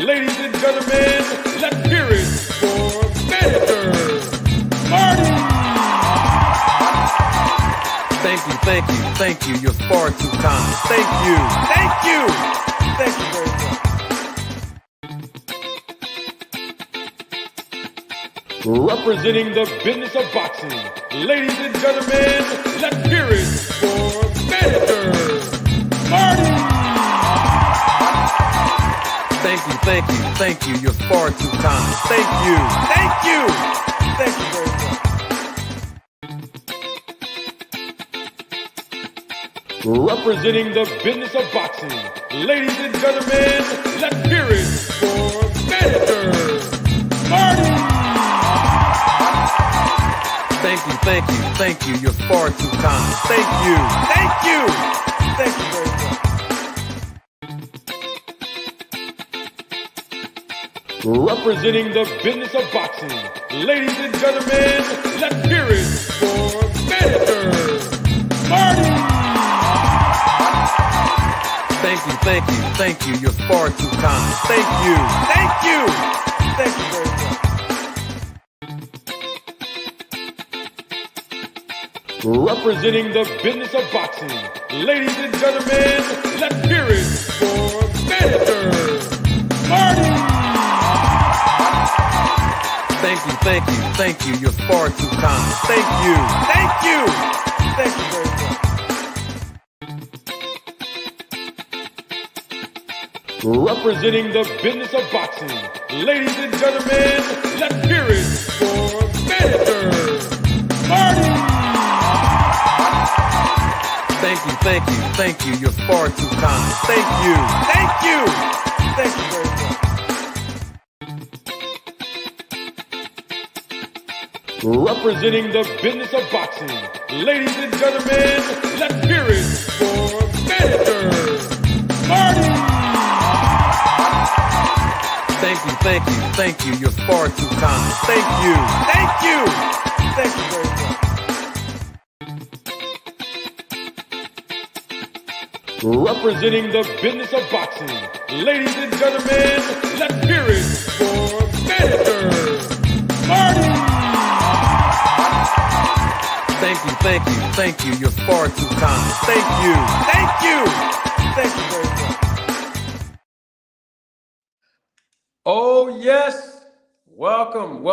Ladies and gentlemen, let's hear it for Manager Marty. Thank you. You're far too kind. Thank you very much. Representing the business of boxing, ladies and gentlemen, let's hear it for Manager Marty. Thank you. You're far too kind. Thank you very much. Representing the business of boxing, ladies and gentlemen, let's hear it for Manager Marty. Thank you. You're far too kind. Thank you very much. Representing the business of boxing, ladies and gentlemen, let's hear it for Manager Marty. Thank you. You're far too kind. Thank you very much. Representing the business of boxing, ladies and gentlemen, let's hear it for Manager Marty. Thank you. You're far too kind. Thank you very much. Representing the business of boxing, ladies and gentlemen, let's hear it for Manager Marty. Thank you. You're far too kind. Thank you very much. Representing the business of boxing, ladies and gentlemen, let's hear it for Manager Marty. Thank you. You're far too kind. Thank you very much. Representing the business of boxing, ladies and gentlemen, let's hear it for Manager Marty. Thank you. You're far too kind. Thank you very much. Oh, yes. Welcome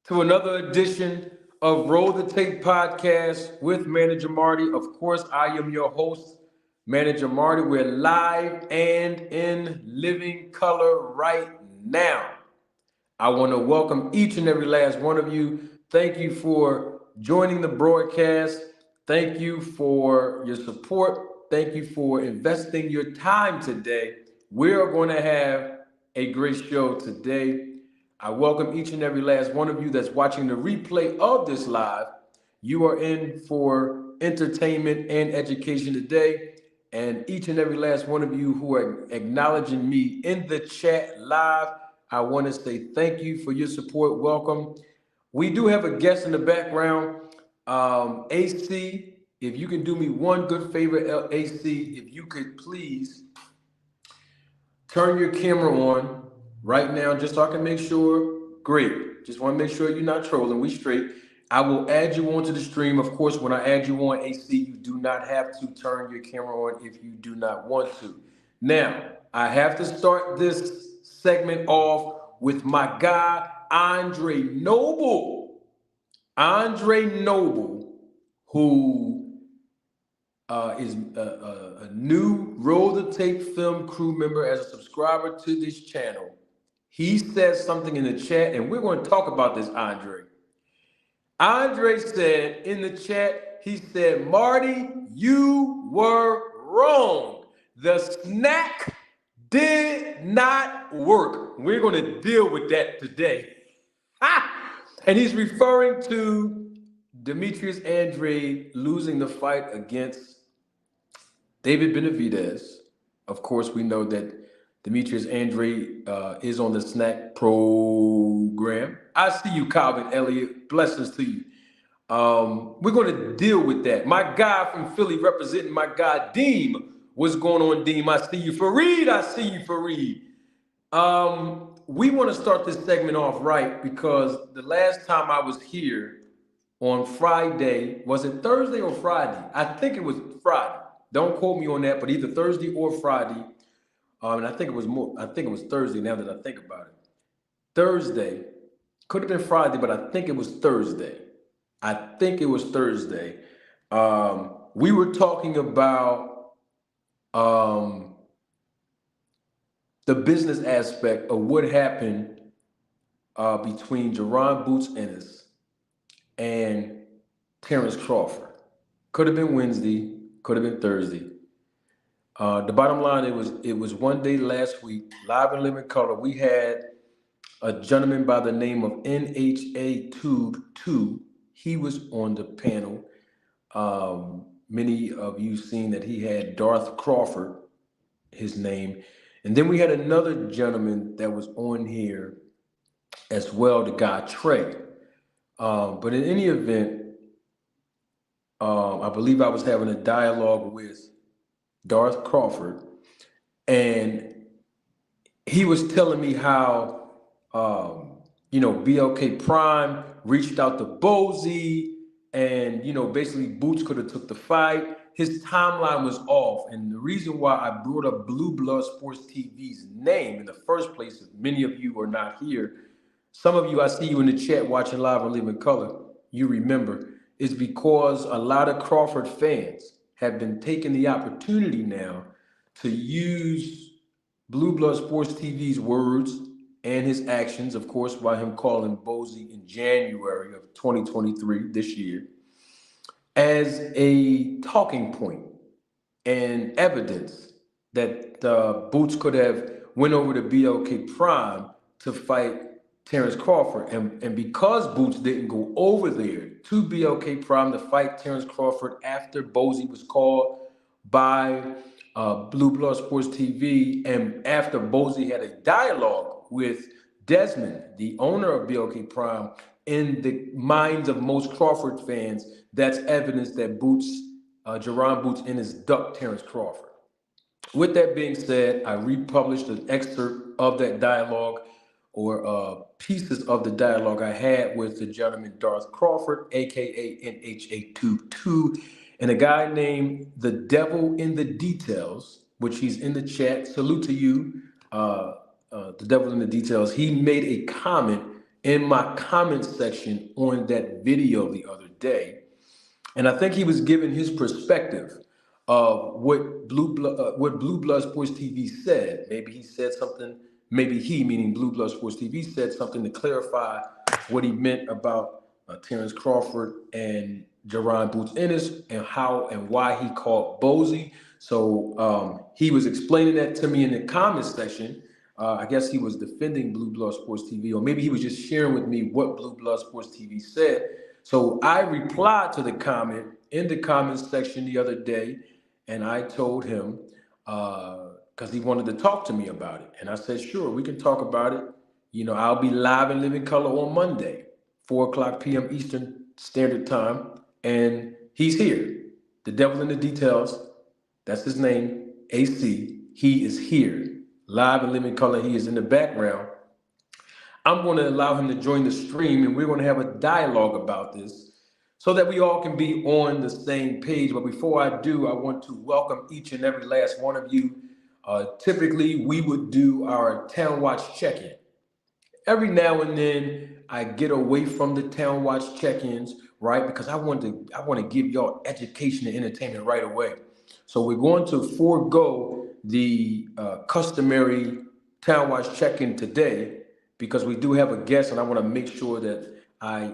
to another edition of Roll the Tape Podcast with Manager Marty. Of course, I am your host, Manager Marty. We're live and in living color right now. I want to welcome each and every last one of you. Thank you for joining the broadcast. Thank you for your support. Thank you for investing your time today. We are going to have a great show today. I welcome each and every last one of you that's watching the replay of this live. You are in for entertainment and education today. And each and every last one of you who are acknowledging me in the chat live, I want to say thank you for your support. Welcome. We do have a guest in the background. AC, if you can do me one good favor, AC, if you could please turn your camera on right now, just so I can make sure. Great. Just want to make sure you're not trolling. We straight. I will add you onto the stream. Of course, when I add you on, AC, you do not have to turn your camera on if you do not want to. Now, I have to start this segment off with my guy, Andrade Noble. Andrade Noble, who is a new Roll the Tape Film crew member as a subscriber to this channel. He said something in the chat, and we're going to talk about this, Andre. Andre said in the chat, he said, Marty, you were wrong. The snack did not work. We're going to deal with that today. And he's referring to Demetrius Andrade losing the fight against David Benavidez. Of course, we know that Demetrius Andrade is on the snack program. I see you, Calvin Elliott. Blessings to you. We're going to deal with that. My guy from Philly representing my guy, Deem. What's going on, Deem? I see you. Fareed, I see you, Fareed. We want to start this segment off right because the last time I was here on Friday, was it Thursday or Friday? I think it was Friday. Don't quote me on that, but either Thursday or Friday. And I think it was more. I think it was Thursday. Now that I think about it, Thursday could have been Friday, but I think it was Thursday. I think it was Thursday. We were talking about um, the business aspect of what happened between Jerron Boots Ennis and Terrence Crawford. Could have been Wednesday, could have been Thursday. The bottom line, it was one day last week, live and living color. We had a gentleman by the name of NHA Tube 2. He was on the panel. Many of you seen that he had Darth Crawford, his name. And then we had another gentleman that was on here as well, the guy Trey. But in any event, I believe I was having a dialogue with Darth Crawford, and he was telling me how, BLK Prime reached out to Bozy, and basically Boots could have took the fight. His timeline was off, and the reason why I brought up Blue Blood Sports TV's name in the first place is many of you are not here. Some of you, I see you in the chat watching live or live in color. You remember, is because a lot of Crawford fans have been taking the opportunity now to use Blue Blood Sports TV's words and his actions, of course, by him calling Bozy in January of 2023, this year, as a talking point and evidence that Boots could have went over to BLK Prime to fight Terrence Crawford. And because Boots didn't go over there to BLK Prime to fight Terrence Crawford after Bozy was called by Blue Blood Sports TV, and after Bozy had a dialogue with Desmond, the owner of BLK Prime, in the minds of most Crawford fans, that's evidence that Jerron Boots Ennis ducked Terrence Crawford. With that being said, I republished an excerpt of that dialogue, or pieces of the dialogue I had with the gentleman Darth Crawford, aka NHA22, and a guy named The Devil in the Details, which he's in the chat. Salute to you, The Devil in the Details. He made a comment in my comment section on that video the other day, and I think he was giving his perspective of what Blue Blood Sports TV said. Maybe he said something. Maybe he, meaning Blue Blood Sports TV, said something to clarify what he meant about Terrence Crawford and Jerron Boots Ennis, and how and why he called Bozy. So he was explaining that to me in the comments section. I guess he was defending Blue Blood Sports TV, or maybe he was just sharing with me what Blue Blood Sports TV said. So I replied to the comment in the comments section the other day, and I told him, because he wanted to talk to me about it. And I said, sure, we can talk about it. I'll be live in living color on Monday, 4 o'clock p.m. Eastern Standard Time. And he's here. The Devil in the Details, that's his name, AC. He is here, live in living color. He is in the background. I'm going to allow him to join the stream, and we're going to have a dialogue about this so that we all can be on the same page. But before I do, I want to welcome each and every last one of you. Typically, we would do our Town Watch check-in. Every now and then, I get away from the Town Watch check-ins, right? Because I want to give y'all education and entertainment right away. So we're going to forego the customary Town Watch check-in today, because we do have a guest, and I want to make sure that I,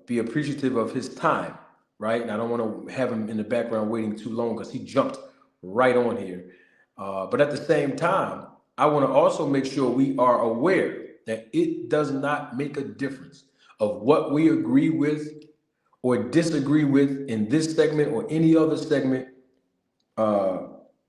be appreciative of his time, right? And I don't want to have him in the background waiting too long, because he jumped right on here. But at the same time, I want to also make sure we are aware that it does not make a difference of what we agree with or disagree with in this segment or any other segment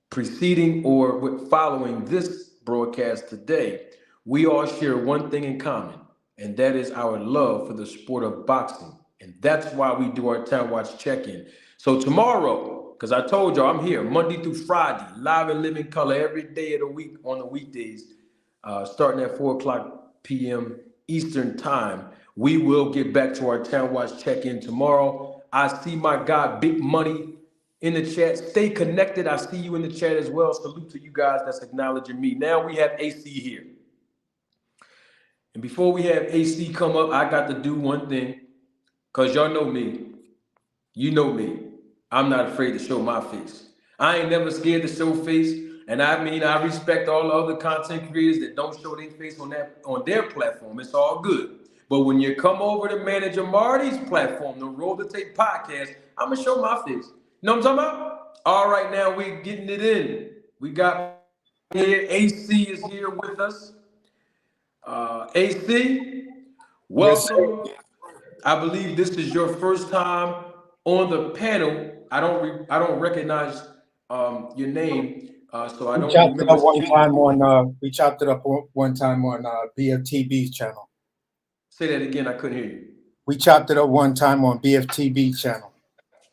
preceding or following this broadcast today. We all share one thing in common, and that is our love for the sport of boxing. And that's why we do our Town Watch check-in. So tomorrow, because I told y'all I'm here Monday through Friday, live and living color every day of the week on the weekdays, starting at 4 o'clock p.m. Eastern time. We will get back to our Town Watch check-in tomorrow. I see my guy Big Money in the chat. Stay connected. I see you in the chat as well. Salute to you guys that's acknowledging me. Now we have AC here. And before we have AC come up, I got to do one thing, because y'all know me. You know me. I'm not afraid to show my face. I ain't never scared to show face. And I mean, I respect all the other content creators that don't show their face on their platform. It's all good. But when you come over to Manager Marty's platform, the Roll the Tape podcast, I'm going to show my face. You know what I'm talking about? All right, now we're getting it in. We got here, AC is here with us. AC, welcome. Yes, I believe this is your first time on the panel. I don't recognize your name, so I we don't chopped it remember up one speaking. time on we chopped it up one time on BFTB's channel. Say that again. I couldn't hear you. We chopped it up one time on BFTB channel.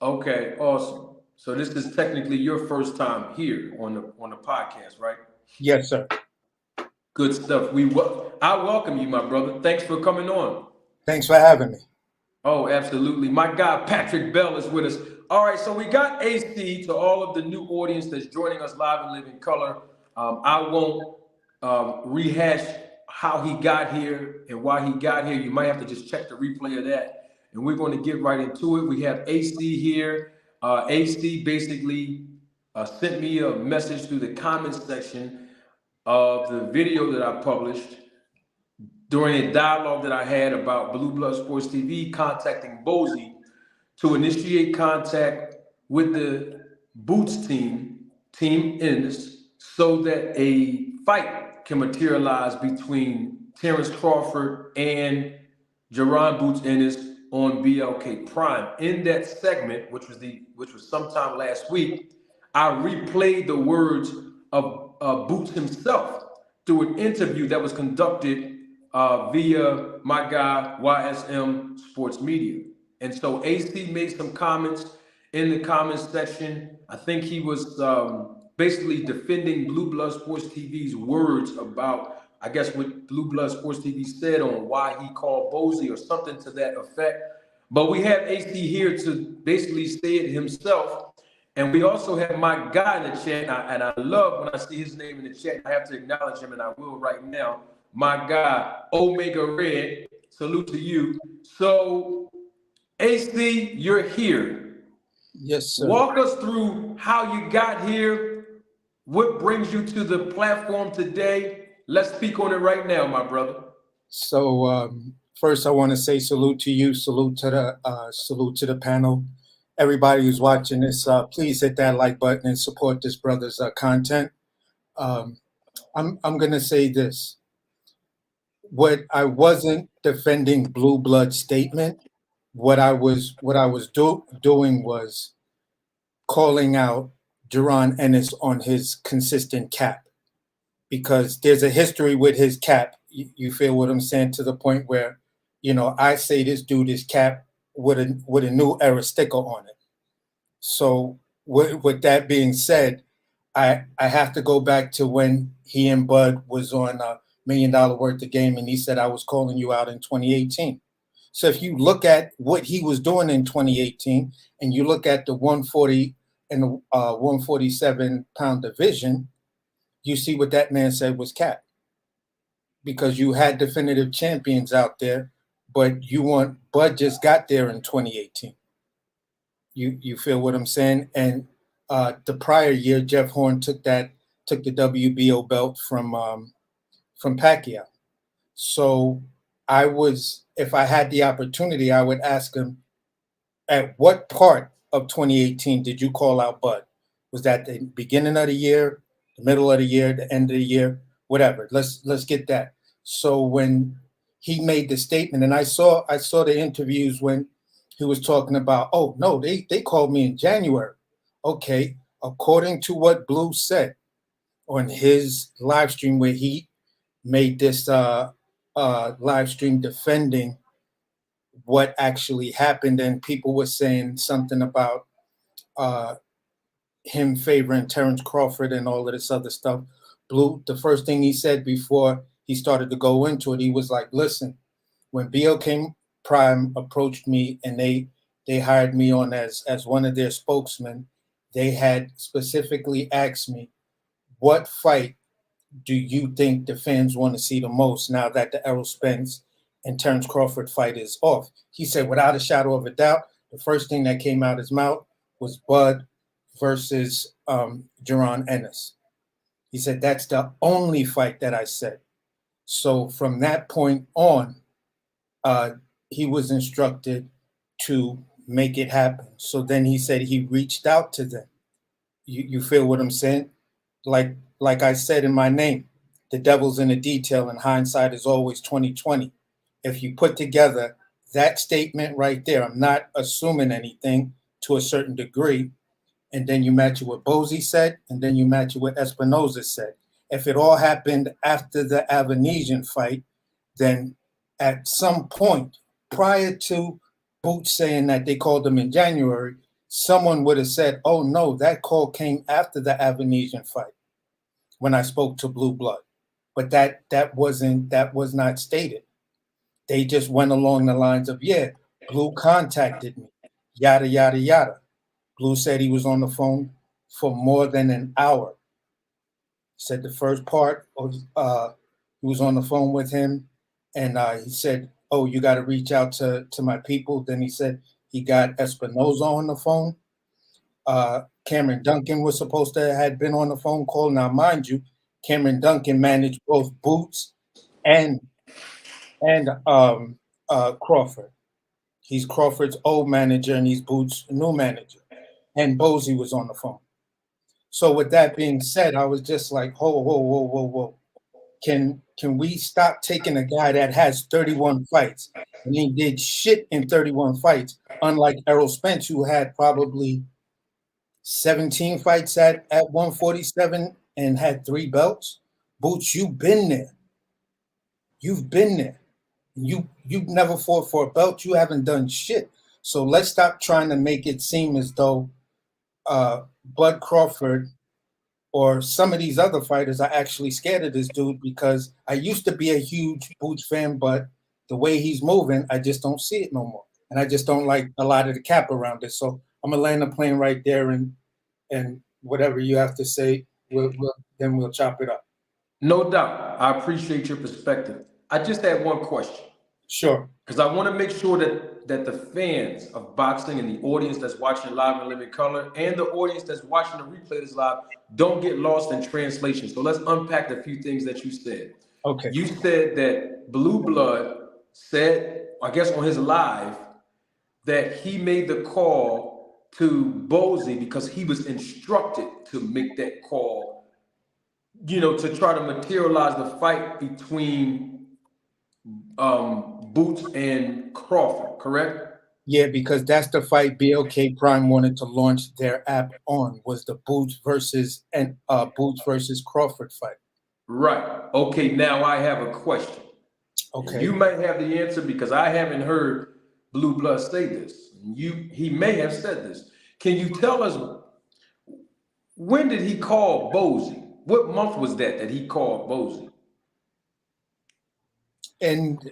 Okay, awesome. So this is technically your first time here on the podcast, right? Yes, sir. Good stuff. I welcome you, my brother. Thanks for coming on. Thanks for having me. Oh, absolutely. My guy, Patrick Bell, is with us. All right, so we got AC. To all of the new audience that's joining us live and live in color. I won't rehash how he got here and why he got here. You might have to just check the replay of that. And we're going to get right into it. We have AC here. AC basically sent me a message through the comments section of the video that I published during a dialogue that I had about Blue Blood Sports TV contacting Bozy to initiate contact with the Boots team, Team Ennis, so that a fight can materialize between Terrence Crawford and Jerron Boots Ennis on BLK Prime. In that segment, which was sometime last week, I replayed the words of Boots himself through an interview that was conducted via my guy YSM Sports Media. And so AC made some comments in the comments section. I think he was basically defending Blue Blood Sports TV's words about, I guess, what Blue Blood Sports TV said on why he called Bozy or something to that effect. But we have AC here to basically say it himself. And we also have my guy in the chat, and I love when I see his name in the chat. I have to acknowledge him, and I will right now. My guy, Omega Red, salute to you. So, AC, you're here. Yes, sir. Walk us through how you got here. What brings you to the platform today? Let's speak on it right now, my brother. So first, I want to say salute to you, salute to the panel. Everybody who's watching this, please hit that like button and support this brother's content. I'm gonna say this. What I wasn't defending Blue Blood statement. What I was doing was calling out Jerron Ennis on his consistent cap, because there's a history with his cap. You feel what I'm saying, to the point where, I say this dude is cap with a new era sticker on it. So with that being said, I have to go back to when he and Bud was on $1 Million Worth of Game, and he said I was calling you out in 2018. So if you look at what he was doing in 2018, and you look at the 140 and the 147 pound division, you see what that man said was cap. Because you had definitive champions out there, but Bud just got there in 2018. You feel what I'm saying? And the prior year, Jeff Horn took the WBO belt from Pacquiao. So if I had the opportunity, I would ask him, at what part of 2018 did you call out Bud? Was that the beginning of the year, the middle of the year, the end of the year, whatever? Let's get that. So when he made the statement, and I saw the interviews when he was talking about, oh no, they called me in January. Okay, according to what Blue said on his live stream, where he made this live stream defending what actually happened, and people were saying something about him favoring Terrence Crawford and all of this other stuff. Blue, the first thing he said before he started to go into it, he was like, listen, when BLK Prime approached me and they hired me on as one of their spokesmen, they had specifically asked me, what fight do you think the fans want to see the most now that the Errol Spence and Terrence Crawford fight is off? He said, without a shadow of a doubt, the first thing that came out his mouth was Bud versus Jaron Ennis. He said, that's the only fight that I said. So from that point on, he was instructed to make it happen. So then he said he reached out to them. You feel what I'm saying? Like I said in my name, the devil's in the detail, and hindsight is always 2020. If you put together that statement right there, I'm not assuming anything to a certain degree, and then you match it with Bozy said, and then you match it with Espinoza said. If it all happened after the Avanesian fight, then at some point prior to Boots saying that they called him in January, someone would have said, oh no, that call came after the Avanesian fight when I spoke to Blue Blood. But that was not stated. They just went along the lines of, yeah, Blue contacted me, yada, yada, yada. Blue said he was on the phone for more than an hour. Said the first part was he was on the phone with him, and he said, oh, you got to reach out to my people. Then he said he got Espinoza on the phone. Cameron Duncan was supposed to have been on the phone call. Now, mind you, Cameron Duncan managed both Boots and Crawford. He's Crawford's old manager and he's Boots' new manager. And Bozy was on the phone. So with that being said, I was just like, whoa. Can we stop taking a guy that has 31 fights and he did shit in 31 fights, unlike Errol Spence, who had probably 17 fights at 147 and had 3 belts? Boots, you've been there. You've been there. You've never fought for a belt. You haven't done shit. So let's stop trying to make it seem as though Bud Crawford or some of these other fighters are actually scared of this dude, because I used to be a huge Boots fan, but the way he's moving, I just don't see it no more. And I just don't like a lot of the cap around it. So I'm going to land the plane right there, and whatever you have to say, we'll chop it up. No doubt. I appreciate your perspective. I just had one question. Sure. Because I want to make sure that the fans of boxing and the audience that's watching live in living color and the audience that's watching the replay this live don't get lost in translation. So let's unpack a few things that you said. Okay. You said that Blue Blood said, I guess on his live, that he made the call to Bozy because he was instructed to make that call, to try to materialize the fight between Boots and Crawford, correct? Yeah, because that's the fight BLK Prime wanted to launch their app on, was the Boots versus Crawford fight. Right. Okay, now I have a question. Okay. You might have the answer because I haven't heard Blue Blood say this. He may have said this. Can you tell us, when did he call Bozy? What month was that he called Bozy? And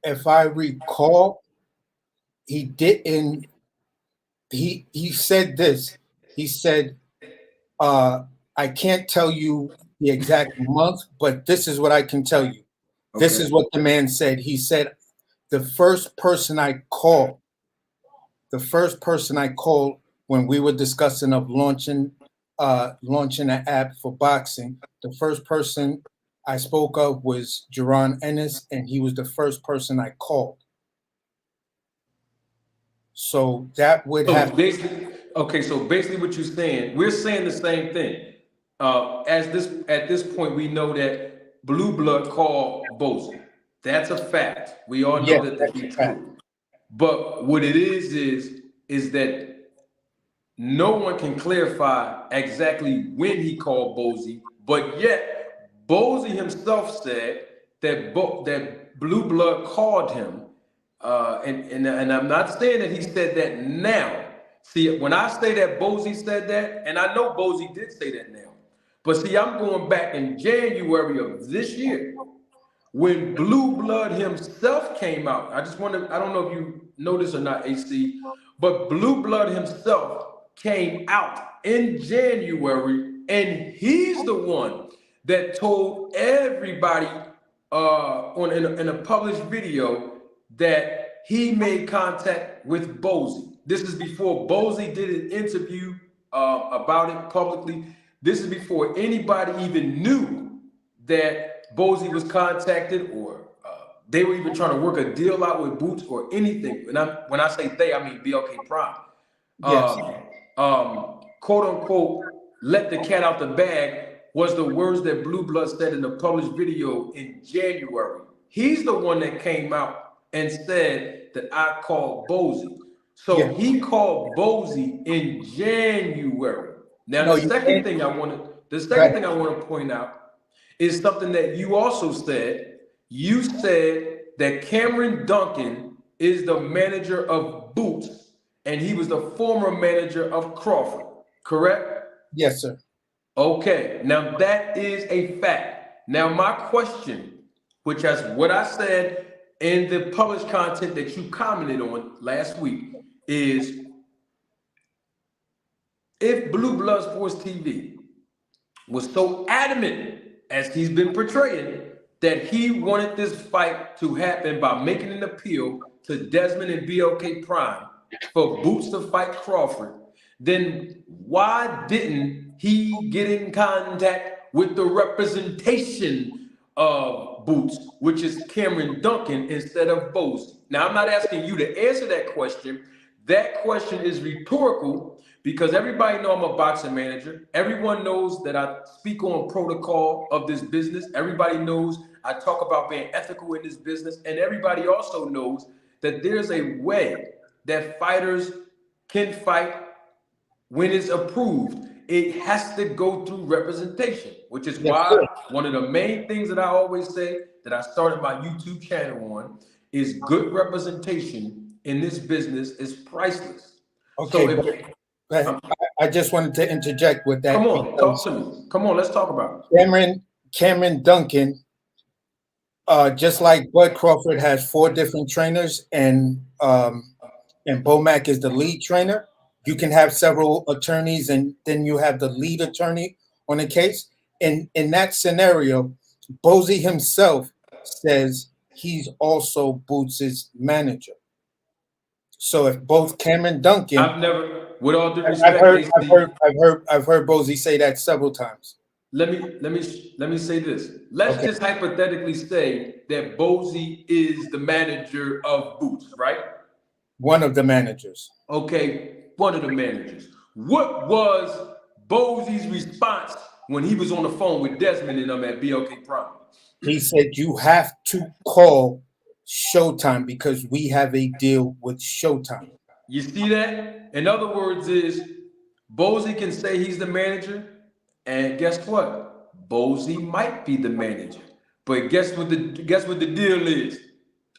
if I recall, he didn't. He said this. He said, "I can't tell you the exact month, but this is what I can tell you. Okay. This is what the man said. He said, the first person I called when we were discussing of launching an app for boxing, the first person I spoke of was Jaron Ennis, and he was the first person I called. So that would have. So basically what you're saying, we're saying the same thing. At this point, we know that Blue Blood called Bozy. That's a fact. We all know that to be true. But what it is that no one can clarify exactly when he called Bozy, but yet Bozy himself said that Blue Blood called him, and I'm not saying that he said that now. See, when I say that Bozy said that, and I know Bozy did say that now, but see, I'm going back in January of this year when Blue Blood himself came out. I don't know if you know this or not, AC, but Blue Blood himself came out in January, and he's the one that told everybody in a published video that he made contact with Bozy. This is before Bozy did an interview about it publicly. This is before anybody even knew that Bozy was contacted or they were even trying to work a deal out with Boots or anything. And when I say they, I mean BLK Prime. Yes. Quote unquote, let the cat out the bag was the words that Blue Blood said in the published video in January. He's the one that came out and said that I called Bozy. So he called Bozy in January. Now, the second thing I want to point out is something that you also said. You said that Cameron Duncan is the manager of Boots, and he was the former manager of Crawford, correct? Yes, sir. Okay, now that is a fact. Now, my question, which is what I said in the published content that you commented on last week, is if Blue Blood Sports TV was so adamant, as he's been portraying, that he wanted this fight to happen by making an appeal to Desmond and BLK Prime for Boots to fight Crawford, then why didn't he get in contact with the representation of Boots, which is Cameron Duncan, instead of Bozy? Now, I'm not asking you to answer that question. That question is rhetorical because everybody knows I'm a boxing manager. Everyone knows that I speak on protocol of this business. Everybody knows I talk about being ethical in this business. And everybody also knows that there's a way that fighters can fight when it's approved. It has to go through representation, which is why one of the main things that I always say that I started my YouTube channel on is good representation in this business is priceless. Okay, so I just wanted to interject with that. Come on, talk to me. Come on, let's talk about it. Cameron Duncan, just like Bud Crawford has 4 different trainers, and Bomac is the lead trainer. You can have several attorneys, and then you have the lead attorney on a case. In that scenario, Bozy himself says he's also Boots' manager. So if both Cameron Duncan, I've never, with all due respect, I've heard Bozy say that several times. Let me say this. Let's just hypothetically say that Bozy is the manager of Boots, right? One of the managers. Okay, one of the managers. What was Bozy's response when he was on the phone with Desmond and them at BLK Prime? He said, you have to call Showtime because we have a deal with Showtime. You see that? In other words, is Bozy can say he's the manager, and guess what? Bozy might be the manager. But guess what the deal is?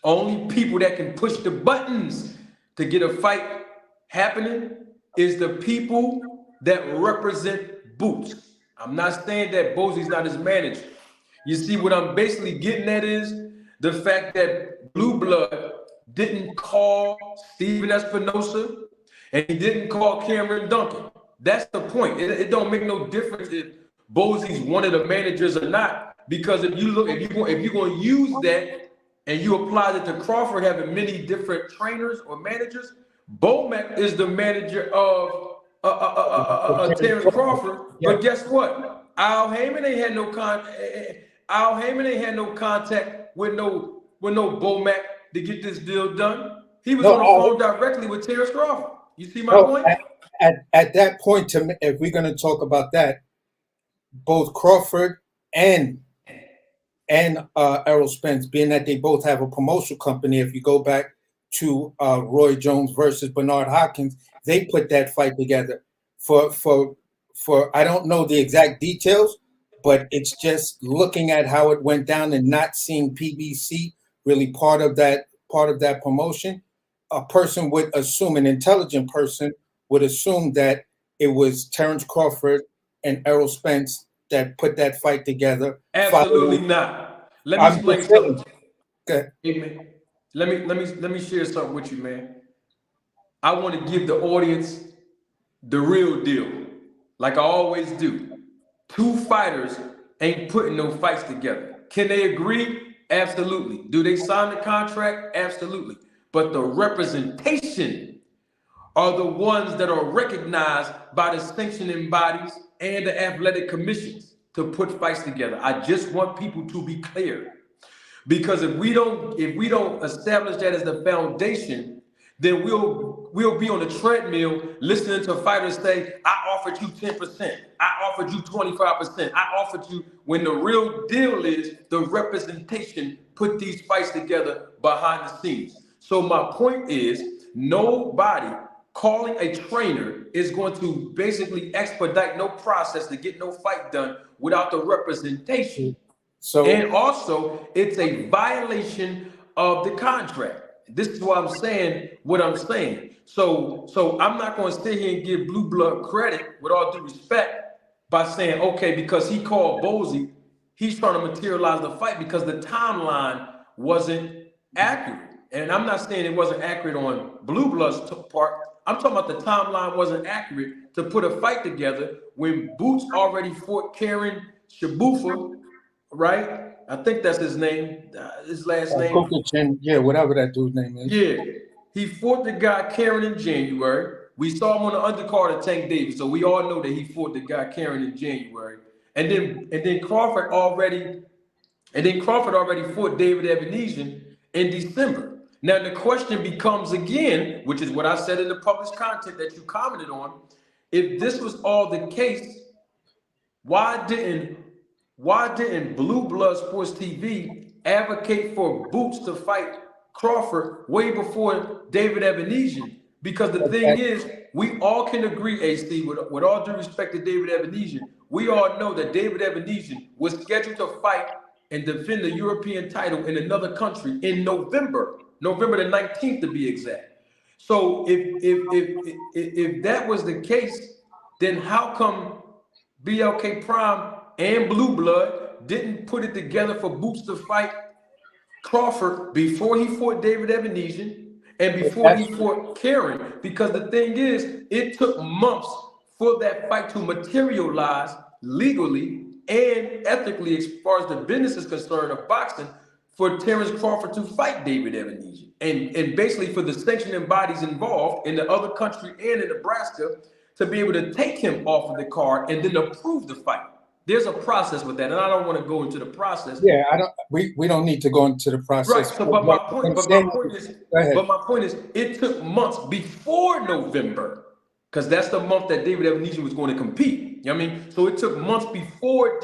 Only people that can push the buttons to get a fight happening is the people that represent Boots. I'm not saying that Bozy's not his manager. You see, what I'm basically getting at is the fact that Blue Blood didn't call Steven Espinosa and he didn't call Cameron Duncan. That's the point. It don't make no difference if Bozy's one of the managers or not, because if you're going to use that and you apply it to Crawford having many different trainers or managers, Bomac is the manager of Terrence Crawford. But guess what? Al Heyman ain't had no contact with no Bomac to get this deal done. He was on the phone directly with Terrence Crawford. You see my point? At that point, if we're going to talk about that, both Crawford and Errol Spence, being that they both have a promotional company, if you go back to Roy Jones versus Bernard Hopkins, they put that fight together for I don't know the exact details, but it's just looking at how it went down and not seeing PBC really part of that promotion. A person would assume, an intelligent person would assume that it was Terrence Crawford and Errol Spence that put that fight together. Absolutely not. Let me I'm explain just saying. something. Okay. Hey, man. Let me share something with you, man. I want to give the audience the real deal, like I always do. Two fighters ain't putting no fights together. Can they agree? Absolutely. Do they sign the contract? Absolutely. But the representation are the ones that are recognized by the sanctioning bodies and the athletic commissions to put fights together. I just want people to be clear. Because if we don't establish that as the foundation, then we'll be on the treadmill listening to fighters say, I offered you 10%, I offered you 25%, I offered you, when the real deal is the representation put these fights together behind the scenes. So my point is, nobody calling a trainer is going to basically expedite no process to get no fight done without the representation. So And also, it's a violation of the contract. This is why I'm saying what I'm saying. So I'm not going to sit here and give Blue Blood credit, with all due respect, by saying, okay, because he called Bozy, he's trying to materialize the fight because the timeline wasn't accurate. And I'm not saying it wasn't accurate on Blue Blood's part. I'm talking about the timeline wasn't accurate to put a fight together when Boots already fought Karen Shabufa, right? I think that's his name, his last name. Kokachin, yeah, whatever that dude's name is. Yeah, he fought the guy Karen in January. We saw him on the undercard of Tank Davis, so we all know that he fought the guy Karen in January. And then Crawford already fought David Ebenezer in December. Now the question becomes again, which is what I said in the published content that you commented on. If this was all the case, why didn't Blue Blood Sports TV advocate for Boots to fight Crawford way before David Ebenezer? Because the thing is, we all can agree, AC, with all due respect to David Ebenezer, we all know that David Ebenezer was scheduled to fight and defend the European title in another country in November the 19th to be exact. So if that was the case, then how come BLK Prime and Blue Blood didn't put it together for Boots to fight Crawford before he fought David Ebenezer and before he fought Karen? Because the thing is, it took months for that fight to materialize legally and ethically, as far as the business is concerned of boxing, for Terrence Crawford to fight David Ebenezer. And basically for the sanctioning bodies involved in the other country and in Nebraska to be able to take him off of the card and then approve the fight. There's a process with that, and I don't want to go into the process. Yeah, we don't need to go into the process. Right. So, but my point is, it took months before November, because that's the month that David Ebenezer was going to compete. You know what I mean? So it took months before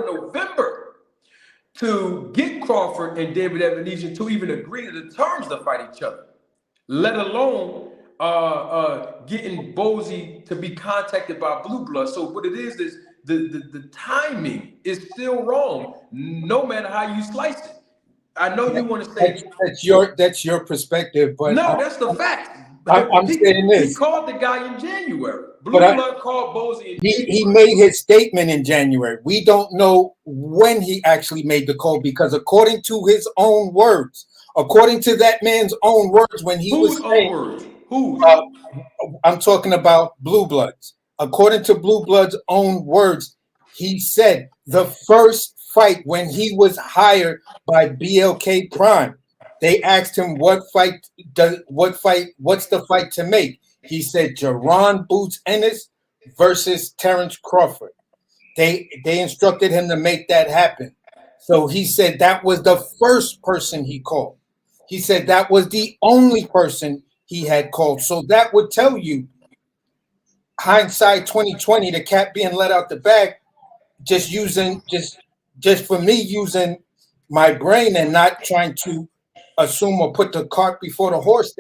November to get Crawford and David Ebenezer to even agree to the terms to fight each other, let alone getting Bozy to be contacted by Blue Blood. So what it is the timing is still wrong, no matter how you slice it. I know you want to say that's your perspective, but no, that's the fact. I'm saying this. He called the guy in January. Blue Blood called Bozy in January. He made his statement in January. We don't know when he actually made the call, because according to his own words, according to that man's own words, when he was saying, words? Who? I'm talking about Blue Bloods. According to Blue Blood's own words, he said the first fight when he was hired by BLK Prime, they asked him what's the fight to make. He said Jaron Boots Ennis versus Terrence Crawford. They instructed him to make that happen. So he said that was the first person he called. He said that was the only person he had called. So that would tell you, hindsight 2020, the cat being let out the bag, just for me using my brain and not trying to assume or put the cart before the horse,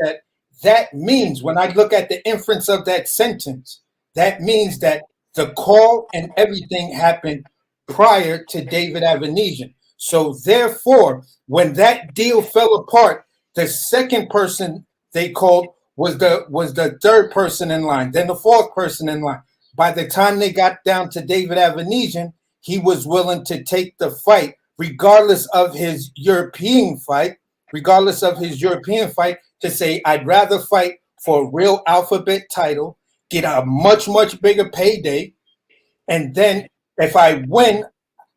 that means, when I look at the inference of that sentence, that means that the call and everything happened prior to David Ebenezer. So therefore, when that deal fell apart, the second person they called was the third person in line, then the fourth person in line. By the time they got down to David Avenesian, he was willing to take the fight, regardless of his European fight, to say, I'd rather fight for a real alphabet title, get a much, much bigger payday, and then if I win,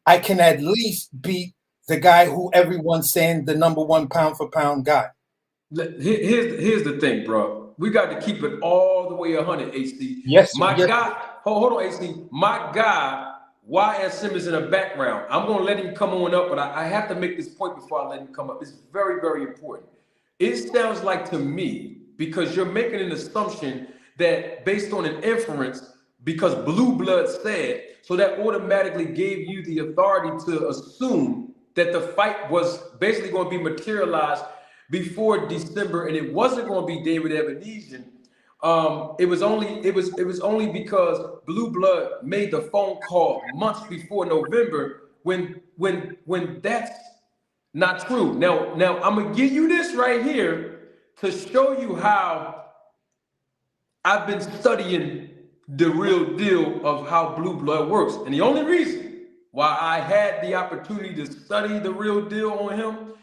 I can at least beat the guy who everyone's saying the number one pound for pound guy. Here's the thing, bro. We got to keep it all the way 100, AC. Yes, My yes. guy, hold on, AC. My guy, YSM is in the background. I'm going to let him come on up, but I have to make this point before I let him come up. It's very, very important. It sounds like to me, because you're making an assumption that based on an inference, because Blue Blood said, so that automatically gave you the authority to assume that the fight was basically going to be materialized before December, and it wasn't going to be David Avenesian. It was only because Blue Blood made the phone call months before November when that's not true. Now I'm gonna give you this right here to show you how I've been studying the real deal of how Blue Blood works. And the only reason why I had the opportunity to study the real deal on him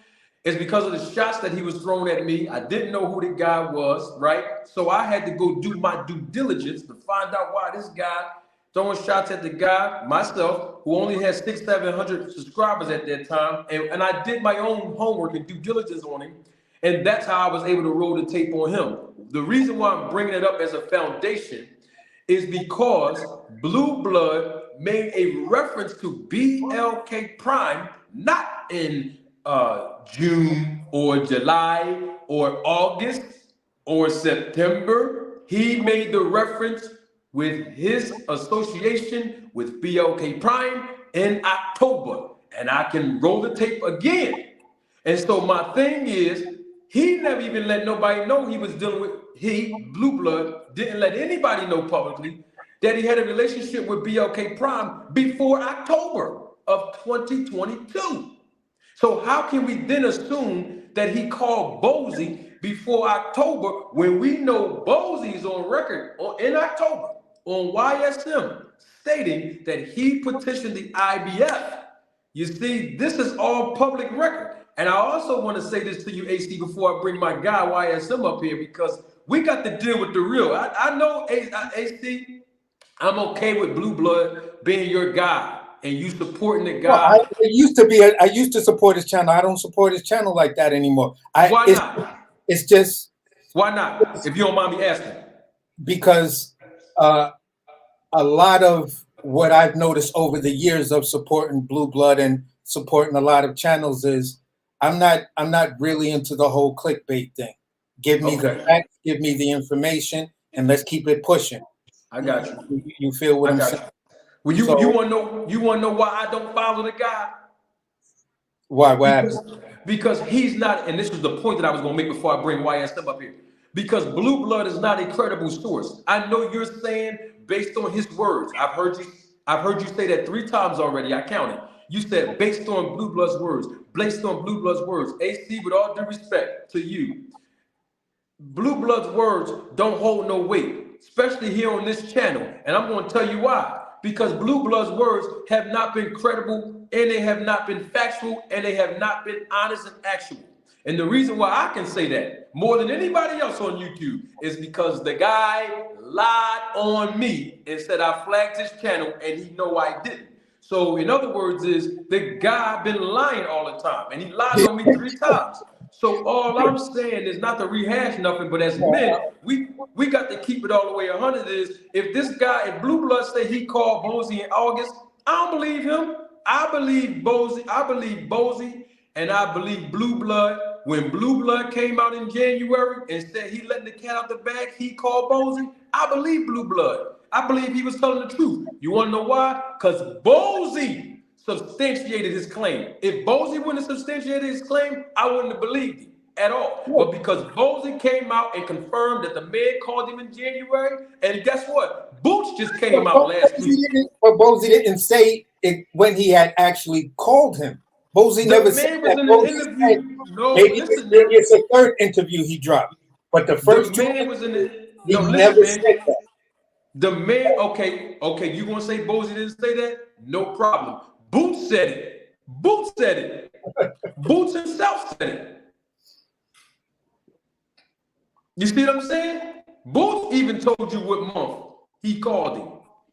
is because of the shots that he was throwing at me. I didn't know who the guy was, right? So I had to go do my due diligence to find out why this guy throwing shots at the guy, myself, who only had 600-700 subscribers at that time. And I did my own homework and due diligence on him. And that's how I was able to roll the tape on him. The reason why I'm bringing it up as a foundation is because Blue Blood made a reference to BLK Prime, not in June or July or August or September. He made the reference with his association with BLK Prime in October. And I can roll the tape again. And so my thing is, he never even let nobody know he was dealing with, Blue Blood, didn't let anybody know publicly that he had a relationship with BLK Prime before October of 2022. So how can we then assume that he called Bozy before October when we know Bozy's on record in October on YSM stating that he petitioned the IBF? You see, this is all public record. And I also want to say this to you, AC, before I bring my guy YSM up here, because we got to deal with the real. I know, AC, I'm okay with Blue Blood being your guy and you supporting the guy. Well, I used to support his channel. I don't support his channel like that anymore. Why not? It's just. Why not? If you don't mind me asking. Because a lot of what I've noticed over the years of supporting Blue Blood and supporting a lot of channels is I'm not really into the whole clickbait thing. Give me the facts, give me the information, and let's keep it pushing. I got you. You feel what I'm saying? Well, you want to know why I don't follow the guy? Why? Because he's not, and this was the point that I was going to make before I bring YSM up here. Because Blue Blood is not a credible source. I know you're saying based on his words. I've heard you say that 3 times already. I counted. You said based on Blue Blood's words. Based on Blue Blood's words. AC, with all due respect to you, Blue Blood's words don't hold no weight, especially here on this channel. And I'm going to tell you why. Because Blue Blood's words have not been credible, and they have not been factual, and they have not been honest and actual. And the reason why I can say that more than anybody else on YouTube is because the guy lied on me and said I flagged his channel, and he know I didn't. So in other words is the guy been lying all the time, and he lied on me 3 times. So all I'm saying is not to rehash nothing, but as men, we got to keep it all the way 100 is if this guy, if Blue Blood say he called Bozy in August, I don't believe him. I believe Bozy, and I believe Blue Blood. When Blue Blood came out in January and said he letting the cat out the bag, he called Bozy, I believe Blue Blood. I believe he was telling the truth. You want to know why? Because Bozy substantiated his claim. If Bozy wouldn't have substantiated his claim, I wouldn't have believed him at all. But because Bozy came out and confirmed that the man called him in January, and guess what? Boots just came out last week. But Bozy didn't say it when he had actually called him. Bozy never said that. No, Maybe it's a 3rd interview he dropped. But the The first two, man was in the. he No, never listen, said man. that. The man. Okay. You gonna say Bozy didn't say that? No problem. Boots said it. Boots said it. Boots himself said it. You see what I'm saying? Boots even told you what month he called him.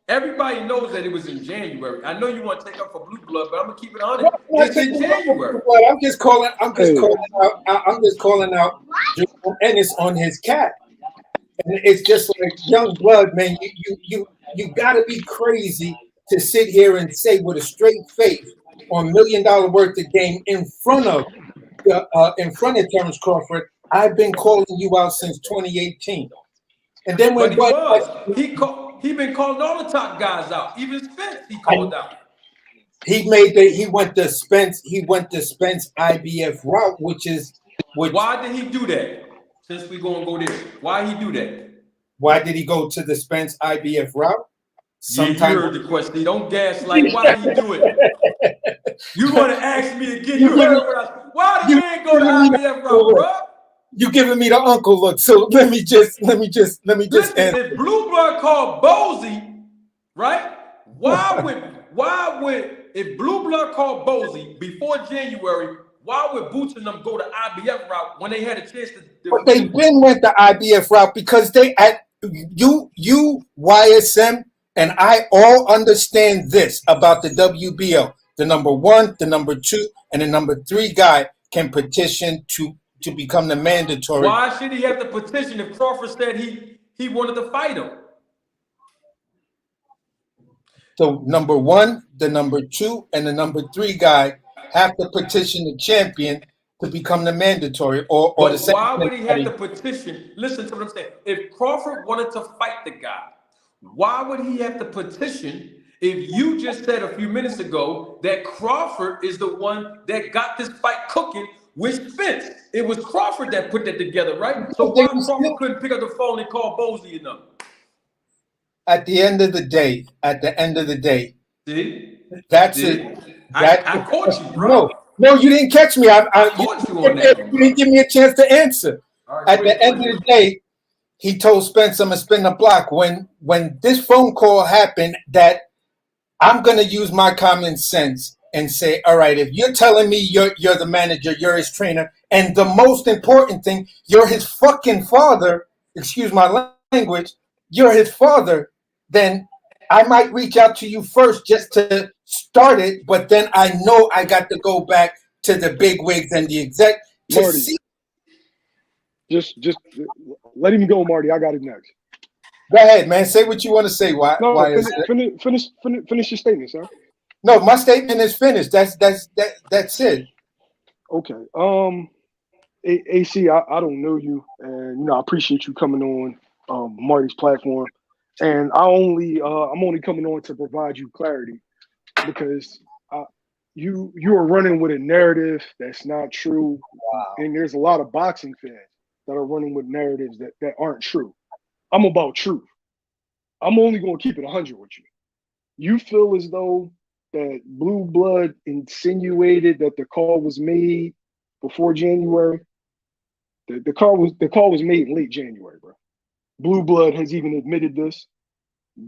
Everybody knows that it was in January. I know you want to take up for Blue Blood, but I'm gonna keep it on it. It's in January. I'm just calling. I'm just calling out. And it's on his cat. And it's just like young blood, man. You got to be crazy to sit here and say with a straight face on $1 million worth of game in front of Terrence Crawford. I've been calling you out since 2018. And then when But Bud he been calling all the top guys out. Even Spence he called out. he went the Spence IBF route, Why did he do that? Since we gonna go there, why he do that? why did he go to the Spence IBF route? Yeah, you heard the question. Don't gaslight. Why he do it? You want to ask me again? You heard what I. Why the man go to IBF route, bro? You giving me the uncle look. So let me just Listen, answer. if Blue Blood called Bozy, right? Why would if Blue Blood called Bozy before January? Why would Boots and them go to IBF route when they had a chance to? But they been went the IBF route because they at you YSM and I all understand this about the WBO. The number 1, the number 2, and the number 3 guy can petition to become the mandatory. Why should he have to petition if Crawford said he wanted to fight him? So number 1, the number 2, and the number 3 guy have to petition the champion to become the mandatory or the second. Why would he have to petition? Listen to what I'm saying. If Crawford wanted to fight the guy, why would he have to petition if you just said a few minutes ago that Crawford is the one that got this fight cooking with Spence? It was Crawford that put that together, right? So why Crawford couldn't pick up the phone and call Bozy enough? At the end of the day, See? that's it. I caught you, bro. No, you didn't catch me. I caught you on that one, You didn't give me a chance to answer. Right, At the end of the day, he told Spence, I'm going to spin the block. When this phone call happened, that I'm going to use my common sense and say, all right, if you're telling me you're the manager, you're his trainer, and the most important thing, you're his fucking father, excuse my language, you're his father, then I might reach out to you first just to start it, but then I know I got to go back to the big wigs and the exec to Marty, see. Just let him go, Marty. I got it next. Go ahead, man. Say what you want to say. Why is it? Finish your statement, sir. No, my statement is finished. That's it. Okay. AC, I don't know you, and I appreciate you coming on Marty's platform. And I'm only coming on to provide you clarity because you are running with a narrative that's not true. Wow. And there's a lot of boxing fans that are running with narratives that aren't true. I'm about truth. I'm only going to keep it 100 with you. You feel as though that Blue Blood insinuated that the call was made before January. The call was made in late January, bro. Blue Blood has even admitted this.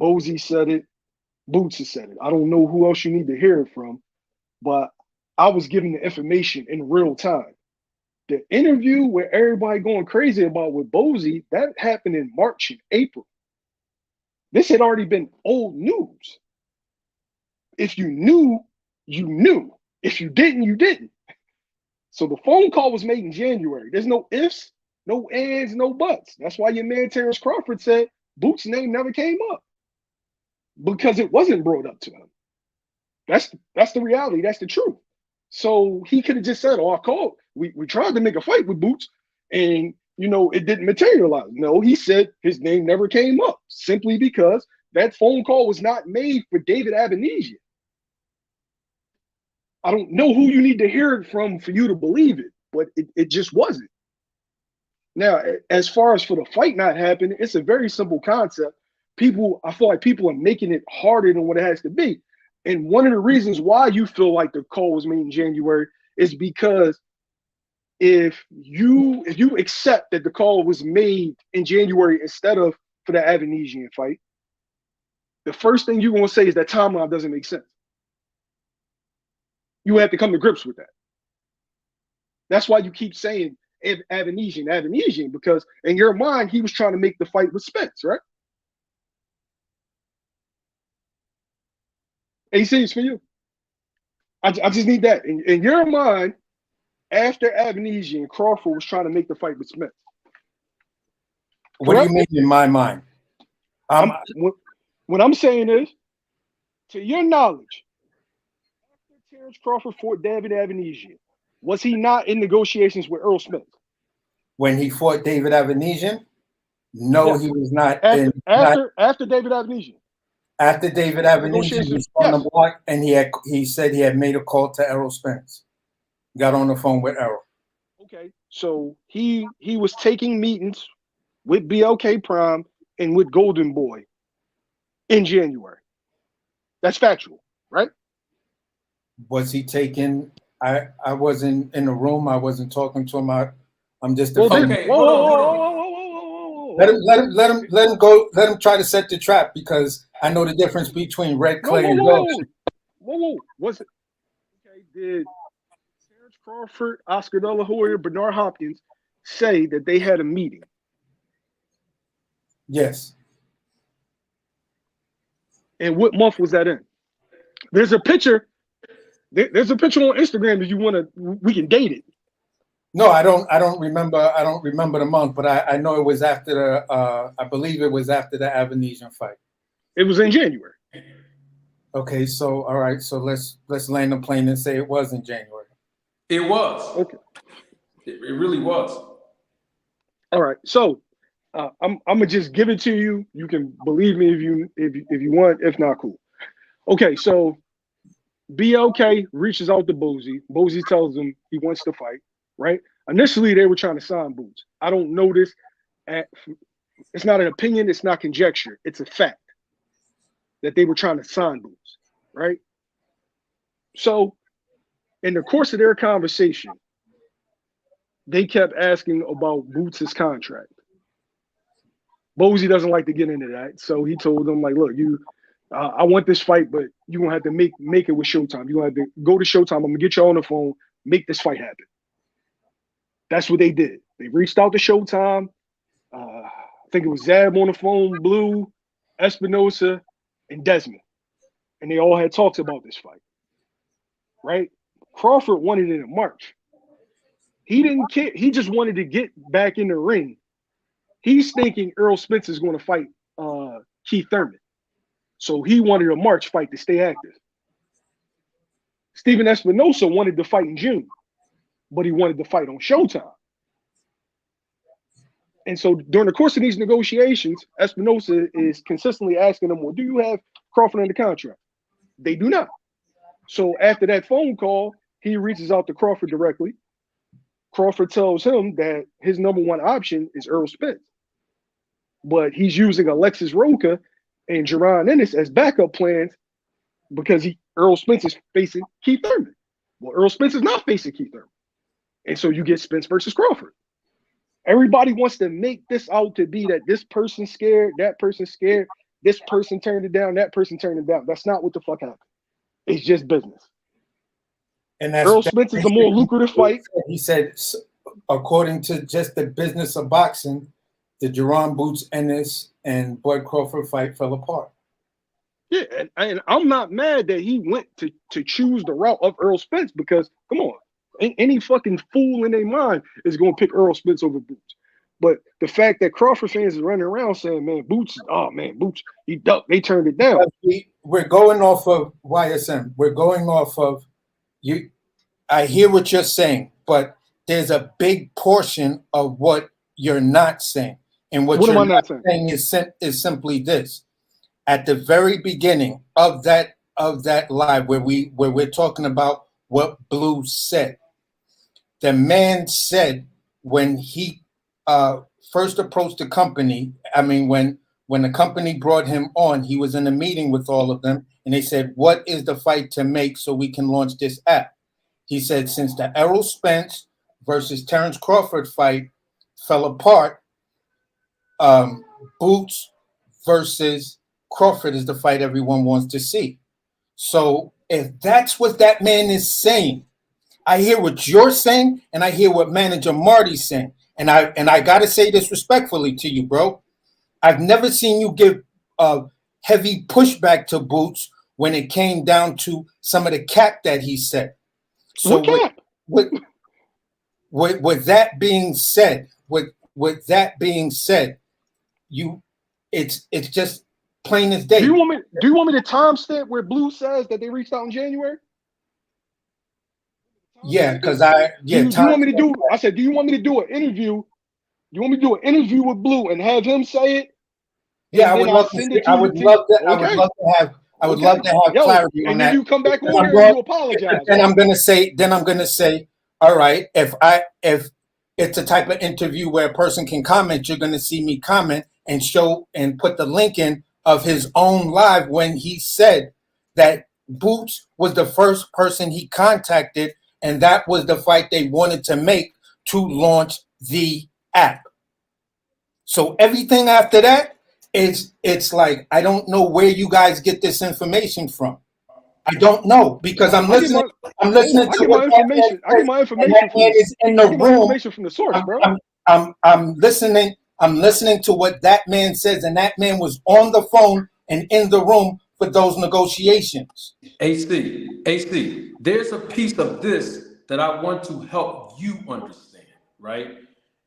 Bozy said it. Boots has said it. I don't know who else you need to hear it from, but I was given the information in real time. The interview where everybody going crazy about with Bozy, that happened in March and April. This had already been old news. If you knew, you knew. If you didn't, you didn't. So the phone call was made in January. There's no ifs, no ands, no buts. That's why your man Terrence Crawford said Boots' name never came up because it wasn't brought up to him. That's the reality. That's the truth. So he could have just said, "Oh, I called. We tried to make a fight with Boots, and it didn't materialize." No, he said his name never came up simply because that phone call was not made for David Abanesian. I don't know who you need to hear it from for you to believe it, but it just wasn't. Now, as far as for the fight not happening, it's a very simple concept. I feel like people are making it harder than what it has to be. And one of the reasons why you feel like the call was made in January is because if you accept that the call was made in January instead of for the Avanesian fight, the first thing you're gonna say is that timeline doesn't make sense. You have to come to grips with that. That's why you keep saying Avanesian, because in your mind he was trying to make the fight with Spence, right? AC is for you. I just need that in your mind. After Avanesian, Crawford was trying to make the fight with Smith. What do you mean in my mind? What I'm saying is, to your knowledge, after Terrence Crawford fought David Avanesian, was he not in negotiations with Earl Smith? When he fought David Avanesian? No, Yes. he was not. After David Avanesian. After David Avanesian was on the block, and he said he had made a call to Errol Spence. Got on the phone with Errol. Okay, so he was taking meetings with BLK Prime and with Golden Boy in January. That's factual, right? Was he taking? I wasn't in the room. I wasn't talking to him. I'm just. Okay. Whoa. Let him go. Let him try to set the trap, because I know the difference between red clay and gold. Whoa. Was it? Okay. Did Terrence Crawford, Oscar De La Hoya, Bernard Hopkins say that they had a meeting? Yes. And what month was that in? There's a picture. There's a picture on Instagram if you want to. We can date it. No, I don't remember. I don't remember the month, but I know it was after the. I believe it was after the Avanesian fight. It was in January. Okay, so all right, so let's land the plane and say it was in January. It was. Okay. It really was. All right, so I'm gonna just give it to you. You can believe me if you want. If not, cool. Okay, so BLK reaches out to Boozy. Boozy tells him he wants to fight. Right? Initially, they were trying to sign Boots. I don't know this. It's not an opinion. It's not conjecture. It's a fact that they were trying to sign Boots. Right? So, in the course of their conversation, they kept asking about Boots' contract. Boozy doesn't like to get into that, so he told them, like, look, I want this fight, but you're gonna have to make it with Showtime. You're gonna have to go to Showtime. I'm gonna get you on the phone, make this fight happen. That's what they did. They reached out to Showtime. I think it was Zab on the phone, Blue, Espinosa, and Desmond. And they all had talks about this fight. Right? Crawford wanted it in March. He didn't care. He just wanted to get back in the ring. He's thinking Earl Spence is going to fight Keith Thurman. So he wanted a March fight to stay active. Steven Espinosa wanted to fight in June, but he wanted to fight on Showtime. And so during the course of these negotiations, Espinosa is consistently asking them, well, do you have Crawford under contract? They do not. So after that phone call, he reaches out to Crawford directly. Crawford tells him that his number one option is Earl Spence. But he's using Alexis Roca and Jerron Ennis as backup plans because Earl Spence is facing Keith Thurman. Well, Earl Spence is not facing Keith Thurman. And so you get Spence versus Crawford. Everybody wants to make this out to be that this person's scared, that person's scared, this person turned it down, that person turned it down. That's not what the fuck happened. It's just business. And Earl Spence is a more lucrative fight. He said, according to just the business of boxing, the Jerron Boots Ennis and Bud Crawford fight fell apart. Yeah, and I'm not mad that he went to choose the route of Earl Spence because, come on, any fucking fool in their mind is going to pick Earl Spence over Boots. But the fact that Crawford fans is running around saying, man, Boots, he ducked, they turned it down. We're going off of YSM. We're going off of you. I hear what you're saying, but there's a big portion of what you're not saying. And what you're not saying is simply this. At the very beginning of that live where we're talking about what Blue said, the man said when he first approached the company, when the company brought him on, he was in a meeting with all of them, and they said, what is the fight to make so we can launch this app? He said, since the Errol Spence versus Terrence Crawford fight fell apart. Boots versus Crawford is the fight everyone wants to see. So if that's what that man is saying, I hear what you're saying, and I hear what manager Marty's saying. And I gotta say this respectfully to you, bro. I've never seen you give heavy pushback to Boots when it came down to some of the cap that he said. So with that being said, with that being said, it's just plain as day. Do you want me to timestamp where Blue says that they reached out in January? Yeah, because do you want me to do? I said, do you want me to do an interview? You want me to do an interview with Blue and have him say it? Yeah, I would love to. I would love to have clarity on and that. then you come back on there and you apologize. Then I'm gonna say, all right, if it's a type of interview where a person can comment, you're gonna see me comment and show and put the link in of his own live when he said that Boots was the first person he contacted, and that was the fight they wanted to make to launch the app. So everything after that, it's like I don't know where you guys get this information from. I don't know because I'm listening to what information. I get my information from the source, bro. I'm listening to what that man says, and that man was on the phone and in the room for those negotiations. AC, there's a piece of this that I want to help you understand, right?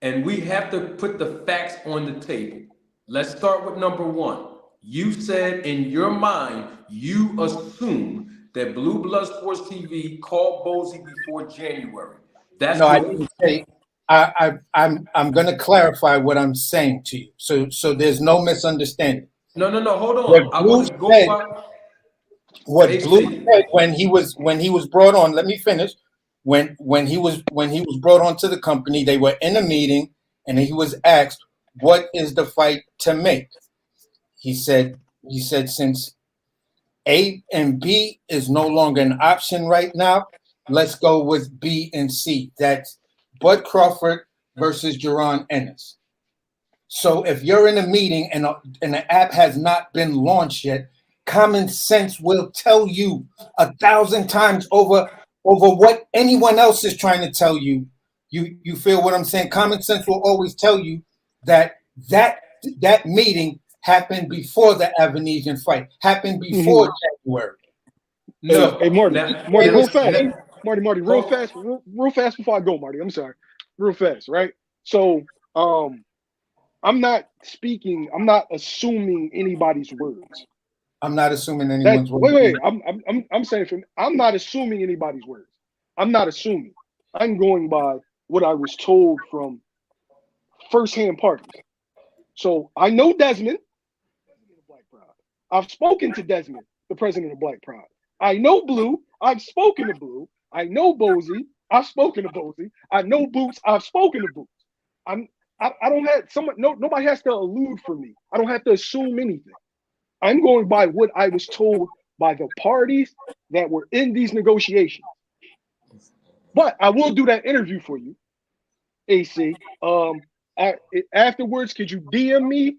And we have to put the facts on the table. Let's start with number one. You said in your mind, you assume that Blue Blood Sports TV called Bozy before January. I didn't say. I'm going to clarify what I'm saying to you, so there's no misunderstanding. No. Hold on. I want to go by what Blue said when he was brought on. Let me finish. When he was brought onto the company, they were in a meeting, and he was asked, "What is the fight to make?" He said since A and B is no longer an option right now, let's go with B and C. That's Bud Crawford versus Jaron Ennis. So if you're in a meeting and the app has not been launched yet, common sense will tell you 1,000 times over what anyone else is trying to tell you. You feel what I'm saying? Common sense will always tell you that meeting happened before the Avenesian fight, happened before January. No, hey Marty, real fast. Marty, real fast before I go, Marty. I'm sorry. Real fast, right? So I'm not assuming anybody's words. I'm not assuming anyone's words. Wait. I'm saying I'm not assuming anybody's words. I'm not assuming. I'm going by what I was told from firsthand parties. So I know Desmond, Black Pride. I've spoken to Desmond, the president of Black Pride. I know Blue. I've spoken to Blue. I know Bozy. I've spoken to Bozy. I know Boots. I've spoken to Boots. I don't have someone. Nobody has to allude for me. I don't have to assume anything. I'm going by what I was told by the parties that were in these negotiations. But I will do that interview for you, AC. Afterwards, could you DM me,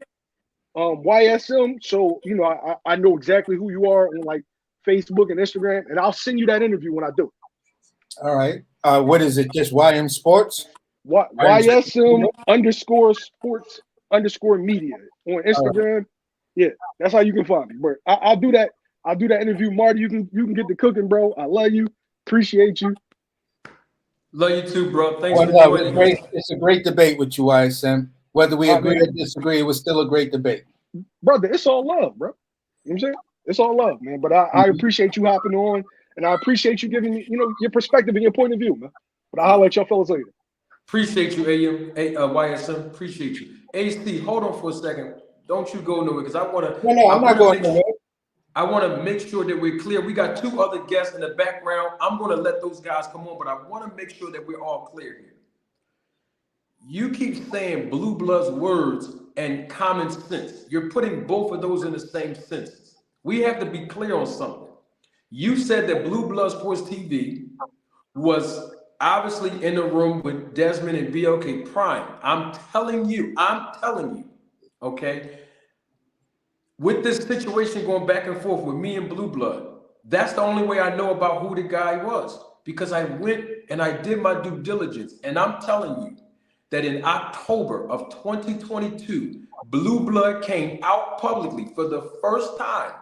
YSM, so I know exactly who you are on like Facebook and Instagram, and I'll send you that interview when I do it. All right. What is it? Just YM Sports? YSM _sports _media on Instagram. Right. Yeah, that's how you can find me. But I'll do that. I'll do that interview, Marty. You can get the cooking, bro. I love you. Appreciate you. Love you too, bro. Thanks for joining us. It's a great debate with you, ISM. Whether we agree or disagree, it was still a great debate. Brother, it's all love, bro. You know what I'm saying? It's all love, man. But I appreciate you hopping on, and I appreciate you giving me, your perspective and your point of view, man. But I'll let y'all fellas later. Appreciate you, YSM. Appreciate you. AC, hold on for a second. Don't you go nowhere, because I want to. No, I'm not going nowhere. I want to make sure that we're clear. We got two other guests in the background. I'm going to let those guys come on, but I want to make sure that we're all clear here. You keep saying Blue Blood's words and common sense. You're putting both of those in the same sentence. We have to be clear on something. You said that Blue Blood Sports TV was obviously in the room with Desmond and BOK Prime. I'm telling you, okay? With this situation going back and forth with me and Blue Blood, that's the only way I know about who the guy was, because I went and I did my due diligence. And I'm telling you that in October of 2022, Blue Blood came out publicly for the first time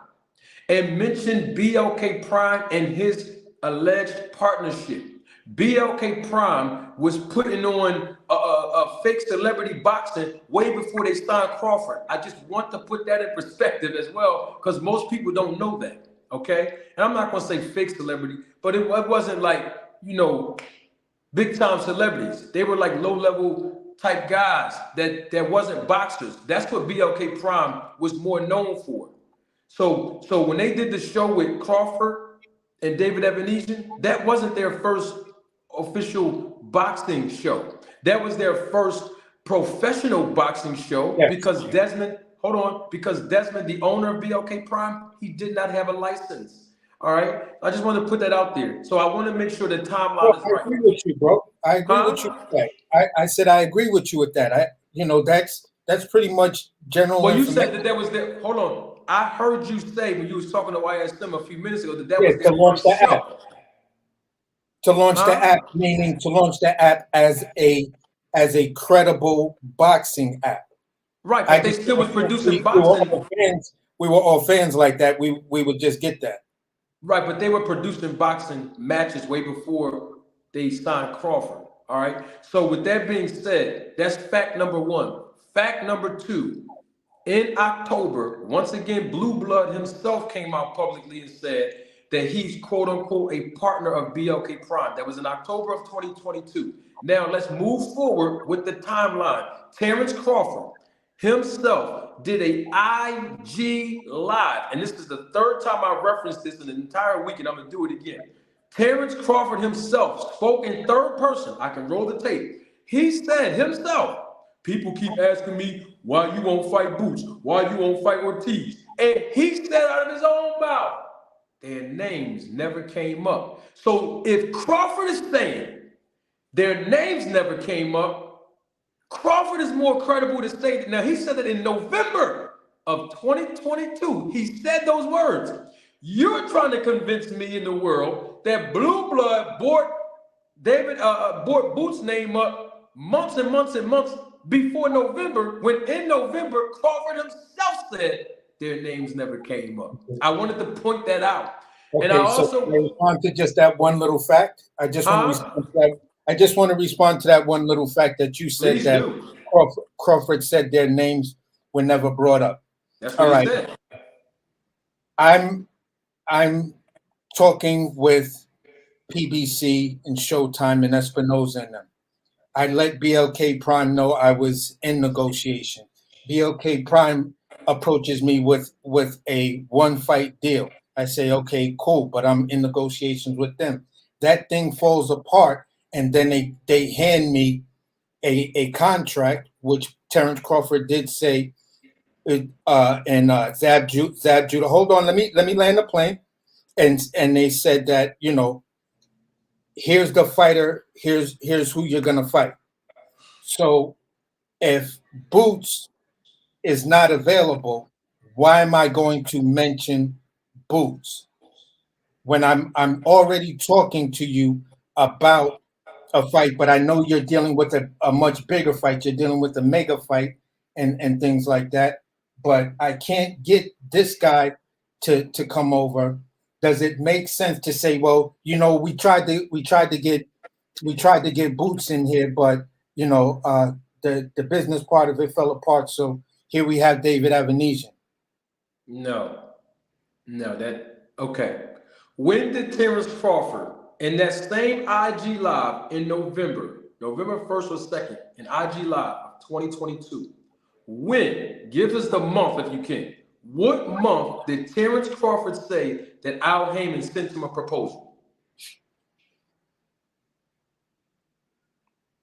and mentioned BLK Prime and his alleged partnership. BLK Prime was putting on a fake celebrity boxing way before they signed Crawford. I just want to put that in perspective as well, because most people don't know that, okay? And I'm not going to say fake celebrity, but it wasn't like, big time celebrities. They were like low level type guys that wasn't boxers. That's what BLK Prime was more known for. So when they did the show with Crawford and David Ebenezer, that wasn't their first official boxing show. That was their first professional boxing show. Yes. Because Desmond, the owner of BLK Prime, he did not have a license. All right, I just want to put that out there. So I want to make sure the timeline is right. I agree with you, bro. I agree with you with that. I said I agree with you with that. That's pretty much general. Well, you said that was there. Hold on. I heard you say when you was talking to YSM a few minutes ago that was to launch the app. To launch the app, meaning to launch the app as a credible boxing app. Right, but they still was producing boxing. We were all fans like that. We would just get that. Right, but they were producing boxing matches way before they signed Crawford. All right. So with that being said, that's fact number one. Fact number two. In October, once again, Blue Blood himself came out publicly and said that he's quote unquote a partner of BLK Prime. That was in October of 2022. Now let's move forward with the timeline. Terrence Crawford himself did a IG live, and this is the third time I referenced this in an entire week, and I'm gonna do it again. Terrence Crawford himself spoke in third person. I can roll the tape. He said himself, people keep asking me why you won't fight Boots, why you won't fight Ortiz. And he said out of his own mouth, their names never came up. So if Crawford is saying their names never came up, Crawford is more credible to say that. Now, he said that in November of 2022, he said those words. You're trying to convince me in the world that Blue Blood brought Boots' name up months and months and months before November, when in November, Crawford himself said their names never came up. I wanted to point that out. Okay, and I also respond to just that one little fact. I just want to respond to that one little fact that you said. Please that do. Crawford said their names were never brought up. That's what he said. I'm talking with PBC and Showtime and Espinoza and them. I let BLK Prime know I was in negotiation. BLK Prime approaches me with a one-fight deal. I say, okay, cool, but I'm in negotiations with them. That thing falls apart, and then they hand me a contract, which Terrence Crawford did say, and Zab Judah. Hold on, let me land the plane, and they said that here's the fighter, here's who you're gonna fight. So if Boots is not available, why am I going to mention Boots when I'm already talking to you about a fight? But I know you're dealing with a much bigger fight. You're dealing with a mega fight and things like that. But I can't get this guy to come over. Does it make sense to say, well, we tried to get Boots in here, but the business part of it fell apart. So here we have David Ebenezer. No, okay. When did Terrence Crawford, in that same IG Live in November 1st or 2nd, in IG Live of 2022, give us the month if you can. What month did Terrence Crawford say that Al Heyman sent him a proposal?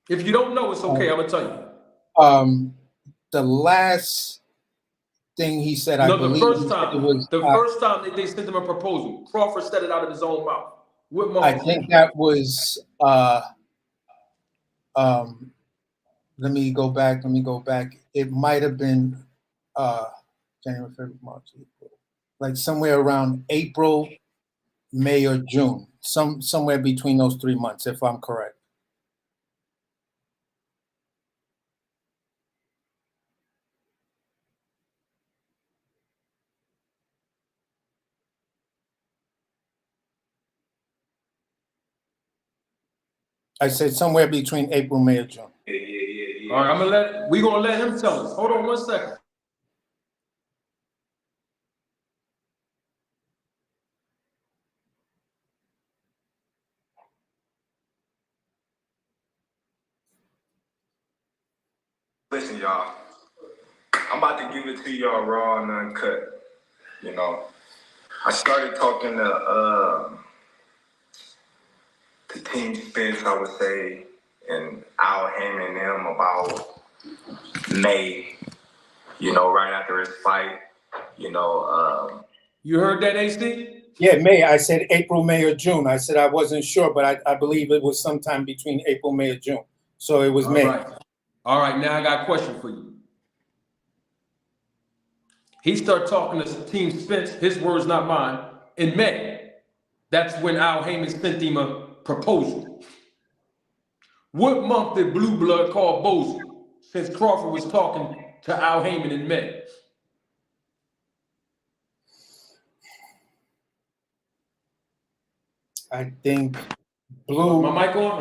If you don't know, it's okay. I'm going to tell you. The last thing he said, I believe first time that they sent him a proposal, Crawford said it out of his own mouth. What month? I think that was Let me go back. It might have been January, February, March, April, like somewhere around April, May, or June. Somewhere between those 3 months, if I'm correct. I said somewhere between April, May, or June. All right, we're gonna let him tell us. Hold on 1 second. Listen, y'all. I'm about to give it to y'all raw and uncut. You know, I started talking to Team Spence, I would say, and Al Heyman and them about May. You know, right after his fight. You know. You heard that, AC? Yeah, May. I said April, May, or June. I said I wasn't sure, but I believe it was sometime between April, May, or June. So it was May. All right, now I got a question for you. He started talking to Team Spence, his words, not mine, in May. That's when Al Heyman sent him a proposal. What month did Blue Blood call Bozy, since Crawford was talking to Al Heyman in May? I think Blue. My mic on?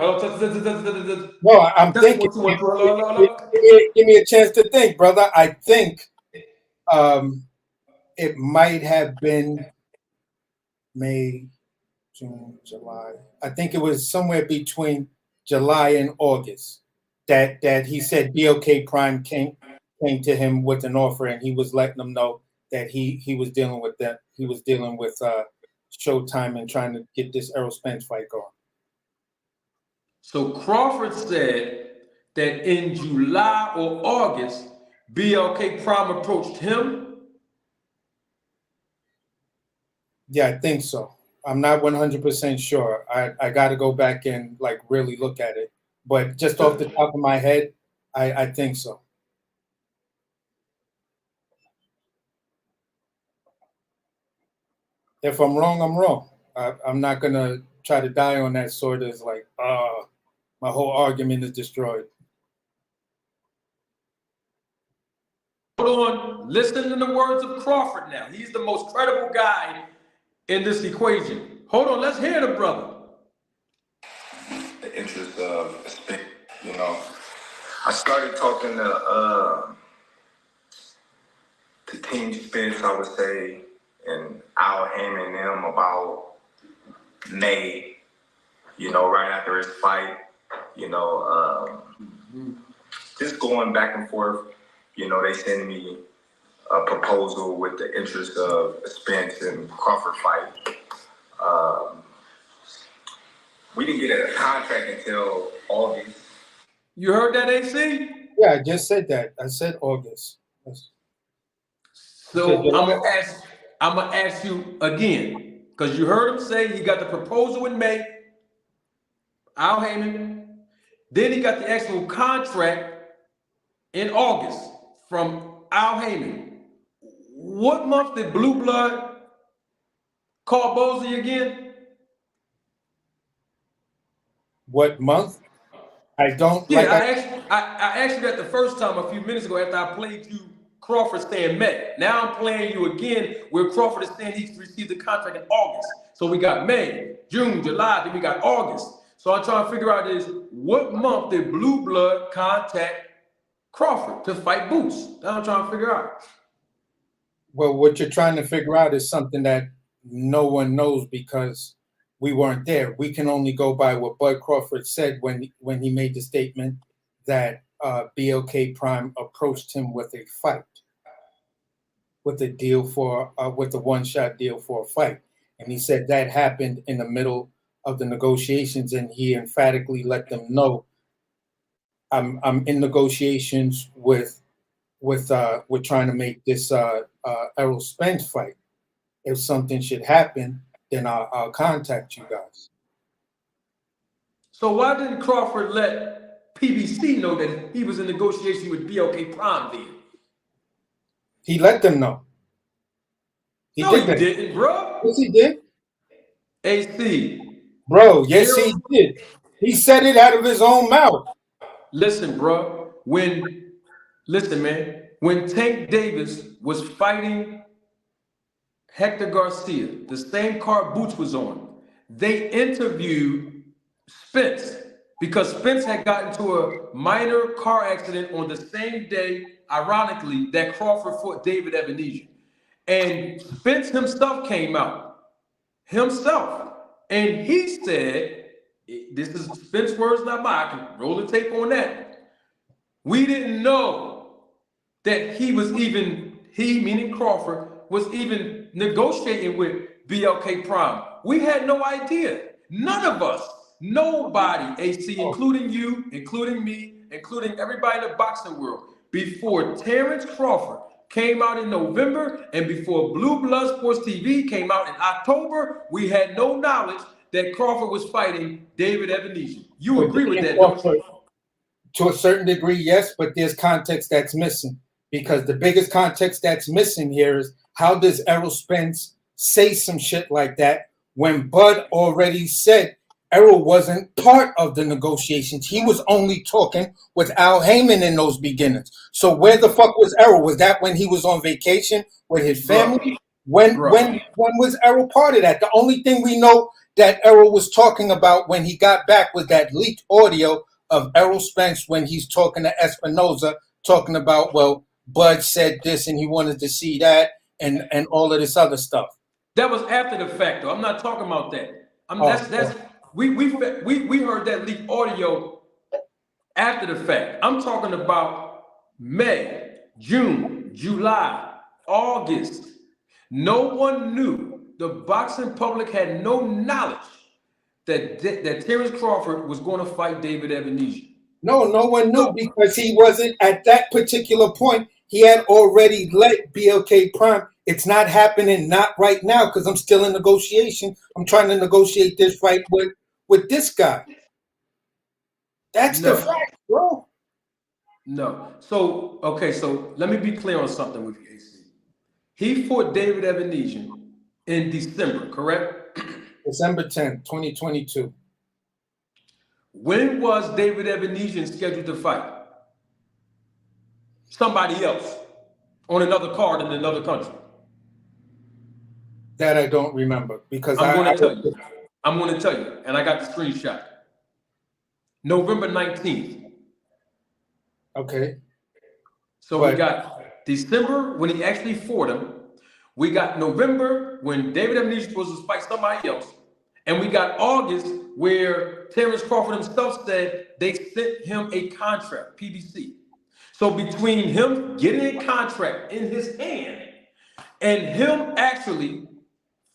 No, I'm thinking. Give me a chance to think, brother. I think it might have been May, June, July. I think it was somewhere between July and August that he said BOK Prime came to him with an offer, and he was letting them know that he was dealing with that. He was dealing with Showtime and trying to get this Errol Spence fight going. So Crawford said that in July or August, BLK Prime approached him. Yeah, I think so. I'm not 100% sure. I got to go back and like really look at it. But just off the top of my head, I think so. If I'm wrong, I'm wrong. I'm not going to try to die on that sword as like, my whole argument is destroyed. Hold on. Listen to the words of Crawford now. He's the most credible guy in this equation. Hold on. Let's hear the brother. The interest of Spence, you know. I started talking to Team Spence, I would say, and Al Heyman and them about May, you know, right after his fight, you know, just going back and forth, you know, they send me a proposal with the interest of Spence and Crawford fight. We didn't get a contract until August. You heard that, AC? Yeah, I just said that. I said August. Yes. So I'm gonna ask you again, because you heard him say he got the proposal in May, Al Heyman. Then he got the actual contract in August from Al Heyman. What month did Blue Blood call Bozy again? What month? I don't. Yeah, like I asked you that the first time a few minutes ago after I played you Crawford saying May. Now I'm playing you again where Crawford is saying he received the contract in August. So we got May, June, July, then we got August. So I'm trying to figure out is what month did Blue Blood contact Crawford to fight Boots? That's what I'm trying to figure out. Well, what you're trying to figure out is something that no one knows because we weren't there. We can only go by what Bud Crawford said when he made the statement that BLK Prime approached him with a fight, with a deal for with a one-shot deal for a fight, and he said that happened in the middle of the negotiations, and he emphatically let them know, I'm in negotiations with trying to make this Errol Spence fight. If something should happen, then I'll contact you guys. So why didn't Crawford let PBC know that he was in negotiation with BLK Prime then. He let them know. No, did he that. didn't, bro. Yes, he did. AC. Bro, yes, he did. He said it out of his own mouth. Listen, bro. Listen, man. When Tank Davis was fighting Hector Garcia, the same car Boots was on, they interviewed Spence because Spence had gotten into a minor car accident on the same day, ironically, that Crawford fought David Ebenezer. And Spence himself came out, and he said, this is Spence words, not mine, I can roll the tape on that. We didn't know that he, meaning Crawford, was even negotiating with BLK Prime. We had no idea. None of us, nobody, AC, including you, including me, including everybody in the boxing world, before Terrence Crawford came out in November and before Blue Blood Sports TV came out in October, we had no knowledge that Crawford was fighting David Ebenezer. You agree with that, don't you? To a certain degree, yes, but there's context that's missing. Because the biggest context that's missing here is how does Errol Spence say some shit like that when Bud already said Errol wasn't part of the negotiations. He was only talking with Al Heyman in those beginnings. So where the fuck was Errol? Was that when he was on vacation with his family? When was Errol part of that? The only thing we know that Errol was talking about when he got back was that leaked audio of Errol Spence when he's talking to Espinoza, talking about, well, Bud said this and he wanted to see that and all of this other stuff. That was after the fact, though. I'm not talking about that. We heard that leaked audio after the fact. I'm talking about May, June, July, August. No one knew. The boxing public had no knowledge that Terrence Crawford was going to fight David Ebenezer. No one knew because he wasn't at that particular point. He had already let BLK Prime. It's not happening, not right now, because I'm still in negotiation. I'm trying to negotiate this fight with this guy. That's the fact, bro. No. So let me be clear on something with you, AC. He fought David Ebenezer in December, correct? December 10th, 2022. When was David Ebenezer scheduled to fight? Somebody else on another card in another country. That I don't remember because I'm going to tell you, and I got the screenshot. November 19th. Okay. So we got December when he actually fought him. We got November when David Ebenezer was supposed to fight somebody else. And we got August where Terrence Crawford himself said they sent him a contract, PBC. So between him getting a contract in his hand and him actually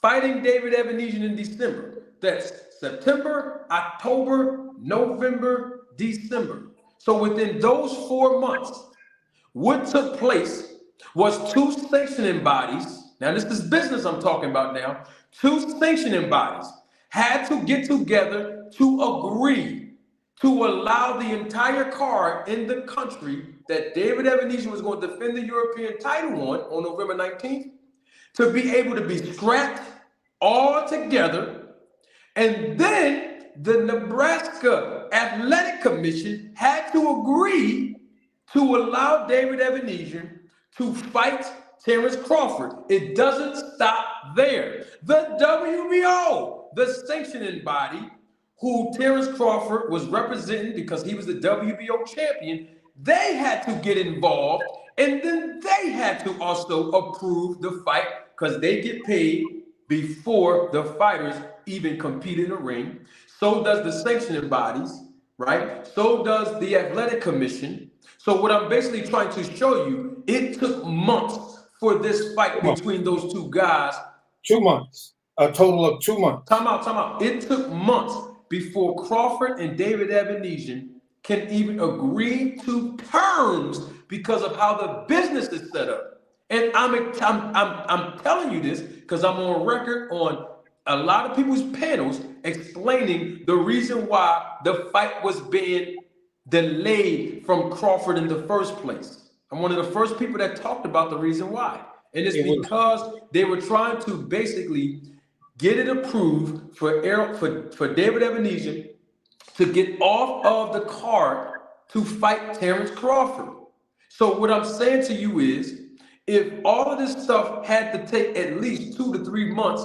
fighting David Ebenezer in December, that's September, October, November, December. So within those 4 months, what took place was two sanctioning bodies. Now this is business I'm talking about now. Two sanctioning bodies had to get together to agree to allow the entire card in the country that David Ebenezer was going to defend the European title on November 19th to be able to be scrapped all together. And then the Nebraska Athletic Commission had to agree to allow David Ebenezer to fight Terrence Crawford. It doesn't stop there. The WBO, the sanctioning body, who Terrence Crawford was representing because he was the WBO champion, they had to get involved, and then they had to also approve the fight because they get paid before the fighters even compete in the ring. So does the sanctioning bodies, right? So does the athletic commission. So what I'm basically trying to show you, it took months for this fight between those two guys. 2 months, a total of 2 months. Time out. It took months before Crawford and David Ebenezer can even agree to terms because of how the business is set up. And I'm telling you this because I'm on record on a lot of people's panels explaining the reason why the fight was being delayed from Crawford in the first place. I'm one of the first people that talked about the reason why. And it's because they were trying to basically get it approved for David Ebenezer to get off of the card to fight Terrence Crawford. So what I'm saying to you is, if all of this stuff had to take at least 2 to 3 months,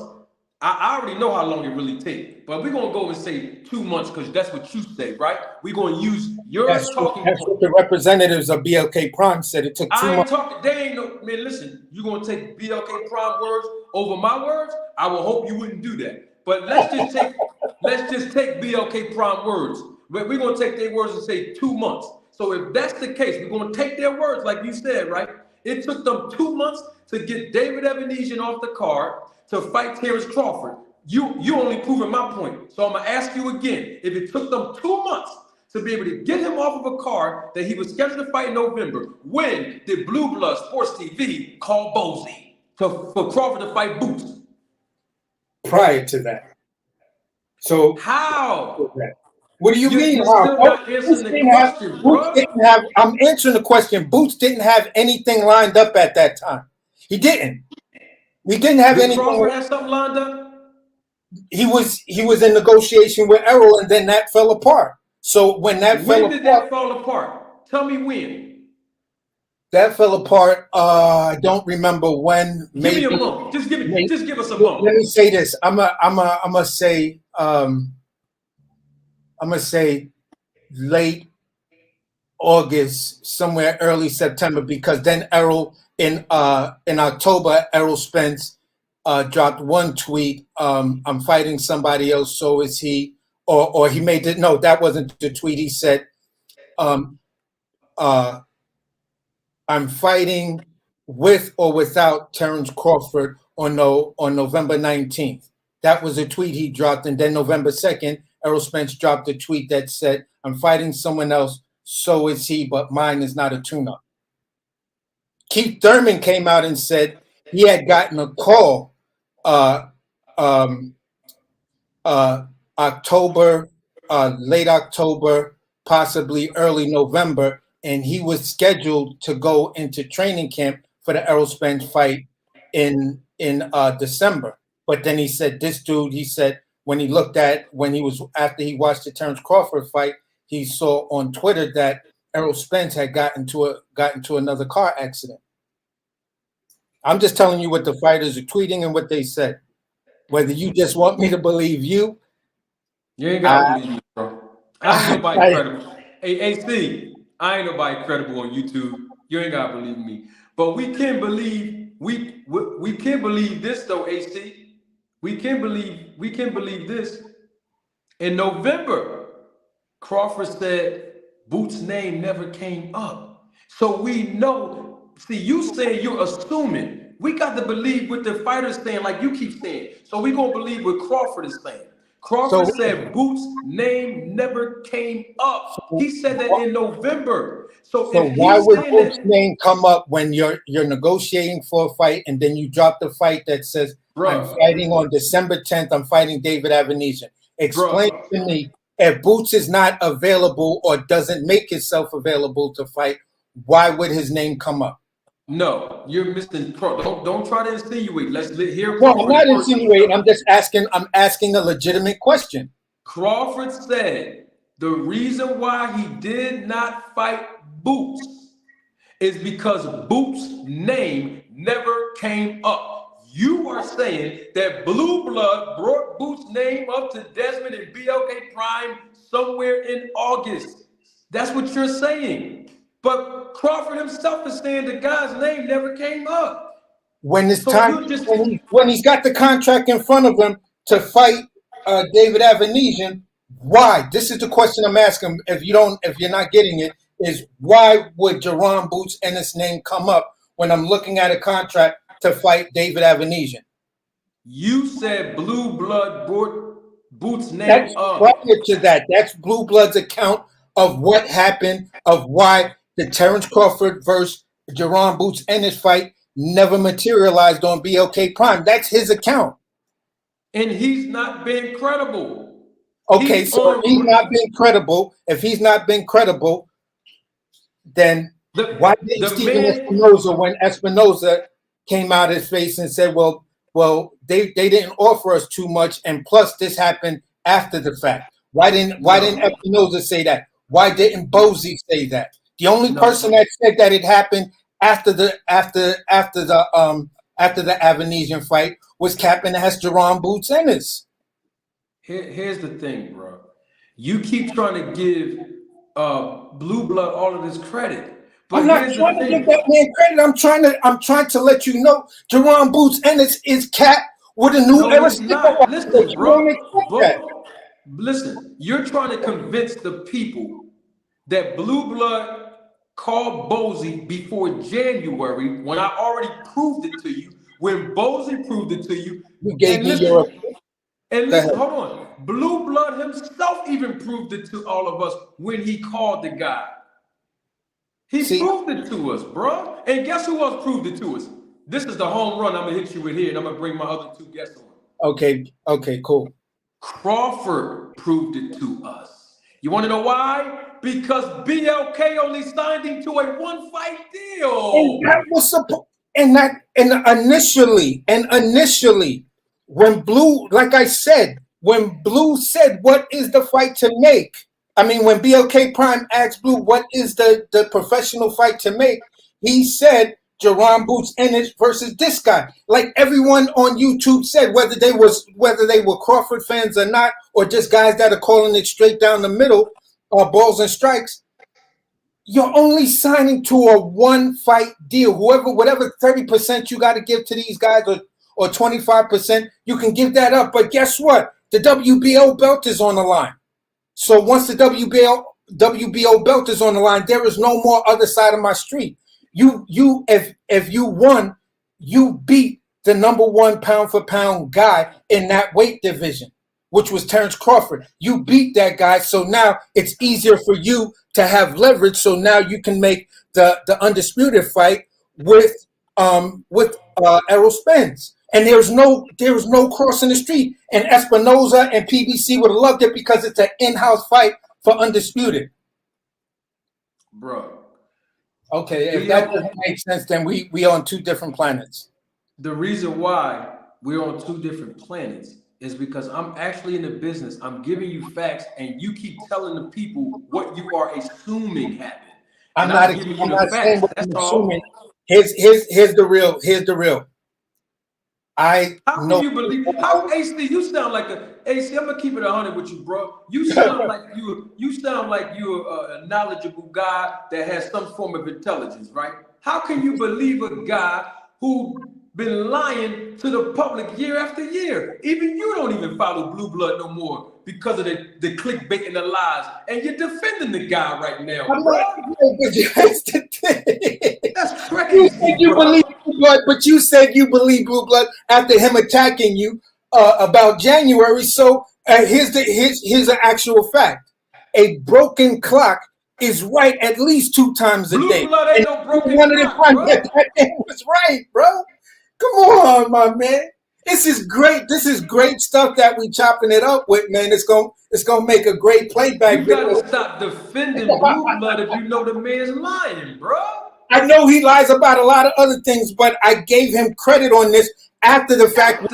I already know how long it really takes. But we're going to go and say 2 months because that's what you say, right? We're going to use your talking That's point. what the representatives of BLK Prime said. It took 2 I ain't months. talking, they ain't no, man, listen, you're going to take BLK Prime words over my words? I will hope you wouldn't do that. But let's just take BLK Prime words. We're going to take their words and say 2 months. So if that's the case, we're going to take their words like you said, right? It took them 2 months to get David Ebenezer off the card to fight Terrence Crawford. You only proving my point. So I'm going to ask you again, if it took them 2 months to be able to get him off of a card that he was scheduled to fight in November, when did Blue Blood Sports TV call Bozy for Crawford to fight Boots? Prior to that. So how? What do you mean? You're How? still not answering the question, Boots bro. didn't have. I'm answering the question. Boots didn't have anything lined up at that time. He didn't. He didn't have Did anything. Crawford have something lined up? He was in negotiation with Errol, and then that fell apart. So when that When did that fall apart? Tell me when. That fell apart. I don't remember when. Give me a month. Just give us a month. Let me say this. I'm gonna say late August, somewhere early September, because then Errol in October, Errol Spence dropped one tweet. I'm fighting somebody else, so is he. Or he made it. No, that wasn't the tweet. He said, I'm fighting with or without Terrence Crawford on November 19th. That was a tweet he dropped. And then November 2nd, Errol Spence dropped a tweet that said, I'm fighting someone else, so is he, but mine is not a tune-up. Keith Thurman came out and said he had gotten a call October, late October, possibly early November, and he was scheduled to go into training camp for the Errol Spence fight in December. But then he said, after he watched the Terrence Crawford fight, he saw on Twitter that Errol Spence had gotten to another car accident. I'm just telling you what the fighters are tweeting and what they said. Whether you just want me to believe you. You ain't gotta believe me, bro. I ain't nobody credible. Hey, AC, I ain't nobody credible on YouTube. You ain't gotta believe me. But we can believe we can believe this though, AC. We can believe this. In November, Crawford said Boots' name never came up. So we know, see, you saying you're assuming. We got to believe what the fighter's saying, like you keep saying. So we gonna believe what Crawford is saying. Crawford said Boots' name never came up. He said that in November. So if why he's would saying Boots' that, name come up when you're negotiating for a fight and then you drop the fight that says, I'm fighting on December 10th, I'm fighting David Ebenezer. Explain to me, if Boots is not available or doesn't make himself available to fight, why would his name come up? No, you're missing. Don't try to insinuate. Let's hear. No, I'm not insinuating. I'm just asking. I'm asking a legitimate question. Crawford said the reason why he did not fight Boots is because Boots' name never came up. You are saying that Blue Blood brought Boots' name up to Desmond and BLK Prime somewhere in August. That's what you're saying. But Crawford himself is saying the guy's name never came up. When it's time, when he's got the contract in front of him to fight David Ebenezer, why? This is the question I'm asking. If you're not getting it, is why would Jerron Boots and his name come up when I'm looking at a contract to fight David Ebenezer? You said Blue Blood brought Boots' name up. Prior to that, that's Blue Blood's account of what happened, of why the Terrence Crawford versus Jerron Boots and his fight never materialized on BLK Prime. That's his account. And he's not being credible. Okay, so if he's not been credible, then why didn't Stephen Espinoza, when Espinoza came out his face and said, well, they didn't offer us too much, and plus this happened after the fact. Why didn't Espinoza say that? Why didn't Bozy say that? The only person that said that it happened after the Avenesian fight was Captain S. Jerron Boots Ennis. Here's the thing, bro. You keep trying to give Blue Blood all of this credit. But I'm not trying to give that man credit. I'm trying to let you know Jerron Boots Ennis is Cap with a new era. Listen, bro. Listen, you're trying to convince the people that Blue Blood called Bozy before January when I already proved it to you. When Bozy proved it to you, you gave me your. And listen, hold on. Blue Blood himself even proved it to all of us when he called the guy. He proved it to us, bro. And guess who else proved it to us? This is the home run I'm going to hit you with here, and I'm going to bring my other two guests on. Okay, cool. Crawford proved it to us. You want to know why? Because BLK only signed him to a one-fight deal. And that was initially, when Blue, like I said, when Blue said, what is the fight to make? I mean, when BLK Prime asked Blue, what is the professional fight to make? He said, Jerron Boots Ennis versus this guy. Like everyone on YouTube said, whether they were Crawford fans or not, or just guys that are calling it straight down the middle, balls and strikes, you're only signing to a one-fight deal. Whatever 30% you got to give to these guys, or 25%, you can give that up. But guess what? The WBO belt is on the line. So once the WBO belt is on the line, there is no more other side of my street. If you won, you beat the number one pound for pound guy in that weight division, which was Terrence Crawford. You beat that guy, so now it's easier for you to have leverage. So now you can make the undisputed fight with Errol Spence. And there was no crossing the street. And Espinoza and PBC would have loved it because it's an in-house fight for undisputed. Bro. Okay, if that doesn't make sense, then we on two different planets. The reason why we're on two different planets is because I'm actually in the business. I'm giving you facts, and you keep telling the people what you are assuming happened. I'm not saying what I'm assuming. Here's the real. How can you believe? How AC? You sound like AC. I'm gonna keep it 100 with you, bro. You sound like you're a knowledgeable guy that has some form of intelligence, right? How can you believe a guy who been lying to the public year after year? Even you don't even follow Blue Blood no more because of the clickbait and the lies, and you're defending the guy right now, bro. That's crazy. You said you believe Blue Blood, but you said you believe Blue Blood after him attacking you about January. So here's an actual fact: a broken clock is right at least 2 times a day. Blue Blood ain't no broken clock, bro. That was right, bro. Come on, my man. This is great. This is great stuff that we chopping it up with, man. It's gonna make a great playback video. You gotta stop defending Blue Blood if you know the man's lying, bro. I know he lies about a lot of other things, but I gave him credit on this after the fact.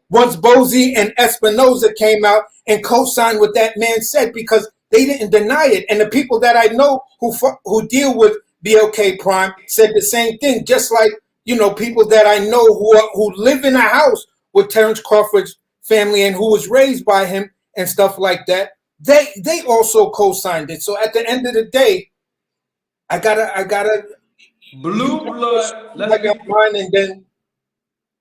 Once Bozy and Espinoza came out and co-signed what that man said, because they didn't deny it, and the people that I know who deal with BLK Prime said the same thing. Just like, you know, people that I know who live in a house with Terrence Crawford's family and who was raised by him and stuff like that, they also co-signed it. So at the end of the day, I gotta Blue Blood. And then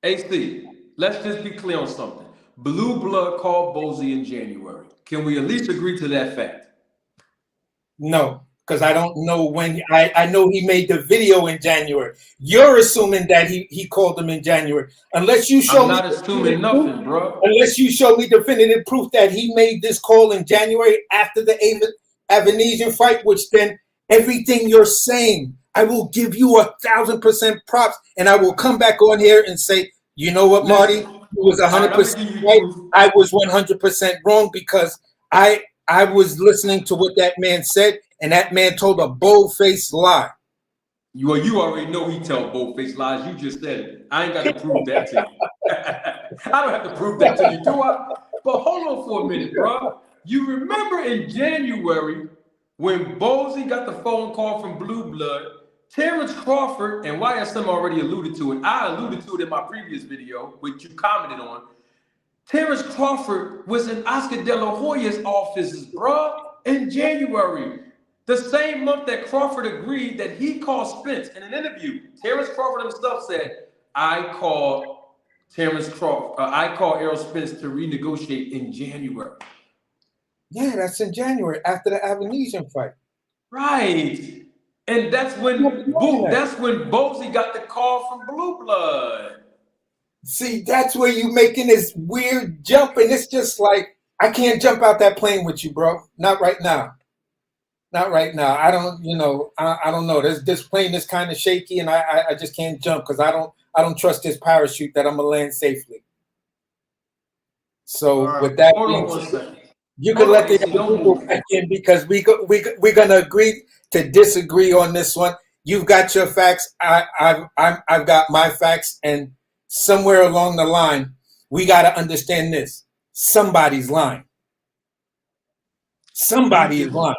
AC, let's just be clear on something. Blue Blood called Bozy in January. Can we at least agree to that fact? No, because I don't know when. I know he made the video in January. You're assuming that he called him in January. Unless you show I'm not assuming nothing, bro. Unless you show me definitive proof that he made this call in January after the Avenesian fight, which then everything you're saying, I will give you 1,000% props, and I will come back on here and say, you know what, Marty? was All right, I'm 100% gonna give you right. proof. I was 100% wrong because I was listening to what that man said, and that man told a bold-faced lie. Well, you already know he tell both-faced lies. You just said it. I ain't got to prove that to you. I don't have to prove that to you, do I? But hold on for a minute, bro. You remember in January when Bozy got the phone call from Blue Blood, Terrence Crawford, and YSM already alluded to it. I alluded to it in my previous video, which you commented on. Terrence Crawford was in Oscar De La Hoya's offices, bro, in January. The same month that Crawford agreed that he called Spence in an interview. Terrence Crawford himself said, I called Errol Spence to renegotiate in January. Yeah, that's in January after the Avanesian fight. Right. And that's when Bozy got the call from Blue Blood. See, that's where you making this weird jump, and it's just like, I can't jump out that plane with you, bro. Not right now. Not right now. I don't, I don't know. This plane is kind of shaky, and I just can't jump because I don't trust this parachute that I'm gonna land safely. So Right. with that Hold on being one said, second. you can let the other people back in because we're gonna agree to disagree on this one. You've got your facts. I've got my facts, and somewhere along the line, we got to understand this. Somebody's lying. Somebody is lying.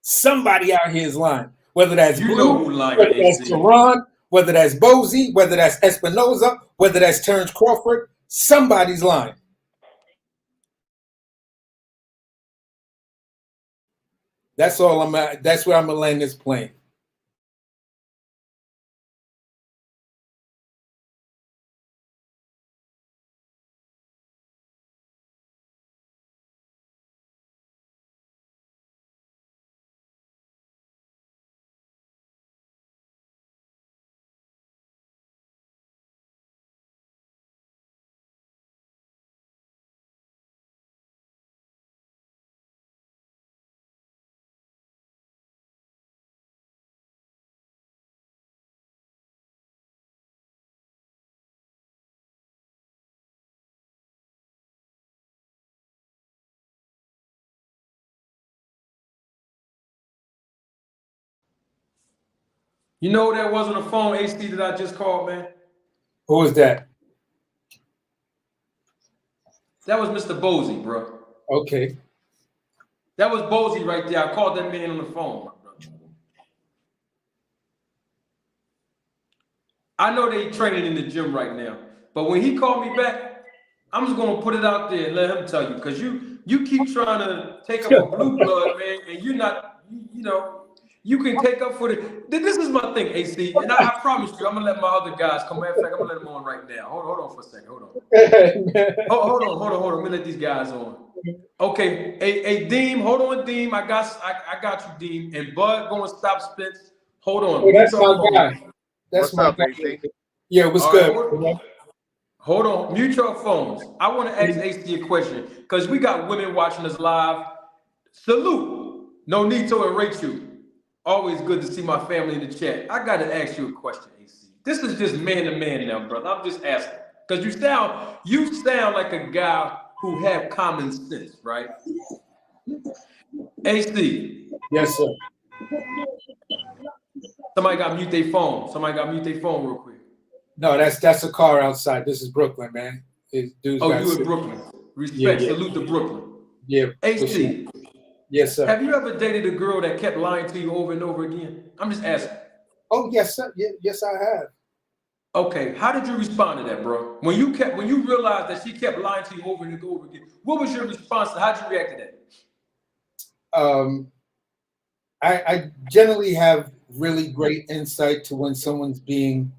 Somebody out here is lying. Whether that's Blue, whether that's Tehran, whether that's Bozy, whether that's Espinoza, whether that's Terrence Crawford, somebody's lying. That's all I'm at. That's where I'm gonna land this plane. You know that wasn't a phone, AC, that I just called, man? Who was that? That was Mr. Bozy, bro. Okay. That was Bozy right there. I called that man on the phone, my brother. I know they training in the gym right now, but when he called me back, I'm just gonna put it out there and let him tell you, because you keep trying to take up for Blue Blood, man, and you're not, you can take up for the. This is my thing, AC, and I promise you, I'm gonna let my other guys come. Matter of fact, I'm gonna let them on right now. Hold on for a second. Hold on. Let me let these guys on. Okay, hey, Deem, hold on, Deem. I got you, Deem. And Bud going to stop Spence. Hold on. Oh, that's my guy. That's What's my up, guy. AC? Yeah, what's All good? right, hold on. Mute your phones. I want to ask AC a question because we got women watching us live. Salute. No need to erase you. Always good to see my family in the chat. I got to ask you a question, AC. This is just man to man now, brother. I'm just asking because you sound like a guy who have common sense, right? AC. Yes, sir. Somebody got to mute their phone. Real quick. No, that's a car outside. This is Brooklyn, man. You in Brooklyn. Respect. Yeah. Salute to Brooklyn. Yeah. AC. Sure. Yes, sir. Have you ever dated a girl that kept lying to you over and over again? I'm just asking. Oh, yes, sir. Yes, I have. Okay, how did you respond to that, bro? When you realized that she kept lying to you over and over again, what was your response? How'd you react to that? I generally have really great insight to when someone's being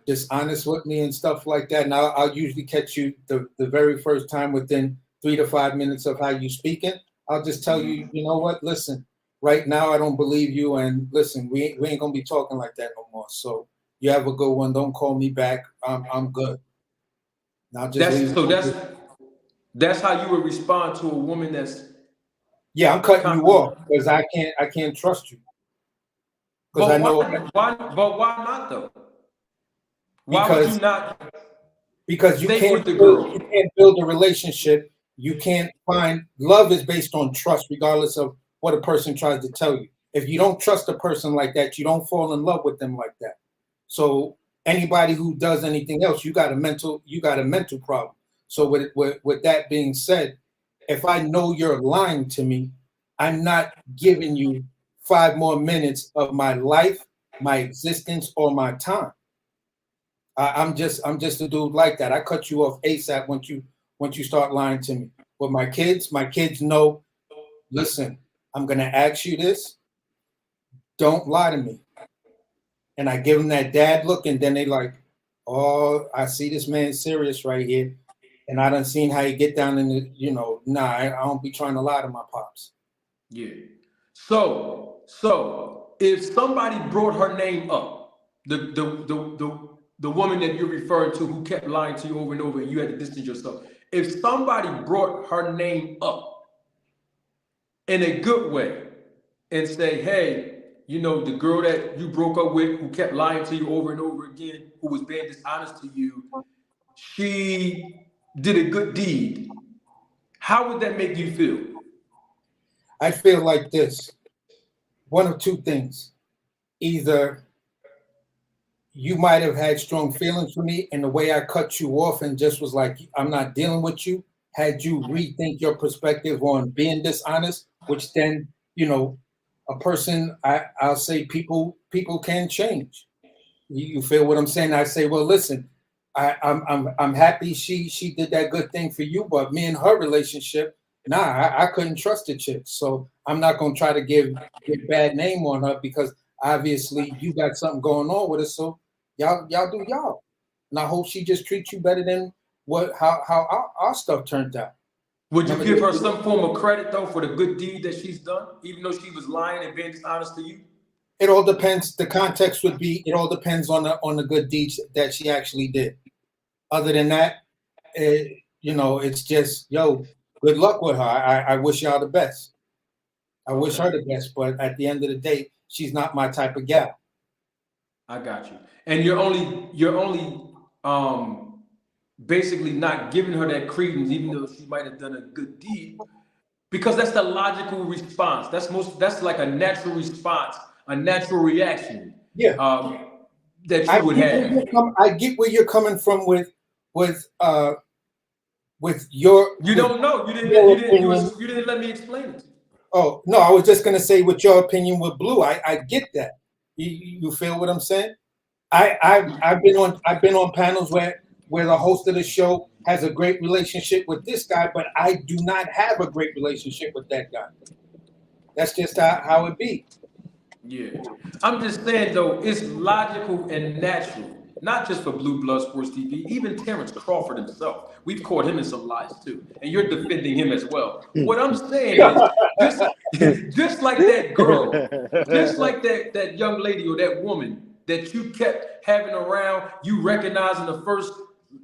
dishonest with me and stuff like that. And I'll usually catch you the very first time within 3 to 5 minutes of how you speaking. I'll just tell you, you know what? Listen, right now I don't believe you, and listen, we ain't gonna be talking like that no more. So you have a good one. Don't call me back. I'm good. Now just that's how you would respond to a woman that's. Yeah, I'm cutting you off because I can't trust you. Because I know. Why not though? Why would you not? because Stay with the girl. you can't build a relationship. You can't find love is based on trust, regardless of what a person tries to tell you. If you don't trust a person like that, you don't fall in love with them like that. So anybody who does anything else, you got a mental problem. So with that being said, if I know you're lying to me, I'm not giving you 5 more minutes of my life, my existence, or my time. I'm just a dude like that. I cut you off ASAP once you start lying to me. With my kids know, listen, I'm gonna ask you this. Don't lie to me. And I give them that dad look, and then they like, oh, I see this man serious right here. And I done seen how you get down in the, nah, I don't be trying to lie to my pops. Yeah. So if somebody brought her name up, the woman that you're referring to who kept lying to you over and over, and you had to distance yourself. If somebody brought her name up in a good way and say, hey, the girl that you broke up with, who kept lying to you over and over again, who was being dishonest to you, she did a good deed, how would that make you feel? I feel like this. One of two things. Either you might have had strong feelings for me, and the way I cut you off and just was like, I'm not dealing with you, had you rethink your perspective on being dishonest, which then, a person, I'll say people can change. You feel what I'm saying? I say, well, listen, I'm happy she did that good thing for you, but me and her relationship, I couldn't trust the chick. So I'm not gonna try to give bad name on her, because obviously you got something going on with her. So y'all do y'all. And I hope she just treats you better than how our stuff turned out. Would you give her some form of credit though for the good deed that she's done, even though she was lying and being dishonest to you? It all depends. The context would be, it all depends on the good deeds that she actually did. Other than that, it's just, good luck with her. I wish y'all the best. I wish her the best, but at the end of the day, she's not my type of gal. I got you. And you're only basically not giving her that credence, even though she might have done a good deed, because that's the logical response. That's like a natural response, a natural reaction. Yeah. That you would have. I get where you're coming from with your. You don't know. You didn't let me explain it. Oh no, I was just gonna say, with your opinion with Blue, I get that. You feel what I'm saying? I've been on panels where the host of the show has a great relationship with this guy, but I do not have a great relationship with that guy. That's just how it be. Yeah. I'm just saying, though, it's logical and natural, not just for Blue Blood Sports TV, even Terrence Crawford himself. We've caught him in some lies, too. And you're defending him as well. What I'm saying is, just like that girl, just like that young lady or that woman that you kept having around, you recognize in the first,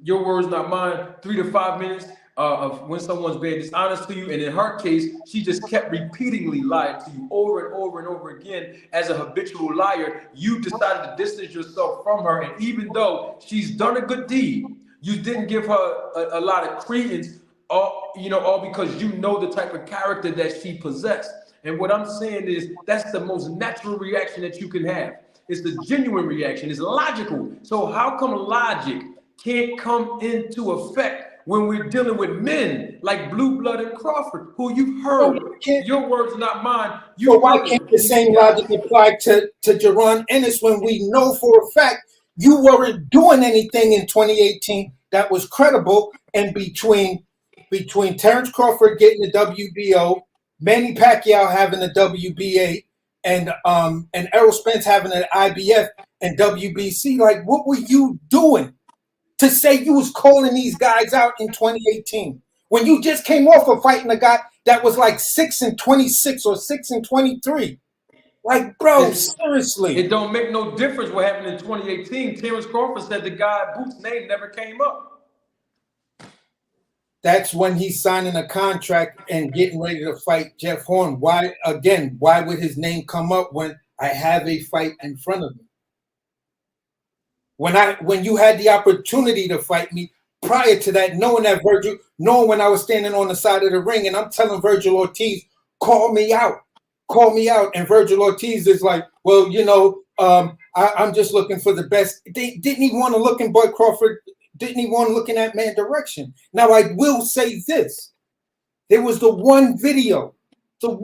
your words, not mine, 3 to 5 minutes of when someone's being dishonest to you. And in her case, she just kept repeatedly lying to you over and over and over again. As a habitual liar, you decided to distance yourself from her. And even though she's done a good deed, you didn't give her a lot of credence, all because you know the type of character that she possessed. And what I'm saying is, that's the most natural reaction that you can have. It's the genuine reaction. It's logical. So how come logic can't come into effect when we're dealing with men like Blue Blood and Crawford, who you've heard? Your words, not mine. So why can't the same logic apply to Jerron Ennis, when we know for a fact you weren't doing anything in 2018 that was credible? And between Terrence Crawford getting the WBO, Manny Pacquiao having the WBA, and Errol Spence having an IBF and WBC, like, what were you doing to say you was calling these guys out in 2018 when you just came off of fighting a guy that was like 6-26 or 6-23? Like, bro, seriously. It don't make no difference what happened in 2018. Terrence Crawford said the guy Boots' name never came up. That's when he's signing a contract and getting ready to fight Jeff Horn. Why would his name come up when I have a fight in front of me? When you had the opportunity to fight me, prior to that, knowing when I was standing on the side of the ring and I'm telling Virgil Ortiz, call me out. And Virgil Ortiz is like, well, I'm just looking for the best. They didn't even want to look in Bud Crawford, didn't even want to look in that man's direction. Now, I will say this. There was the one video that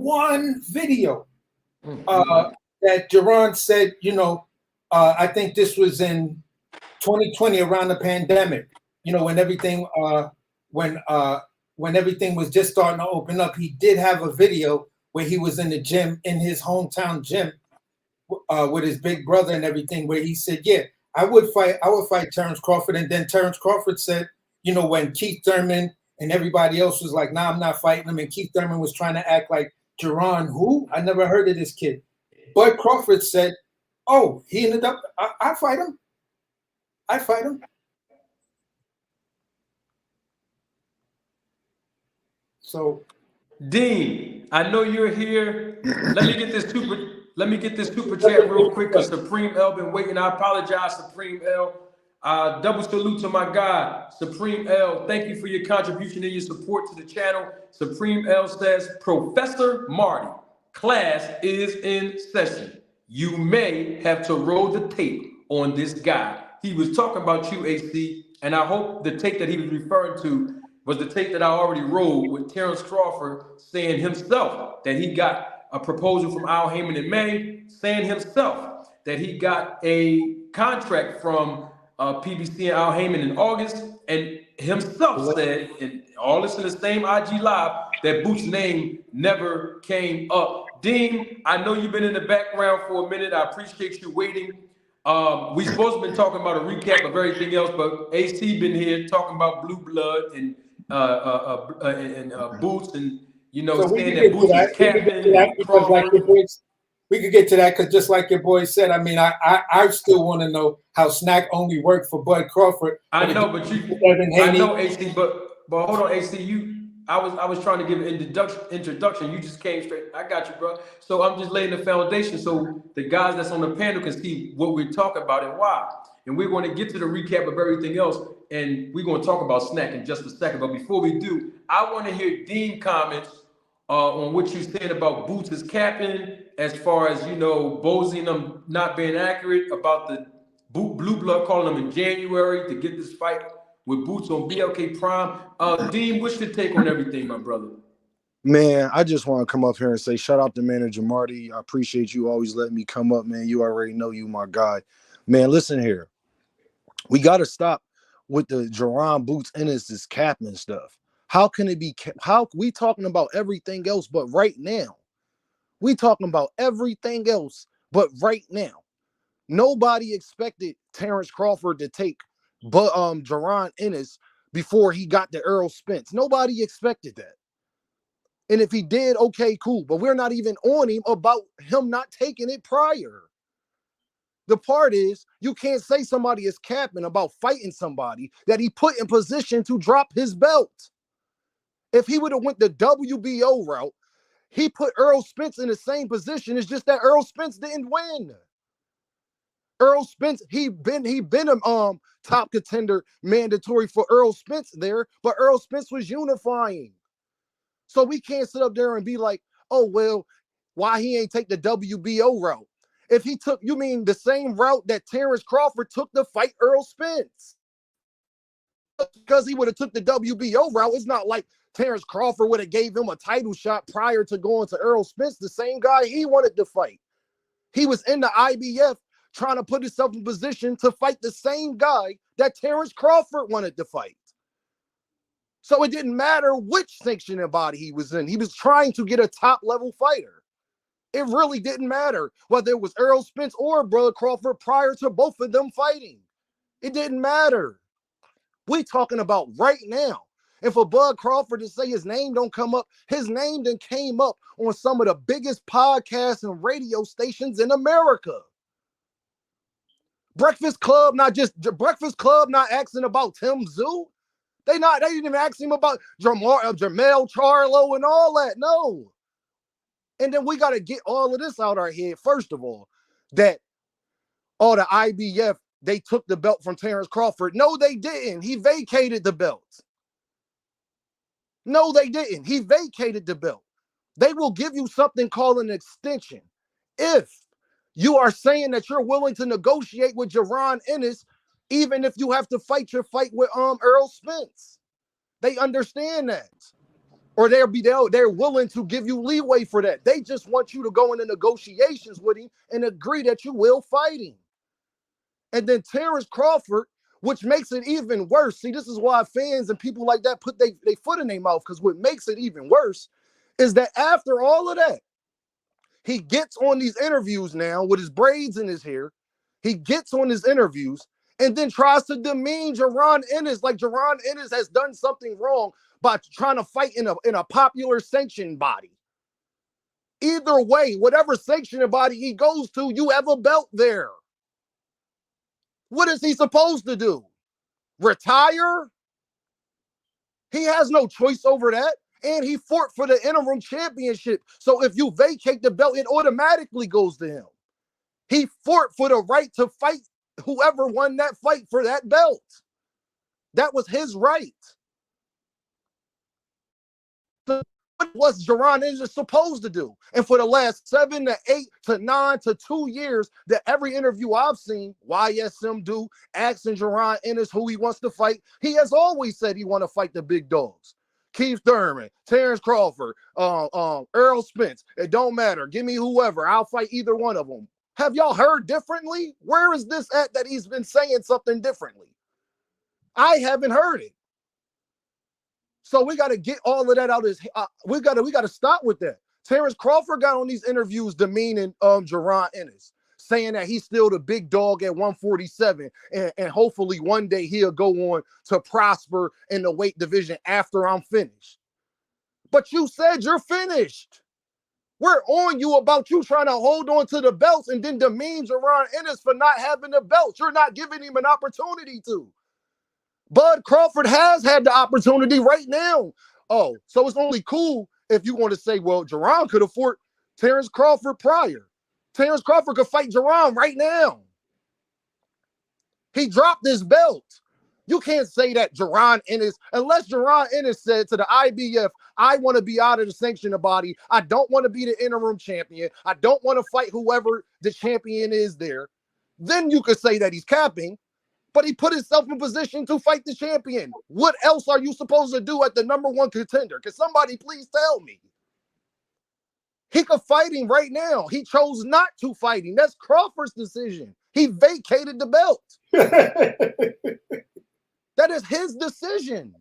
Duran said, I think this was in 2020 around the pandemic, when everything when everything was just starting to open up. He did have a video where he was in the gym, in his hometown gym, with his big brother and everything, where he said, yeah, I would fight Terrence Crawford. And then Terrence Crawford said, when Keith Thurman and everybody else was like, nah, I'm not fighting him, and Keith Thurman was trying to act like, Duran, who? I never heard of this kid. Bud Crawford said, oh, he ended up, I fight him. So, Dean, I know you're here. Let me get this super chat real quick, because Supreme L been waiting. I apologize, Supreme L. Double salute to my guy, Supreme L. Thank you for your contribution and your support to the channel. Supreme L says, Professor Marty, class is in session. You may have to roll the tape on this guy. He was talking about you, AC, and I hope the tape that he was referring to was the tape that I already rolled with Terrence Crawford saying himself that he got a proposal from Al Heyman in May, saying himself that he got a contract from PBC and Al Heyman in August, and himself said, and all this in the same IG Live, that Boots' name never came up. Dean, I know you've been in the background for a minute. I appreciate you waiting. We supposed to been talking about a recap of everything else, but AC been here talking about Blue Blood and Boots, and so saying that Boots is captain. We could get to that because just like your boy said, I mean, I still want to know how Snack only worked for Bud Crawford. I know, but I know AC, but hold on, AC, I was trying to give an introduction. You just came straight. I got you, bro. So I'm just laying the foundation so the guys that's on the panel can see what we're talking about and why. And we're going to get to the recap of everything else, and we're going to talk about Snack in just a second. But before we do, I want to hear Dean comments on what you're saying about Boots' as captain, as far as, Bozy and them not being accurate about the Blue Blood calling them in January to get this fight with Boots on BLK Prime. Dean, what's your take on everything, my brother? Man, I just want to come up here and say shout out to Manager Marty. I appreciate you always letting me come up, man. You already know you my guy. Man, listen here. We got to stop with the Jerron Boots Ennis this captain stuff. How can it be? How we talking about everything else but right now? We talking about everything else but right now. Nobody expected Terrence Crawford to take Jerron Ennis before he got to Errol Spence. Nobody expected that. And if he did, okay, cool. But we're not even on him about him not taking it prior. The part is, you can't say somebody is capping about fighting somebody that he put in position to drop his belt. If he would have went the WBO route, he put Errol Spence in the same position. It's just that Errol Spence didn't win. Errol Spence, he been a top contender mandatory for Errol Spence there, but Errol Spence was unifying. So we can't sit up there and be like, oh, well, why he ain't take the WBO route? If he took, you mean the same route that Terrence Crawford took to fight Errol Spence? Because he would have took the WBO route, it's not like Terrence Crawford would have gave him a title shot prior to going to Errol Spence, the same guy he wanted to fight. He was in the IBF trying to put himself in position to fight the same guy that Terrence Crawford wanted to fight. So it didn't matter which sanctioning body he was in. He was trying to get a top-level fighter. It really didn't matter whether it was Errol Spence or Bud Crawford prior to both of them fighting. It didn't matter. We talking about right now. And for Bud Crawford to say his name don't come up, his name then came up on some of the biggest podcasts and radio stations in America. Breakfast Club not asking about Tim Tszyu. They didn't even ask him about Jermell Charlo and all that. No. And then we got to get all of this out our head. First of all, that all the IBF they took the belt from Terrence Crawford. No, they didn't. He vacated the belt. No, they didn't. He vacated the belt. They will give you something called an extension. If you are saying that you're willing to negotiate with Jaron Ennis, even if you have to fight your fight with Earl Spence. They understand that. Or they're willing to give you leeway for that. They just want you to go into negotiations with him and agree that you will fight him. And then Terrence Crawford, which makes it even worse. See, this is why fans and people like that put their foot in their mouth, because what makes it even worse is that after all of that, he gets on these interviews now with his braids in his hair. He gets on his interviews and then tries to demean Jaron Ennis like Jaron Ennis has done something wrong by trying to fight in a popular sanctioned body. Either way, whatever sanctioned body he goes to, you have a belt there. What is he supposed to do? Retire? He has no choice over that. And he fought for the interim championship. So if you vacate the belt, it automatically goes to him. He fought for the right to fight whoever won that fight for that belt. That was his right. So what was Jaron Ennis supposed to do? And for the last 7 to 8 to 9 to 2 years, that every interview I've seen, YSM do, asking Jaron Ennis who he wants to fight, he has always said he want to fight the big dogs. Keith Thurman, Terrence Crawford, Earl Spence. It don't matter. Give me whoever. I'll fight either one of them. Have y'all heard differently? Where is this at that he's been saying something differently? I haven't heard it. So we got to get all of that out of his. We got to stop with that. Terrence Crawford got on these interviews demeaning Jaron Ennis, saying that he's still the big dog at 147, and hopefully one day he'll go on to prosper in the weight division after I'm finished. But you said you're finished. We're on you about you trying to hold on to the belts and then demean Jaron Ennis for not having the belts. You're not giving him an opportunity to. Bud Crawford has had the opportunity right now. Oh, so it's only cool if you want to say, well, Jaron could afford Terrence Crawford prior. Terrence Crawford could fight Jaron right now. He dropped his belt. You can't say that Jaron Ennis, unless Jaron Ennis said to the IBF, I want to be out of the sanctioned body. I don't want to be the interim champion. I don't want to fight whoever the champion is there. Then you could say that he's capping, but he put himself in position to fight the champion. What else are you supposed to do at the #1 contender? Can somebody please tell me? He could fight him right now. He chose not to fight him. That's Crawford's decision. He vacated the belt. That is his decision.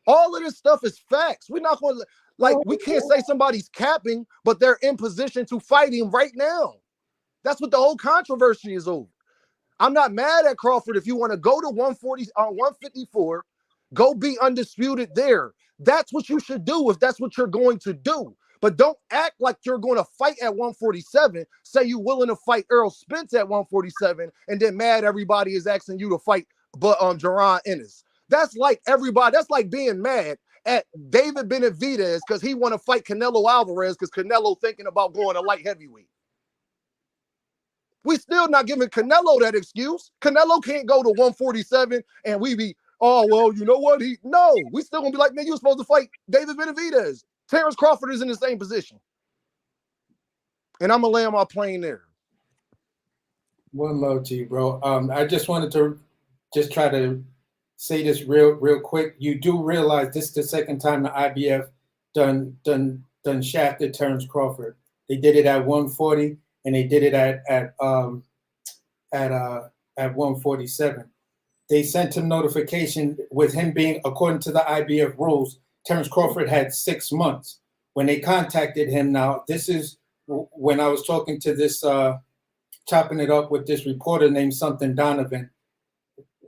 All of this stuff is facts. We're not going to, like, we can't say somebody's capping, but they're in position to fight him right now. That's what the whole controversy is over. I'm not mad at Crawford. If you want to go to 154, go be undisputed there. That's what you should do if that's what you're going to do. But don't act like you're going to fight at 147. Say you're willing to fight Earl Spence at 147, and then mad everybody is asking you to fight Jaron Ennis. That's like everybody. That's like being mad at David Benavidez because he want to fight Canelo Alvarez because Canelo thinking about going to light heavyweight. We still not giving Canelo that excuse. Canelo can't go to 147 and we be, oh, well, you know what? No, we still gonna be like, man, you were supposed to fight David Benavidez. Terrence Crawford is in the same position. And I'm gonna land my plane there. One love to you, bro. I just wanted to just try to say this real quick. You do realize this is the second time the IBF done shafted Terrence Crawford. They did it at 140 and they did it at 147. They sent him notification with him being, according to the IBF rules, Terrence Crawford had 6 months. When they contacted him, now this is when I was talking to this, chopping it up with this reporter named something Donovan,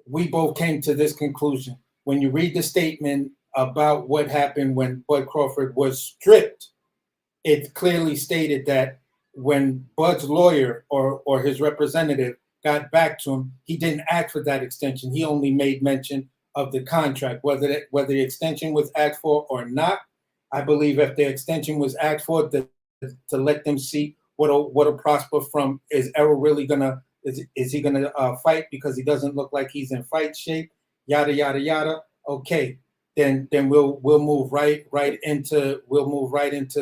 we both came to this conclusion. When you read the statement about what happened when Bud Crawford was stripped, it clearly stated that when Bud's lawyer or his representative got back to him, he didn't ask for that extension. He only made mention of the contract, whether the extension was asked for or not. I believe if the extension was asked for, to let them see what'll prosper from, is Errol really gonna Is he going to fight because he doesn't look like he's in fight shape? Yada yada yada. Okay, then we'll move right into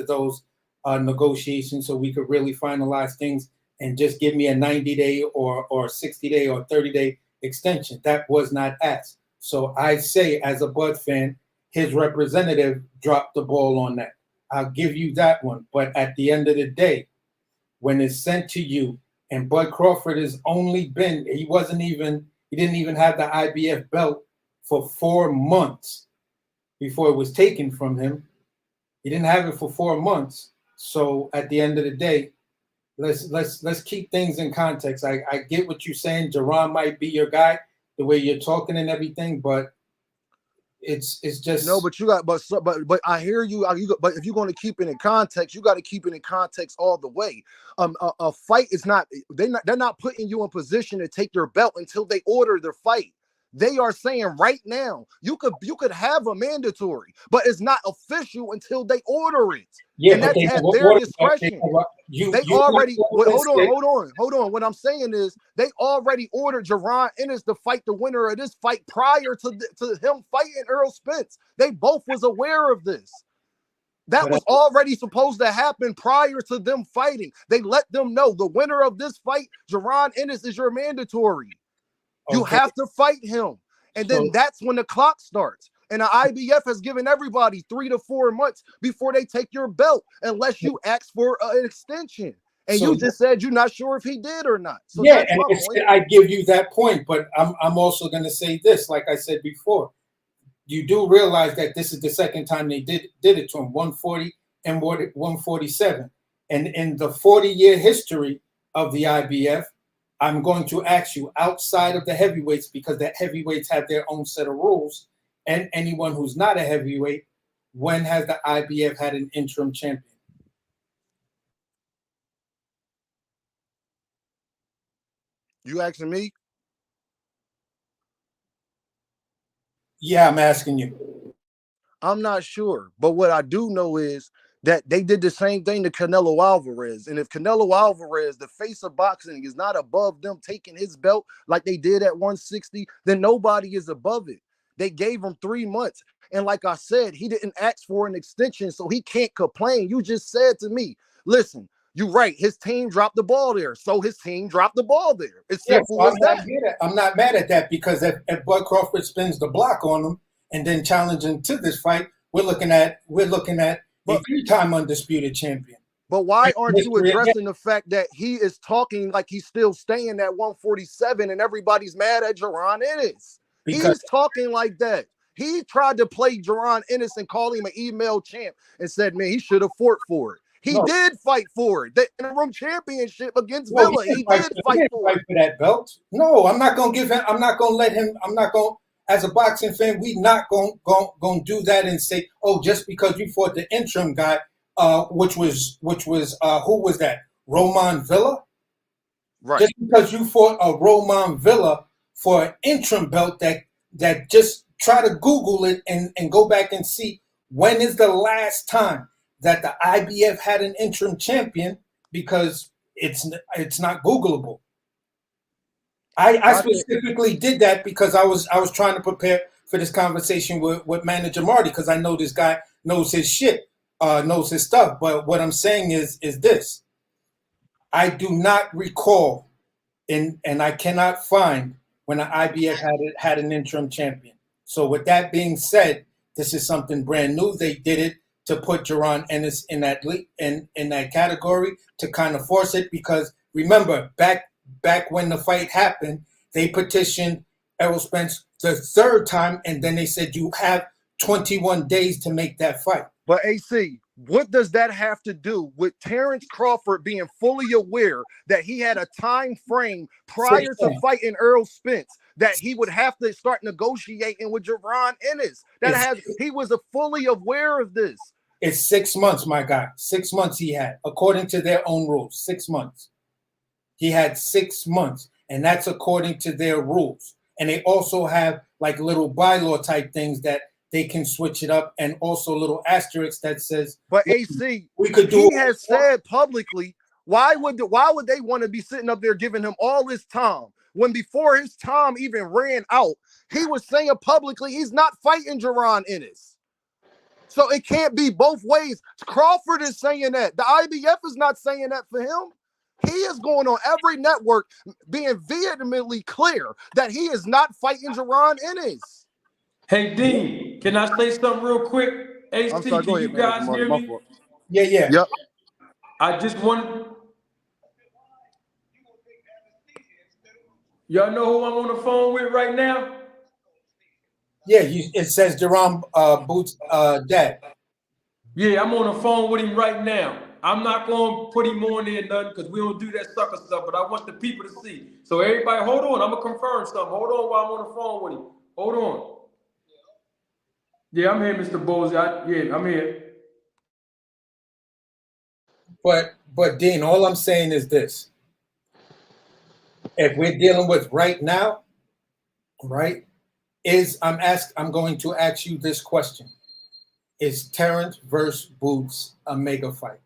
those negotiations so we could really finalize things and just give me a 90-day or 60-day or 30-day extension. That was not asked. So I say, as a Bud fan, his representative dropped the ball on that. I'll give you that one. But at the end of the day, when it's sent to you, and Bud Crawford has only been, he didn't even have the IBF belt for 4 months before it was taken from him. He didn't have it for 4 months. So at the end of the day, let's keep things in context. I get what you're saying. Jerron might be your guy, the way you're talking and everything, but it's just no. But you got but I hear you. But if you're going to keep it in context, you got to keep it in context all the way. A fight is not they're not putting you in position to take your belt until they order their fight. They are saying right now you could have a mandatory, but it's not official until they order it. Yeah, and but that's at their discretion. They already hold on. What I'm saying is they already ordered Jerron Ennis to fight the winner of this fight prior to him fighting Earl Spence. They both was aware of this. That was already supposed to happen prior to them fighting. They let them know the winner of this fight, Jerron Ennis, is your mandatory. You have to fight him. And then that's when the clock starts. And the IBF has given everybody 3 to 4 months before they take your belt, unless you ask for an extension. And you just said you're not sure if he did or not. So yeah, and I give you that point, but I'm also going to say this, like I said before. You do realize that this is the second time they did it to him, 140 and 147. And in the 40-year history of the IBF, I'm going to ask you, outside of the heavyweights, because the heavyweights have their own set of rules, and anyone who's not a heavyweight, when has the IBF had an interim champion? You asking me? Yeah, I'm asking you. I'm not sure. But what I do know is that they did the same thing to Canelo Alvarez. And if Canelo Alvarez, the face of boxing, is not above them taking his belt like they did at 160, then nobody is above it. They gave him 3 months. And like I said, he didn't ask for an extension, so he can't complain. You just said to me, listen, you're right. His team dropped the ball there. So his team dropped the ball there. It's simple as that. I'm not mad at that, because if Bud Crawford spins the block on him and then challenging to this fight, we're looking at a 3-time undisputed champion. But why aren't you addressing the fact that he is talking like he's still staying at 147 and everybody's mad at Jerron Ennis? He's talking like that. He tried to play Jerron Ennis and call him an email champ and said, man, he should have fought for it. He did fight for it. The interim championship against Villa. He did fight for that belt. No, I'm not going to give him. I'm not going to let him. I'm not going. As a boxing fan, we not going to do that and say, oh, just because you fought the interim guy, which was who was that? Roman Villa. Right. Just because you fought a Roman Villa for an interim belt, that just try to Google it and go back and see when is the last time that the IBF had an interim champion, because it's not Googleable. I specifically did that because I was trying to prepare for this conversation with Manager Marty, because I know this guy knows his shit, knows his stuff. But what I'm saying is this: I do not recall, and I cannot find when the IBF had an interim champion. So with that being said, this is something brand new. They did it to put Jerron Ennis in that in that category to kind of force it, because remember back when the fight happened, they petitioned Errol Spence the 3rd time, and then they said you have 21 days to make that fight. But AC, what does that have to do with Terrence Crawford being fully aware that he had a time frame prior to fighting Earl Spence that he would have to start negotiating with Jerron Ennis? He was fully aware of this. It's 6 months, my guy. 6 months he had, according to their own rules. 6 months. He had 6 months, and that's according to their rules. And they also have like little bylaw type things that they can switch it up, and also little asterisks that says. But AC, we could do. He has said publicly Why would they want to be sitting up there giving him all this time when before his time even ran out, he was saying publicly he's not fighting Jaron Ennis. So it can't be both ways. Crawford is saying that. The IBF is not saying that for him. He is going on every network being vehemently clear that he is not fighting Jaron Ennis. Hey, Dean, can I say something real quick? AC, I'm sorry, can you guys hear me? Yeah. Yep. I just want... Y'all know who I'm on the phone with right now? Yeah, it says Jerome Boots' dad. Yeah, I'm on the phone with him right now. I'm not going to put him on there nothing because we don't do that sucker stuff, but I want the people to see. So everybody, hold on. I'm going to confirm something. Hold on while I'm on the phone with him. Hold on. Yeah, I'm here, Mr. Bowles. Yeah, I'm here. But Dean, all I'm saying is this. If we're dealing with right now, right, I'm going to ask you this question. Is Terrence versus Boots a mega fight?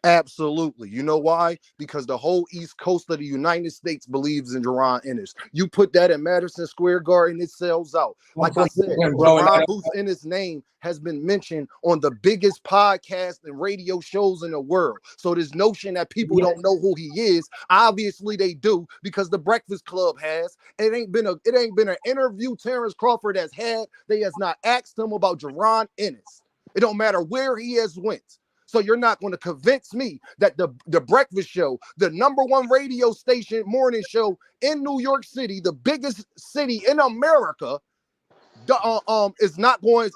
Absolutely. You know why? Because the whole East Coast of the United States believes in Jaron Ennis. You put that in Madison Square Garden, it sells out. Like I said, Jaron Boots Ennis' name has been mentioned on the biggest podcast and radio shows in the world. So this notion that people don't know who he is, obviously they do, because the Breakfast Club has. It ain't been an interview Terrence Crawford has had. They has not asked him about Jaron Ennis. It don't matter where he has went. So you're not going to convince me that the Breakfast Show, the #1 radio station morning show in New York City, the biggest city in America, is not going.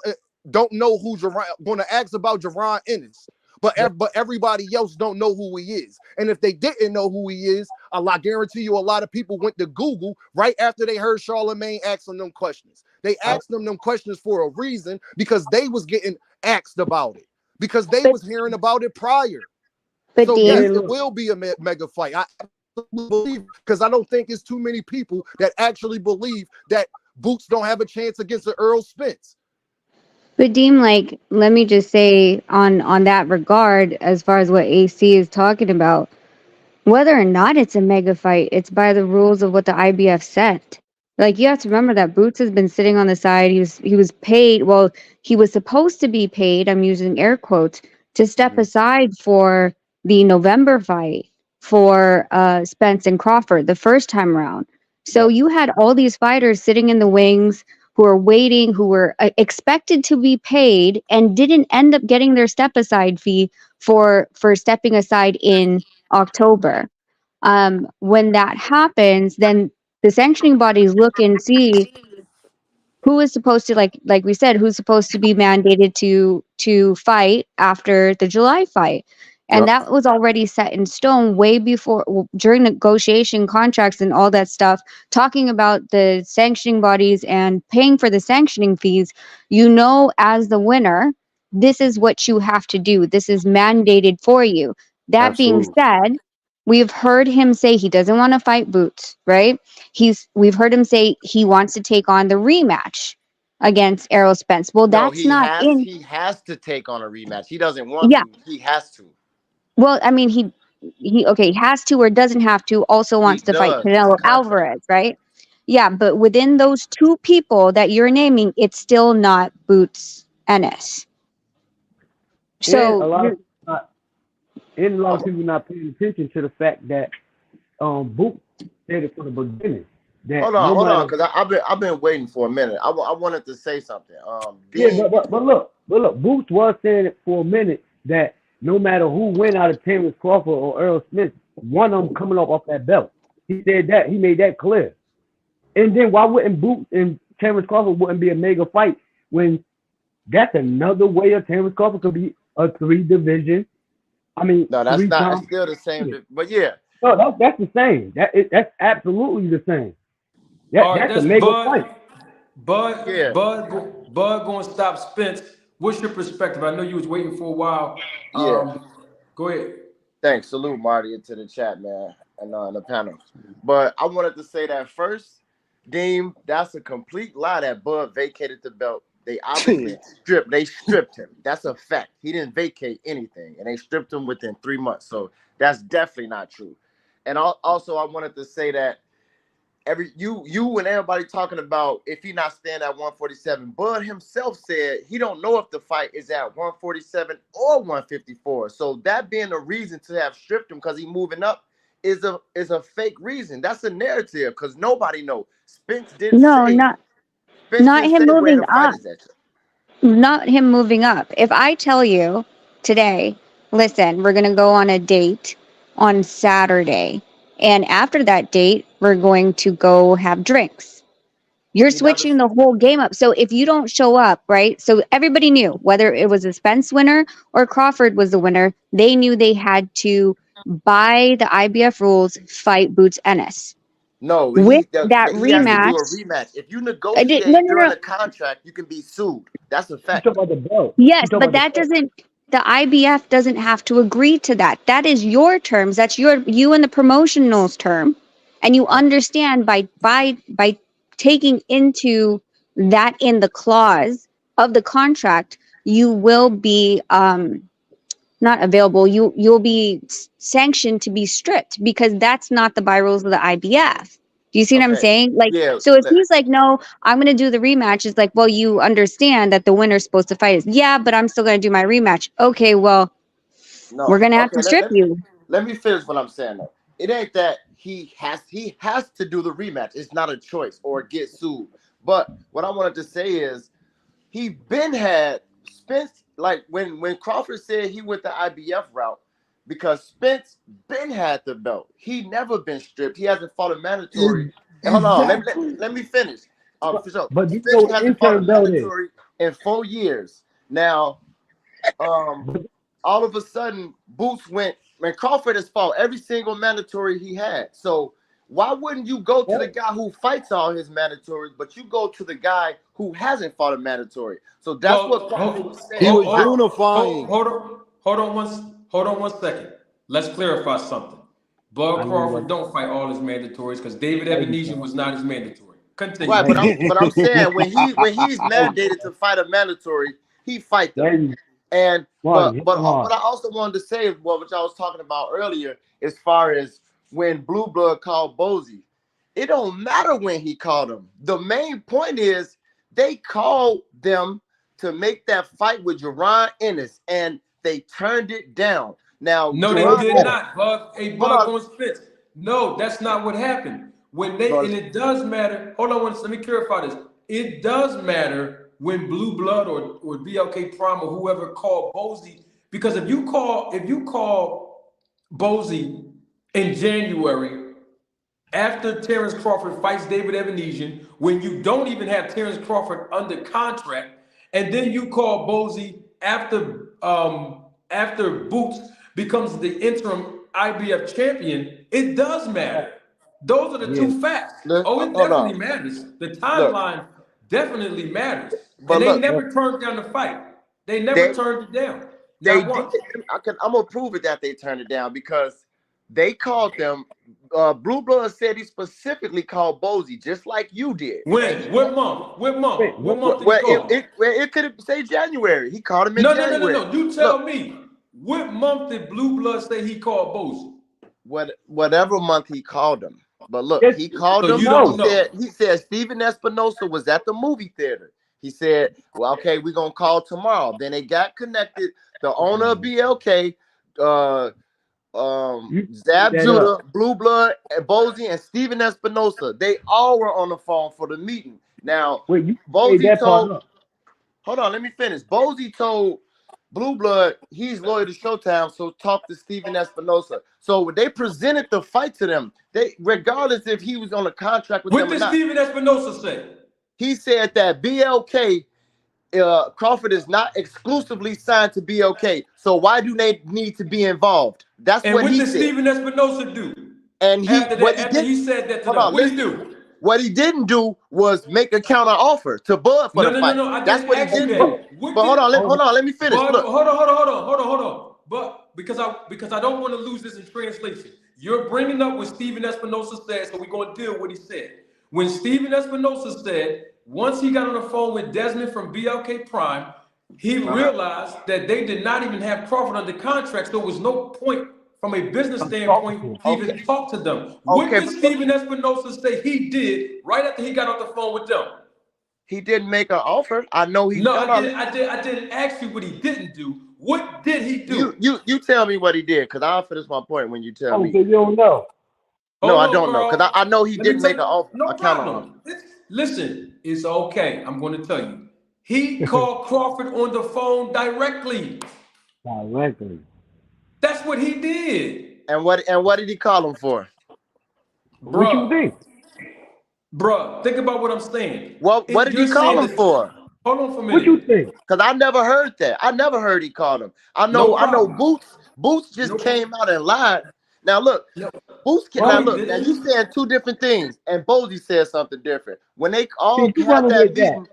Don't know who going to ask about Jaron Ennis, but everybody else don't know who he is. And if they didn't know who he is, I guarantee you, a lot of people went to Google right after they heard Charlamagne asking them questions. They asked them questions for a reason, because they was getting asked about it. Because they was hearing about it prior. So yes, it will be a mega fight. I believe, because I don't think it's too many people that actually believe that Boots don't have a chance against the Earl Spence. But Deem, like, let me just say on that regard, as far as what AC is talking about, whether or not it's a mega fight, it's by the rules of what the IBF set. Like, you have to remember that Boots has been sitting on the side. He was paid. Well, he was supposed to be paid. I'm using air quotes to step aside for the November fight for Spence and Crawford the first time around. So you had all these fighters sitting in the wings who are waiting, who were expected to be paid and didn't end up getting their step aside fee for stepping aside in October. When that happens, then the sanctioning bodies look and see who is supposed to, like we said, who's supposed to be mandated to fight after the July fight. And that was already set in stone way before, during negotiation contracts and all that stuff, talking about the sanctioning bodies and paying for the sanctioning fees. You know, as the winner, this is what you have to do. This is mandated for you. That being said, we've heard him say he doesn't want to fight Boots, right? We've heard him say he wants to take on the rematch against Errol Spence. Well, No, that's not in. he has to take on a rematch. He doesn't want Yeah. to. He has to. Well, I mean, he has to or doesn't have to. Also wants to fight Does. It's Canelo a contract. Alvarez, right? Yeah, but within those two people that you're naming, it's still not Boots Ennis. So a lot of people not paying attention to the fact that Boot said it from the beginning. That Hold on, because I've been waiting for a minute. I wanted to say something. But look, Boots was saying it for a minute that no matter who went out of Terrence Crawford or Earl Smith, one of them coming off that belt. He said that. He made that clear. And then why wouldn't Boots and Terrence Crawford wouldn't be a mega fight when that's another way of Terrence Crawford could be a 3-division? I mean, no, that's not. It's still the same. But yeah. No, that's the same. That's absolutely the same. That's a mega fight. Bud going to stop Spence. What's your perspective? I know you was waiting for a while. Go ahead. Thanks. Salute, Marty, into the chat, man, and the panel. But I wanted to say that first, Deem, that's a complete lie that Bud vacated the belt. They obviously stripped him. That's a fact. He didn't vacate anything, and they stripped him within 3 months. So that's definitely not true. And also, I wanted to say that you and everybody talking about if he not staying at 147. Bud himself said he don't know if the fight is at 147 or 154. So that being a reason to have stripped him because he moving up is a fake reason. That's a narrative because nobody know. Spence didn't No, say not him where moving the fight up. is at. Not him moving up. If I tell you today, listen, we're going to go on a date on Saturday, and after that date, we're going to go have drinks. You're You never switching the whole game up. So if you don't show up, right? So everybody knew whether it was a Spence winner or Crawford was the winner, they knew they had to, by the IBF rules, fight Boots Ennis. No, With that he has to do a rematch, rematch. If you no, negotiate no, during no. the contract, you can be sued. That's a You fact. talking about the belt? Yes, You talking but about that the belt? doesn't, the IBF doesn't have to agree to that. That is your terms. That's you and the promotional's term. And you understand by taking into that in the clause of the contract, you will be not available. You'll be sanctioned to be stripped because that's not the by rules of the IBF. Do you see what I'm Okay. saying? Like, Yeah. so if he's like, no, I'm going to do the rematch, it's like, well, you understand that the winner's supposed to fight. Yeah, but I'm still going to do my rematch. Okay, well, No. we're going to have Okay. to strip you. Let me finish what I'm saying though. It ain't that he has to do the rematch. It's not a choice or get sued. But what I wanted to say is he been had Spence, like when Crawford said he went the IBF route because Spence been had the belt. He never been stripped. He hasn't fought a mandatory. Hold on, Exactly. let me finish. For sure. But you know Spence what the hasn't fought a interim belt is. mandatory in 4 years. Now, all of a sudden, Boots went when Crawford has fought every single mandatory he had. So why wouldn't you go to the guy who fights all his mandatories, but you go to the guy who hasn't fought a mandatory? So that's what Crawford was saying. He was hold unifying. hold on one second. Let's clarify something. I Bud know what. Crawford don't fight all his mandatories because David Thank you, Ebenezer sir. was not his mandatory. Continue, Right, but please. I'm saying when he's mandated to fight a mandatory, he fight them. Thank you, And Marty. but Hit him hard. what I also wanted to say is which I was talking about earlier, as far as when Blue Blood called Bozy, it don't matter when he called him. The main point is they called them to make that fight with Jerron Ennis, and they turned it down. Now No, they Jerron did Ennis, not, Bud. Hey, hold Bud on, going Spence. No, that's not what happened. When they bro. and it does matter. Hold on, let me clarify this. It does matter when Blue Blood or BLK Prime or whoever called Bozy, because if you call Bozy in January after Terrence Crawford fights David Ebenezer, when you don't even have Terrence Crawford under contract, and then you call Bozy after Boots becomes the interim IBF champion, it does matter. Those are the Yeah. two facts. Look, Oh, it hold on. definitely matters. The Look, timeline definitely matters. but And they look, never turned down the fight. They never they turned it down. they Not did. once. I'm gonna prove it that they turned it down because they called them. Blue Blood said he specifically called Bozy, just like you did. And When? What month? What month? Wait, What what? month did he call? it could have say January. He called him in No. January. You tell Look, me. What month did Blue Blood say he called Bozy? whatever month he called him. But look, Yes, he called So him. you no. don't know. He said Steven Espinosa was at the movie theater. He said, well, okay, we're gonna call tomorrow. Then they got connected. The owner of BLK, You made Zab that up. Judah, Blue Blood, and Bozy, and Steven Espinosa. They all were on the phone for the meeting. Now, Wait, you made Bozy that part told, up. hold on, let me finish. Bozy told Blue Blood he's loyal to Showtime, so talk to Steven Espinosa. So when they presented the fight to them, they regardless if he was on a contract with What them or did not, Steven Espinosa say? he said that BLK Crawford is not exclusively signed to BLK. So why do they need to be involved? That's And what what he did said. Steven Espinosa do And after what that? he After did, he said that to hold them, on, what did he listen. do? What he didn't do was make a counter offer to Bud for the fight. I That's didn't what he ask you didn't do. that. What But did hold on, let me finish. But Look, hold on. But because I don't want to lose this in translation. You're bringing up what Steven Espinosa said, so we're going to deal with what he said. When Steven Espinosa said once he got on the phone with Desmond from BLK Prime, he realized that they did not even have Crawford under contract, so there was no point from a business standpoint to even talk to them. What did Steven Espinosa say he did right after he got off the phone with them? He didn't make an offer. I know he. No, I didn't ask you what he didn't do. What did he do? You tell me what he did, because I'll finish my point when you tell me. So you don't know. No, I don't know, because I know he didn't make an offer. No problem. Listen, it's okay. I'm going to tell you. He called Crawford on the phone directly. Directly. That's what he did. And what did he call him for? What you think? Bruh, think about what I'm saying. What did he call him for? Hold on for a minute. What you think? Because I never heard that. I never heard he called him. I know Boots just came out and lied. Now look, Boots now you saying two different things, and Bozy said something different. When they all had that meeting,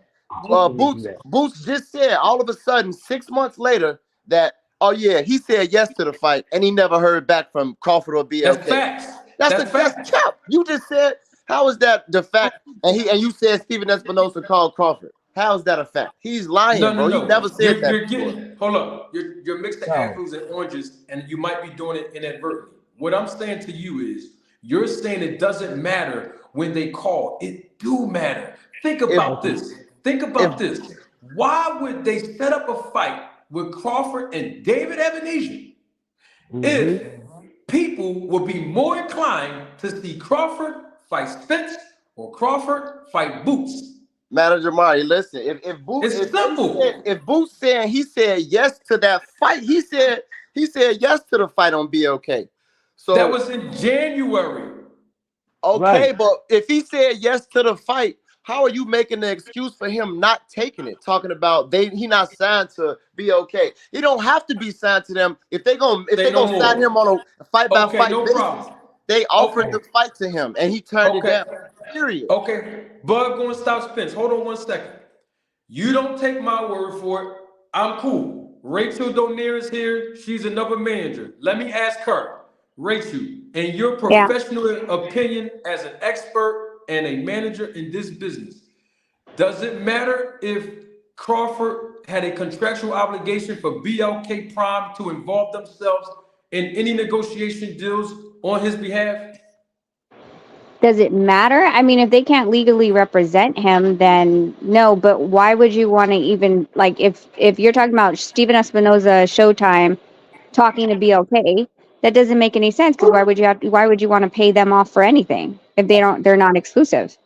Boots just said all of a sudden 6 months later that, oh yeah, he said yes to the fight, and he never heard back from Crawford or BLK. That's facts. That's cap. You just said, how is that the fact? And you said Steven Espinosa called Crawford. How is that a fact? He's lying, bro. You never said that. Hold up. You're mixing apples and oranges, and you might be doing it inadvertently. What I'm saying to you is, you're saying it doesn't matter when they call. It do matter. Think about this. Think about this. Why would they set up a fight with Crawford and David Ebenezer if people would be more inclined to see Crawford fight Spence or Crawford fight Boots? Manager Marty, listen. If Boots, it's simple. If Boots saying he said yes to that fight, he said yes to the fight on BLK. So that was in January. Okay, right. But if he said yes to the fight, how are you making the excuse for him not taking it? Talking about he not signed to BLK. He don't have to be signed to them. If they gonna sign him on a fight by fight basis, they offered the fight to him and he turned it down. Period. Okay, Bud going to stop Spence. Hold on 1 second. You don't take my word for it. I'm cool. Rachel Donier is here. She's another manager. Let me ask her. Rachel, in your professional opinion as an expert and a manager in this business, does it matter if Crawford had a contractual obligation for BLK Prime to involve themselves in any negotiation deals on his behalf? Does it matter? I mean, if they can't legally represent him, then no. But why would you want to even, like, if you're talking about Steven Espinosa Showtime talking to BLK, that doesn't make any sense, because why would you want to pay them off for anything if they're not exclusive?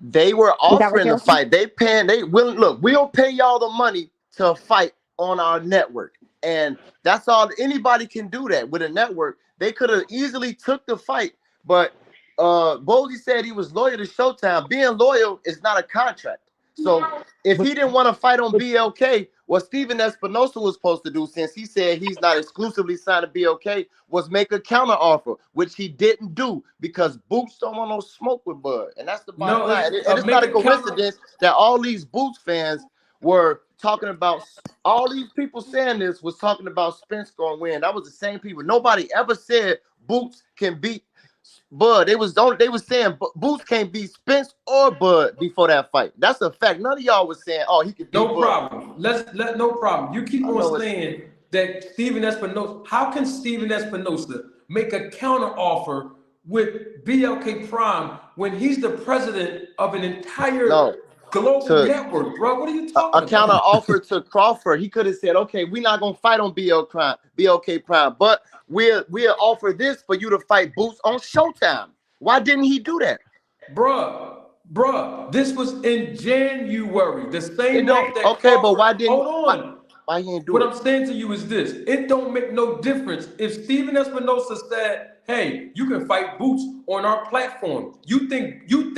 They were offering the fight. We'll pay y'all the money to fight on our network. And that's all. Anybody can do that with a network. They could have easily took the fight, but Bozy said he was loyal to Showtime. Being loyal is not a contract. So if he didn't want to fight on BLK, what Steven Espinosa was supposed to do, since he said he's not exclusively signed to BLK, was make a counter offer, which he didn't do because Boots don't want no smoke with Bud. And that's the bottom line. And it's not a coincidence that all these Boots fans were talking about, all these people saying this was talking about Spence going to win. That was the same people. Nobody ever said Boots can beat Bud. They was saying Boots can't beat Spence or Bud before that fight. That's a fact. None of y'all was saying, oh, he could beat Bud. Problem. No problem. You keep on saying that Steven Espinosa. How can Steven Espinosa make a counter offer with BLK Prime when he's the president of an entire global network, bro? What are you talking about? A counter offer to Crawford. He could have said, okay, we're not gonna fight on BLK Prime, but we'll offer this for you to fight Boots on Showtime. Why didn't he do that? Bruh, this was in January. The same month that okay, Crawford, but why didn't hold on? Why he didn't do what it? I'm saying to you is this: it don't make no difference if Steven Espinosa said, "Hey, you can fight Boots on our platform." You think you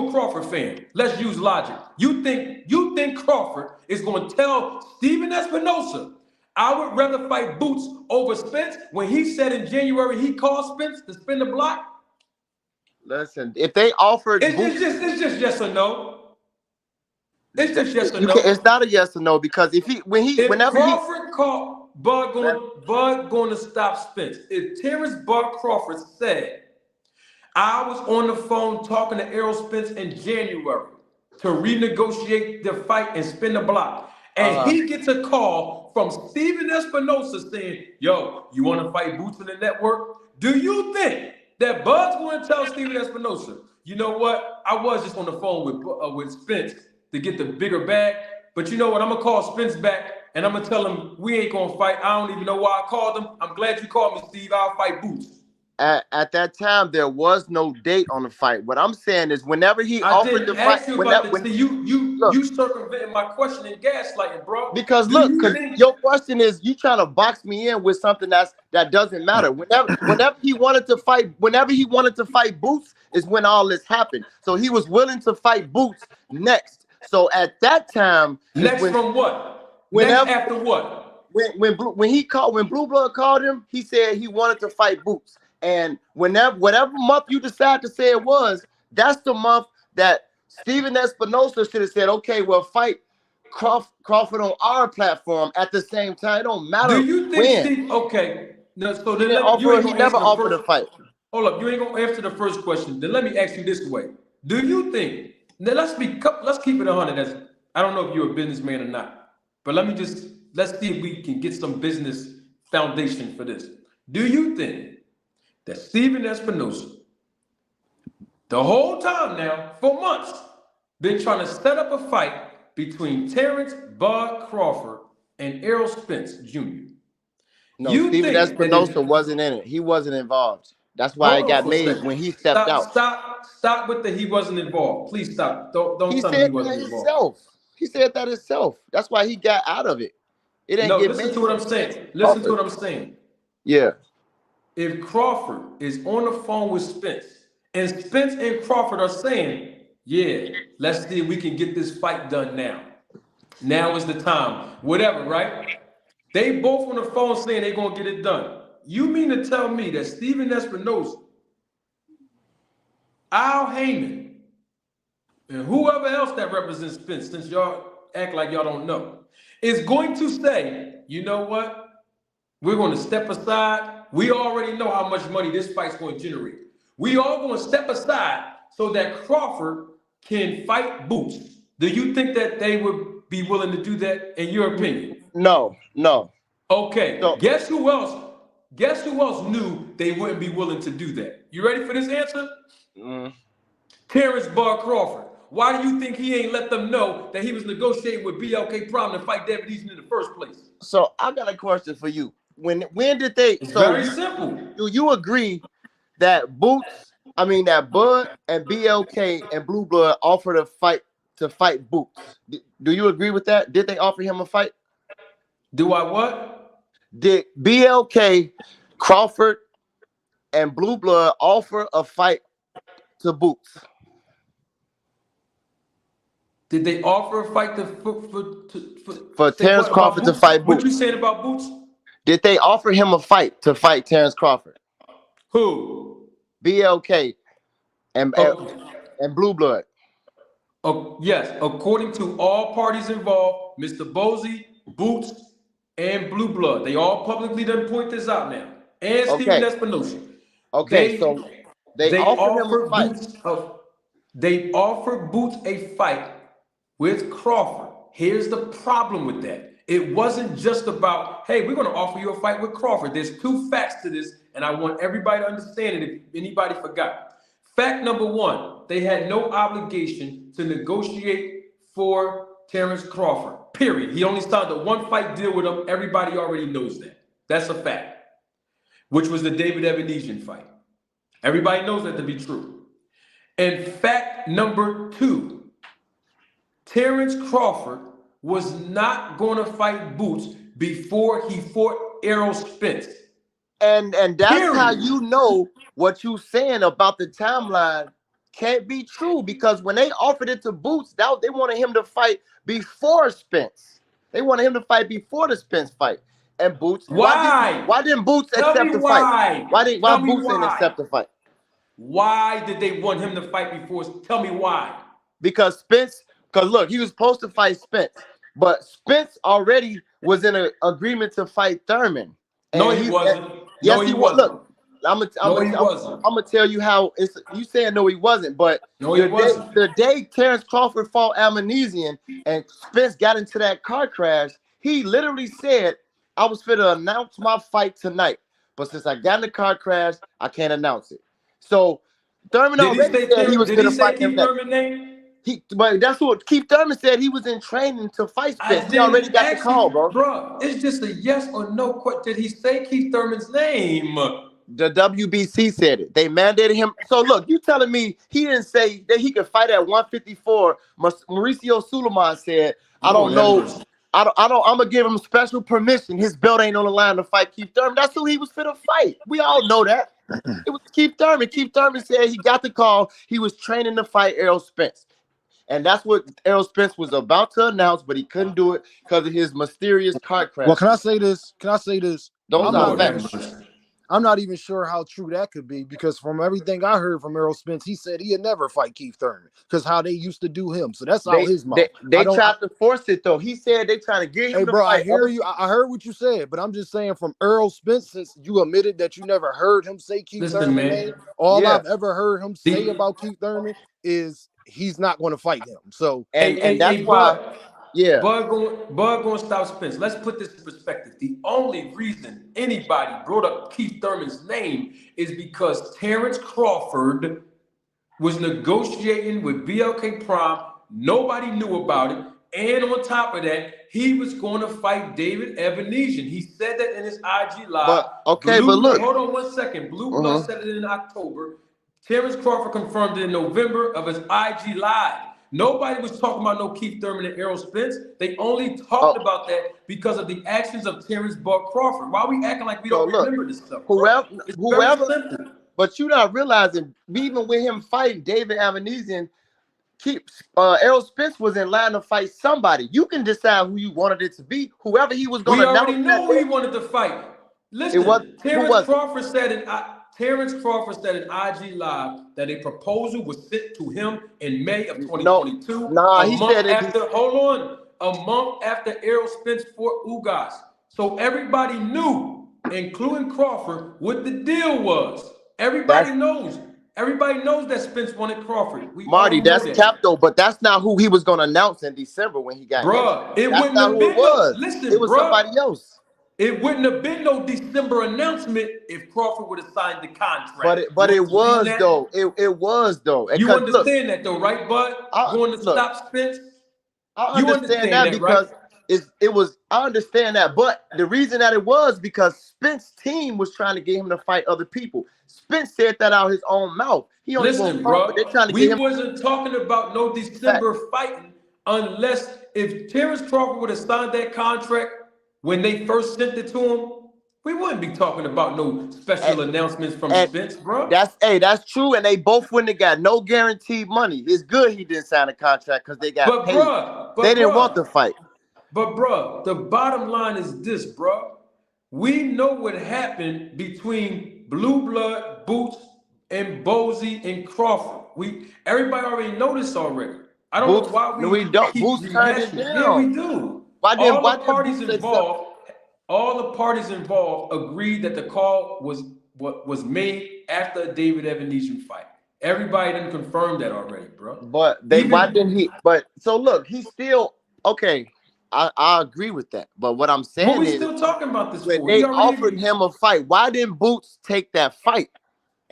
a Crawford fan? Let's use logic. You think Crawford is going to tell Steven Espinosa, "I would rather fight Boots over Spence," when he said in January he called Spence to spin the block? Listen, if they offered, it's just yes or no. It's just yes or no. It's not a yes or no, because if Crawford called Bud going to stop Spence. If Terrence Bud Crawford said, "I was on the phone talking to Errol Spence in January," to renegotiate the fight and spin the block. And he gets a call from Steven Espinosa saying, yo, you want to fight Boots in the network? Do you think that Bud's going to tell Steven Espinosa, you know what? I was just on the phone with Spence to get the bigger bag. But you know what? I'm going to call Spence back and I'm going to tell him we ain't going to fight. I don't even know why I called him. I'm glad you called me, Steve. I'll fight Boots. At that time, there was no date on the fight. What I'm saying is, whenever he offered the fight, you circumventing my question and gaslighting, bro. Because your question is, you trying to box me in with something that doesn't matter. Whenever he wanted to fight Boots is when all this happened. So he was willing to fight Boots next. So at that time, from what? Next after what? When Blue Blood called him, he said he wanted to fight Boots. And whatever month you decide to say it was, that's the month that Steven Espinosa should have said, okay, well, fight Crawford on our platform at the same time. It don't matter. Do you think okay? No, so then he never offered a fight. Hold up, you ain't gonna answer the first question. Then let me ask you this way: do you think? Now let's keep it 100. I don't know if you're a businessman or not, but let's see if we can get some business foundation for this. Do you think that Steven Espinosa, the whole time now, for months, been trying to set up a fight between Terrence Bud Crawford and Errol Spence Jr.? No, Steven Espinosa wasn't in it. He wasn't involved. That's why it got made when he stepped out. Stop with the he wasn't involved. Please stop. Don't tell me he wasn't involved. He said that himself. That's why he got out of it. It ain't listen to what I'm saying. Listen to what I'm saying. Yeah. If Crawford is on the phone with Spence, and Spence and Crawford are saying, yeah, let's see if we can get this fight done now. Now is the time. Whatever, right? They both on the phone saying they're going to get it done. You mean to tell me that Steven Espinosa, Al Heyman, and whoever else that represents Spence, since y'all act like y'all don't know, is going to say, you know what? We're going to step aside. We already know how much money this fight's going to generate. We all going to step aside so that Crawford can fight Boots. Do you think that they would be willing to do that, in your opinion? No. Okay. No. Guess who else knew they wouldn't be willing to do that? You ready for this answer? Terrence Bud Crawford. Why do you think he ain't let them know that he was negotiating with BLK Problem to fight Benavidez in the first place? So I got a question for you. When did they? It's very simple. Do you agree that Bud and BLK and Blue Blood offered a fight to fight Boots? Do you agree with that? Did they offer him a fight? Do I what? Did BLK, Crawford, and Blue Blood offer a fight to Boots? Did they offer a fight for Terrence Crawford to fight Boots? What you saying about Boots? Did they offer him a fight to fight Terrence Crawford? Who? BLK and Blue Blood. Yes, according to all parties involved, Mr. Bosey, Boots, and Blue Blood. They all publicly done point this out now. And Steven Espinosa. Okay, so they offered him a fight. They offered Boots a fight with Crawford. Here's the problem with that. It wasn't just about, hey, we're going to offer you a fight with Crawford. There's two facts to this, and I want everybody to understand it if anybody forgot. Fact number one, they had no obligation to negotiate for Terrence Crawford, period. He only signed a one-fight deal with him. Everybody already knows that. That's a fact, which was the David Evanesian fight. Everybody knows that to be true. And fact number two, Terrence Crawford was not going to fight Boots before he fought Errol Spence. And that's how you know what you saying about the timeline can't be true, because when they offered it to Boots, they wanted him to fight before Spence. They wanted him to fight before the Spence fight. And Boots, why didn't Boots accept the fight? Why Boots didn't accept the fight? Why did they want him to fight before? Tell me why. Because look, he was supposed to fight Spence. But Spence already was in an agreement to fight Thurman. No, he wasn't. Yes, he was. No, he wasn't. I'm gonna tell you how it's. You saying no, he wasn't, but No, he wasn't. the day Terrence Crawford fought Amnesian and Spence got into that car crash, he literally said, "I was fit to announce my fight tonight, but since I got in the car crash, I can't announce it." So Thurman Did he already say said he was Did going he to say fight him. Keith Thurman name? But that's what Keith Thurman said. He was in training to fight I Spence. He already didn't got the ask call, you, bro. bro. It's just a yes or no question. Did he say Keith Thurman's name? The WBC said it. They mandated him. So look, you telling me he didn't say that he could fight at 154? Mauricio Suleiman said, "I don't know. I don't. I'm gonna give him special permission. His belt ain't on the line to fight Keith Thurman." That's who he was fit to fight. We all know that. It was Keith Thurman. Keith Thurman said he got the call. He was training to fight Errol Spence. And that's what Errol Spence was about to announce, but he couldn't do it because of his mysterious car crash. Well, can I say this? Those are facts. I'm not even sure how true that could be, because from everything I heard from Errol Spence, he said he'd never fight Keith Thurman because how they used to do him. So that's all his mouth. They tried to force it though. He said they trying to get him. Hey, to bro, fight. I hear you. I heard what you said, but I'm just saying from Errol Spence, since you admitted that you never heard him say Keith Thurman name, all I've ever heard him say about Keith Thurman is he's not going to fight him. So and that's why. Yeah. Bud going to stop Spence. Let's put this in perspective. The only reason anybody brought up Keith Thurman's name is because Terrence Crawford was negotiating with BLK Prime. Nobody knew about it. And on top of that, he was going to fight David Evanesian. He said that in his IG live. But look. Hold on 1 second. Blue Blood said it in October. Terrence Crawford confirmed it in November of his IG live. Nobody was talking about no Keith Thurman and Errol Spence. They only talked about that because of the actions of Terrence Buck Crawford. Why are we acting like we don't remember this stuff? Whoever, but you're not realizing, even with him fighting David Evanesian, Errol Spence was in line to fight somebody. You can decide who you wanted it to be. Whoever he was going to announce. We already know who he wanted to fight. Listen, Terrence Crawford said in IG Live that a proposal was sent to him in May of 2022. He said it. Hold on. A month after Errol Spence fought Ugas. So everybody knew, including Crawford, what the deal was. Everybody knows. Everybody knows that Spence wanted Crawford. Marty, that's cap though, but that's not who he was going to announce in December when he got Bruh, it wouldn't have been. It was somebody else. It wouldn't have been no December announcement if Crawford would have signed the contract. But it was though. It was though. You understand that though, right, Bud? Going to stop Spence. I understand that because it was. I understand that, but the reason that it was because Spence's team was trying to get him to fight other people. Spence said that out his own mouth. He only bro. They're trying to get him. We wasn't talking about no December fighting unless if Terrence Crawford would have signed that contract when they first sent it to him, we wouldn't be talking about no special announcements from Spence, bro. That's true, and they both wouldn't have got no guaranteed money. It's good he didn't sign a contract because they got paid. They didn't want the fight. But bro, the bottom line is this, bro. We know what happened between Blue Blood, Boots, and Bozy and Crawford. Everybody already know this already. I don't know why we don't. Boots turned it down. Yeah, we do. All the parties involved agreed that the call was made after a David Evanesian fight. Everybody didn't confirm that already, bro. But why didn't he? But so look, he's still okay. I agree with that. But what I'm saying is, still talking about this. When they offered him a fight, why didn't Boots take that fight?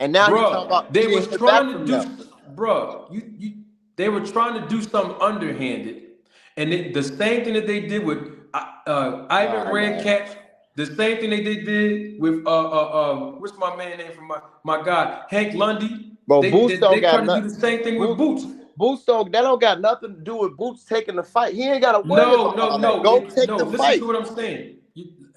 And now you're talking about they were trying to do, bro. They were trying to do something underhanded. And the same thing that they did with Ivan Redcatch, the same thing they did with what's my man name from my guy Hank Lundy. Bro, Boots don't got nothing. Do the same thing with Boots. Boots that don't got nothing to do with Boots taking the fight. He ain't got to worry about that. Go take the fight. Listen to what I'm saying.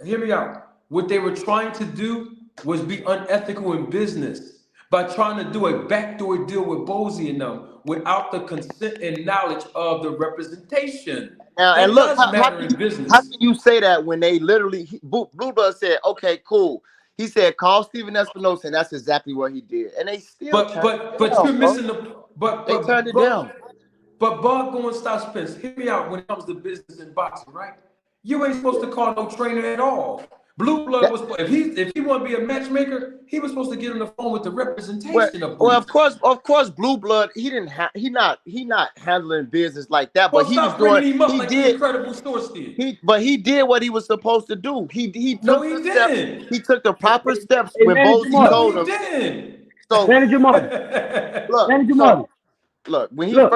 Hear me out. What they were trying to do was be unethical in business by trying to do a backdoor deal with Bozy and them without the consent and knowledge of the representation. Now, and look, how can you say that when they literally Blue Blood said, "Okay, cool." He said, "Call Steven Espinosa," and that's exactly what he did. And they still, but you're missing they turned it down. But Bud going to stop Spence. Hear me out when it comes to business and boxing, right? You ain't supposed to call no trainer at all. Blue Blood was if he want to be a matchmaker, he was supposed to get on the phone with the representation of Well, Boots. of course, Blue Blood. He didn't have. He not handling business like that. Well, But he was stop bringing doing. him up He like the did. Incredible Source did. He did what he was supposed to do. He No, took he the steps. didn't. He took the proper steps Hey, when Manager Bozy Marty. No, told he him. didn't. So Manager Marty. look, Manager so Marty. look when he Look,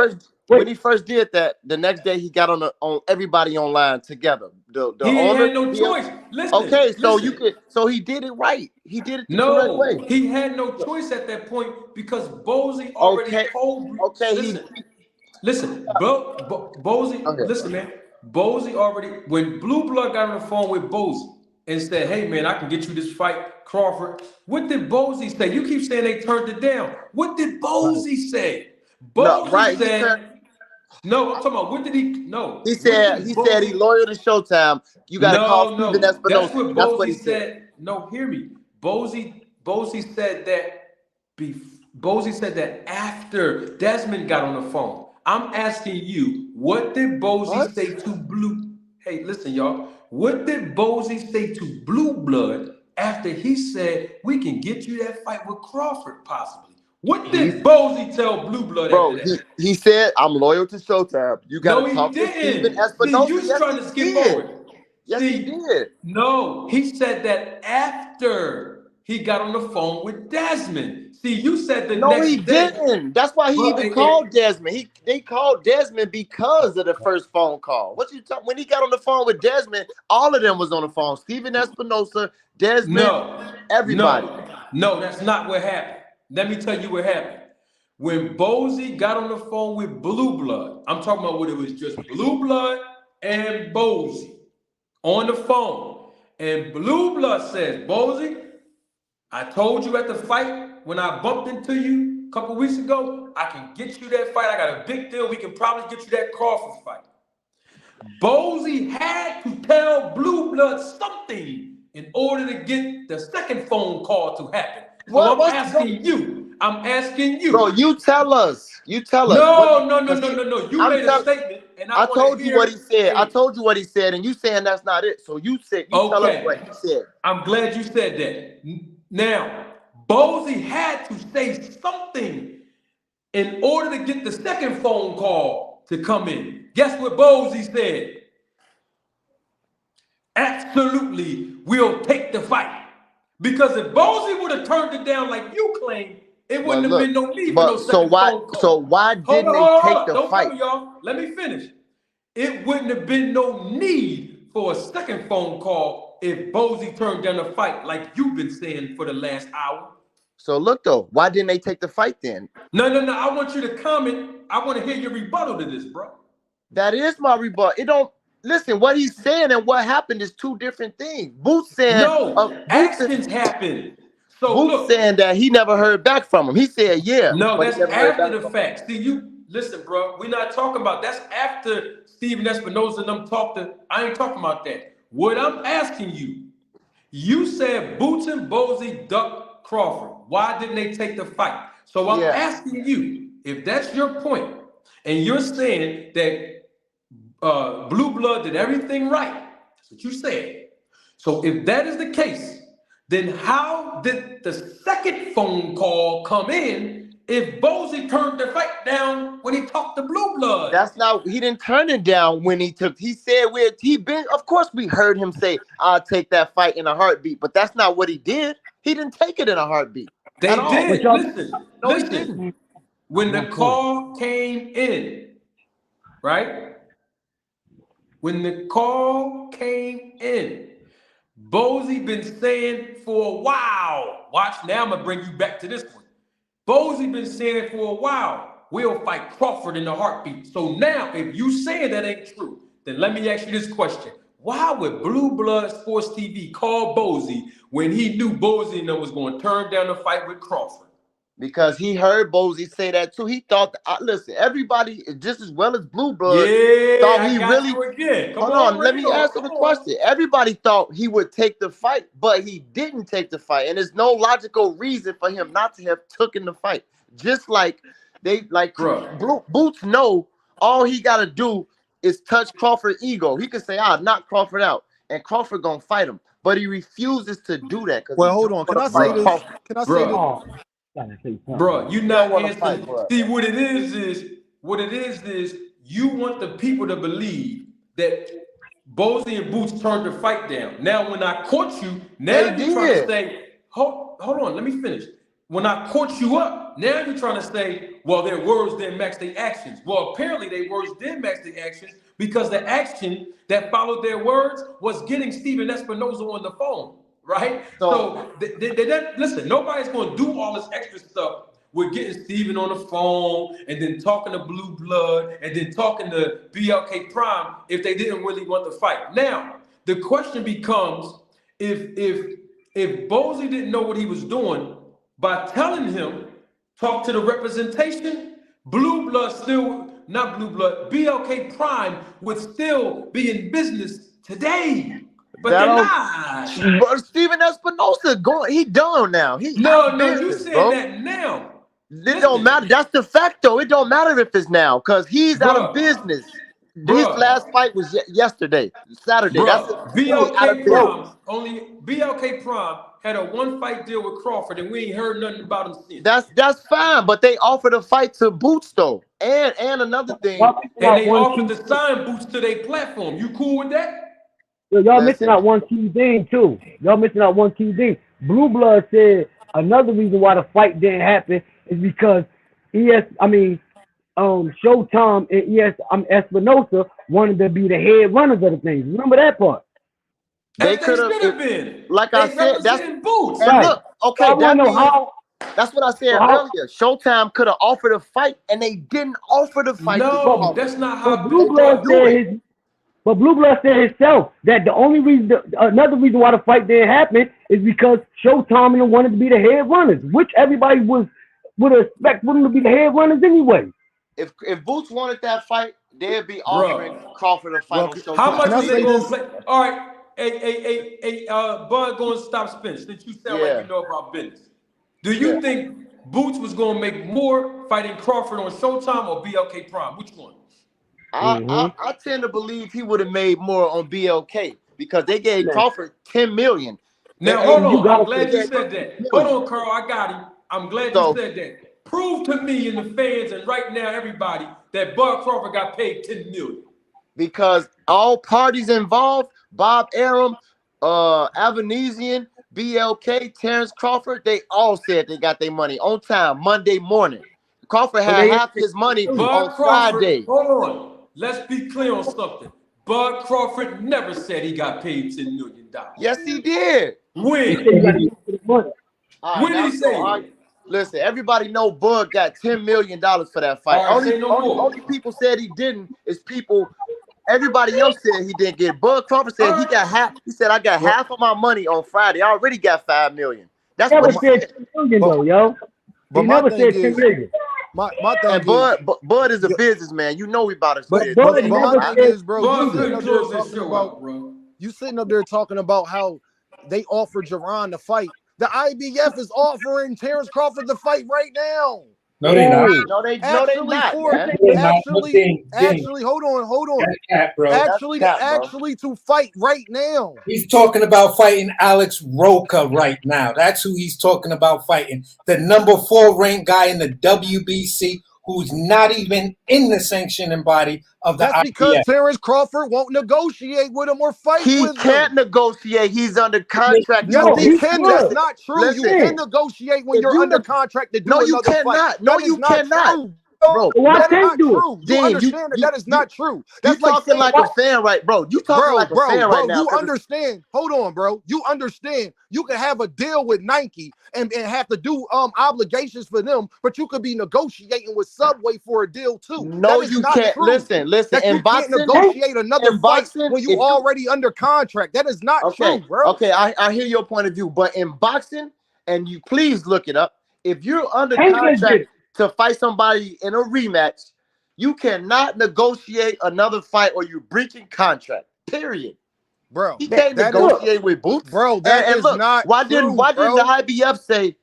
when wait. he first did that, the next day he got on everybody online together. The He ain't owner. had no choice. Listen. Okay, so listen. so he did it right. He did it the correct No, way. he had no choice at that point because Bozy already told. Okay. Listen, Bozy. Okay. Listen, man. Bozy already when Blue Blood got on the phone with Bozy and said, "Hey, man, I can get you this fight, Crawford." What did Bozy say? You keep saying they turned it down. What did Bozy say? Bozy said. No, I'm talking about what did he? No, he said he loyal to Showtime. You got to call Steven That's Espinosa. what That's what he Bozy said. said. No, hear me. Bozy said that. Bozy said that after Desmond got on the phone. I'm asking you, what did Bozy say to Blue? Hey, listen, y'all. What did Bozy say to Blue Blood after he said we can get you that fight with Crawford possibly? What did Bozy tell Blue Blood after that? He said, "I'm loyal to Showtime. You got to talk to Steven See, Espinosa." you trying to skip over it. Yes, he did. No, he said that after he got on the phone with Desmond. See, you said the next day. No, he didn't. That's why he even called Desmond. They called Desmond because of the first phone call. What you talking? When he got on the phone with Desmond, all of them was on the phone. Steven Espinosa, Desmond, everybody. No, that's not what happened. Let me tell you what happened. When Bozy got on the phone with Blue Blood, I'm talking about when it was just Blue Blood and Bozy on the phone. And Blue Blood says, Bozy, I told you at the fight when I bumped into you a couple weeks ago, I can get you that fight. I got a big deal. We can probably get you that Crawford fight. Bozy had to tell Blue Blood something in order to get the second phone call to happen. So I'm asking you. Bro, you tell us. You tell us. No. You made a statement, and I told you what he said. I told you what he said, and you saying that's not it. So you tell us what he said. I'm glad you said that. Now, Bozy had to say something in order to get the second phone call to come in. Guess what Bozy said? Absolutely, we'll take the fight. Because if Bozy would have turned it down like you claim, it wouldn't have been no need for no second phone call. So why didn't they take the Don't fight? tell me, y'all. Let me finish. It wouldn't have been no need for a second phone call if Bozy turned down the fight like you've been saying for the last hour. So look though, why didn't they take the fight then? No. I want you to comment. I want to hear your rebuttal to this, bro. That is my rebuttal. It don't listen. What he's saying and what happened is two different things. Boots saying actions happened. So Boots saying that he never heard back from him. He said, "Yeah." No, that's after the fact. See, you listen, bro. We're not talking about that's after Steven Espinosa and them talked to. I ain't talking about that. What I'm asking you, you said Boots and Bozy ducked Crawford. Why didn't they take the fight? So I'm asking you, if that's your point, and you're saying that Blue Blood did everything right, that's what you said. So if that is the case, then how did the second phone call come in if Bozy turned the fight down when he talked to Blue Blood? That's not. He didn't turn it down when he took. He said of course we heard him say, "I'll take that fight in a heartbeat," but that's not what he did. He didn't take it in a heartbeat. They did. Listen. He didn't. When the call came in, right? When the call came in, Bozy been saying for a while. Watch, now I'm gonna bring you back to this one. Bozy been saying for a while, we'll fight Crawford in a heartbeat. So now, if you saying that ain't true, then let me ask you this question. Why would Blue Blood Sports TV call Bozy when he knew Bozy was going to turn down the fight with Crawford? Because he heard Bozy say that too. He thought, listen, everybody, just as well as Blue Blood, thought he really. Hold on, let me answer the question. Everybody thought he would take the fight, but he didn't take the fight, and there's no logical reason for him not to have taken the fight. Just like Boots know all he got to do is touch Crawford's ego. He could say, "I'll knock Crawford out." and Crawford gonna fight him. But he refuses to do that because Well, hold on. Can I say this? Can I say this? Oh, gotta say something. Bro, you He not don't wanna answering. fight, bro. See, what it is you want the people to believe that Bozy and Boots turned the fight down. Now, when I caught you, now They you're trying to did. say, hold on, let me finish. When I caught you up, now you're trying to say, well, their words didn't match their actions. Well, apparently their words did match their actions because the action that followed their words was getting Steven Espinoza on the phone, right? So listen, nobody's going to do all this extra stuff with getting Steven on the phone and then talking to Blue Blood and then talking to BLK Prime if they didn't really want to fight. Now, the question becomes, if Bozy didn't know what he was doing, by telling him, talk to the representation, Blue Blood still, not Blue Blood, BLK Prime would still be in business today. But they're not. But Steven Espinoza going, he done now. He No, business, you saying bro. that now. It don't matter. That's the fact, though. It don't matter if it's now because he's out of business. His last fight was yesterday, Saturday. That's it. BLK Prime, BLK Prime had a one-fight deal with Crawford, and we ain't heard nothing about him since. That's fine, but they offered a fight to Boots though, and another thing, and they offered to sign Boots to their platform. You cool with that? Y'all missing out one key thing too. Y'all missing out one key thing. Blue Blood said another reason why the fight didn't happen is because Showtime and Espinosa wanted to be the head runners of the things. Remember that part? They could have been. Like I said, that's Boots. And look, okay, so I know how. That's what I said earlier. Showtime could have offered a fight, and they didn't offer the fight. No, that's not how Blue Blood said. But Blue Blood said himself that the only reason, another reason why the fight didn't happen is because Showtime and them wanted to be the head runners, which everybody would expect them to be the head runners anyway. If Boots wanted that fight, they'd be offering Crawford a fight on Showtime. How much are they going to play? All right, Bud, going to stop spinning since you sound like you know about business. Do you think Boots was going to make more fighting Crawford on Showtime or BLK Prime? Which one? I tend to believe he would have made more on BLK because they gave Crawford $10 million. Now hold on, I'm glad you said that. Hold on, Carl, I got him. I'm glad you said that. Prove to me and the fans and right now everybody that Bud Crawford got paid $10 million. Because all parties involved, Bob Arum, Avanesian, BLK, Terrence Crawford, they all said they got their money on time Monday morning. Crawford had half his money on Friday. Hold on. Let's be clear on something. Bud Crawford never said he got paid $10 million. Yes, he did. When? When did he say it? Listen, everybody know Bud got $10 million for that fight. Only people said he didn't is people. Everybody else said he didn't get. Bud Crawford said he got half. He said I got half of my money on Friday. I already got $5 million. That's what he said. $10 million though, yo. He never said $10 million. My thing and Bud is a businessman. You know we about his business. But my thing is, bro, you sitting up there talking about how they offered Jerron to fight. The IBF is offering Terrence Crawford to fight right now. No, they're not. No, they not. Actually, hold on. Cap, bro. Actually, to fight right now. He's talking about fighting Alex Roca right now. That's who he's talking about fighting. The number 4 ranked guy in the WBC, who's not even in the sanctioning body of the IBF. That's because Terrence Crawford won't negotiate with him or fight with him. He can't negotiate. He's under contract. No, he can. That's not true. Listen, you can negotiate when you're under contract to do another fight. No, you cannot. Bro, that's not true. You understand that is not true. That's you talking like a fan, right, bro? You talking like a fan right now. You understand. Hold on, bro. You understand. You can have a deal with Nike and have to do obligations for them, but you could be negotiating with Subway for a deal too. No, you can't. True. Listen. That you can't negotiate another fight when you already under contract. That is not true, bro. Okay, I hear your point of view, but in boxing, and you please look it up, if you're under contract to fight somebody in a rematch, you cannot negotiate another fight or you're breaching contract. Period. Bro, he can't negotiate with Boots. Bro, that is not why true, didn't the IBF say,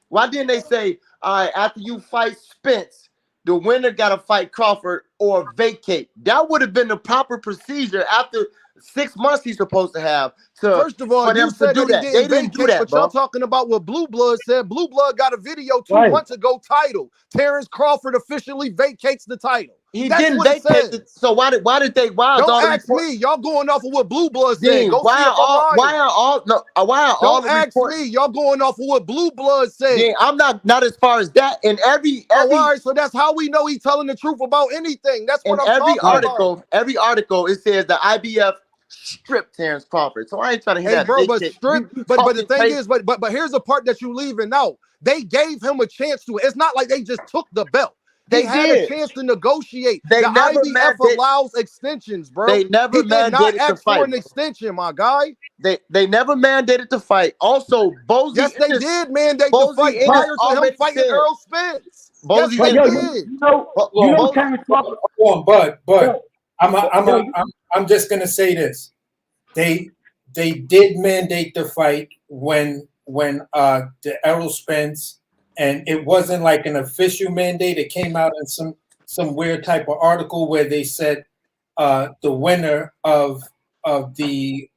why didn't they say, all right, after you fight Spence, the winner got to fight Crawford or vacate? That would have been the proper procedure after 6 months he's supposed to have to. First of all, for you them to said do that that. he They didn't didn't do vacate, that, but bro. y'all talking about what Blue Blood said. Blue Blood got a video 2 Right. months ago titled "Terrence Crawford officially vacates the title." He That's didn't what it vacate. says. So why is all Don't the ask reports? me. Y'all going off of what Blue Blood said. Dean, Go see if I'm lying. why are all Don't the ask reports? me. Y'all going off of what Blue Blood said. Dean, I'm not as far as that. In every all right, so that's how we know he's telling the truth about anything. That's what I'm talking about. every article it says the IBF stripped Terrence Crawford. So I ain't trying to hear Hey, that. bro, but shit. strip. You But the talking thing crazy. is, but here's the part that you leaving out. They gave him a chance to. It's not like they just took the belt. They He had did. a chance to negotiate. They The never IBF allows extensions, bro. They never He did not mandated to ask for fight. an extension, my guy. They never mandated to fight. Also, Bozy. Yes, they did mandate the Bozy fight Ennis prior to him already fighting said. Earl Spence. Bozy Yes, But they yo, did. you know, Terrence Crawford. But I'm just gonna say this. They did mandate the fight when the Errol Spence, and it wasn't like an official mandate. It came out in some weird type of article where they said the winner of the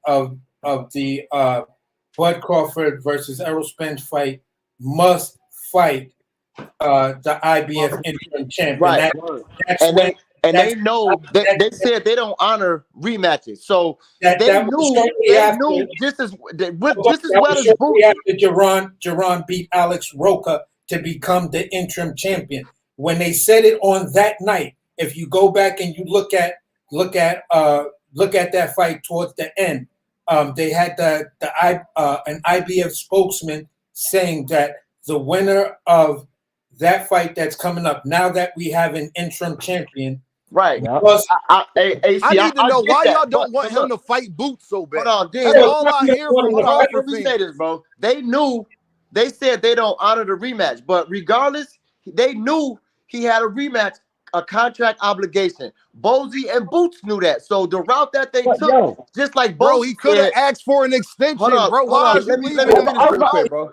Bud Crawford versus Errol Spence fight must fight the IBF interim champion. Right. They know they said they don't honor rematches. So they knew just as well as Boots. After Jaron beat Alex Roca to become the interim champion. When they said it on that night, if you go back and you look at that fight towards the end, they had an IBF spokesman saying that the winner of that fight that's coming up, now that we have an interim champion, right? I need to know why y'all don't want him to fight Boots so bad. Hold on, That's all I hear from Crawford fans. Say this, bro. They said they don't honor the rematch, but regardless, they knew he had a rematch, a contract obligation. Bozy and Boots knew that. So the route that they took, just like bro, he could have asked for an extension, bro. Why are you leaving this real quick, bro?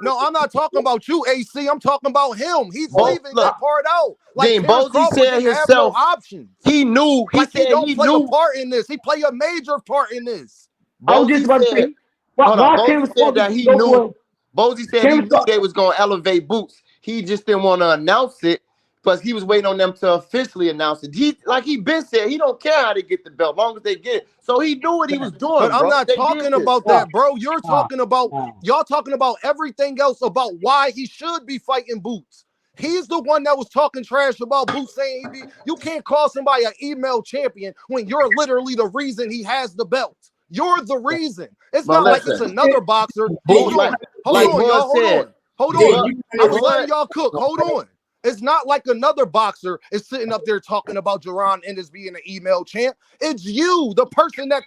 No, I'm not talking about you, AC. I'm talking about him. He's leaving that part out. Like Bozy said himself, no options. He knew. He said he don't play a part in this. He play a major part in this. I was just about to say, Bozy said that he knew. Bozy said he knew they was gonna elevate Boots. He just didn't want to announce it because he was waiting on them to officially announce it. He been said, he don't care how they get the belt, as long as they get it. So he knew what he was doing. But I'm not talking about that, bro. You're talking about y'all talking about everything else about why he should be fighting Boots. He's the one that was talking trash about Boots, saying you can't call somebody an email champion when you're literally the reason he has the belt. You're the reason. It's not like it's another boxer. Hold on, y'all. Hold on. I'm letting y'all cook. Hold on. It's not like another boxer is sitting up there talking about Jaron Ennis being an email champ. It's you, the person that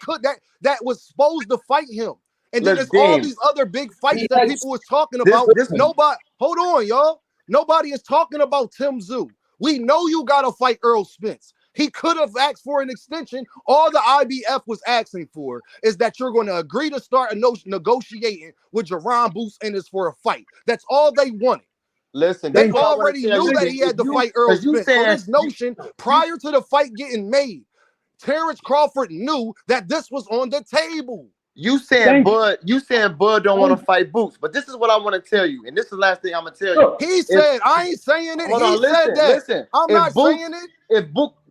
was supposed to fight him. And then there's all these other big fights that people was talking about. Nobody, hold on, y'all. Nobody is talking about Tim Tszyu. We know you got to fight Earl Spence. He could have asked for an extension. All the IBF was asking for is that you're going to agree to start negotiating with Jaron Boots Ennis for a fight. That's all they wanted. Listen, they already knew that he had to fight Earl Spence. So this notion, prior to the fight getting made, Terrence Crawford knew that this was on the table. You saying Bud don't want to fight Boots, but this is what I want to tell you, and this is the last thing I'm gonna tell you. He said, I ain't saying it. He said that. Listen, I'm not saying it.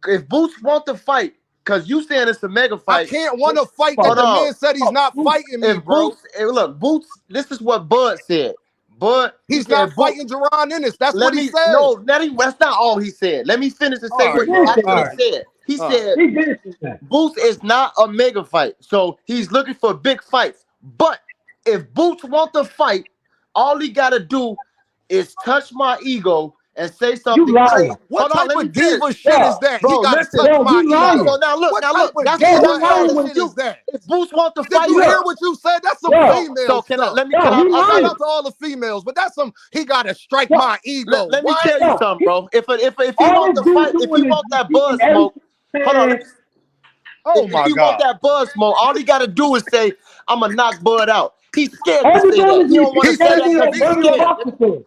If Boots want to fight, because you saying it's a mega fight. I can't want to fight that the man said he's not fighting me, bro. Boots, this is what Bud said. Bud, he's not fighting Jaron Ennis. That's what he said. No, that's not all he said. Let me finish and say what he actually said. He said Boots is not a mega fight, so he's looking for big fights. But if Boots want to fight, all he gotta do is touch my ego and say something crazy. What type of diva shit is that? Bro, he gotta touch my ego. So now look. That's what shit is that? If Boots want to fight, did you hear what you said? That's some female So stuff. let me shout out to all the females, but that's some. He gotta strike my ego. Let me tell you something, bro. If he want to fight, if he want that buzz smoke, hold on. Oh my God! If he want that buzz smoke, all he gotta do is say, "I'm gonna knock Bud out." He's scared to say that. He don't want to say that.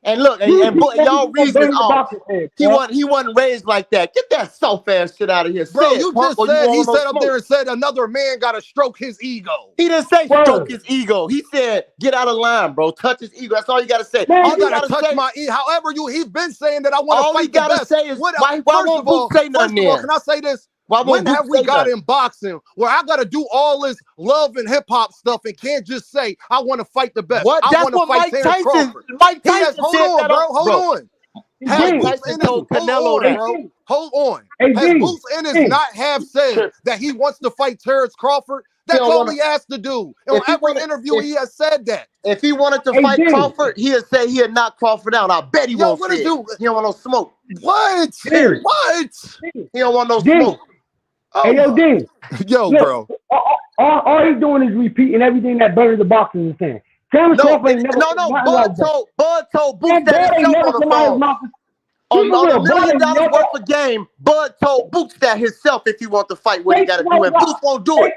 And look, and y'all reason off. He wasn't raised like that. Get that soft ass shit out of here. Bro, you just said he sat up there and said another man got to stroke his ego. He didn't say stroke his ego. He said get out of line, bro. Touch his ego. That's all you gotta say. I gotta touch my ego. However, he's been saying that I want to fight the best. All you gotta say is why won't Boot say nothing? First of all, can I say this? When have we got in boxing where I got to do all this love and hip hop stuff and can't just say I want to fight the best? What? I want to fight Terrence Crawford. Mike Tyson hold on, bro. Hold on. Mike Tyson told Canelo that. Bro. Hold on. Has Boots Ennis not have said that he wants to fight Terrence Crawford? That's all he has to do. In every interview, he has said that. If he wanted to fight Crawford, he'd say he'd knock Crawford out. I bet he won't. He don't want no smoke. What? What? He don't want no smoke. Hey, yo, Dean. Yo, look, bro. All he's doing is repeating everything that Bird the Boxer is saying. Bud told Boots that himself on the phone. On $1 million worth of game, Bud told Boots that himself if he want to fight what he got to do, and Boots won't do it.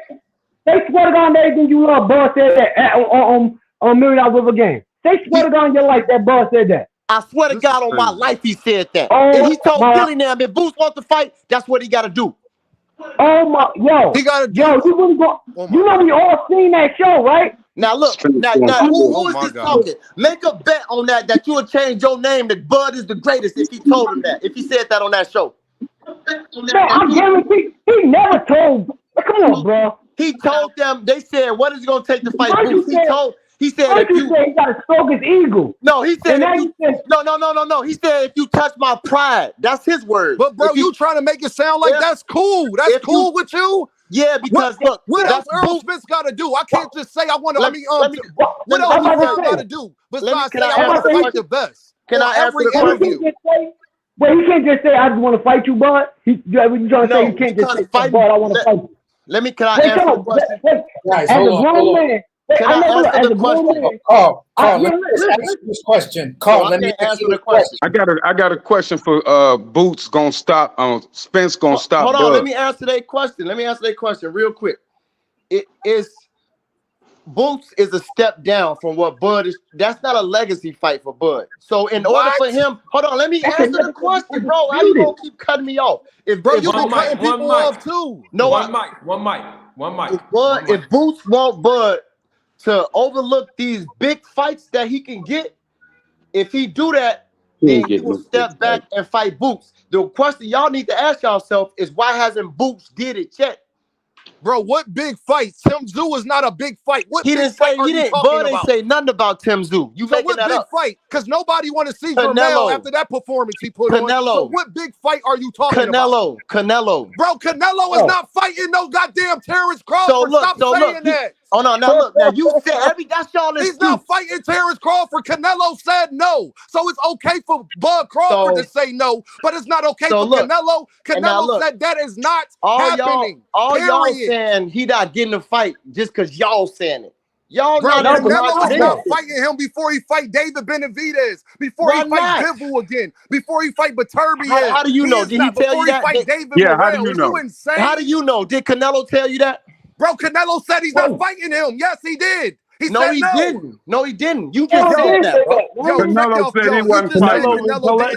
They swear to God on everything you love. Bud said that on $1 million worth of game. They swear to God on your life that Bud said that. I swear to God on my life he said that. And he told Dillingham if Boots wants to fight, that's what he got to do. Oh my, he got to do. Yo, you know we all seen that show, right? Now look, now who is this talking? Make a bet on that you would change your name that Bud is the greatest if he told him that, if he said that on that show. Man, I guarantee he never told. Come on, bro. He told them. They said, "What is it gonna take to fight Boots?" He said, if you he got to stroke his ego. No, he said, no. He said, if you touch my pride, that's his word. But bro, you trying to make it sound like that's cool. That's cool with you. Yeah, because look, what else Earl Smith's got to do? I can't just say I want to. What else he got to do besides say I want to fight the best? Can I ask you a question? Well, he can't just say I just want to fight you, Bud. You trying to say you can't just say, Bud, I want to fight you. Can I ask you a question? As a grown man. Can I answer the question? Carl, let me ask this question. Carl, let me answer the question. I got a question for Boots gonna stop. Spence gonna stop. Hold on, let me answer that question real quick. It is Boots is a step down from what Bud is. That's not a legacy fight for Bud. So in order for him, hold on, let me answer the question, bro. How you gonna keep cutting me off? If bro, you been cutting people off too. No, one mic. If Boots want Bud to overlook these big fights that he can get, if he do that, then he will step back and fight Boots. The question y'all need to ask yourself is why hasn't Boots did it yet? Bro, what big fight? Tim Tszyu is not a big fight. What he didn't say. He didn't. Bud didn't say nothing about Tim Tszyu. You making that up? What big fight? Because nobody want to see Jermell after that performance he put on. So what big fight are you talking about? Canelo. Bro, Canelo is not fighting no goddamn Terrence Crawford. Stop saying that. Oh no! Now look, now you said that's y'all. He's not fighting Terrence Crawford. Canelo said no, so it's okay for Bud Crawford to say no, but it's not okay for Canelo. Canelo said that is not happening. All y'all saying he not getting a fight just because y'all saying it. Y'all Canelo is not fighting him before he fight David Benavidez, before he fight Bivol again, before he fight Beterbiev. How do you know? Did he tell you that? How do you know? You insane? How do you know? Did Canelo tell you that? Bro, Canelo said he's not fighting him. Yes, he did. No, he didn't. No, he didn't. You just said that, bro. Canelo said he wasn't fighting.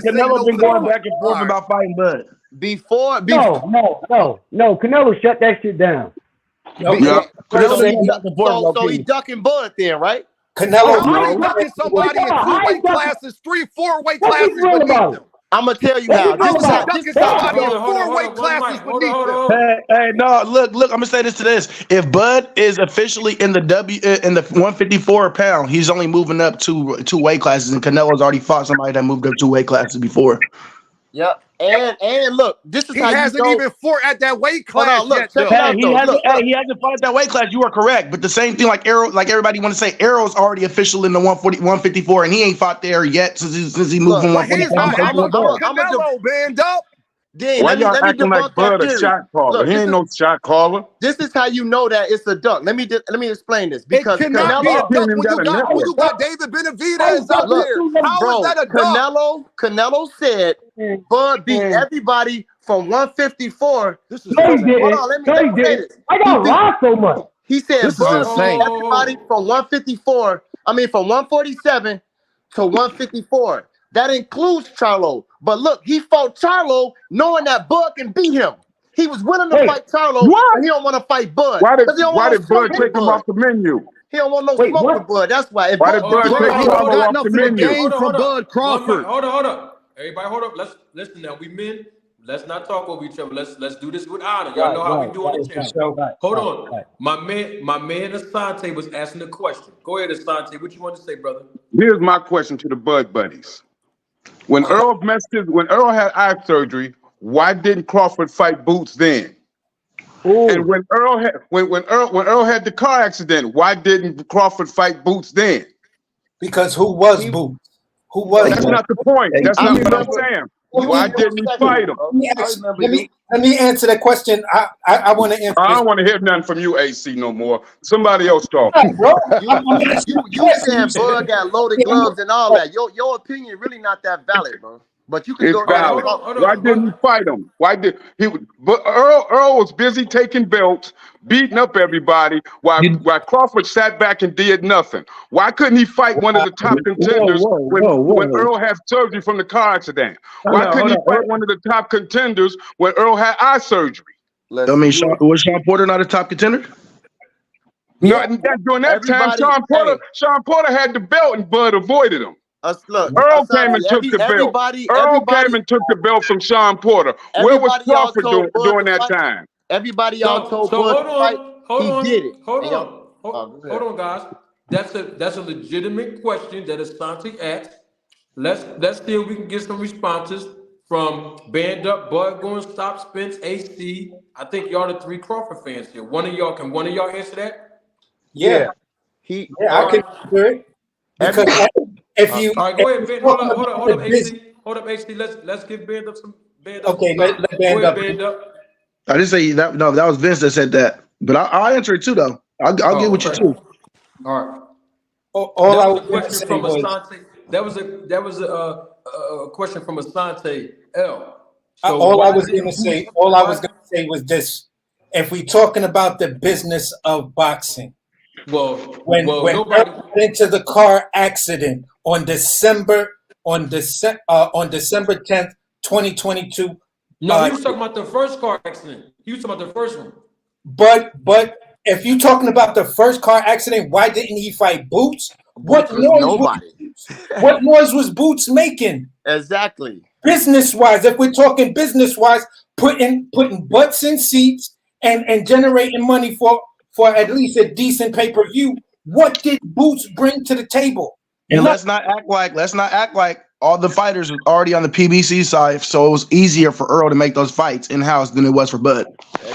Canelo been going back and forth about fighting Bud. Before. No. Canelo shut that shit down. So he ducking Bud then, right? Canelo ducking somebody in 2 weight classes, 3, 4 weight classes beneath them. I'm gonna tell you how. This is ducking somebody in 4 weight classes beneath them. Hey, no, look. I'm gonna say this to this. If Bud is officially in the 154 pound, he's only moving up two weight classes, and Canelo's already fought somebody that moved up 2 weight classes before. Yep. And look, this is he how hasn't even fought at that weight class yet. He hasn't fought at that weight class. You are correct, but the same thing like Arrow, like everybody want to say, Arrow's already official in the 154, and he ain't fought there yet since he moved from 154. Canelo band up. Why y'all acting like Bud a shot caller? He ain't no shot caller. This is how you know that it's a dunk. Let me explain this because it cannot be a dunk when you got David Benavidez out there. How is that a dunk? Canelo said Bud beat everybody from 154. This is hold on, let me say this. I got lost so much. He said Bud beat everybody from 154. I mean from 147 to 154. That includes Charlo. But look, he fought Charlo knowing that Bud can beat him. He was willing to fight Charlo, but he don't want to fight Bud. Why did Bud take him off the menu? He don't want no smoke with Bud. That's why. Why did Bud take Charlo off the menu? From Bud Crawford. Hold on. Everybody, hold up. Let's listen now. We men. Let's not talk over each other. Let's do this with honor. Y'all know how we do on the channel. Hold on. My man Asante was asking a question. Go ahead, Asante. What you want to say, brother? Here's my question to the Bud buddies. When Earl had eye surgery, why didn't Crawford fight Boots then? Ooh. And when Earl had the car accident, why didn't Crawford fight Boots then? Because who was Boots? Who was? That's not the point. That's not what I'm saying. Why didn't he fight him? Let me answer that question. I want to answer. I don't want to hear nothing from you, AC, no more. Somebody else talk. You saying Bud got loaded gloves and all that. Your opinion really not that valid, bro. But you can go. Valid. Why didn't he fight him? Why did he? But Earl was busy taking belts, beating up everybody, while Crawford sat back and did nothing. Why couldn't he fight one of the top contenders when Earl had surgery from the car accident? Why couldn't he fight one of the top contenders when Earl had eye surgery? I mean, was Sean Porter not a top contender? No, during that time, Sean Porter had the belt and Bud avoided him. Earl came and took the belt. Earl came and took the belt from Sean Porter. Where was Crawford during that time? Everybody y'all told Bud to fight. He did it. Hold on, guys. That's a legitimate question that Asante asked. Let's see if we can get some responses from Band Up, Bud Going, Stop, Spence, AC. I think y'all the three Crawford fans here. Can one of y'all answer that? Yeah. I can do it. Because if you all right, go ahead, Ben. Hold up, AC. Hold up, AC. Let's give Band Up some Band Up. Okay, let Band Up. Band Up. I didn't say that. No, that was Vince that said that. But I'll answer it too, though. I'll get with you too. All right. All I was going to say was Asante. That was a question from Asante L. So all I was going to say was this: if we're talking about the business of boxing, when nobody got into the car accident on December 10th, 2022. No, he was talking about the first car accident. He was talking about the first one. But if you're talking about the first car accident, why didn't he fight Boots? What noise was Boots making? Exactly. Business-wise, if we're talking business-wise, putting butts in seats and generating money for at least a decent pay-per-view, what did Boots bring to the table? And let's not act like all the fighters were already on the PBC side, so it was easier for Earl to make those fights in-house than it was for Bud.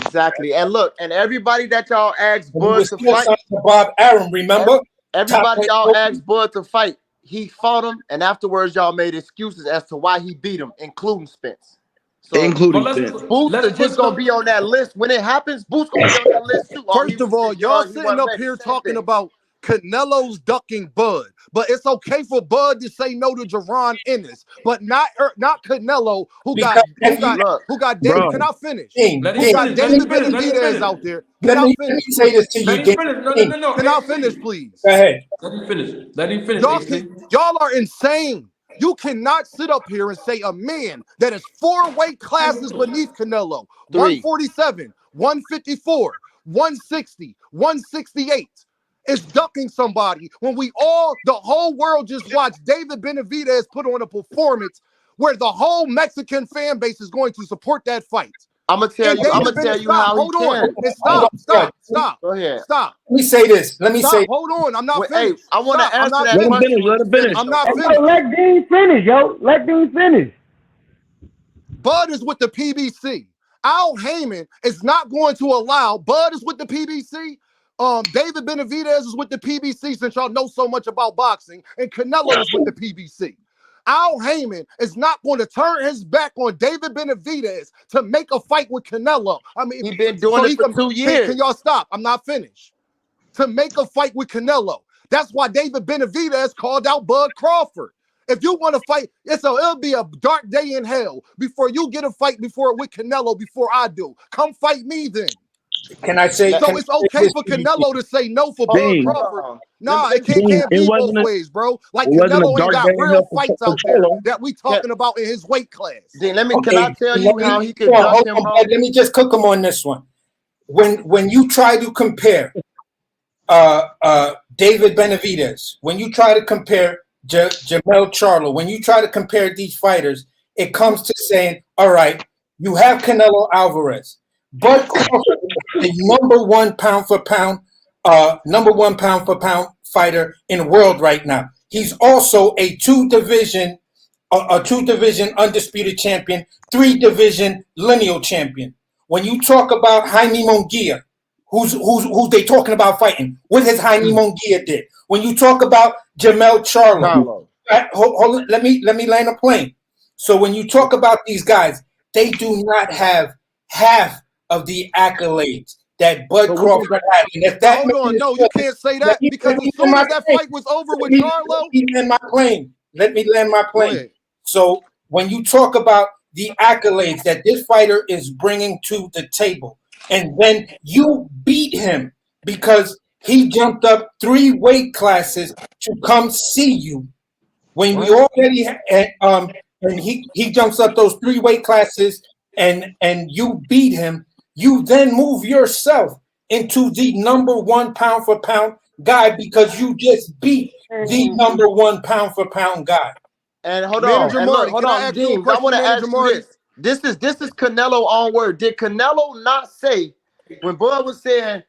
Exactly. And look, and everybody that y'all asked Bud to fight, Bob Arum, remember? Everybody y'all asked Bud to fight, he fought him, and afterwards y'all made excuses as to why he beat him, including Spence. So, Boots is just gonna be on that list when it happens. Boots gonna be on that list too. First of all, y'all sitting up here talking about Canelo's ducking Bud, but it's okay for Bud to say no to Jaron Ennis, but not Canelo, who got David. Can I finish? Who got David Benavidez out there? Can I finish? Let me say this to you. No. Can I finish, please? Go ahead. Let him finish. Y'all are insane. You cannot sit up here and say a man that is 4 weight classes beneath Canelo, 147, 154, 160, 168. Is ducking somebody when the whole world just watched David Benavidez put on a performance where the whole Mexican fan base is going to support that fight. I'm gonna tell you how hold he on. can. Stop. Go ahead. Stop. Let me say this. Hold on. I'm not finished. Hey, I want to answer that question. Let him finish. I'm not finished. Let Dean finish, yo. Let Dean finish. Bud is with the PBC. Al Heyman is not going to allow. Bud is with the PBC. David Benavidez is with the PBC, since y'all know so much about boxing, and Canelo is with the PBC. Al Heyman is not going to turn his back on David Benavidez to make a fight with Canelo. I mean, he's been doing it for 2 years. Can y'all stop? I'm not finished. To make a fight with Canelo. That's why David Benavidez called out Bud Crawford. If you want to fight, it'll be a dark day in hell before you get a fight with Canelo before I do. Come fight me then. Can I say? So Can it's I say okay this for to you? Canelo to say no for Bud Dean, Crawford. Hold on. Nah, Let it me Dean, can't it be both wasn't ways, bro. Like a Canelo ain't dark day got in real hell fights for out there Cholo. that we can, talking about in his weight class. Dean, can I Okay, tell let you how me he could duck hold him, on, bro? Bud. Let me just cook him on this one. When you try to compare David Benavidez, when you try to compare Jamel Charlo, when you try to compare these fighters, it comes to saying, all right, you have Canelo Alvarez, Bud Crawford is the number one pound for pound fighter in the world right now. He's also a two division undisputed champion, 3 division lineal champion. When you talk about Jaime Munguia, who's they talking about fighting? What has Jaime Munguia did? When you talk about Jamel Charlo, Charlo. let me land a plane. So when you talk about these guys, they do not have half of the accolades that Bud But what they Crawford got? had. And if Now that hold man on, is no, you good, can't say that because let as me land soon my as that plane. fight was over Let with Charlo, me land my plane. Let me land my go plane. ahead. So when you talk about the accolades that this fighter is bringing to the table, and then you beat him because he jumped up 3 weight classes to come see you when we What? already had, and he jumps up those 3 weight classes and you beat him, you then move yourself into the number 1 pound for pound guy because you just beat the number 1 pound for pound guy. And hold on, Manager and look, Marty, hold can I on, ask you a Dean. I want question, to Manager ask you Marty? this. This is Canelo on word. Did Canelo not say when Bud was saying,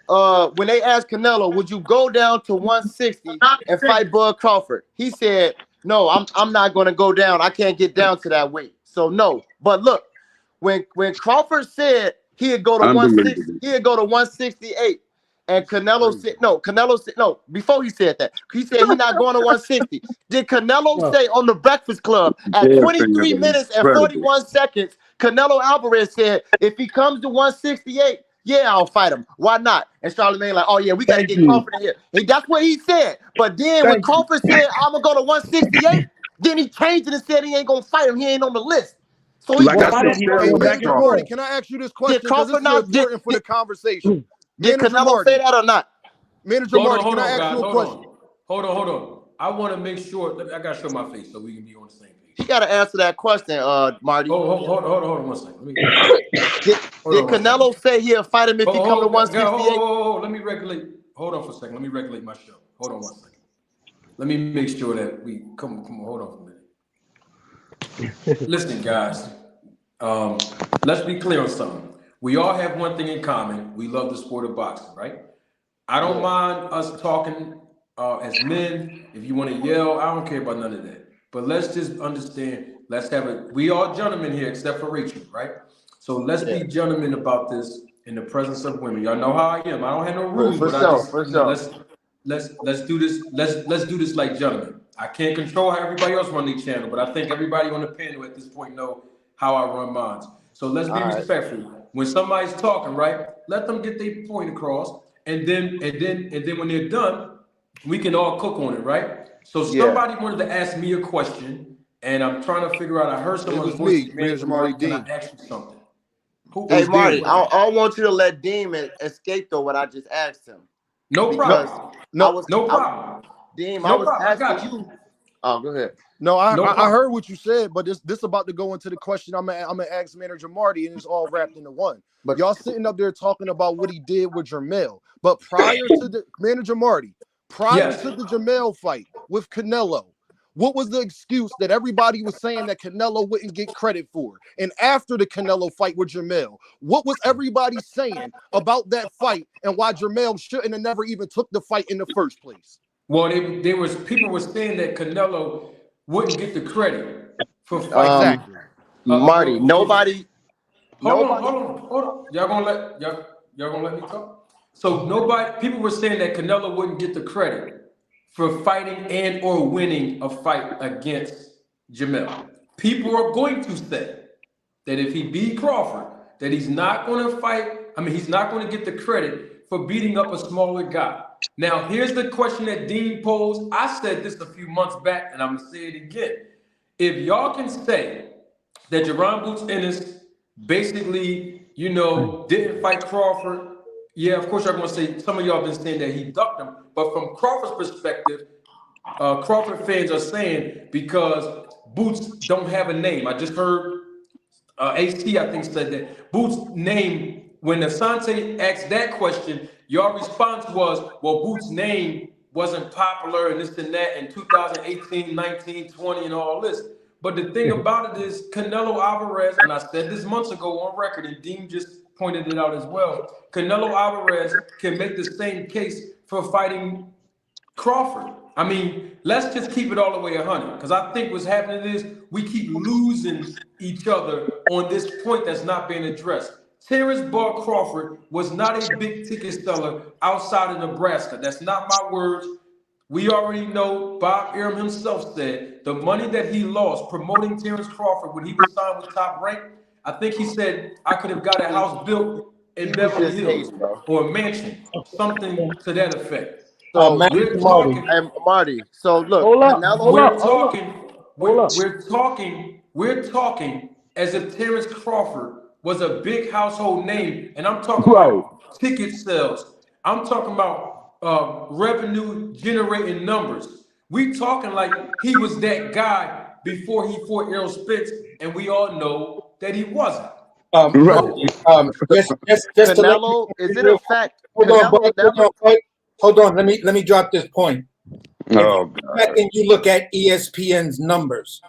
when they asked Canelo, would you go down to 160 and fight Bud Crawford? He said, no, I'm not going to go down. I can't get down to that weight. So no. But look, when Crawford said he'd go to 160, Unbelievable. he'd go to 168. And Canelo said, no, before he said that, he said he's not going to 160. Did Canelo Well, say on the Breakfast Club at Their thing 23 is minutes and incredible. 41 seconds, Canelo Alvarez said, if he comes to 168, yeah, I'll fight him. Why not? And Charlamagne like, oh yeah, we got to Thank get you. Crawford in here. And that's what he said. But then when Thank you. Crawford said, I'm going to go to 168, then he changed it and said he ain't going to fight him. He ain't on the list. So he Like well, I why said, don't He Hey, going steroids back Manager and talk. Marty, forth. can I ask you this did question because this Crawford is not, important for the conversation? did Manager Canelo say Marty, that or not? Manager Marty, Hold can I on, ask guys. you a question? Hold on. I want to make sure. I got to show my face so we can be on the same He page. got to answer that question, Marty. Hold on 1 second. Did, Hold did on 1 second. Canelo say he'll fight him if he come to Hold 168? Let me regulate. Hold on for a second. Let me regulate my show. Hold on 1 second. Let me make sure that we come on. Hold on for a minute. Listen, guys. Let's be clear on something. We all have one thing in common. We love the sport of boxing, right? I don't mind us talking as men. If you want to yell, I don't care about none of that. But let's just understand. Let's have it. We all gentlemen here, except for Rachel, right? So let's Yeah, be gentlemen about this in the presence of women. Y'all know how I am. I don't have no rules, for but I sure, just for sure. let's do this. Let's do this like gentlemen. I can't control how everybody else run their channel, but I think everybody on the panel at this point know how I run mine. So let's be All right. respectful. When somebody's talking, right, let them get their point across, and then when they're done, we can all cook on it, right? So Yeah. somebody wanted to ask me a question, and I'm trying to figure out. I heard It someone's was voice. me, Manager Marty Marty, can I Dean. ask you something? It Hey, was Marty, Dean. I don't want you to let Demon escape though what I just asked him No because problem. No, No problem. Dean, I No was problem. I asking got you. you. Oh, go ahead. no, No I problem. heard what you said, but this about to go into the question I'm gonna ask Manager Marty, and it's all wrapped into one. But Y'all sitting up there talking about what he did with Jermel, but prior to the Manager Marty, prior Yes. to the Jermel fight with Canelo, what was the excuse that everybody was saying that Canelo wouldn't get credit for? And after the Canelo fight with Jermel, what was everybody saying about that fight and why Jermel shouldn't have never even took the fight in the first place? Well, they was people were saying that Canelo wouldn't get the credit for fighting. Exactly. Marty, For nobody. hold on. Y'all gonna let me talk? So people were saying that Canelo wouldn't get the credit for fighting and or winning a fight against Jamel. People are going to say that if he beat Crawford, that he's not going to fight. I mean, he's not going to get the credit for beating up a smaller guy. Now, here's the question that Dean posed. I said this a few months back, and I'm going to say it again. If y'all can say that Jerron Boots Ennis basically didn't fight Crawford. Yeah, of course, y'all gonna say some of y'all been saying that he ducked him, but from Crawford's perspective, Crawford fans are saying because Boots don't have a name. I just heard AC, I think, said that Boots' name, when Asante asked that question, your response was, well, Boots' name wasn't popular and this and that in 2018, 19, 20, and all this. But the thing about it is Canelo Alvarez, and I said this months ago on record, and Dean just pointed it out as well, Canelo Alvarez can make the same case for fighting Crawford. I mean, let's just keep it all the way 100, because I think what's happening is we keep losing each other on this point that's not being addressed. Terrence Bud Crawford was not a big ticket seller outside of Nebraska. That's not my words. We already know Bob Arum himself said the money that he lost promoting Terrence Crawford when he was signed with Top Rank, I think he said I could have got a house built in Beverly Hills or a mansion, something to that effect. So we're talking, Marty. So look, we're talking as if Terrence Crawford was a big household name, and I'm talking about ticket sales. I'm talking about revenue generating numbers. We talking like he was that guy before he fought Errol Spence, and we all know that he wasn't. Just Canelo, is it a fact? Hold on. Let me drop this point. Oh, God. And you look at ESPN's numbers.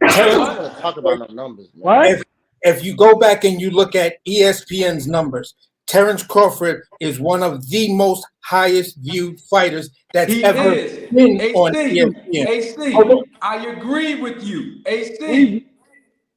Talk about no numbers. Man. If you go back and you look at ESPN's numbers, Terrence Crawford is one of the most highest viewed fighters that's ever been on ESPN. AC, I agree with you. AC,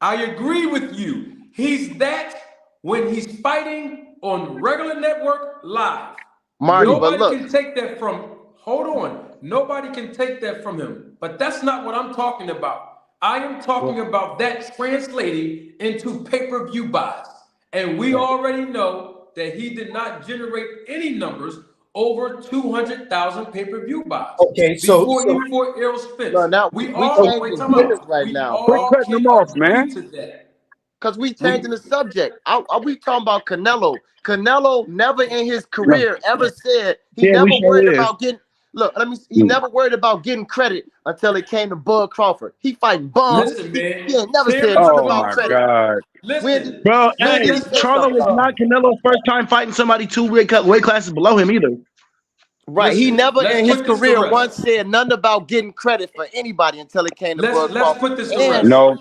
I agree with you. He's that when he's fighting on regular network live. Marty, Nobody can take that from. Hold on. Nobody can take that from him. But that's not what I'm talking about. I am talking about that translating into pay-per-view buys. And we already know that he did not generate any numbers over 200,000 pay-per-view buys. Okay, so before he fought Errol Spence. No, now we changing business right now. Quit cutting him off, man. Because we changing the subject. Are we talking about Canelo? Canelo never in his career ever said he never worried about getting. Look, he never worried about getting credit until it came to Bud Crawford. He fighting bums. Listen, man. He ain't never said nothing about credit. God. Listen, bro, Charlo was not Canelo's first time fighting somebody two weight classes below him either. Right. He never in his career once said nothing about getting credit for anybody until it came to Bud Crawford. Let's put this to rest. No.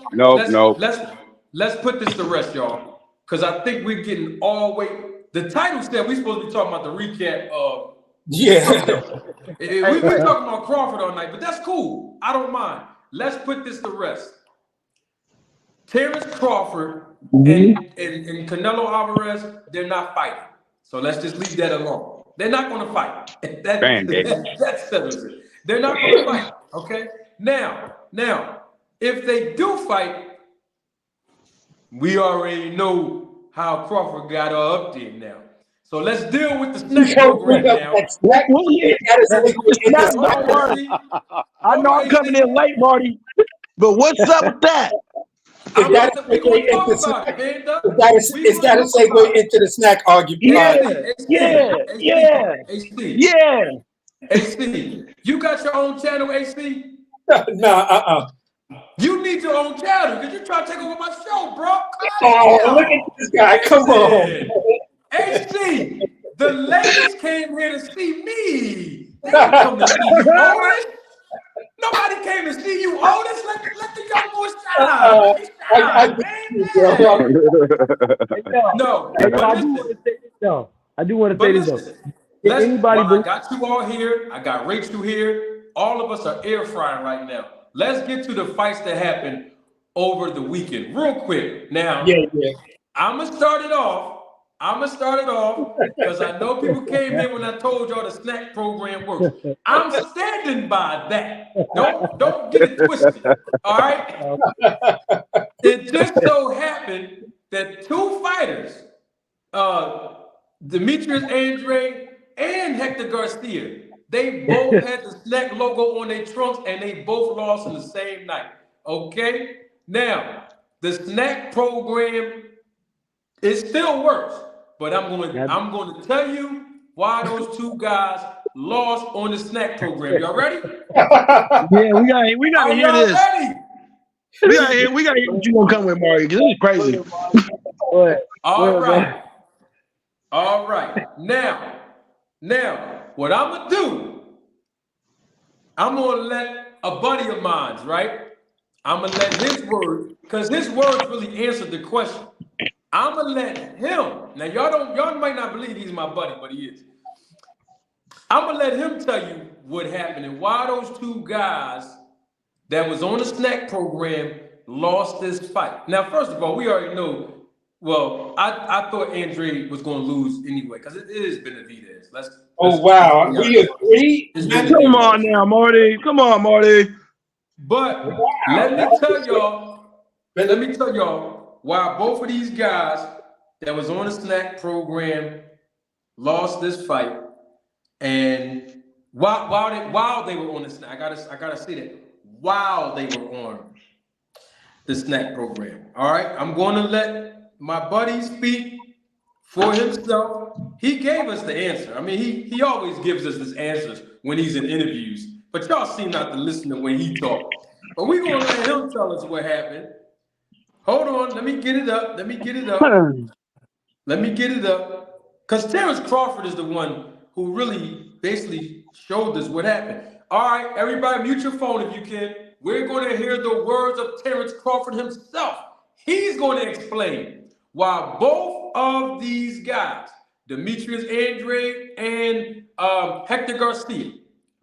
Let's put this to rest, y'all. Because I think we're getting all way. The title said we're supposed to be talking about the recap of. Yeah. We've been talking about Crawford all night, but that's cool. I don't mind. Let's put this to rest. Terrence Crawford and Canelo Alvarez, they're not fighting. So let's just leave that alone. They're not going to fight. That settles it. They're not going to fight. Okay? Now, if they do fight, we already know how Crawford got up there now. So let's deal with the snack program now. I know I'm coming in late, Marty, but what's up with that? Is that a segue into the snack argument? Yeah. AC, you got your own channel, AC? No, You need your own channel because you're trying to take over my show, bro. Look at this guy. Come on. AC, the ladies came here to see me. They didn't come to see you, Otis. Nobody came to see you, Otis. Let the young boy shine. I do want to say this though. I got you all here. I got Rachel here. All of us are air frying right now. Let's get to the fights that happened over the weekend real quick. Now, I'm going to start it off because I know people came in when I told y'all the snack program works. I'm standing by that. Don't get it twisted. All right? It just so happened that two fighters, Demetrius Andrade and Hector Garcia, they both had the snack logo on their trunks and they both lost in the same night. Okay? Now, the snack program It still works, but I'm going to tell you why those two guys lost on the snack program. Y'all ready? Yeah, we gotta Are hear y'all this. ready? We gotta hear what you gonna come with, Marty. This is crazy. All right. All right. Now, what I'm gonna do, I'm gonna let a buddy of mine, right? I'm gonna let his words, because his words really answered the question. I'm gonna let him. Now, y'all might not believe he's my buddy, but he is. I'm gonna let him tell you what happened and why those two guys that was on the snack program lost this fight. Now, first of all, we already know. Well, I thought Andrade was going to lose anyway because it is Benavidez. Oh wow, we agree. Come on now, Marty. Come on, Marty. But let me tell y'all why both of these guys that was on the snack program lost this fight, and while they were on the snack, I gotta say that while they were on the snack program. All right, I'm going to let my buddy speak for himself. He gave us the answer. I mean, he always gives us his answers when he's in interviews, but y'all seem not to listen to when he talks. But we're going to let him tell us what happened. Hold on. Let me get it up. Because Terrence Crawford is the one who really basically showed us what happened. All right, everybody mute your phone if you can. We're going to hear the words of Terrence Crawford himself. He's going to explain why both of these guys, Demetrius Andrade and Hector Garcia,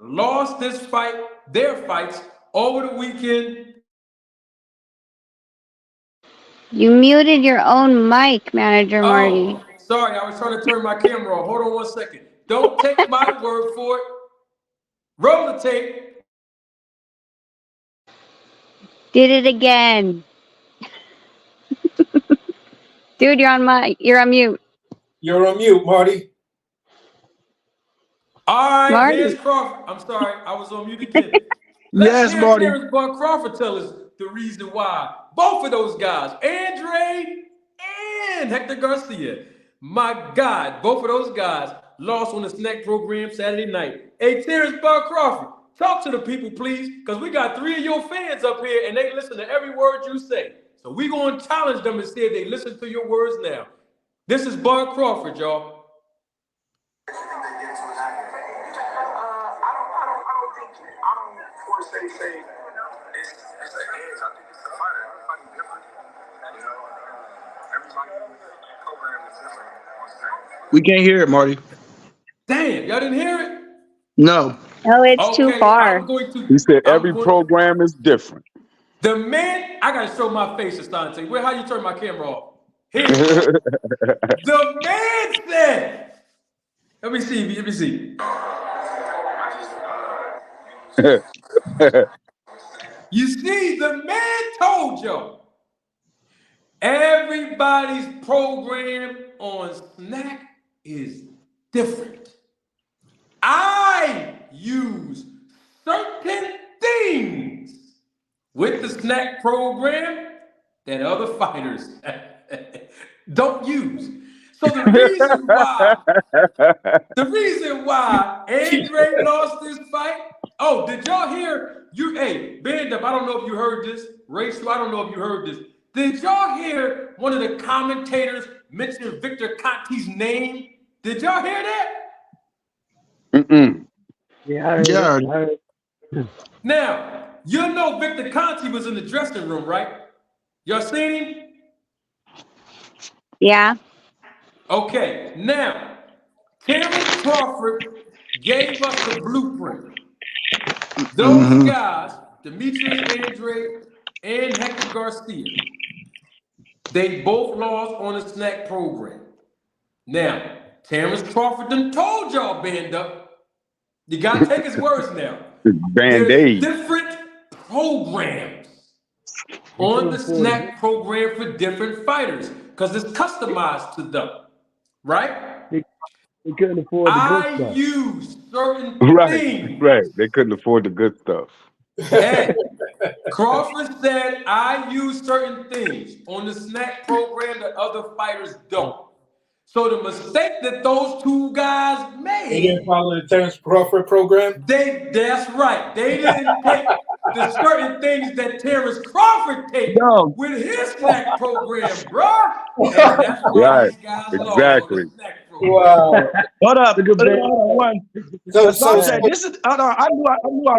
lost their fights over the weekend. You muted your own mic, Manager Marty. Sorry, I was trying to turn my camera off. Hold on 1 second. Don't take my word for it. Roll the tape. Did it again. Dude, you're on mute. You're on mute, Marty. All right, Marty. here's Crawford. I'm sorry, I was on mute again. Yes, hear Marty. Terrence Bud Crawford tell us the reason why both of those guys, Andrade and Hector Garcia, my God, both of those guys lost on the snack program Saturday night. Hey, Terrence Bud Crawford, talk to the people, please, because we got 3 of your fans up here, and they listen to every word you say. So we're going to challenge them and see if they listen to your words now. This is Bud Crawford, y'all. Say it's an edge. I think it's a fighter. Everybody's different. You know, everybody's program is different on stage. We can't hear it, Marty. Damn, y'all didn't hear it? No. No, it's too far. He said every program is different. The man, I gotta show my face, Astante. How you turn my camera off? Here we go. The man said, let me see. You see, the man told y'all everybody's program on snack is different. I use certain things with the snack program that other fighters don't use. So the reason why Andrade lost this fight. Oh, did y'all hear? Hey, Band Up, I don't know if you heard this. Rachel, I don't know if you heard this. Did y'all hear one of the commentators mention Victor Conti's name? Did y'all hear that? Yeah, I heard it. Now, you know Victor Conti was in the dressing room, right? Y'all seen him? Yeah. Okay, now, Terrence Crawford gave us the blueprint. Those guys, Demetrius Andrade and Hector Garcia, they both lost on the snack program. Now, Terrence Crawford done told y'all, Band Up. You got to take his words now. Band-Aid. There's different programs on the snack program for different fighters because it's customized to them, right? They couldn't afford the good stuff. I use certain things. Right. They couldn't afford the good stuff. Hey, Crawford said I use certain things on the snack program that other fighters don't. So the mistake that those two guys They didn't made, follow the Terrence Crawford program. that's right. They didn't take the certain things that Terrence Crawford takes Yo, with his snack program, bro. And that's why Right. these guys lost on Exactly. the snack program. Wow. hold up. Look at Hold that. on, one. So, Hassan so, said, "This is." Hold on,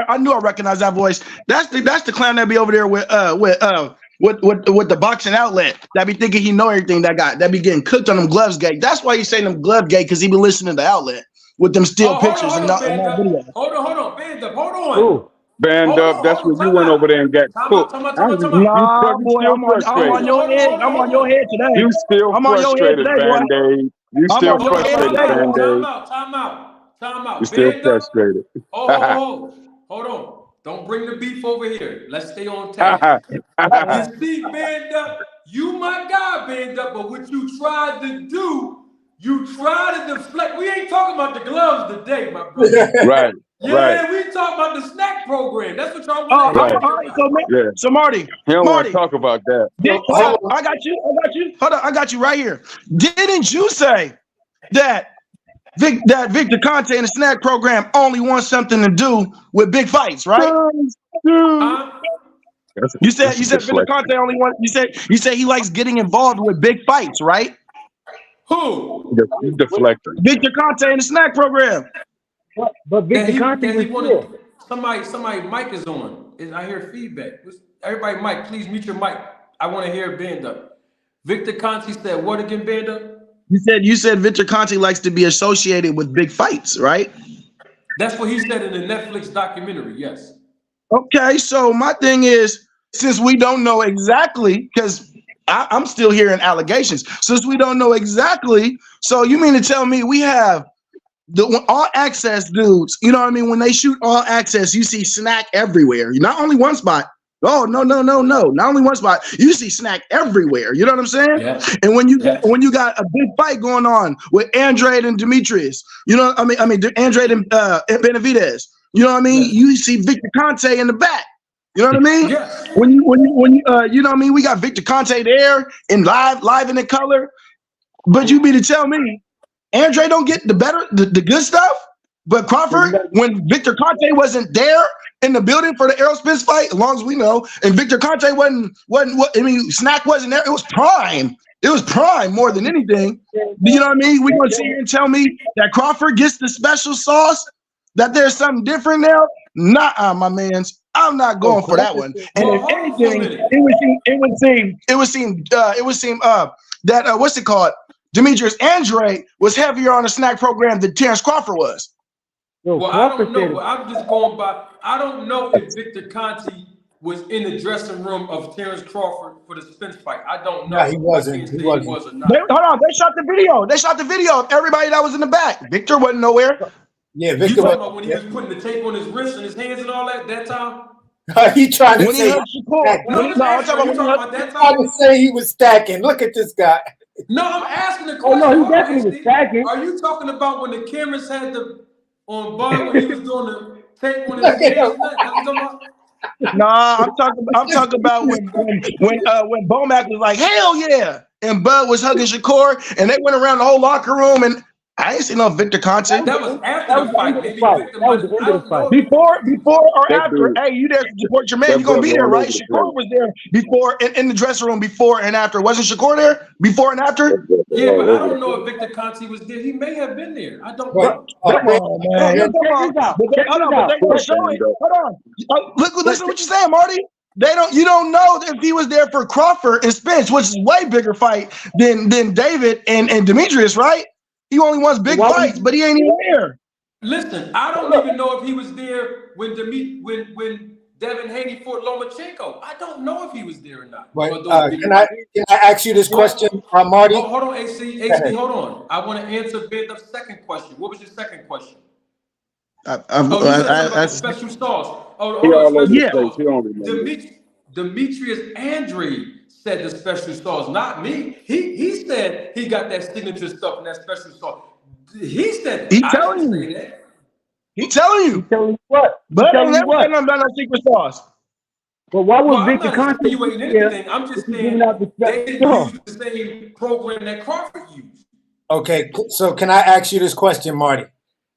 I knew I recognized that voice. That's the clown that be over there with the boxing outlet. That be thinking he know everything. That be getting cooked on them gloves gate. That's why he's saying them glove gate, because he be listening to the outlet with them still pictures and not video. Hold on, Band Up. Hold on. Ooh. Band up. That's when you Time went out. over there and got Time out, cooked. time out, I time out, was- time out. Nah, You boy, still I'm on frustrated. your head. I'm on your head today. You still I'm on your head frustrated, today, boy. Band-Aid. You I'm still on your head frustrated, today, boy. Band-Aid. Time out. You still Band Up. frustrated. Hold on. Don't bring the beef over here. Let's stay on task. You see, Band Up, you my guy, Band Up, but what you tried to do, you tried to deflect. We ain't talking about the gloves today, my brother. Right. Yeah, we talking about the snack program. That's what y'all Oh, want to Right. hear. all right. So, Yeah. so Marty, He don't want Marty, to talk about that. hold on, I got you. Hold on, I got you right here. Didn't you say that Victor Conte and the snack program only wants something to do with big fights, right? Huh? You said That's a Victor deflection. Conte only wants. You said he likes getting involved with big fights, right? Who? You deflecting. Victor Conte and the snack program. But Victor Conte was wanted here. somebody mic is on. I hear feedback. Everybody mic, please mute your mic. I want to hear Band Up. Victor Conte said what again, Band Up? You said Victor Conte likes to be associated with big fights, right? That's what he said in the Netflix documentary, yes. Okay, so my thing is, since we don't know exactly, because I'm still hearing allegations. Since we don't know exactly, so you mean to tell me we have the all access dudes? You know what I mean? When they shoot all access, you see snack everywhere. Not only one spot. Oh no! Not only one spot. You see snack everywhere. You know what I'm saying? Yes. And when you got a big fight going on with Andrade and Demetrius, you know, I mean Andrade and Benavidez. You know what I mean? Yes. You see Victor Conte in the back. You know what I mean? Yes. When you you know what I mean? We got Victor Conte there and live in the color. But you mean to tell me Andrade don't get the good stuff? But Crawford, when Victor Conte wasn't there in the building for the Aerosmith fight, as long as we know, and Victor Conte wasn't what I mean, Snack wasn't there. It was prime. It was prime more than anything. You know what I mean? We gonna sit here and tell me that Crawford gets the special sauce, that there's something different now? Nah, my mans. I'm not going for that one. And if anything, it would seem that what's it called? Demetrius Andrade was heavier on the snack program than Terrence Crawford was. Yo, Well, I Crawford don't know. said it. But I'm just going by. I don't know if Victor Conte was in the dressing room of Terrence Crawford for the Spence fight. I don't know. No, he wasn't. I can't He say wasn't. he was or not. Hold on, they shot the video. They shot the video of everybody that was in the back. Victor wasn't nowhere. Yeah, You Victor. talking about when he was putting the tape on his wrist and his hands and all that time? He tried to When he say. hugged Shakur. No, I'm just I'm asking. talking You about talking about that Tried time? to say he was stacking. Look at this guy. No, I'm asking the Oh question. no, he Hold on, definitely was AC. stacking. Are you talking about when the cameras had the on Bud when he was doing the tape on his Look at hands? him. That's what you talking about? Nah, I'm talking about when Bomac was like, hell yeah, and Bud was hugging Shakur, and they went around the whole locker room, and I ain't seen no Victor Conte. That was after the fight. Maybe Victor That was might the have. end I of the don't know. fight. Before or That after? dude- Hey, you there to support your man? that You gonna be brother there, all right? over the Shakur place. was there before in the dressing room before and after. Wasn't Shakur there before and after? Yeah, All but I over don't the know place. if Victor Conte was there. He may have been there. I don't But, know. Come on, man. Check Come on. this out. But Check hold this on, but out. they're gonna show it. Stand up. Hold on. Listen to what you're saying, Marty. You don't know if he was there for Crawford and Spence, which is way bigger fight than David and Demetrius, right? He only wants big Why would fights, but he ain't even there. Listen, I don't even know if he was there when Devin Haney fought Lomachenko. I don't know if he was there or not. but But those can I ask you this question, Marty? Hold on, AC, ahead. hold on. I want to answer Ben's second question. What was your second question? I, You said something about the special sauce. He all over the Yeah. place. He don't remember. Demetrius Andrade said the special sauce, not me. He said he got that signature stuff and that special sauce. He said He I telling didn't you. say that. He telling you. He telling you what? He But I telling ain't you never what? said nothing about no secret sauce. But why Well, was I'm Victor not Conte insinuating there anything. I'm just if he's saying giving out the they didn't sauce? use the same program that Crawford used. Okay, so can I ask you this question, Marty?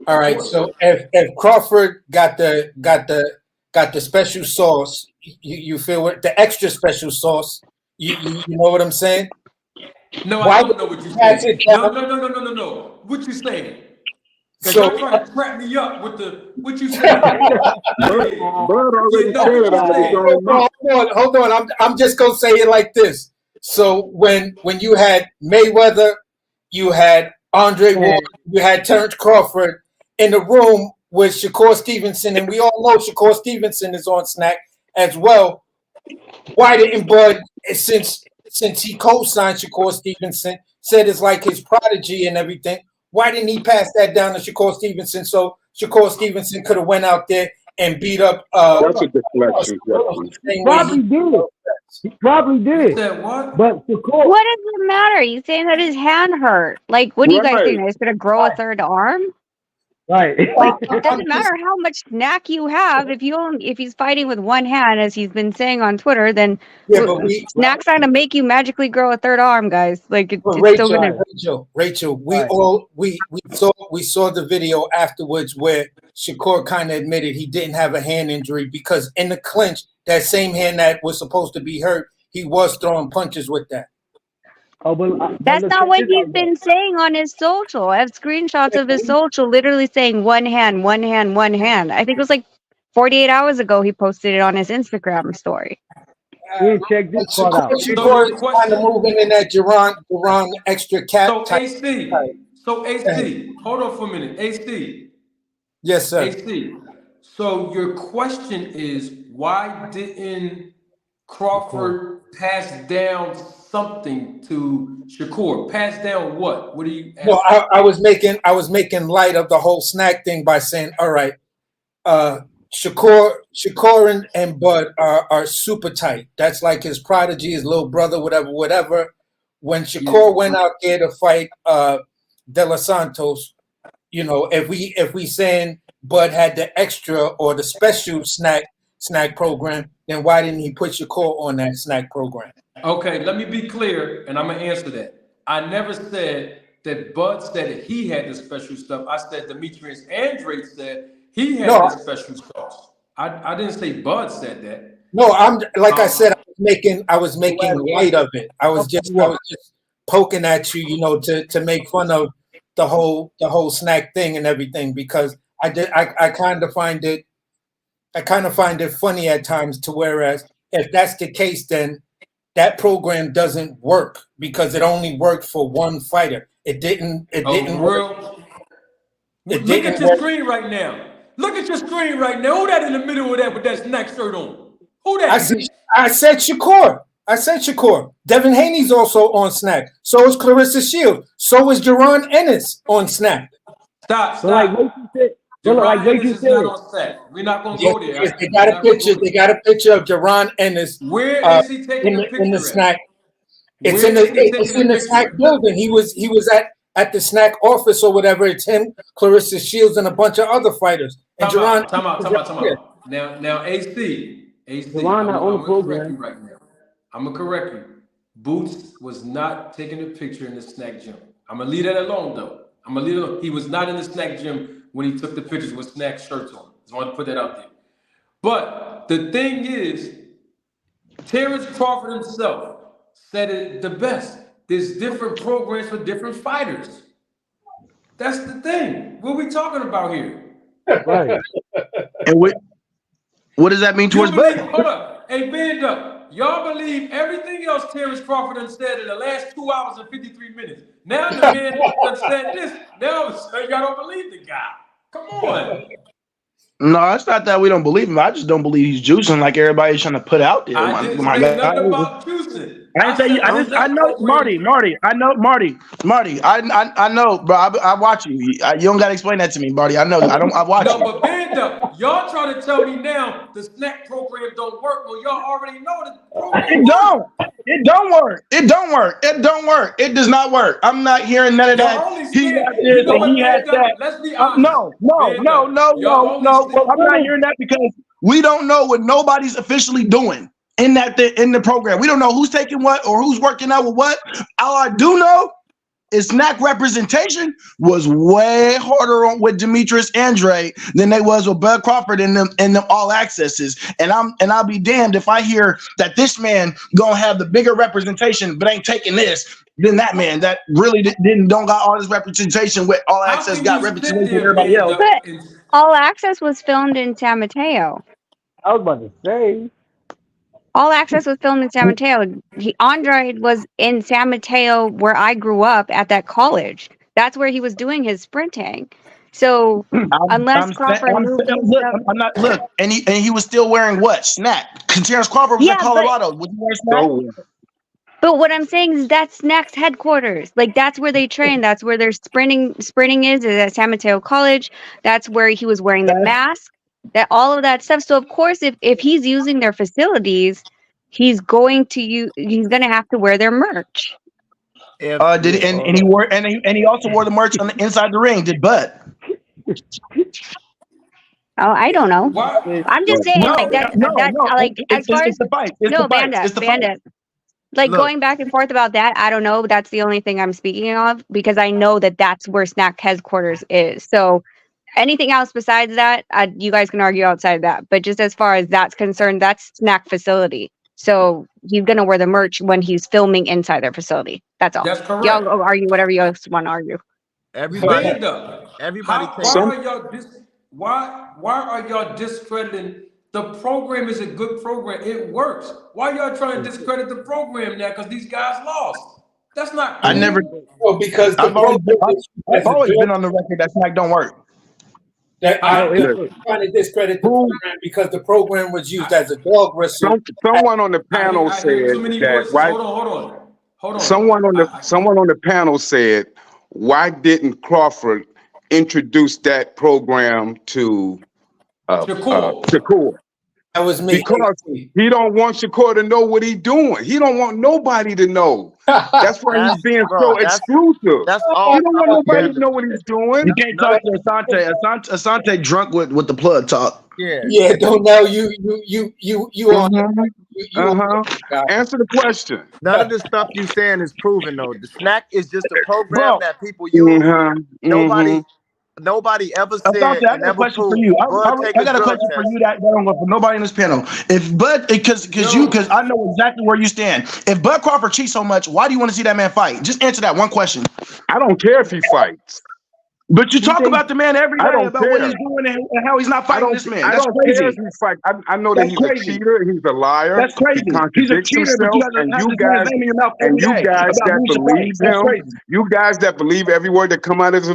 All Of right, course. so if Crawford got the special sauce, you feel what the extra special sauce? You know what I'm saying? No, Why I did don't know what he you're pass saying. it No, down? no, no, no, no, no, no. What you saying? Because So y'all trying to trap me up with the what you saying. Bud Yeah, already no, said what it you out of his saying? own mouth. hold on. I'm just gonna say it like this. So when you had Mayweather, you had Andre Ward, you had Terrence Crawford in the room with Shakur Stevenson, and we all know Shakur Stevenson is on Snack as well. Why didn't Bud, since he co-signed Shakur Stevenson, said it's like his prodigy and everything? Why didn't he pass that down to Shakur Stevenson so Shakur Stevenson could have went out there and beat up? That's a deflection, Justin. He probably did. He probably did. Said what? But Shakur, What does it matter? He's saying that his hand hurt. Like, what do you guys Right. think? That he's gonna grow a third arm? right? Like, it doesn't matter how much snack you have. If he's fighting with one hand, as he's been saying on Twitter, then Yeah, but we, snack's not gonna make you magically grow a third arm, guys. Like, but it's still gonna. Rachel, we Right. all we saw the video afterwards where Shakur kind of admitted he didn't have a hand injury because in the clinch, that same hand that was supposed to be hurt, he was throwing punches with that. Oh, but That's let's not check what this he's out, though. been saying on his social. I have screenshots of his social literally saying one hand, one hand, one hand. I think it was like 48 hours ago he posted it on his Instagram story. We didn't check this part out. Shakur is kind of moving in that Duran extra cat So type. AC, hold on for a minute. AC. Yes, sir. AC. So your question is, why didn't Crawford pass down something to Shakur? Pass down what? What do you ask? No, I was making light of the whole snack thing by saying, all right, Shakur and Bud are super tight. That's like his prodigy, his little brother, whatever. When Shakur went out there to fight De Los Santos, you know, if we saying Bud had the extra or the special snack program, then why didn't he put Shakur on that snack program? Okay, let me be clear, and I'm gonna answer that. I never said that Bud said that he had the special stuff. I said Demetrius Andrade said he had the special sauce. I didn't say Bud said that. No, I'm like I said, I was making light of it. I was just poking at you, you know, to make fun of the whole snack thing and everything because I kind of find it funny at times to whereas if that's the case, then that program doesn't work because it only worked for one fighter. It didn't work. Look at your screen right now. Look at your screen right now. Who that in the middle of that with that snack shirt on? Who that? I said Shakur. Devin Haney's also on snack. So is Clarissa Shields. So is Jaron Ennis on snack. Stop. Like Rachel said, we're not gonna go there. Yes, they got a picture. They got a picture of Jaron Ennis. Where is he taking the picture? In the snack. It's in the snack building. He was at the snack office or whatever. It's him, Clarissa Shields, and a bunch of other fighters. And Time out. Now, AC, I'm gonna correct you right now. I'm gonna correct you. Boots was not taking a picture in the snack gym. I'm gonna leave that alone, though. He was not in the snack gym when he took the pictures with snack shirts on. Just wanted to put that out there. But the thing is, Terrence Crawford himself said it the best. There's different programs for different fighters. That's the thing. What are we talking about here? Right. And what does that mean towards Bud? Hold up. Hey, band up. Y'all believe everything else Terrence Crawford done said in the last 2 hours and 53 minutes. Now the man done said this. Now y'all don't believe the guy. Come on. No, it's not that we don't believe him. I just don't believe he's juicing like everybody's trying to put out there. I didn't say nothing about juicing. I know Marty. I know, bro. I watch you. You don't gotta explain that to me, Marty. I know. I watch you. No, but band up. Y'all trying to tell me now the snack program don't work. Well, y'all already know the program. It don't work. It don't work. It don't work. It does not work. I'm not hearing none of Y'all that. only He scared. had You this know and what, he had Vanda? that. Let's be honest. No. Y'all only scared. I'm not hearing that because we don't know what nobody's officially doing in the program. We don't know who's taking what or who's working out with what. All I do know is snack representation was way harder with Demetrius Andrade than they was with Bud Crawford in them all accesses. And I'll be damned if I hear that this man gonna have the bigger representation but ain't taking this than that man that really don't got all this representation with all How access can got you sit representation with there, everybody else. Vanda? But All Access was filmed in San Mateo. I was about to say. All Access was filmed in San Mateo. Andrade was in San Mateo, where I grew up at that college. That's where he was doing his sprinting. So unless Crawford moved his stuff, I'm not look, and he was still wearing what? Snack. Terrence Crawford was in yeah, Colorado. Was he wearing snack? So but what I'm saying is that's Snack's headquarters. Like that's where they train. That's where their sprinting is at San Mateo College. That's where he was wearing the mask. That all of that stuff. So of course, if he's using their facilities, he's going to have to wear their merch. Did he, and he wore and he also wore the merch on the inside the ring. Did Bud? Oh, I don't know. What? I'm just saying, No, like that. no. Like as far as It's the fight. It's no, the fight. It's the fight. Bandit. Like Look. going back and forth about that, I don't know. That's the only thing I'm speaking of because I know that that's where Snack headquarters is. So anything else besides that, you guys can argue outside of that. But just as far as that's concerned, that's Snack facility. So he's gonna wear the merch when he's filming inside their facility. That's all. That's correct. Y'all go argue whatever you else want to argue. Everybody, Vanda, everybody why came. are y'all why are y'all discrediting the program? Is a good program. It works. Why y'all trying to discredit the program now? Because these guys lost. That's not cool. I never. Well, because the I've always program was I've as a always joke, been on the record that snack don't work. that No, I'm trying to discredit the program because the program was used as a dog whistle. someone on the panel I hear said too many that voices. why Hold on. someone on the panel said, why didn't Crawford introduce that program to Shakur. Shakur? That was me. Because he don't want Shakur to know what he's doing. He don't want nobody to know. That's why he's being so exclusive. That's He all. don't want nobody to know what he's doing. You can't talk to Asante. Asante drunk with the plug talk. Yeah. Yeah, don't know you on Answer the question. None of the stuff you saying is proven though. The snack is just a program that people use. Nobody ever said. Asante, I got a question for you. I got a question for you that don't go for nobody in this panel. If Bud, because I know exactly where you stand. If Bud Crawford cheats so much, why do you want to see that man fight? Just answer that one question. I don't care if he fights. But you talk about the man every day about care. what he's doing and how he's not fighting this man. That's crazy. Care if he fights. I know that he's a cheater. He's a liar. That's crazy. He contradicts himself. And you guys that believe every word that come out of his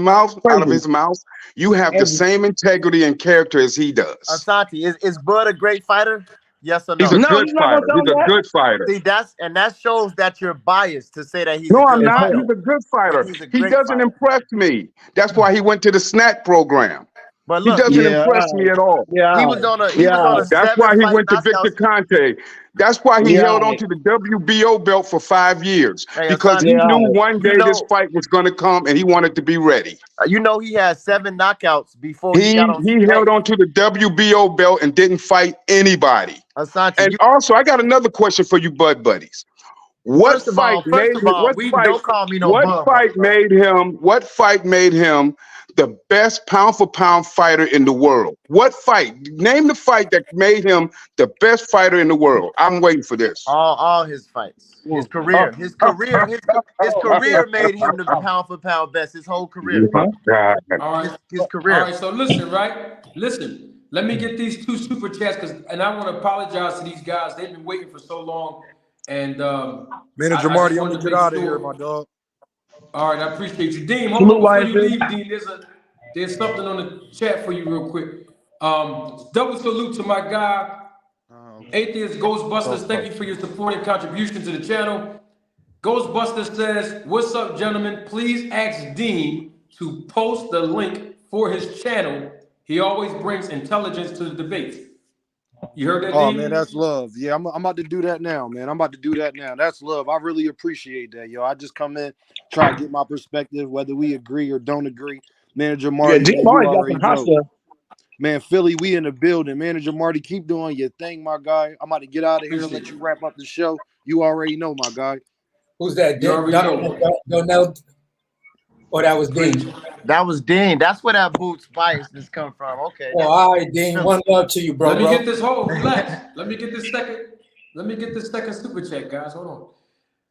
mouth, you have the same integrity and character as he does. Asante, is Bud a great fighter? Yes or no? He's a good fighter. He's a good fighter. See, that shows that you're biased to say that he's. No, I'm not. He's a good fighter. He doesn't impress me. That's why he went to the snack program. But look, he doesn't impress me at all. He was on a. That's why he went to Victor Conte. That's why he held on to the WBO belt for 5 years because he knew one day this fight was going to come and he wanted to be ready. You know, he had 7 knockouts before he held on to the WBO belt and didn't fight anybody. Asante, and also, I got another question for you, Bud Buddies. What fight made him the best pound for pound fighter in the world? What fight? Name the fight that made him the best fighter in the world. I'm waiting for this. All his fights. His career. His career made him the pound for pound best. His whole career. All right. His career. All right. So listen. Let me get these 2 super chats and I want to apologize to these guys. They've been waiting for so long. And Manager Marty, I'm gonna get out of here, my dog. All right, I appreciate you, Dean. Hold on before you leave, Dean. There's something on the chat for you, real quick. Double salute to my guy, Atheist Ghostbusters. Thank you for your support and contribution to the channel. Ghostbusters says, "What's up, gentlemen? Please ask Dean to post the link for his channel. He always brings intelligence to the debate." You heard that, Oh D? man, that's love. Yeah, I'm about to do that now, man. I'm about to do that now. That's love. I really appreciate that, yo. I just come in, try to get my perspective, whether we agree or don't agree. Manager Yeah, Marty, D man, you Martin got already some hot know. stuff. Man, Philly, we in the building. Manager Marty, keep doing your thing, my guy. I'm about to get out of here and let you wrap up the show. You already know, my guy. Who's that? You already know. Donnell? Or that was Dean? That was Dean. That's where that Boots biasness come from. Okay. Oh, all right, Dean. One love to you, bro. Let me get this whole relax. Let me get this second super chat, guys. Hold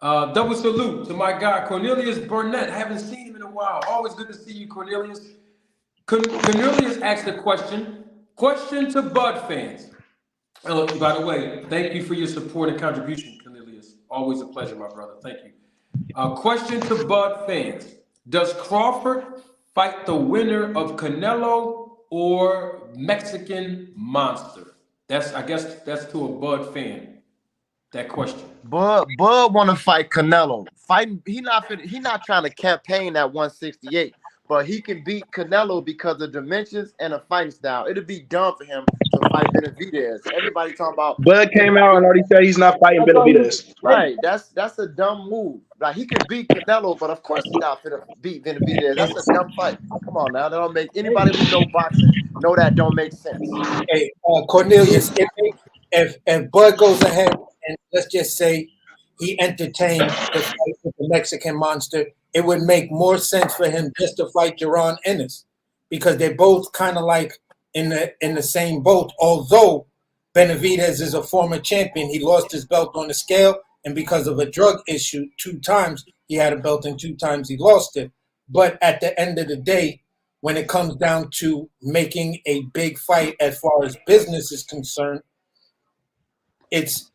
on. Double salute to my guy Cornelius Burnett. Haven't seen him in a while. Always good to see you, Cornelius. Cornelius asked a question. Question to Bud fans. By the way, thank you for your support and contribution, Cornelius. Always a pleasure, my brother. Thank you. Question to Bud fans. Does Crawford fight the winner of Canelo or Mexican Monster? I guess that's to a Bud fan. That question. Bud want to fight Canelo. He not trying to campaign at 168, but he can beat Canelo because of dimensions and a fighting style. It'd be dumb for him to fight Benavidez. Everybody talking about Bud came out and already said he's not fighting Benavidez. Right, that's a dumb move. Like he could beat Canelo, but of course he's not gonna beat Benavidez. That's a dumb fight. Come on now, that don't make anybody who know boxing know that don't make sense. Hey, Cornelius, if Bud goes ahead and let's just say he entertained the fight with the Mexican Monster, it would make more sense for him just to fight Jaron Ennis because they're both kind of like in the same boat. Although Benavidez is a former champion, he lost his belt on the scale, and because of a drug issue, 2 times he had a belt and 2 times he lost it. But at the end of the day, when it comes down to making a big fight as far as business is concerned, it's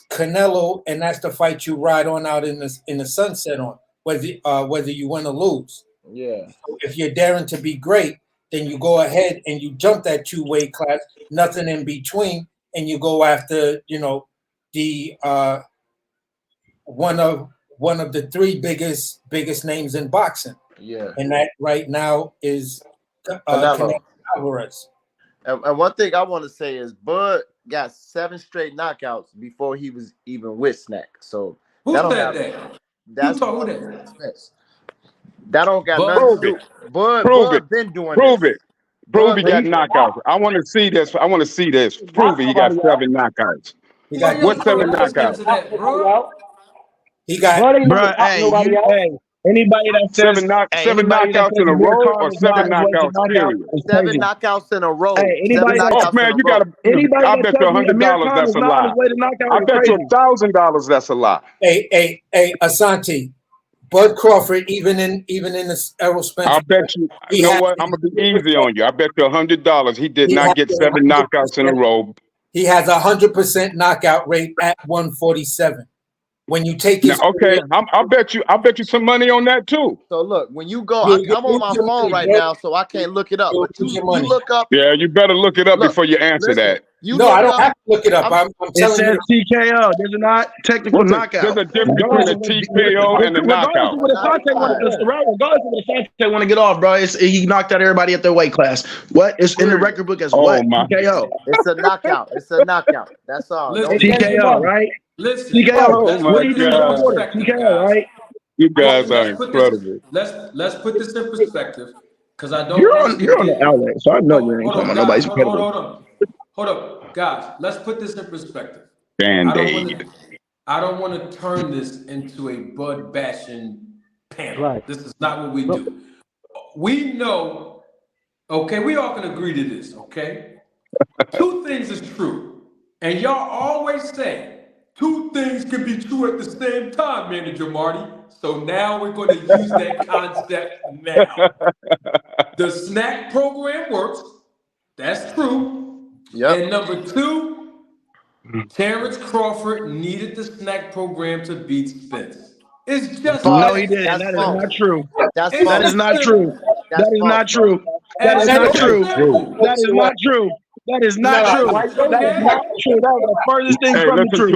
Canelo, and that's the fight you ride on out in the sunset on, whether you win or lose. Yeah. So if you're daring to be great, then you go ahead and you jump that 2 weight class, nothing in between, and you go after the one of the 3 biggest names in boxing. Yeah. And that right now is Canelo Alvarez. And one thing I want to say is Bud got 7 straight knockouts before he was even with Snack. So who said that? That's who that? That don't got nothing to do. Bud been doing Prove this. it. Prove he got knockouts. I want to see this. Prove it. He got 7 knockouts. What 7 knockouts? He got Bro, hey, anybody that says 7 knockouts in a row or 7 knockouts period? 7 knockouts in a row. Hey, anybody Oh man, you gotta. I bet you $100 that's a lie. I bet you $1,000 that's a lie. Hey, Asante, Bud Crawford, even in the Errol Spence. I bet you. You know what? I'm gonna be easy on you. I bet you $100 he did not get 7 knockouts in a row. He has 100% knockout rate at 147. When you take his I bet you some money on that too. So look, when you go, I'm on my phone right now, so I can't look it up. But you look up. Yeah, you better look it up before you answer that. I don't have to look it up. I'm telling you. It says TKO. There's not technical knockout. There's a difference between a TKO and a knockout. Regardless of what Asante want to get off, bro, he knocked out everybody at their weight class. What? It's in the record book as what? TKO. It's a knockout. It's a knockout. That's all. TKO, right? Listen, TKO. What do you do? TKO, right? You guys are incredible. Let's put this in perspective, because I don't. You're on the outlet, so I know you ain't talking about nobody's credible. Hold up, guys. Let's put this in perspective. Band-Aid. I don't want to turn this into a Bud bashing panel. Right. This is not what we do. We know. Okay, we all can agree to this. Okay. 2 things is true, and y'all always say 2 things can be true at the same time, Manager Marty. So now we're going to use that concept now. The snack program works. That's true. Yep. And number 2, Terrence Crawford needed the snack program to beat Spence. It's just no, he didn't. That is not true. That is not true. That is not true. That is not true. That is not true. That is not true. That is not true. That was the furthest thing from the truth.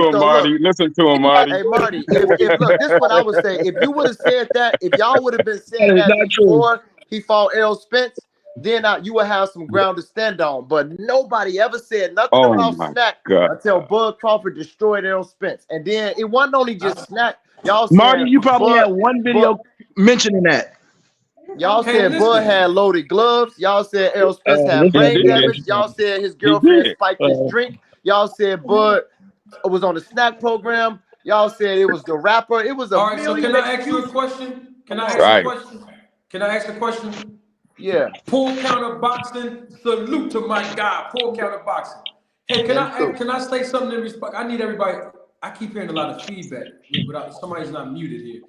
Listen to him, Marty. Hey, Marty, if look, this is what I would say. If you would have said that, if y'all would have been saying that before he fought Errol Spence, then you will have some ground to stand on. But nobody ever said nothing Oh about my Snack God. until Bud Crawford destroyed Errol Spence. And then it wasn't only just Snack. Y'all Marty, said you probably had Bud, one Bud, video mentioning that. y'all Hey, said Bud listen. had loaded gloves. Y'all said Errol Spence had He brain did. damage. Y'all said his He girlfriend did. spiked his drink. Y'all said Bud was on the Snack program. Y'all said it was the rapper. It was a All right, so million can I ask you a excuses. question? Can I Come ask on. a Right. question? Can I ask a question? Yeah. Pull counter boxing. Salute to my guy. Pull counter boxing. Hey, Salute. can I say something in respect? I need everybody. I keep hearing a lot of feedback without somebody's not muted here.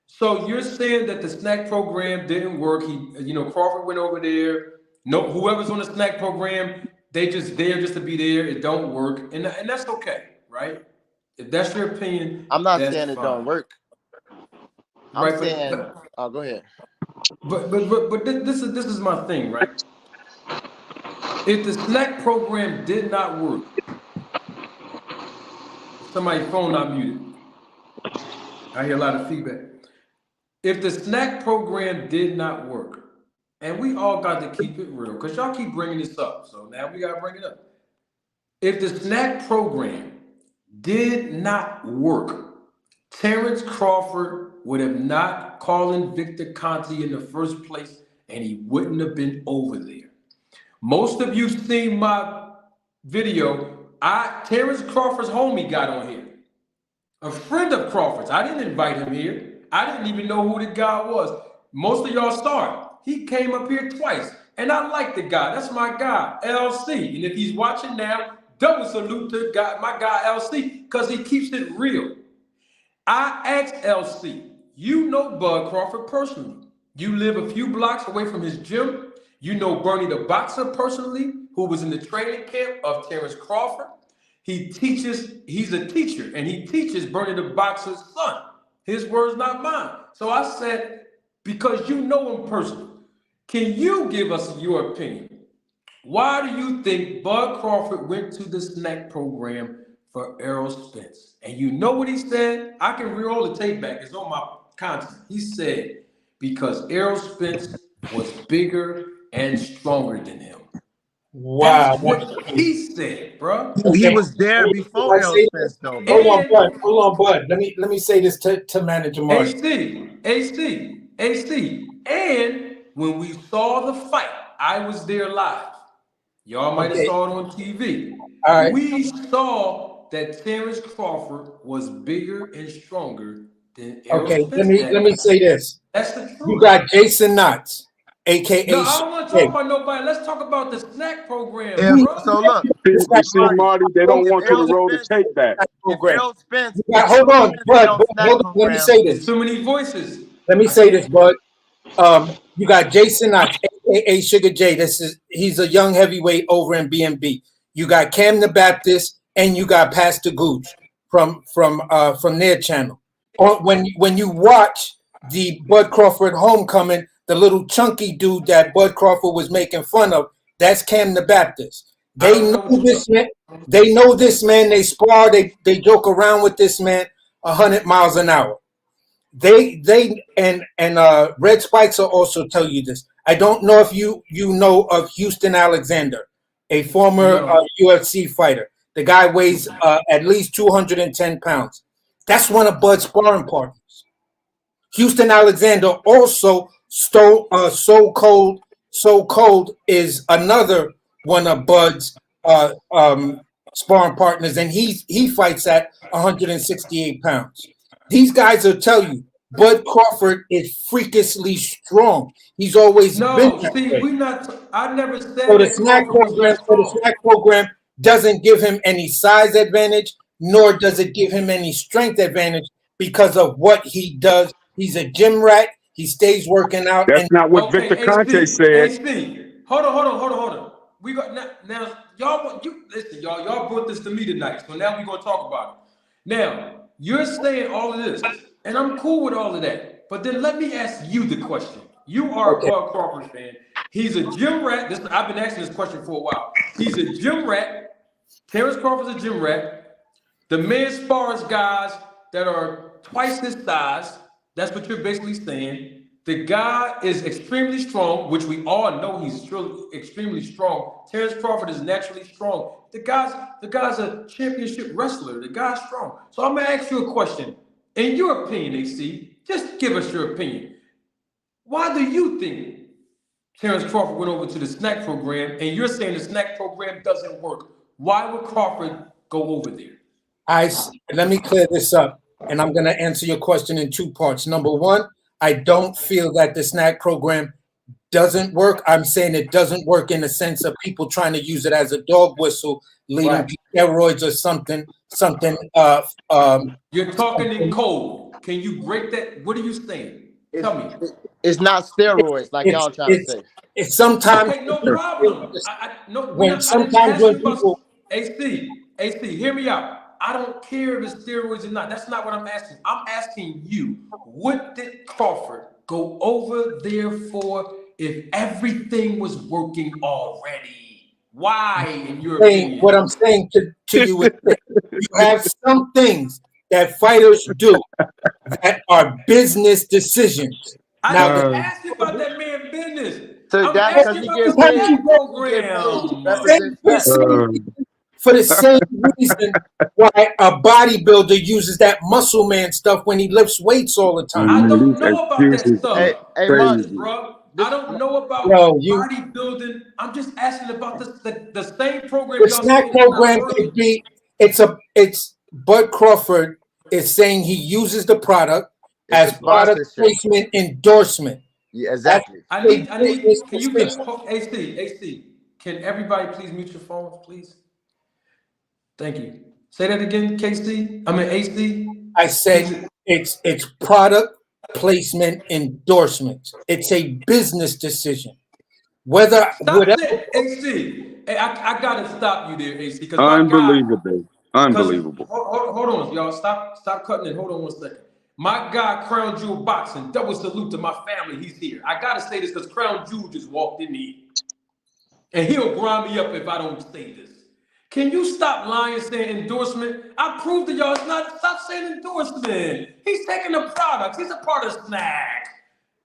So you're saying that the snack program didn't work. Crawford went over there. No, whoever's on the snack program, they just there just to be there. It don't work, and that's okay, right? If that's your opinion, I'm not that's saying it fine, don't work. I'm right? saying, oh, go ahead. But this is my thing, right? If the snack program did not work, somebody's phone not muted. I hear a lot of feedback. If the snack program did not work, and we all got to keep it real, because y'all keep bringing this up, so now we got to bring it up. If the snack program did not work, Terrence Crawford would have not called in Victor Conti in the first place, and he wouldn't have been over there. Most of you seen my video. Terrence Crawford's homie got on here. A friend of Crawford's. I didn't invite him here. I didn't even know who the guy was. Most of y'all saw it. He came up here twice. And I like the guy. That's my guy, LC. And if he's watching now, double salute to my guy, LC, because he keeps it real. I asked LC, you know Bud Crawford personally. You live a few blocks away from his gym. You know Bernie the boxer personally, who was in the training camp of Terrence Crawford. He's a teacher, and he teaches Bernie the boxer's son. His words, not mine. So I said, because you know him personally, can you give us your opinion? Why do you think Bud Crawford went to the snack program for Errol Spence? And you know what he said? I can re-roll the tape back. It's on my content. He said, because Errol Spence was bigger and stronger than him. Wow. That's what he said, bro. He Okay. was there before Errol Spence, though, bro. Hold on, Bud. Let me say this to Manager Marty. AC. And when we saw the fight, I was there live. Y'all might have saw it on TV. All right. We saw that Terrence Crawford was bigger and stronger than Errol Okay, Spence. let me say this. That's the truth. You got Jason Knotts, aka. No, I don't want to talk about nobody. Let's talk about the snack program, bro. So look, You see, Marty, they don't want you to roll the tape back. if Errol Spence, Hold on, Bud. Hold on. Let me say There's this. too many voices. Let me say this, Bud. You got Jason Knotts, aka Sugar J. He's a young heavyweight over in BMB. You got Cam the Baptist, and you got Pastor Gooch from their channel. When you watch the Bud Crawford homecoming, the little chunky dude that Bud Crawford was making fun of, that's Cam the Baptist. They know this man. They know this man. They spar. They joke around with this man 100 miles an hour. They Red Spikes will also tell you this. I don't know if you know of Houston Alexander, a former UFC fighter. The guy weighs at least 210 pounds. That's one of Bud's sparring partners. Houston Alexander also stole So Cold is another one of Bud's sparring partners, and he fights at 168 pounds. These guys will tell you Bud Crawford is freakishly strong. He's always been that way. We're not. I never said So the that snack Crawford was not program, strong. doesn't give him any size advantage, nor does it give him any strength advantage because of what he does. He's a gym rat. He stays working out. That's not what Victor Conte said. AC, hold on. We got now y'all. Listen, y'all brought this to me tonight, so now we're gonna talk about it. Now you're saying all of this, and I'm cool with all of that. But then let me ask you the question. You are a Bud Crawford fan. He's a gym rat. I've been asking this question for a while. He's a gym rat. Terrence Crawford's a gym rat. The man spars guys that are twice his size. That's what you're basically saying. The guy is extremely strong, which we all know he's extremely strong. Terrence Crawford is naturally strong. The guy's a championship wrestler. The guy's strong. So I'm gonna ask you a question. In your opinion, AC, just give us your opinion. Why do you think Terrence Crawford went over to the snack program, and you're saying the snack program doesn't work? Why would Crawford go over there? Let me clear this up, and I'm going to answer your question in two parts. Number one, I don't feel that the snack program doesn't work. I'm saying it doesn't work in the sense of people trying to use it as a dog whistle, leading to steroids or something. You're talking in code. Can you break that? What are you saying? Tell me. It's not steroids like y'all trying to say. It's sometimes. Okay, no problem. Sometimes when people. AC, hear me out. I don't care if it's steroids or not. That's not what I'm asking. I'm asking you, what did Crawford go over there for if everything was working already? Why, in your opinion? What I'm saying to you is you have some things that fighters do that are business decisions. I Now, didn't ask you about that man business. So I'm that's asking because about you the get program. For the same reason why a bodybuilder uses that muscle man stuff when he lifts weights all the time. I don't know about that stuff. Hey, Listen, bro. I don't know about bodybuilding. I'm just asking about the same program. The snack program could be. It's Bud Crawford is saying he uses the product as product placement endorsement. Yeah, exactly. I need. Can you get AC? Can everybody please mute your phones, please? Thank you. Say that again, KC. I mean AC. I said it's product placement endorsement. It's a business decision. Whatever. AC. Hey, I gotta stop you there, AC. Because unbelievable. Unbelievable. Hold on, y'all. Stop cutting it. Hold on 1 second. My guy, Crown Jewel Boxing, double salute to my family. He's here. I gotta say this because Crown Jewel just walked in here. And he'll grind me up if I don't say this. Can you stop lying saying endorsement? I proved to y'all it's not. Stop saying endorsement. He's taking the products. He's a part of snack.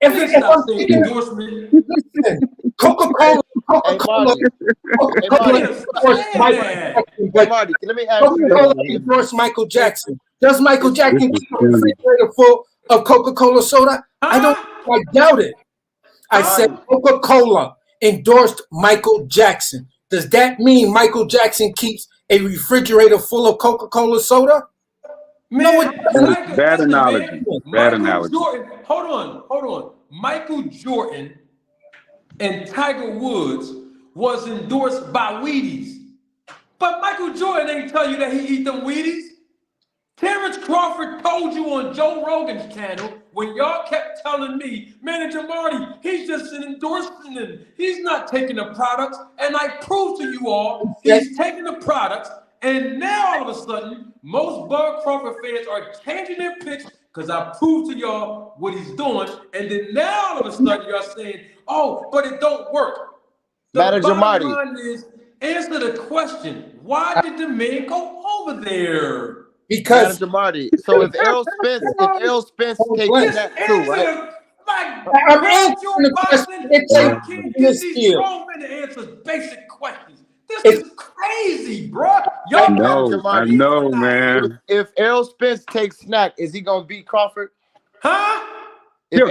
Please stop saying endorsement. Coca-Cola. Marty, let me ask Coca-Cola endorsed Michael Jackson. Does Michael Jackson keep a refrigerator full of Coca-Cola soda? I doubt it. I said Coca-Cola endorsed Michael Jackson. Does that mean Michael Jackson keeps a refrigerator full of Coca-Cola soda? No, it doesn't. Bad analogy. Bad analogy. Hold on. Michael Jordan and Tiger Woods was endorsed by Wheaties. But Michael Jordan ain't tell you that he eat them Wheaties. Terrence Crawford told you on Joe Rogan's channel when y'all kept telling me, Manager Marty, he's just an endorsement. He's not taking the products. And I proved to you all he's taking the products. And now all of a sudden, most Bud Crawford fans are changing their picks because I proved to y'all what he's doing. And then now all of a sudden you're saying, oh, but it don't work. Manager Marty. The bottom line is, answer the question. Why did the man go over there? Because Manager Marty. So if Errol Spence takes that too, right? I'm answering the question. It's a business deal. Answers basic questions. This is crazy, bro. I know, man. If Errol Spence takes snack, is he gonna beat Crawford? Huh? If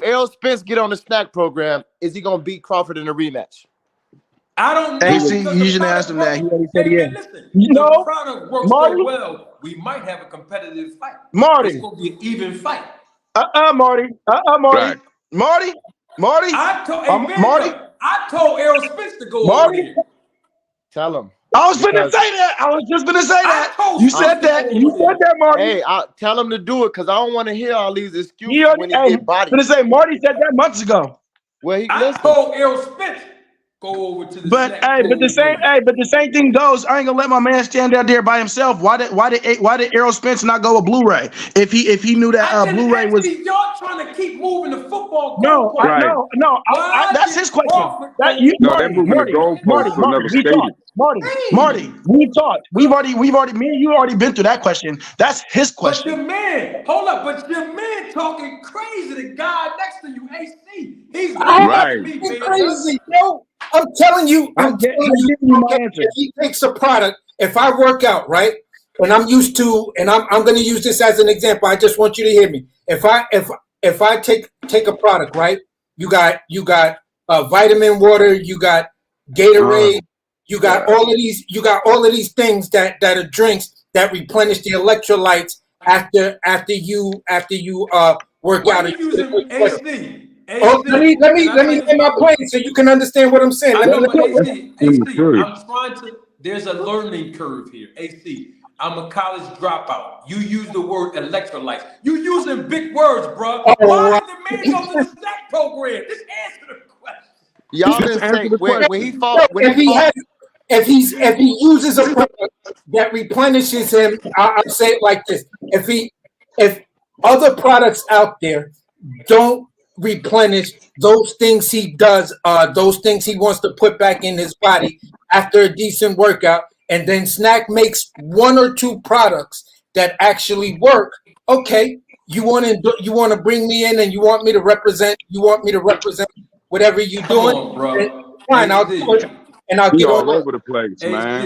Errol Spence get on the snack program, is he gonna beat Crawford in a rematch? I don't know. AC, you shouldn't ask him that. He already said he is. Listen, the product works so well, we might have a competitive fight. Marty. It's going to be an even fight. Marty. Right. Marty. I told Errol Spence to go over there. Tell him. I was just gonna say that. You said that, Marty. Hey, tell him to do it because I don't want to hear all these excuses when he get bodied. Marty said that months ago. I told Errol Spence go over to the But snack hey, but the same thing goes. I ain't gonna let my man stand out there by himself. Why did Errol Spence not go with Blu-ray if he knew that I didn't Blu-ray was? actually, y'all trying to keep moving the football No, goalpost. Right. That's his question. Crawford No, they're moving the goalposts to another We talked. stadium. Marty, we talked. We've already, me and you already been through that question. That's his But your question. man, hold up, but your man talking crazy. The guy next to you, AC, he's way I'm not above Right. me, being man. crazy, yo. I'm telling you, I'm giving you my okay, answer. if he takes a product, if I work out, right, and I'm used to, and I'm gonna use this as an example. I just want you to hear me. If I take a product, right, you got vitamin water, you got Gatorade, you got all of these things that are drinks that replenish the electrolytes after you work What out. are you using, AC? Oh, let me Can I get my understand? point so you can understand what I'm saying. I know, but Let AC, Immaturity. I'm trying to. There's a learning curve here. AC, I'm a college dropout. You use the word electrolytes. You using big words, bro. oh, Why did the man go to the snack program? Just answer the question. Y'all Just didn't answer say the question. when he fought if he uses a product that replenishes him, I'll say it like this: if other products out there don't replenish those things he does, those things he wants to put back in his body after a decent workout, and then Snack makes one or two products that actually work. Okay, you want to bring me in and you want me to represent whatever you're Come doing. on, bro. Fine, I'll do AC, it, and I'll He get on all it. over the place, man.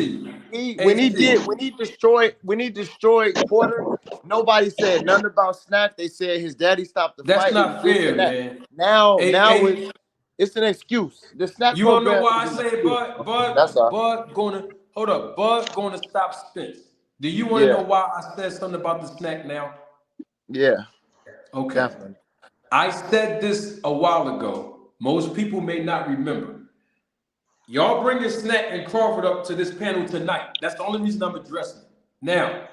AC, when AC. he destroyed Porter, nobody said nothing about Snack. They said his daddy stopped the That's fight. It was not this fair, and that. man. Now Hey, it's an excuse. The Snack you wanna know program why is I an say excuse. That's all. Bud gonna hold up, Bud gonna stop Spence. Do you want to know Yeah, why I said something about the snack now? yeah, Okay. definitely. I said this a while ago. Most people may not remember. Y'all bringing Snack and Crawford up to this panel tonight. That's the only reason I'm addressing it. Now,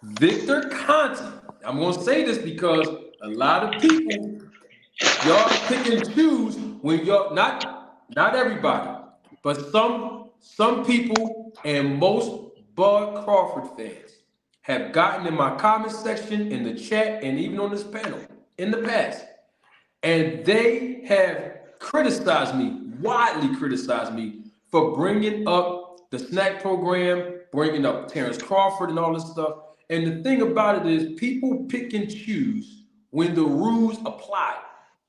Victor Conti. I'm gonna say this because a lot of people, y'all pick and choose when y'all not everybody, but some people and most Bud Crawford fans have gotten in my comment section, in the chat, and even on this panel in the past, and they have criticized me, widely criticized me for bringing up the snack program, bringing up Terrence Crawford and all this stuff. And the thing about it is people pick and choose when the rules apply.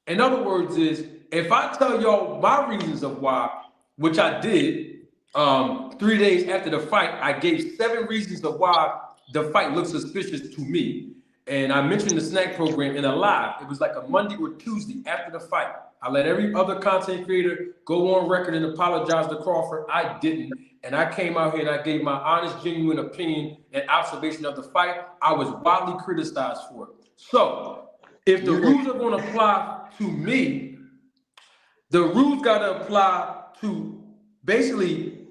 In other words, is if I tell y'all my reasons of why, which I did 3 days after the fight, I gave 7 reasons of why the fight looked suspicious to me. And I mentioned the snack program in a live. It was like a Monday or Tuesday after the fight. I let every other content creator go on record and apologize to Crawford. I didn't. And I came out here and I gave my honest, genuine opinion and observation of the fight. I was widely criticized for it. So if the You didn't. rules are going to apply to me, the rules got to apply to basically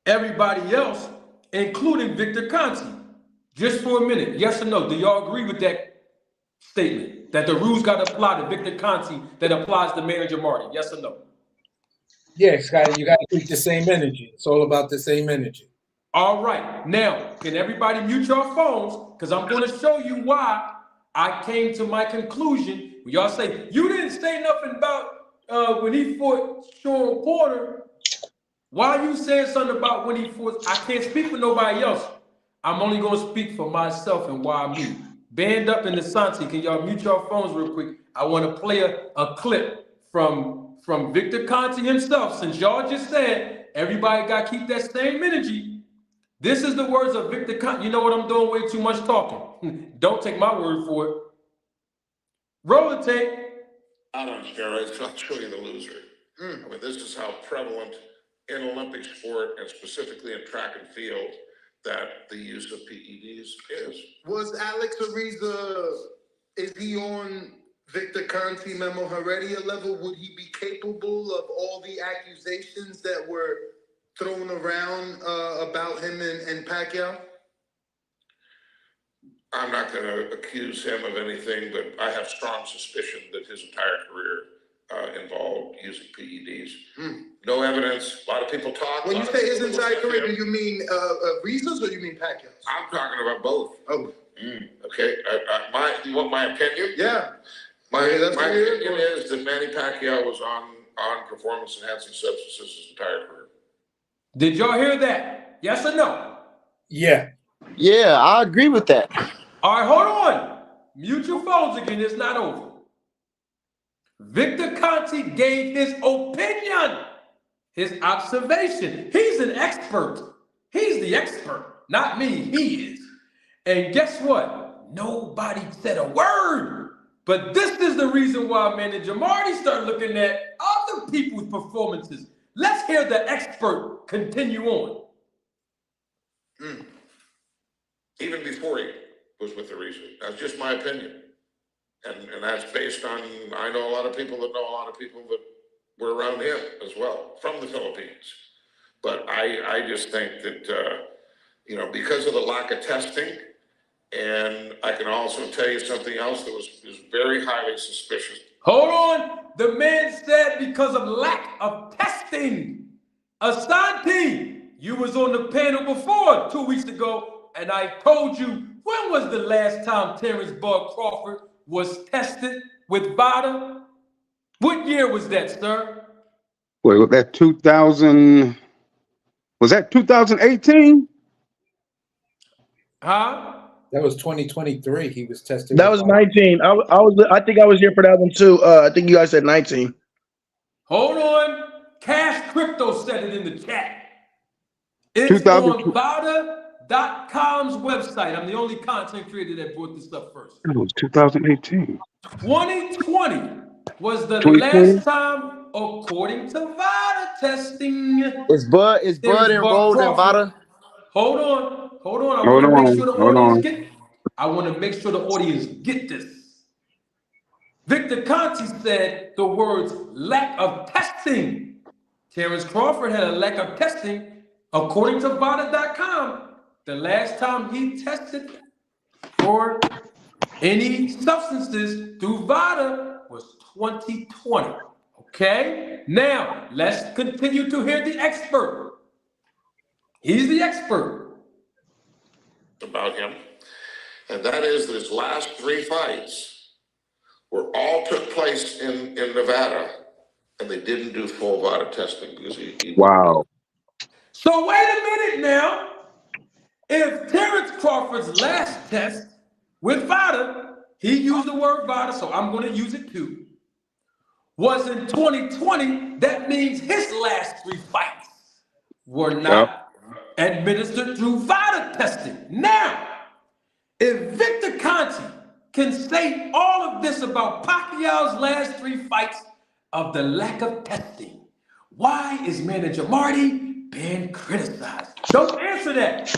everybody else, including Victor Conti. Just for a minute, yes or no? Do y'all agree with that statement? That the rules got to apply to Victor Conti that applies to Manager Marty? Yes or no? Yeah, you got to keep the same energy. It's all about the same energy. All right. Now, can everybody mute your phones? Because I'm going to show you why I came to my conclusion. When y'all say, you didn't say nothing about when he fought Sean Porter. Why you saying something about when he fought? I can't speak for nobody else. I'm only going to speak for myself and why me. Band up in the Santi. Can y'all mute your phones real quick? I want to play a clip from Victor Conti himself. Since y'all just said everybody got to keep that same energy. This is the words of Victor Conti. You know what I'm doing? Way too much talking. Don't take my word for it. Roll the tape. Out on steroids, I'll show you the loser. I mean, this is how prevalent in Olympic sport and specifically in track and field that the use of PEDs is. Was Alex Ariza, is he on Victor Conti Memo Heredia level? Would he be capable of all the accusations that were thrown around about him and Pacquiao? I'm not going to accuse him of anything, but I have strong suspicion that his entire career involved using PEDs. No evidence. A lot of people talk. When you say his entire career, do you mean Reese's or you mean Pacquiao's? I'm talking about both. Oh. Okay. You want my opinion? Yeah. My opinion is that Manny Pacquiao was on performance-enhancing substances his entire career. Did y'all hear that? Yes or no? Yeah. Yeah, I agree with that. All right, hold on. Mute your phones again. It's not over. Victor Conte gave his opinion, his observation. He's an expert. He's the expert, not me. He is. And guess what? Nobody said a word. But this is the reason why Manager Marty started looking at other people's performances. Let's hear the expert continue on. Even before he was with the Reason. That's just my opinion. And that's based on, I know a lot of people that know a lot of people that were around him as well, from the Philippines. But I just think that, because of the lack of testing, and I can also tell you something else that was very highly suspicious. Hold on. The man said because of lack of testing. Asante, you was on the panel before 2 weeks ago, and I told you, when was the last time Terrence Bud Crawford was tested with VADA? What year was that, sir? Wait, was that 2000? Was that 2018? Huh? That was 2023. He was tested. That was 19. I think I was here for that one too. I think you guys said 19. Hold on. Cash Crypto said it in the chat. It's on VADA.com's website. I'm the only content creator that brought this up first. It was 2018. 2020 was the 2020? last time, according to VADA testing. Is Bud enrolled in VADA? Hold on. I want to make sure the audience get this. Victor Conte said the words lack of testing. Terrence Crawford had a lack of testing. According to VADA.com, the last time he tested for any substances through VADA was 2020. Okay? Now, let's continue to hear the expert. He's the expert. About him, and that is that his last 3 fights all took place in Nevada, and they didn't do full VADA testing because he Wow. So wait a minute now. If Terrence Crawford's last test with VADA, he used the word VADA, so I'm going to use it too, was in 2020, that means his last 3 fights were not administered through VADA testing. Now, if Victor Conte can say all of this about Pacquiao's last 3 fights of the lack of testing, why is Manager Marty being criticized? Don't answer that.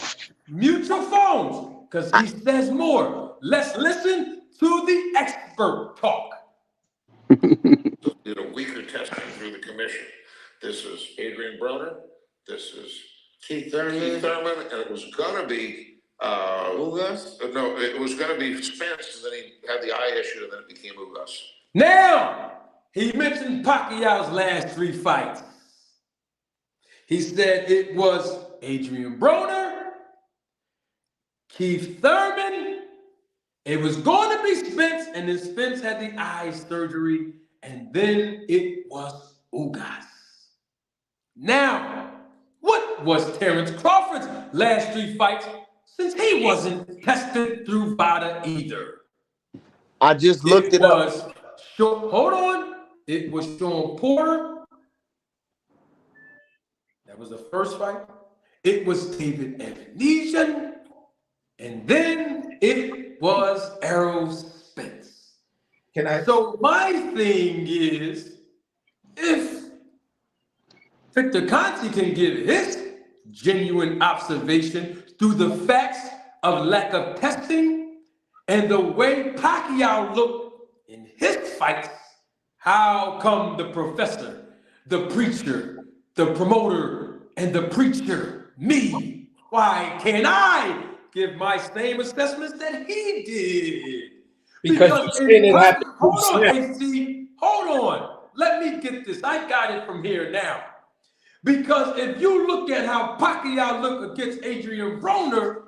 Mute your phones, because he says more. Let's listen to the expert talk. did a weaker testing through the commission. This is Adrian Broner. This is Keith Thurman, and it was gonna be Ugas? No, it was gonna be Spence, and then he had the eye issue, and then it became Ugas. Now, he mentioned Pacquiao's last 3 fights. He said it was Adrian Broner, Keith Thurman, it was going to be Spence, and then Spence had the eye surgery, and then it was Ugas. Now, what was Terrence Crawford's last 3 fights, since he wasn't tested through VADA either? I just looked it up. Hold on. It was Sean Porter. That was the first fight. It was David Evanesian. And then it was Errol Spence. So my thing is, if Victor Conte can give his genuine observation through the facts of lack of testing and the way Pacquiao looked in his fights, how come the professor, the preacher, the promoter, and the preacher, me, why can't I give my same assessments that he did? Because you didn't have to hold on, AC, hold on. Let me get this. I got it from here now. Because if you look at how Pacquiao looked against Adrian Broner,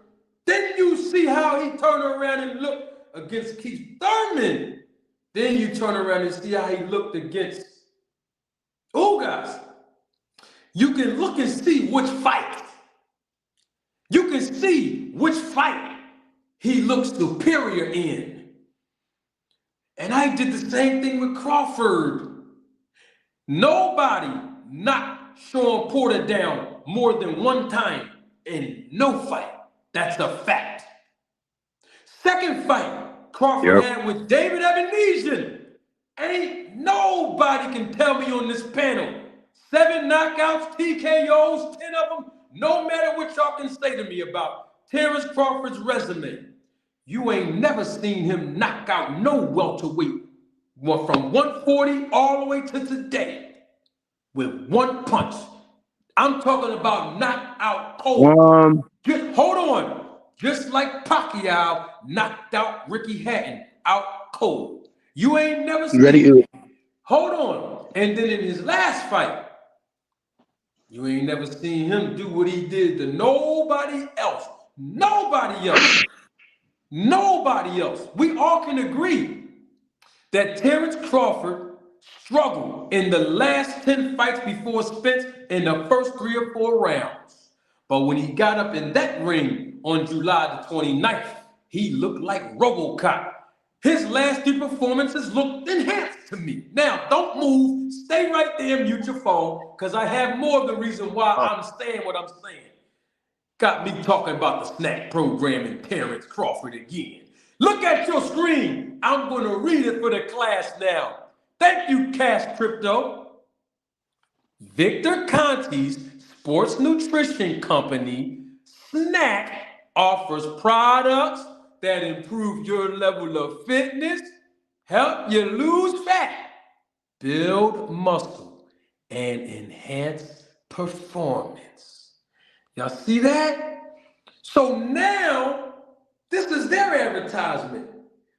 then you see how he turned around and looked against Keith Thurman. Then you turn around and see how he looked against Ugas. You can look and see which fight. You can see which fight he looks superior in. And I did the same thing with Crawford. Nobody knocked Sean Porter down more than one time in no fight. That's a fact. Second fight, Crawford had with David Ebenezer. Ain't nobody can tell me on this panel. 7 knockouts, TKOs, 10 of them. No matter what y'all can say to me about Terrence Crawford's resume, you ain't never seen him knock out no welterweight from 140 all the way to today with one punch. I'm talking about knock out cold. Hold on. Just like Pacquiao knocked out Ricky Hatton out cold. You ain't never seen him. Hold on. And then in his last fight, you ain't never seen him do what he did to nobody else. Nobody else. Nobody else. We all can agree that Terrence Crawford struggled in the last 10 fights before Spence in the first 3 or 4 rounds. But when he got up in that ring on July the 29th, he looked like RoboCop. His last 3 performances looked enhanced to me. Now, don't move. Stay right there and mute your phone, because I have more of the reason why I'm saying what I'm saying. Got me talking about the snack program and Terrence Crawford again. Look at your screen. I'm going to read it for the class now. Thank you, Cash Crypto. Victor Conti's sports nutrition company, Snack, offers products that improve your level of fitness, help you lose fat, build muscle, and enhance performance. Y'all see that? So now, this is their advertisement.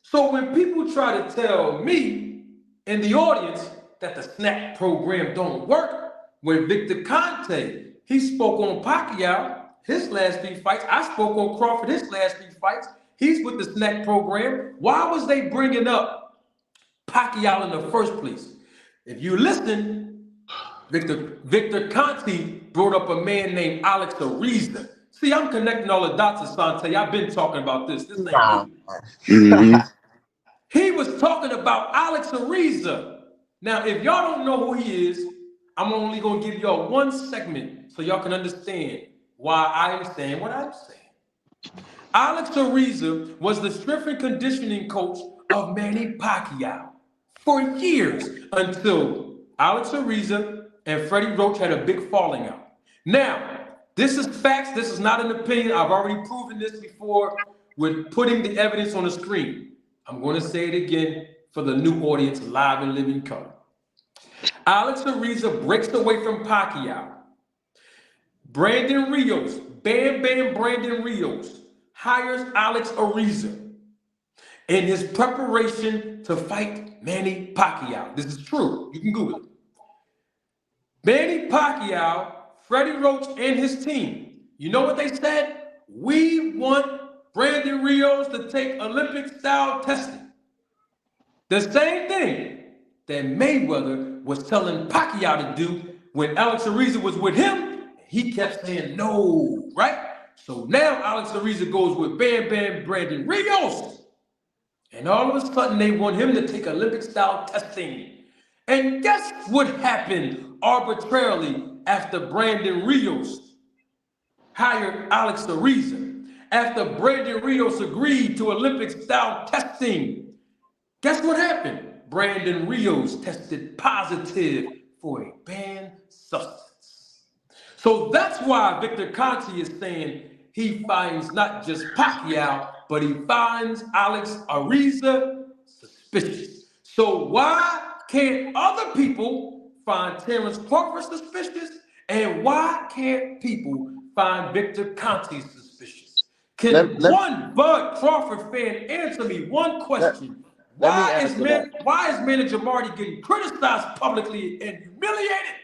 So when people try to tell me in the audience that the snack program don't work, when Victor Conte, he spoke on Pacquiao, his last 3 fights. I spoke on Crawford, his last 3 fights. He's with the snack program. Why was they bringing up Pacquiao in the first place? If you listen, Victor Conte brought up a man named Alex Ariza. See, I'm connecting all the dots, Asante. I've been talking about this. This ain't new. He was talking about Alex Ariza. Now, if y'all don't know who he is, I'm only going to give y'all one segment so y'all can understand why I'm saying what I'm saying. Alex Ariza was the strength and conditioning coach of Manny Pacquiao for years until Alex Ariza and Freddie Roach had a big falling out. Now, this is facts. This is not an opinion. I've already proven this before with putting the evidence on the screen. I'm going to say it again for the new audience, live and living color. Alex Ariza breaks away from Pacquiao. Brandon Rios, Bam Brandon Rios, hires Alex Ariza in his preparation to fight Manny Pacquiao. This is true. You can Google it. Manny Pacquiao, Freddie Roach, and his team, you know what they said? We want Brandon Rios to take Olympic-style testing. The same thing that Mayweather was telling Pacquiao to do when Alex Ariza was with him. He kept saying no, right? So now Alex Ariza goes with Bam Brandon Rios. And all of a sudden they want him to take Olympic-style testing. And guess what happened arbitrarily after Brandon Rios hired Alex Ariza? After Brandon Rios agreed to Olympic-style testing, guess what happened? Brandon Rios tested positive for a banned substance. So that's why Victor Conte is saying he finds not just Pacquiao, but he finds Alex Ariza suspicious. So why can't other people find Terrence Crawford suspicious? And why can't people find Victor Conte suspicious? Can one Bud Crawford fan answer me one question? Why is Manager Marty getting criticized publicly and humiliated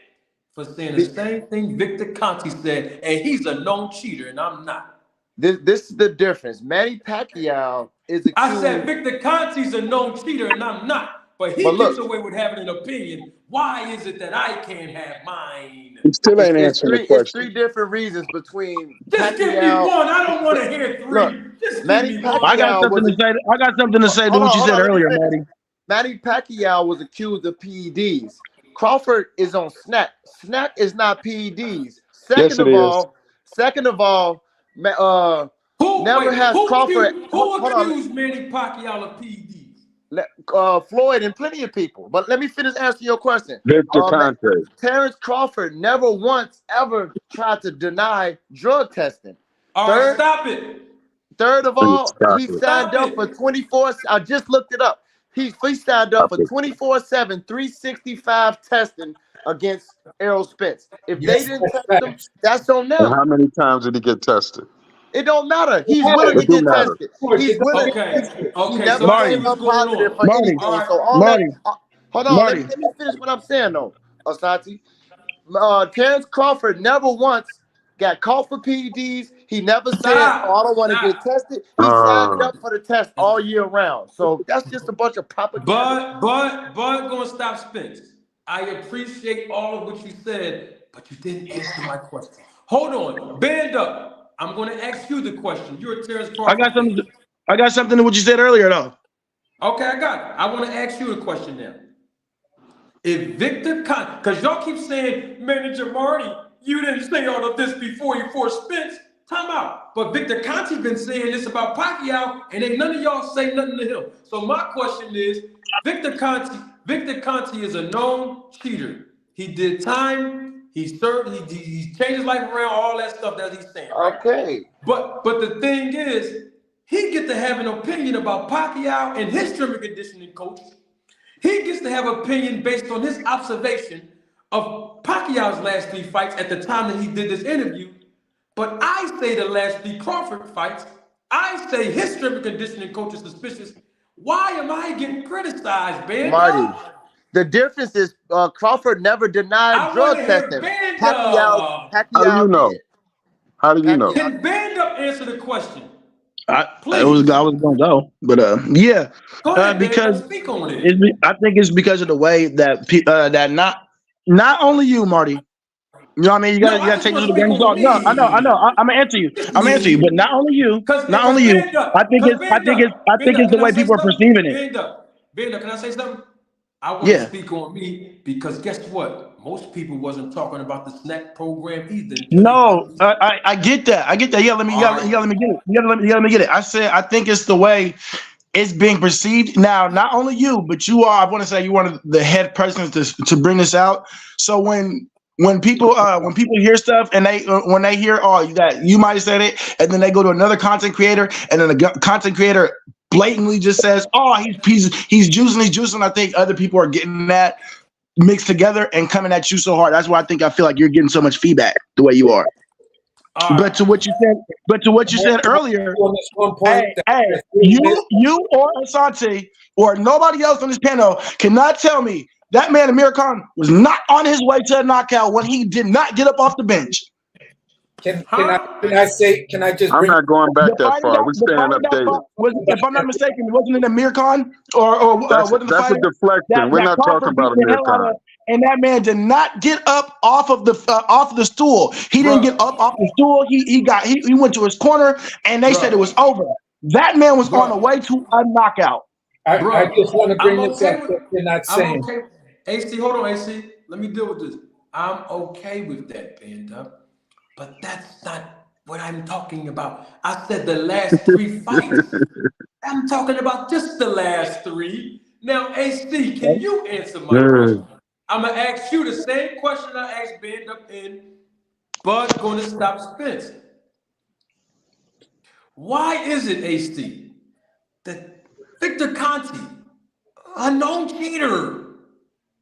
for saying the same thing Victor Conte said, and he's a known cheater, and I'm not? This is the difference. Manny Pacquiao is accused. I said Victor Conte's a known cheater, and I'm not. But he gets away with having an opinion. Why is it that I can't have mine? He still ain't answering the question. It's three different reasons between Just give me one. I don't want to hear three. Look, just Manny give me one. I got something to say to what you said earlier, Marty. Manny Pacquiao was accused of PEDs. Crawford is on snack. Snack is not PEDs. Second of all, Crawford. Who accused Manny Pacquiao of PEDs? Floyd and plenty of people. But let me finish answering your question. Victor Conte. Terrence Crawford never once ever tried to deny drug testing. All right, stop it. Third of all, he signed up for 24. I just looked it up. He signed up for 24/7, 365 testing against Errol Spence. If they didn't test him, that's on them. And how many times did he get tested? It don't matter. He's willing to get tested. He's willing. Okay. He never came up positive for anything. So all that. Hold on. Let me finish what I'm saying though, Asante. Terrence Crawford never once got caught for PEDs. He never said, "Oh, I don't want to get tested." He signed up for the test all year round. So that's just a bunch of propaganda. But gonna stop Spence. I appreciate all of what you said, but you didn't answer my question. Hold on, band up. I'm going to ask you the question. You're a Terrence Crawford. I got something to what you said earlier, though. Okay, I got it. I want to ask you a question now. If Victor Conte, because y'all keep saying, Manager Marty, you didn't say all of this before you forced Spence. Time out. But Victor Conte's been saying this about Pacquiao, and ain't none of y'all say nothing to him. So my question is, Victor Conte is a known cheater. He did time. He served. He changed his life around. All that stuff that he's saying. Right? Okay. But the thing is, he gets to have an opinion about Pacquiao and his strength and conditioning coach. He gets to have an opinion based on his observation of Pacquiao's last 3 fights at the time that he did this interview. But I say the last 3 Crawford fights. I say his strength and conditioning coach is suspicious. Why am I getting criticized, Ben? Marty. The difference is Crawford never denied drug testing. Pacquiao How do you know? How do you know? Can Band Up answer the question? I was going to go, but yeah, go ahead, because speak on it. I think it's because of the way that that not only you, Marty. You know what I mean? You got to take this with a grain of salt. No, I know. I'm gonna answer you. But not only you. I think it's the way people are perceiving it. Band Up, can I say something? I want to speak on me because guess what? Most people wasn't talking about the snack program either. No, I get that. Yeah, let me get it. You gotta let me get it. I think it's the way it's being perceived. Now, not only you, but you are. I want to say you're one of the head persons to bring this out. So when people hear stuff and when they hear that you might have said it, and then they go to another content creator, and then the content creator blatantly just says, "Oh, he's juicing." I think other people are getting that mixed together and coming at you so hard. That's why I feel like you're getting so much feedback the way you are. But to what you said earlier, you or Asante or nobody else on this panel cannot tell me that man Amir Khan was not on his way to a knockout when he did not get up off the bench. Can I say? Can I just? I'm not going back that far. We're staying updated. If I'm not mistaken, wasn't it Amir Khan or wasn't the fighter? That's a deflection. We're not talking about Amir Khan. And that man did not get up off of the stool. He didn't get up off the stool. He went to his corner, and they said it was over. That man was on the way to a knockout. I just want to bring this up. You're not saying. Okay. AC, hold on, AC. Let me deal with this. I'm okay with that, Band Up. But that's not what I'm talking about. I said the last 3 fights. I'm talking about just the last 3. Now, AC, can you answer my question? I'm going to ask you the same question I asked Band Up in Bud Gonna Stop Spence. Why is it, AC, that Victor Conte, a known cheater,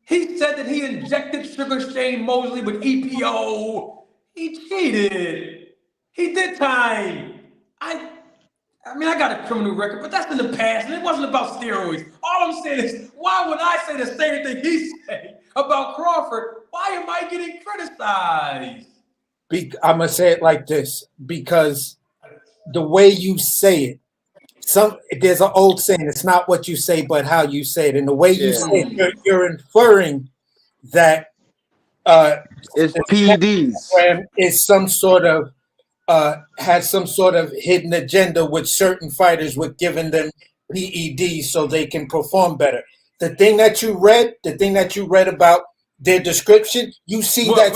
he said that he injected Sugar Shane Mosley with EPO. He cheated. He did time. I mean, I got a criminal record, but that's in the past, and it wasn't about steroids. All I'm saying is, why would I say the same thing he said about Crawford? Why am I getting criticized? I'm gonna say it like this because the way you say it, there's an old saying: "It's not what you say, but how you say it." And the way you say it, you're inferring that it's the PEDs. program is some sort of has some sort of hidden agenda with certain fighters, with giving them PEDs so they can perform better. The thing that you read about their description, you see that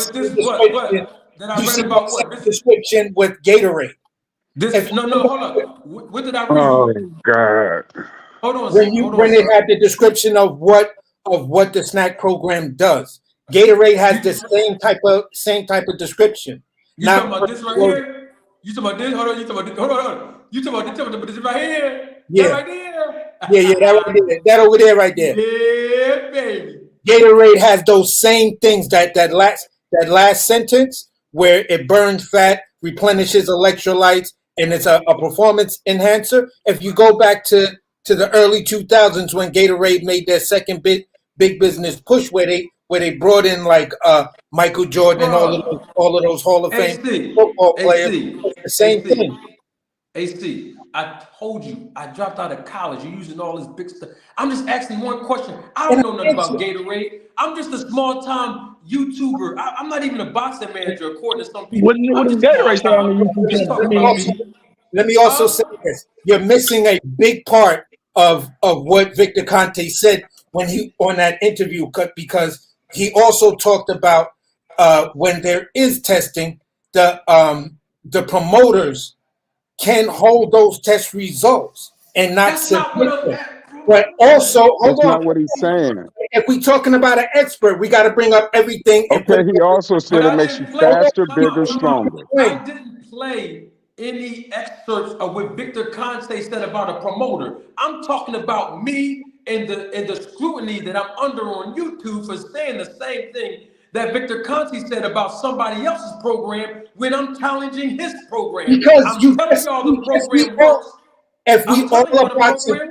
description with Gatorade. Hold on. What did I read? Oh God! Hold on. When they had the description of what the snack program does, Gatorade has the same type of description. You talking about this right here? You talking about this? Hold on. You talking about this? Hold on. You talking about this right here? Yeah. That right there? Yeah, that right there. That over there right there. Yeah, baby. Gatorade has those same things, that last sentence where it burns fat, replenishes electrolytes, and it's a performance enhancer. If you go back to the early 2000s when Gatorade made their second big business push, where they brought in like Michael Jordan and all of those Hall of Fame football players, it's the same thing. AC, I told you, I dropped out of college. You're using all this big stuff. I'm just asking one question. I don't know nothing about Gatorade. I'm just a small-time YouTuber. I'm not even a boxing manager, according to some people. What is Gatorade say on the YouTube channel? Let me also say this. You're missing a big part of what Victor Conte said when he on that interview, because he also talked about when there is testing, the promoters can hold those test results and not submit them. But also, hold on. That's not what he's saying. If we're talking about an expert, we got to bring up everything. Okay, he also said it makes you faster, bigger, stronger. I didn't play any excerpts of what Victor Conte said about a promoter. I'm talking about me and the scrutiny that I'm under on YouTube for saying the same thing that Victor Conte said about somebody else's program when I'm challenging his program. Because I'm telling y'all the program works. If we all are boxing,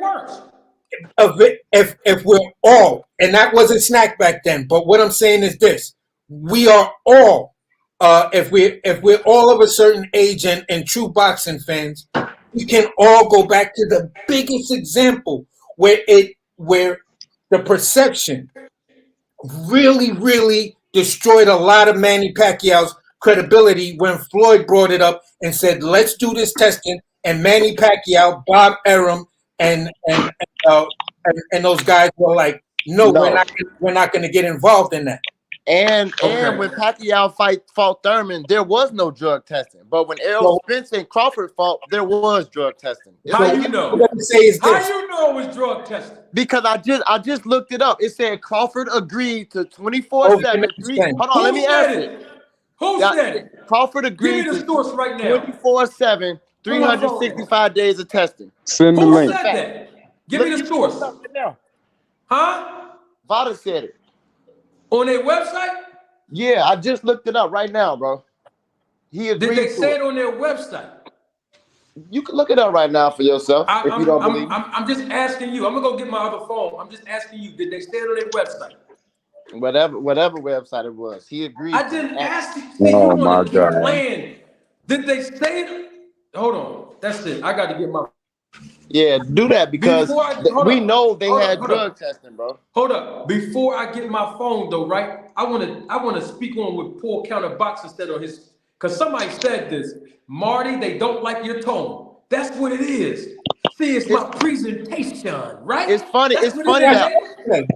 if we're all, and that wasn't snack back then, but what I'm saying is this: we are all, if we're all of a certain age and true boxing fans, we can all go back to the biggest example where the perception really destroyed a lot of Manny Pacquiao's credibility when Floyd brought it up and said, "Let's do this testing." And Manny Pacquiao, Bob Arum, and those guys were like, "No, we're not going to get involved in that." And when Pacquiao fought Thurman, there was no drug testing. But when Errol Spence and Crawford fought, there was drug testing. How you know? How you know it was drug testing? Because I just looked it up. It said Crawford agreed to 24/7. Hold on, let me answer it. Who said it? Crawford agreed to 24/7, 365 days of testing. Send the link. Who said that? Give me the source. Huh? Vada said it. On their website? Yeah, I just looked it up right now, bro. He agreed. Did they say it on their website? You can look it up right now for yourself if you don't believe me. I'm just asking you. I'm gonna go get my other phone. I'm just asking you. Did they say it on their website? Whatever website it was, he agreed. I didn't ask you. See, oh you my want to keep God. playing. Did they say it? Hold on. That's it. I got to get my. Yeah, do that because we know they had drug testing, bro. Hold up. Before I get my phone though, right? I want to speak on what Paul Counter Box instead of his, because somebody said this. Marty, they don't like your tone. That's what it is. See, it's my presentation, right? It's funny. That's It's funny that.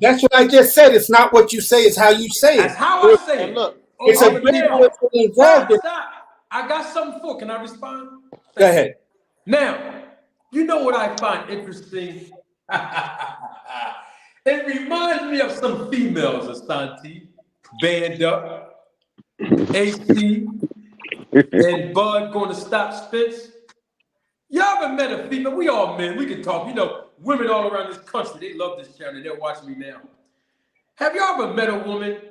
That's what I just said. It's not what you say, it's how you say it. That's how I say it. Look, it's a big person involved. Stop. I got something for. Can I respond? Go ahead. Now, you know what I find interesting? It reminds me of some females, Asante, Band Up, AC, and Bud going to stop Spence. Y'all ever met a female? We all men. We can talk. You know, women all around this country, they love this channel. They're watching me now. Have y'all ever met a woman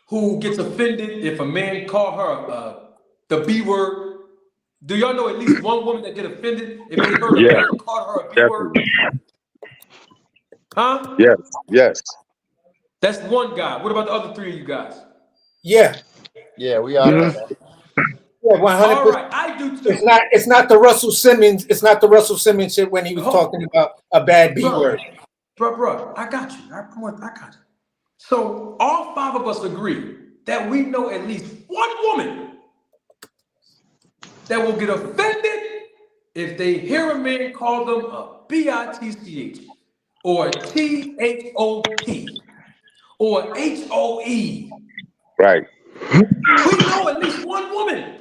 who gets offended if a man call her the B word? Do y'all know at least one woman that get offended if they heard a Yeah, man call her a B word? definitely. Huh? Yes, yes. That's one guy. What about the other three of you guys? Yeah, Yeah, we all know that. yeah, 100%. All right, I do too. It's not the Russell Simmons. It's not the Russell Simmons shit when he was talking about a bad B word. Bro, I got you. I got you. So all five of us agree that we know at least one woman that will get offended if they hear a man call them a B-I-T-C-H or a T-H-O-P or H-O-E. Right. We know at least one woman.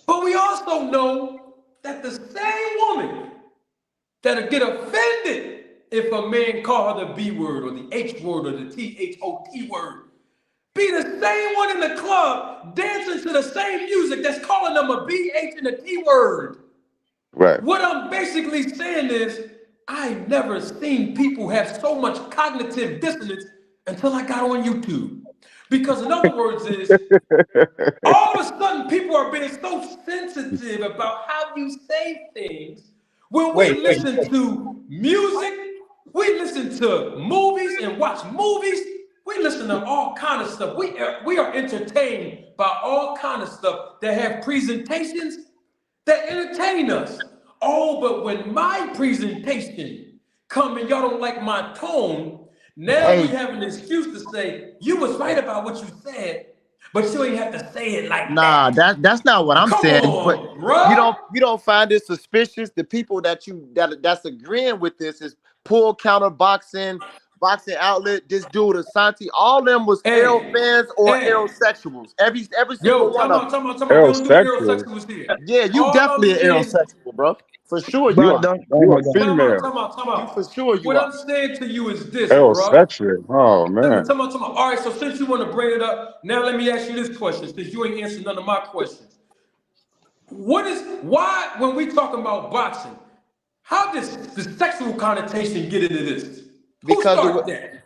But we also know that the same woman that'll get offended if a man call her the B word or the H word or the T-H-O-T word be the same one in the club dancing to the same music that's calling them a B, H, and a T word. Right. What I'm basically saying is I've never seen people have so much cognitive dissonance until I got on YouTube. Because in other words is, all of a sudden people are being so sensitive about how you say things when we listen to music, we listen to movies and watch movies, we listen to all kind of stuff. We are entertained by all kind of stuff that have presentations that entertain us. Oh, but when my presentation come and y'all don't like my tone, now we have an excuse to say, you was right about what you said, but you ain't have to say it like Nah, that. that's not what I'm Come saying. on, But bruh. you don't find it suspicious? The people that's agreeing with this is Pull Counter Boxing Outlet. This dude Asante, all them was L fans or L sexuals. Every single one of them. Time out. We don't do aerosexuals here. Yeah, you All definitely I'm an saying, aerosexual, bro. For sure you You are. a female. time out. You for sure you What are. I'm saying to you is this, bruh. Heterosexual. Oh man. Time out. All right, so since you want to bring it up, now let me ask you this question, since you ain't answered none of my questions. Why, when we talking about boxing, how does the sexual connotation get into this? Who started that?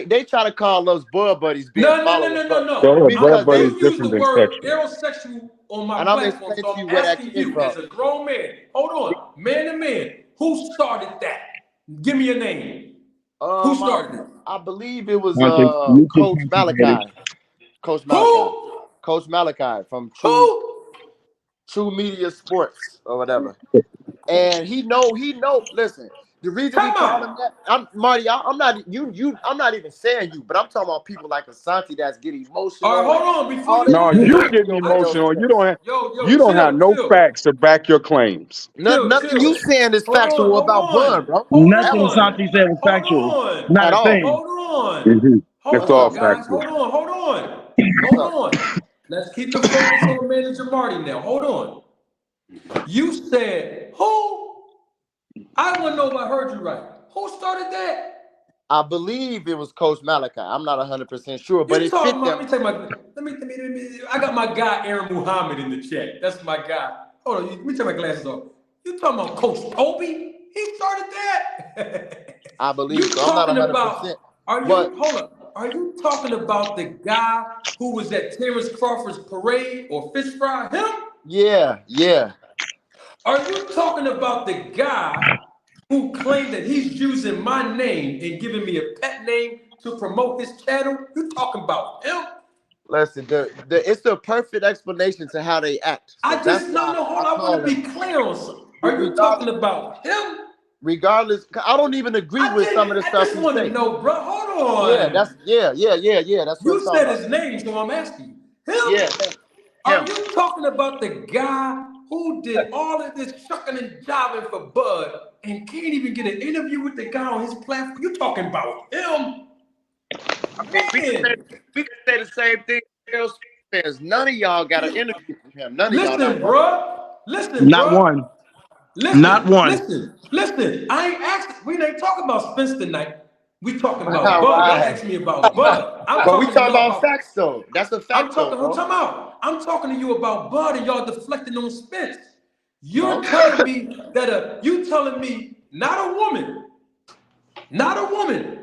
They try to call us bud buddies being followers, but No. Bud You buddy's use the different than word sexual. aerosexual on my and I'm platform, explaining so to you I'm where that asking came you from. as a grown man, hold on, man to man, who started that? Give me a name. Who started it? I believe it was You can Coach concentrate. Malachi. Coach Who? Malachi from Who? True Media Sports or whatever. And he know. Listen, the reason we Come call him on. that, I'm not even saying you, but I'm talking about people like Asante that's get All emotional right, and hold on. Before all you they No, do do is you that, getting show I just, emotional. L. You don't have no chill. facts to back your claims. Nothing you saying is factual about Bud, bro. Nothing Ever. Asante said was factual. Not At a all. thing. Mm-hmm. It's What's all up, Guys, factual. hold on. What's up? Let's keep the focus on Manager Marty now. Hold on. You said who? I want to know if I heard you right. Who started that? I believe it was Coach Malachi. I'm not 100% sure, but You it talking fit about? them. Let me tell you. I got my guy Aaron Muhammad in the chat. That's my guy. Hold on. Let me take my glasses off. You talking about Coach Toby? He started that. I believe You so. I'm not talking 100%. about? Hold up? Are you talking about the guy who was at Terrence Crawford's parade or fish fry? Him? Yeah. Are you talking about the guy who claimed that he's using my name and giving me a pet name to promote his channel? You talking about him? Listen, it's the perfect explanation to how they act. So I that's just why hold I on. I want call to be them. clear on something. Are you talking about him? Regardless, I don't even agree with some of the I stuff just he want to say. know, bro. Hold Yeah, on. That's what I'm You talking said about. his name, so I'm asking you. Him? Yeah, Are him. you talking about the guy who did all of this shucking and jiving for Bud and can't even get an interview with the guy on his platform? You talking about him? I mean, we can say the same thing. Fans. None of y'all got an interview with him. None of y'all, not Listen, one. bro. Not one. Not one. Listen. I ain't asking. We ain't talking about Spence tonight. We talking about All Bud. Don't right. ask me about Bud. I'm But we talking to talking y'all about about. facts, though. That's a fact, though, bro. I'm talking to you about Bud, and y'all deflecting on Spence. No. You're telling me that not a woman,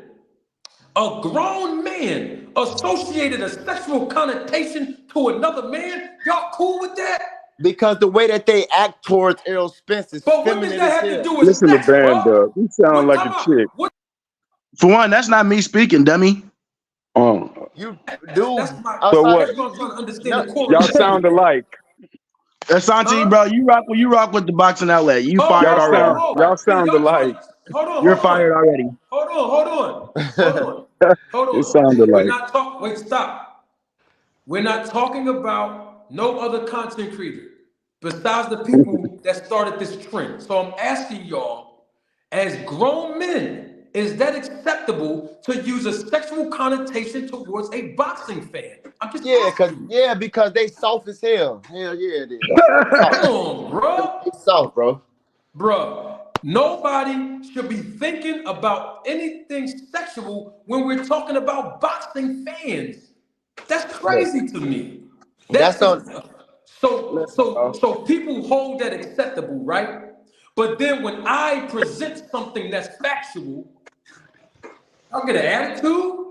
a grown man associated a sexual connotation to another man? Y'all cool with that? Because the way that they act towards Errol Spence is But what does feminine that as have to hell. do with Listen to sex, bro? Banda. You sound like a chick. For one, that's not me speaking, dummy. You, dude. That's So what what? I'm trying to understand No, the Y'all correlation. sound alike. Asante, bro, you rock with the boxing outlet. You fired already. Y'all sound alike. You're fired already. Hold It on. sounded We're like. not talking. Wait, stop. We're not talking about no other content creator besides the people that started this trend. So I'm asking y'all, as grown men, is that acceptable to use a sexual connotation towards a boxing fan? I'm just because they soft as hell. Hell yeah, it is. Come on, bro. They soft, bro. Bruh, nobody should be thinking about anything sexual when we're talking about boxing fans. That's crazy to me. That's on. So people hold that acceptable, right? But then when I present something that's factual, I'll get an attitude.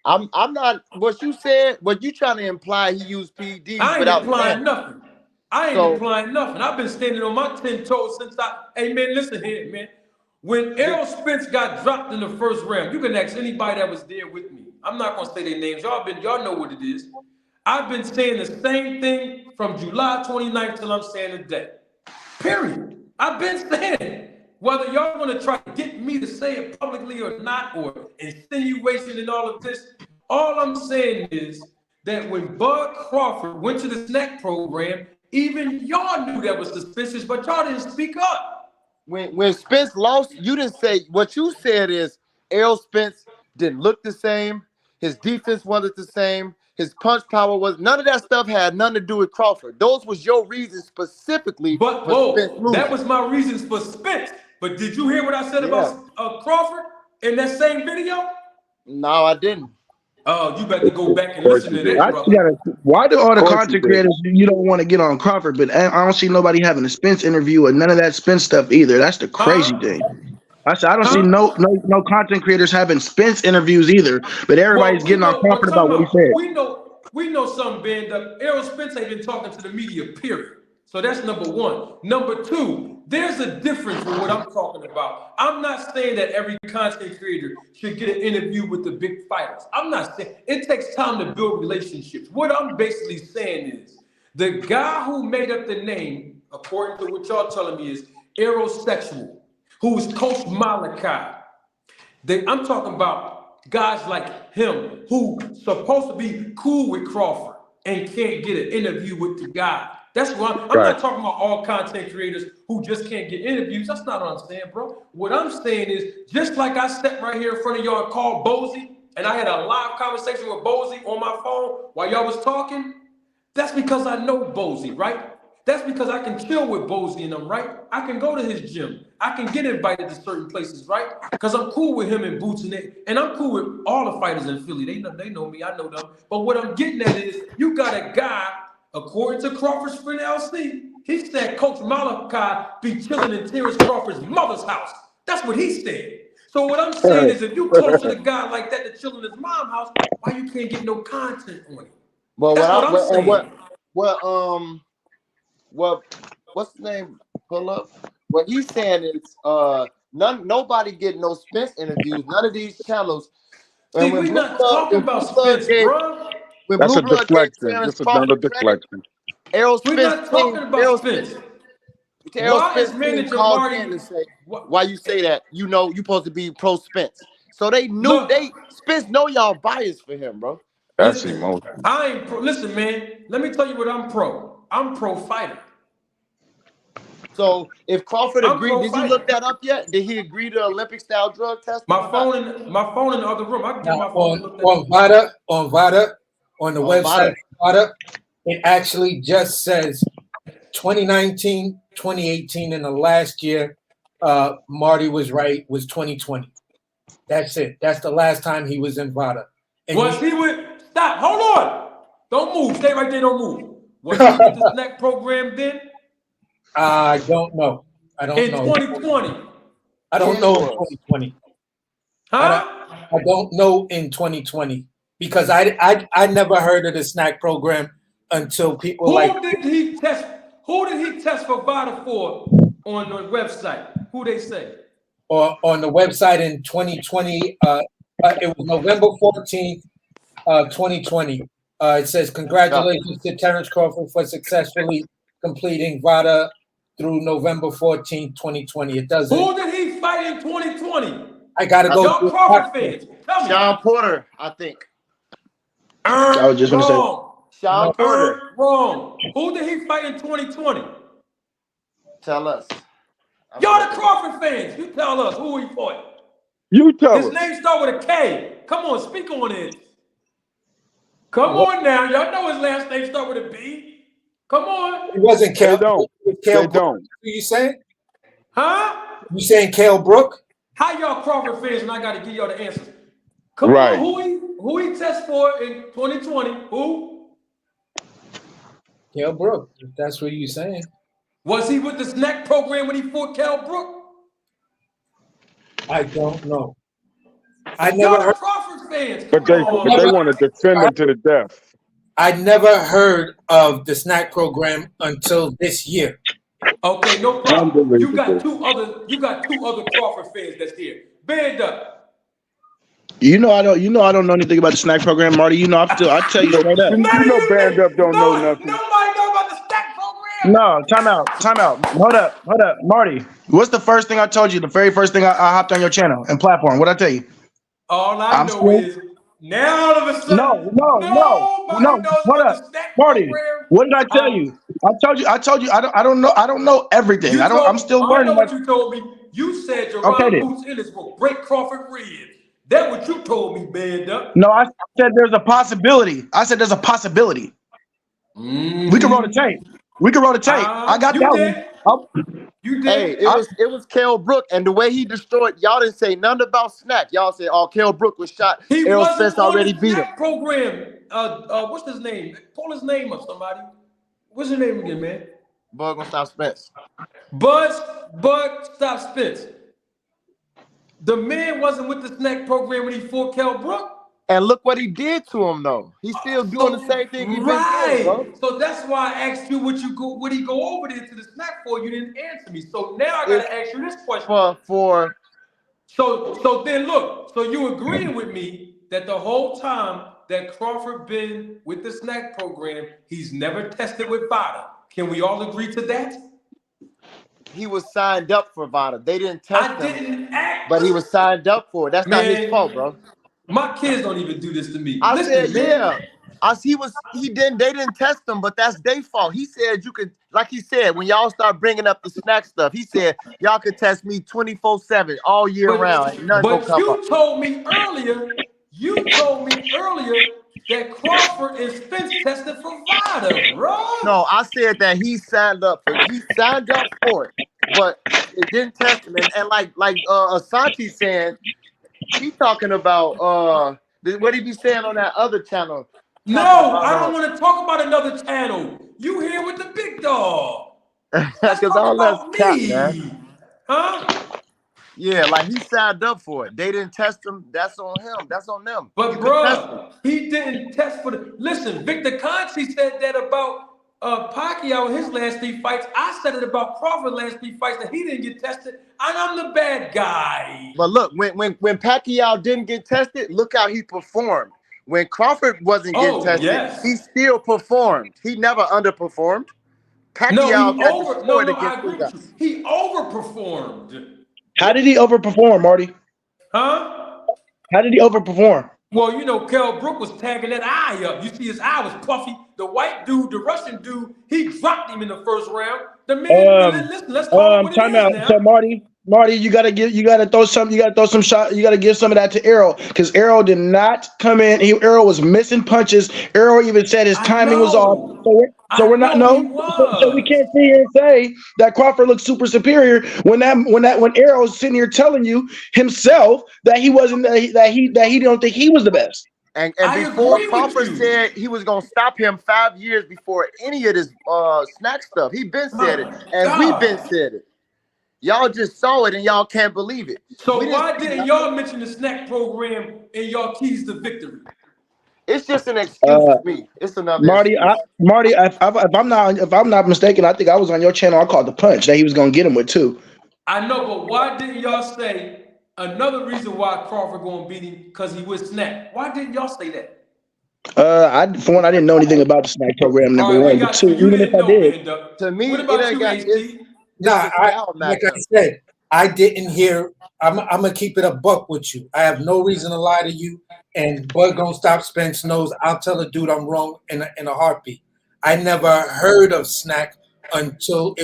I'm not. What you said. What you trying to imply? He used PEDs I ain't without implying saying. nothing. I ain't So- implying nothing. I've been standing on my 10 toes since hey man, listen here, man. When Errol Spence got dropped in the first round, you can ask anybody that was there with me. I'm not gonna say their names. Y'all know what it is. I've been saying the same thing from July 29th till I'm saying today. Period. I've been saying it. Whether y'all want to try to get me to say it publicly or not, or insinuation and all of this, all I'm saying is that when Bud Crawford went to the snack program, even y'all knew that was suspicious, but y'all didn't speak up. When Spence lost, you didn't say. What you said is Errol Spence didn't look the same. His defense wasn't the same. His punch power was none of that stuff had nothing to do with Crawford. Those was your reasons specifically But for Spence losing. that was my reasons for Spence. But did you hear what I said about Crawford in that same video? No, I didn't. Oh, you better go back and listen to that, Why do all the Of course content you did. creators you don't want to get on Crawford, but I don't see nobody having a Spence interview or none of that Spence stuff either. That's the crazy thing. I said I don't see no content creators having Spence interviews either, but everybody's getting on Crawford about what he said. We know something, Ben. Errol Spence ain't been talking to the media, period. So that's number one. Number two, there's a difference with what I'm talking about. I'm not saying that every content creator should get an interview with the big fighters. I'm not saying it takes time to build relationships. What I'm basically saying is the guy who made up the name, according to what y'all telling me, is Aerosexual, who's Coach Malachi. I'm talking about guys like him who supposed to be cool with Crawford and can't get an interview with the guy. That's why I'm not talking about all content creators who just can't get interviews. That's not what I'm saying, bro. What I'm saying is, just like I stepped right here in front of y'all and called Bozy, and I had a live conversation with Bozy on my phone while y'all was talking, that's because I know Bozy, right? That's because I can chill with Bozy and them, right? I can go to his gym. I can get invited to certain places, right? Because I'm cool with him and Boots and I'm cool with all the fighters in Philly. They know me, I know them. But what I'm getting at is you got a guy, according to Crawford's friend LC, he said Coach Malachi be chilling in Terrence Crawford's mother's house. That's what he said. So what I'm saying is if you close to the guy like that to chill in his mom's house, why you can't get no content on it? Well, That's what I'm saying. What's the name? Pull up. What he's saying is nobody getting no Spence interviews, none of these channels. See, we're not talking about Spence, bro. When That's Blue a Blood gave deflection. Terrence Just another Crawford credit, deflection. Errol We're Spence not talking about Spence. Why is manager Marty and say, why you say that? You know you supposed to be pro Spence. So they knew Spence know y'all biased for him, bro. That's emotional. I ain't pro. Listen, man, let me tell you what I'm pro. I'm pro fighter. So if Crawford agreed, did you look that up yet? Did he agree to Olympic style drug testing? My phone in the other room. I can get my phone on VADA, on the website VADA, it actually just says 2019, 2018, and the last year Marty was right, was 2020. That's it. That's the last time he was in VADA. Was he with stop, hold on. Don't move. Stay right there, don't move. Was he with the snack program then? I don't know. I don't know. In 2020. I don't know in 2020. Huh? I don't know in 2020 because I never heard of the snack program until people Who did he test for VADA for on the website? Who they say? Or on the website in 2020. It was November 14th, 2020. It says, congratulations to Terrence Crawford for successfully completing VADA through November 14th, 2020. It doesn't. Who did he fight in 2020? I got to go. Y'all Crawford fans, tell me. Sean Porter, I think. I was just going to say. Sean Porter. Wrong. Who did he fight in 2020? Tell us. Y'all the Crawford fans. You tell us who he fought. You tell us. His name start with a K. Come on, speak on it. Come on now. Y'all know his last name start with a B. Come on. It wasn't Cale. They don't. Who you saying? Huh? You saying Cale Brook? How y'all Crawford fans and I got to give y'all the answers? Come Right. on, who he test for in 2020? Who? Cale Brook. If that's what you're saying. Was he with the snack program when he fought Cale Brook? I don't know. I Y'all never the heard. Crawford fans. But they want to defend him to the death. I never heard of the snack program until this year. Okay, no problem. You got Unbelievable. two other Crawford fans that's here. Band up. I don't know anything about the snack program, Marty. I tell you straight up. You know Band Up don't know nothing. Nobody know about the snack program. No, time out. Hold up, Marty. What's the first thing I told you? The very first thing I hopped on your channel and platform. What'd I tell you? All I know is now all of a sudden. No. Nobody knows Hold about up, the snack Marty. program. What did I tell you? I told you. I don't know everything. I'm still learning. I know what you told me. You said Jerron Boots Ennis will break Crawford ribs. That's what you told me, Band Up. No, I said there's a possibility. We can roll the tape. I got that one. You did. Hey, it was Cale Brook, and the way he destroyed, y'all didn't say nothing about snack. Y'all said, "Oh, Cale Brook was shot. He Errol wasn't Spence already on the beat him." snack program. What's his name? Pull his name up, somebody. What's his name again, man? Bud gonna stop Spence. Bud stop Spence. The man wasn't with the snack program when he fought Cale Brook. And look what he did to him, though. He's still doing the same thing he's been doing, bro. So that's why I asked you what he go over there to the snack for. You didn't answer me. So now I gotta ask you this question. So then look. So you agreeing with me that the whole time that Crawford been with the snack program, he's never tested with VADA. Can we all agree to that? He was signed up for VADA. They didn't test him, act. but he was signed up for it. That's not his fault, bro. My kids don't even do this to me. I Listen, said, man. yeah. They didn't test him, but that's their fault. He said you could, like he said, when y'all start bringing up the snack stuff, he said y'all could test me 24/7 all year round. But you told me earlier that Crawford and Spence tested for VADA, bro. No, I said that he signed up for it, but it didn't test him. And like Asante saying, he talking about what he be saying on that other channel. No, I don't want to talk about another channel. You here with the big dog. Because all that's cap, man. Huh? Yeah, like he signed up for it. They didn't test him. That's on him. That's on them. But bro, he didn't test for the. Listen, Victor Conte said that about Pacquiao in his last 3 fights. I said it about Crawford last 3 fights that he didn't get tested, and I'm the bad guy. But look, when Pacquiao didn't get tested, look how he performed. When Crawford wasn't getting tested, he still performed. He never underperformed. Pacquiao I agree with you. He overperformed. How did he overperform, Marty? Huh? How did he overperform? Well, you know, Cale Brook was tagging that eye up. You see his eye was puffy. The white dude, the Russian dude, he dropped him in the first round. The man, listen, let's call it what it is now. So Marty, you gotta throw some shot. You gotta give some of that to Errol, because Errol did not come in. Errol was missing punches. Errol even said his timing was off. So we can't sit here and say that Crawford looks super superior when Errol's sitting here telling you himself that he wasn't that he don't think he was the best. And before Crawford said he was gonna stop him 5 years before any of this snack stuff, he been said it, and we been said it. Y'all just saw it and y'all can't believe it. So why didn't y'all mention the snack program in y'all keys to victory? It's just an excuse to me. It's another Marty, excuse. if I'm not mistaken, I think I was on your channel. I called the punch that he was gonna get him with too. I know, but why didn't y'all say another reason why Crawford gonna beat him because he was snapped? Why didn't y'all say that? For one, I didn't know anything about the snack program. Number All right, we one, but got two, you. You even if didn't I know, did, man. Doug. To me, What it about ain't you, got HD? Nah, it's a style like I matchup. said, I didn't hear. I'm gonna keep it a buck with you. I have no reason to lie to you. And Bud Gonna Stop Spence knows I'll tell a dude I'm wrong in a heartbeat. I never heard of snack until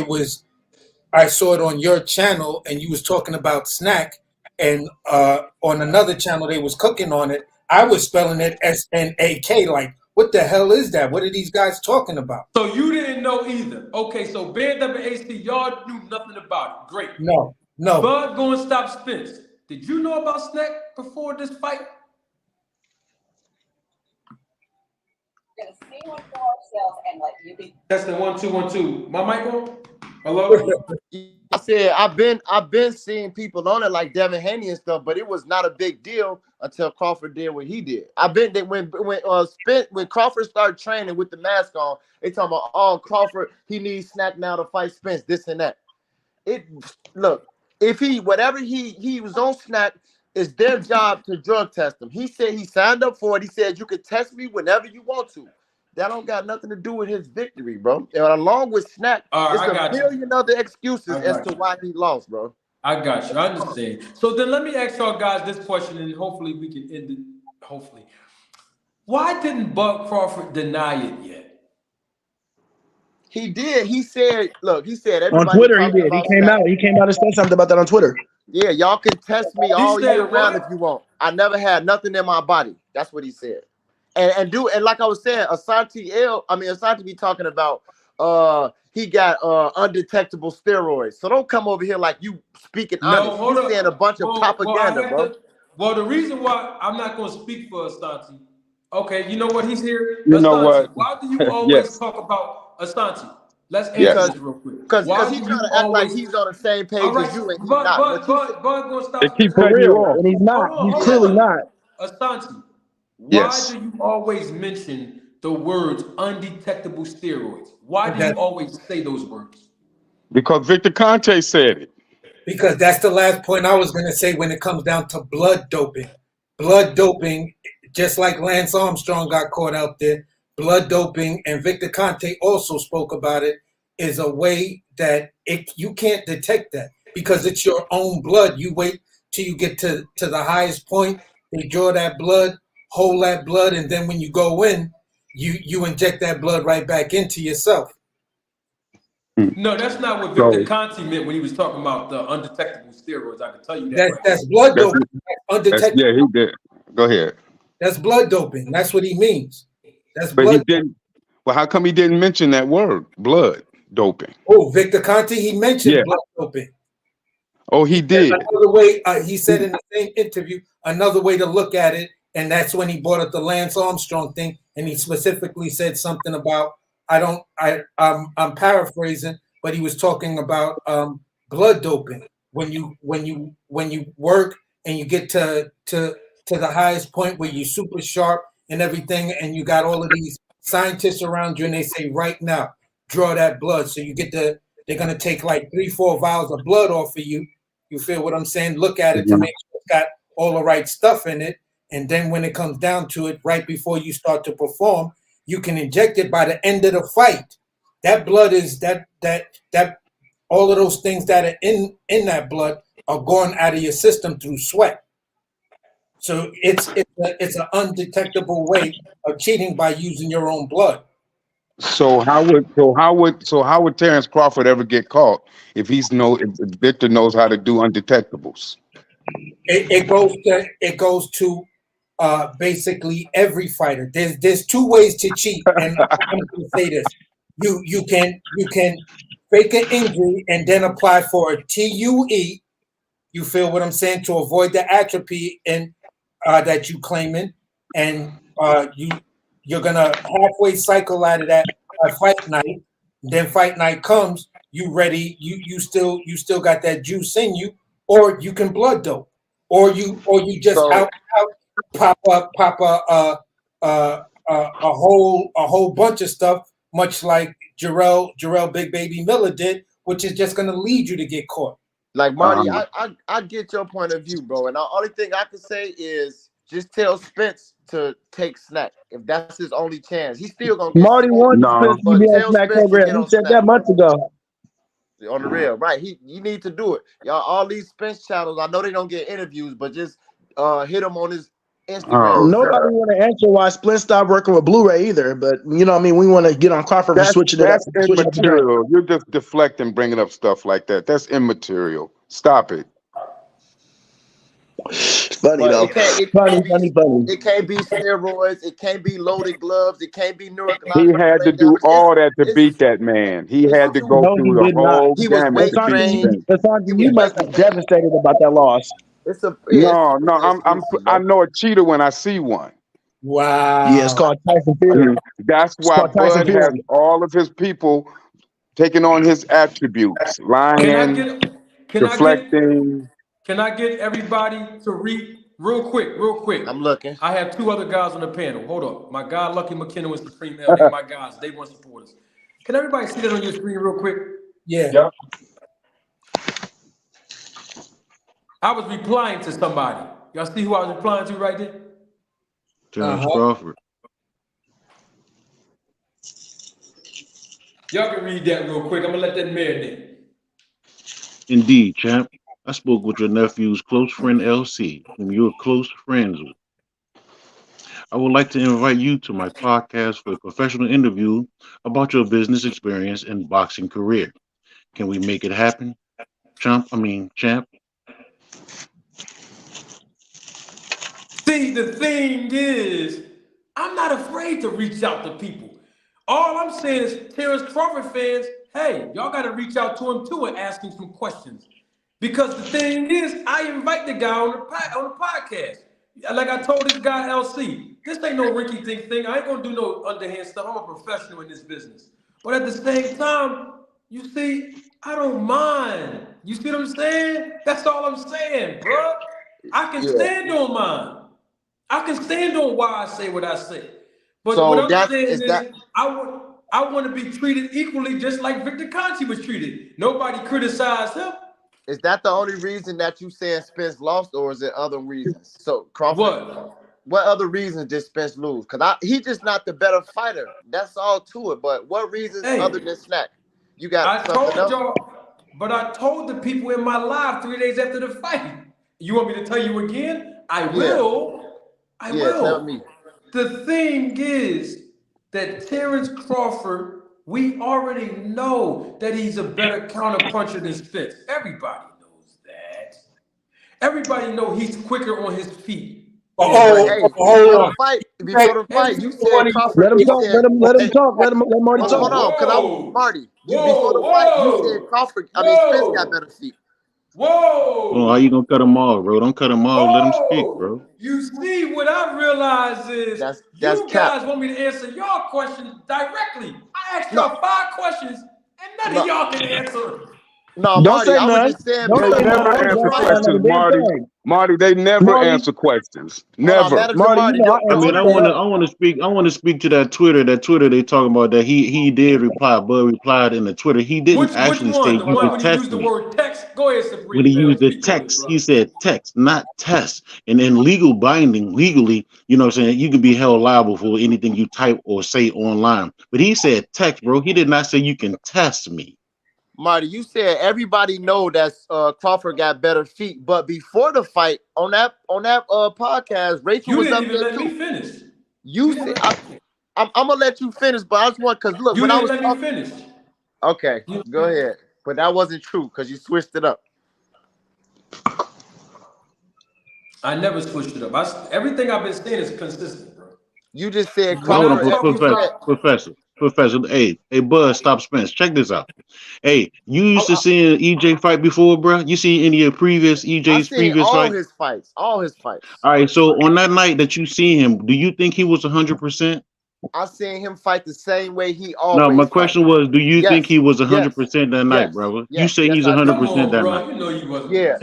I saw it on your channel and you was talking about snack, and on another channel they was cooking on it. I was spelling it SNAK. Like, what the hell is that? What are these guys talking about? So you didn't know either. Okay, so BWAC, y'all knew nothing about it. Great. No. Bud Gonna Stop Spence. Did you know about snack before this fight? That's the 1 2 1 2. My mic on? Hello? I said I've been seeing people on it like Devin Haney and stuff, but it was not a big deal until Crawford did what he did. I've been when Crawford started training with the mask on, they talking about, oh, Crawford, he needs snack now to fight Spence, this and that. If whatever he was on snack, it's their job to drug test him. He said he signed up for it. He said you can test me whenever you want to. That don't got nothing to do with his victory, bro. And along with snack, it's a million other excuses as to why he lost, bro. I got you. I understand. So then let me ask y'all guys this question, and hopefully we can end it. Hopefully. Why didn't Bud Crawford deny it yet? He did. He said, look, everybody on Twitter he did. He came snack. out and said something about that on Twitter. Yeah, y'all can test me all year round if you want. I never had nothing in my body. That's what he said. And like I was saying, Asante be talking about he got undetectable steroids. So don't come over here like you speaking honest. He's saying a bunch of propaganda, bro. Well, the reason why I'm not going to speak for Asante, okay, you know what? He's here. You know what? Why do you always talk about Asante? Let's answer this real quick. Because he's trying to act like he's on the same page as you, and he's not. Bud gonna stop. They keep cutting you off. And he's not. He's clearly not. Asante, why do you always mention the words undetectable steroids? Why do you always say those words? Because Victor Conte said it. Because that's the last point I was going to say when it comes down to blood doping. Blood doping, just like Lance Armstrong got caught out there, blood doping, and Victor Conte also spoke about it, is a way that you can't detect that because it's your own blood. You wait till you get to the highest point, they draw that blood, hold that blood, and then when you go in, you inject that blood right back into yourself. No, that's not what Victor Conte meant when he was talking about the undetectable steroids. I can tell you that. That's blood doping. Undetectable. Yeah, he did. Go ahead. That's blood doping. That's what he means. That's but blood. He didn't. Well, how come he didn't mention that word, blood doping? Oh, Victor Conte, he mentioned blood doping. Oh, he did. Another way, he said in the same interview, another way to look at it, and that's when he brought up the Lance Armstrong thing, and he specifically said something about I'm paraphrasing, but he was talking about blood doping. When you work and you get to the highest point where you're super sharp and everything, and you got all of these scientists around you, and they say right now, draw that blood. So you get they're gonna take like 3-4 vials of blood off of you. You feel what I'm saying? Look at it to make sure it's got all the right stuff in it. And then when it comes down to it, right before you start to perform, you can inject it by the end of the fight. That blood is that all of those things that are in that blood are going out of your system through sweat. So it's an undetectable way of cheating by using your own blood. So how would Terrence Crawford ever get caught if if Victor knows how to do undetectables? It goes to basically every fighter. There's two ways to cheat, and I'm going to say this: you can fake an injury and then apply for a TUE. You feel what I'm saying, to avoid the atrophy and that you claiming, and you're gonna halfway cycle out of that by fight night. Then fight night comes, you ready? You still got that juice in you, or you can blood dope, or you just out pop a whole bunch of stuff, much like Jarrell Big Baby Miller did, which is just going to lead you to get caught. Like Marty, I get your point of view, bro. And the only thing I can say is just tell Spence to take snack. If that's his only chance, he's still gonna get Marty wanted Spence to be on Snack program. He said that months ago. On the real, right? You need to do it, y'all. All these Spence channels, I know they don't get interviews, but just hit him on his Instagram. Nobody want to answer why Spence stopped working with Blu-ray either. But you know, what I mean, we want to get on Crawford for switching it up. That's immaterial. You're just deflecting, bringing up stuff like that. That's immaterial. Stop it. Funny though. Funny. It can't be steroids. It can't be loaded gloves. It can't be neurological. He had to do all that to beat that man. He had to go through the whole gamut to beat Spence. You must be devastated about that loss. I know a cheater when I see one. Wow. Yeah, it's called Tyson Fury. That's why Bud has all of his people taking on his attributes, lying, deflecting. Can I get everybody to read real quick? I'm looking. I have two other guys on the panel. Hold up. My guy, Lucky McKenna, and Supreme L. They're my guys. They want supporters. Can everybody see that on your screen real quick? Yeah. Yep. I was replying to somebody. Y'all see who I was replying to right there? Terrence Crawford. Y'all can read that real quick. I'm going to let that marinate. Indeed, champ. I spoke with your nephew's close friend, LC, whom you're close friends with. I would like to invite you to my podcast for a professional interview about your business experience and boxing career. Can we make it happen? Champ. See, the thing is, I'm not afraid to reach out to people. All I'm saying is, Terrence Crawford fans, hey, y'all got to reach out to him too and ask him some questions. Because the thing is, I invite the guy on the podcast. Like I told this guy, LC, this ain't no rinky-dink thing. I ain't going to do no underhand stuff. I'm a professional in this business. But at the same time, you see, I don't mind. You see what I'm saying? That's all I'm saying, bro. I can stand on mine. I can stand on why I say what I say. But so what I'm saying is I want to be treated equally just like Victor Conte was treated. Nobody criticized him. Is that the only reason that you saying Spence lost, or is there other reasons? So Crawford, what other reasons did Spence lose? Because he's just not the better fighter. That's all to it. But what reasons other than snack? You got something else? But I told the people in my live 3 days after the fight. You want me to tell you again? I will. I will. Tell me. The thing is that Terrence Crawford, we already know that he's a better counterpuncher than Spence. Everybody knows that. Everybody knows he's quicker on his feet. Before the fight, you said Crawford. Let him talk. Let Marty talk. Hold on, because I'm Marty. Before the fight, you said Crawford. Spence got better feet. Whoa! Oh, how you gonna cut him off, bro? Don't cut him off. Let him speak, bro. You see, what I realize is you guys want me to answer your questions directly. I asked y'all 5 questions, and none of y'all can answer. No, Marty, I was just saying. They never answer questions, Marty. Marty, they never answer questions. Never. Marty, I want to speak to that Twitter. That Twitter they talking about that he did reply, but replied in the Twitter. He didn't actually say you could test me. Word text. Go ahead, Sabrina. When he used the text, he said text, not test. And in legally, you know what I'm saying, you can be held liable for anything you type or say online. But he said text, bro. He did not say you can test me. Marty, you said everybody know that Crawford got better feet, but before the fight on that podcast, Rachel was up there too. You didn't even let me finish. You said I'm gonna let you finish, but I just want because look, when I was talking, finish. Okay, go ahead. But that wasn't true because you switched it up. I never switched it up. Everything I've been saying is consistent, bro. You just said Professor. Hey, Buzz, stop Spence. Check this out. Hey, you used to see EJ fight before, bro? You see any of EJ's previous fights? All his fights. All right, so on that night that you see him, do you think he was 100%? I've seen him fight the same way he No, my always fight. question was, do you think Yes, he was yes, 100% that night, yes, brother? You yes, say yes, he's I do. Come 100% on, that bro. night. You know you wasn't. Yeah,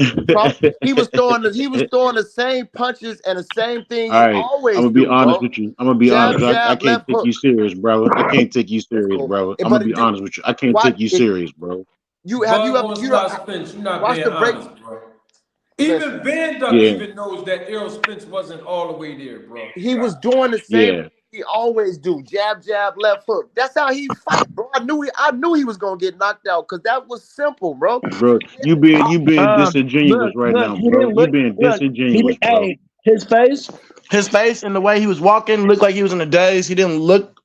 he was throwing the same punches and the same thing All he right, I'm always gonna be do, honest bro. with you. I'm gonna be honest Jab, with you. I jab, can't left take you hook. serious, brother. I can't take you serious, brother. I'm But gonna be it do, honest with you. I can't watch take you if serious, bro. you Bud have you ever on you know Scott Spence, you're not watch being the break. honest, bro. Listen, Even Van Duck Yeah, even knows that Errol Spence wasn't all the way there, bro. he was doing the same yeah. he always do. Jab, jab, left hook. That's how he fight, bro. I knew he was gonna get knocked out because that was simple, bro. Bro, you being disingenuous right Look, now, he bro. didn't You look. being Look, he disingenuous, did. bro. Hey, his face, and the way he was walking looked like he was in a daze. He didn't look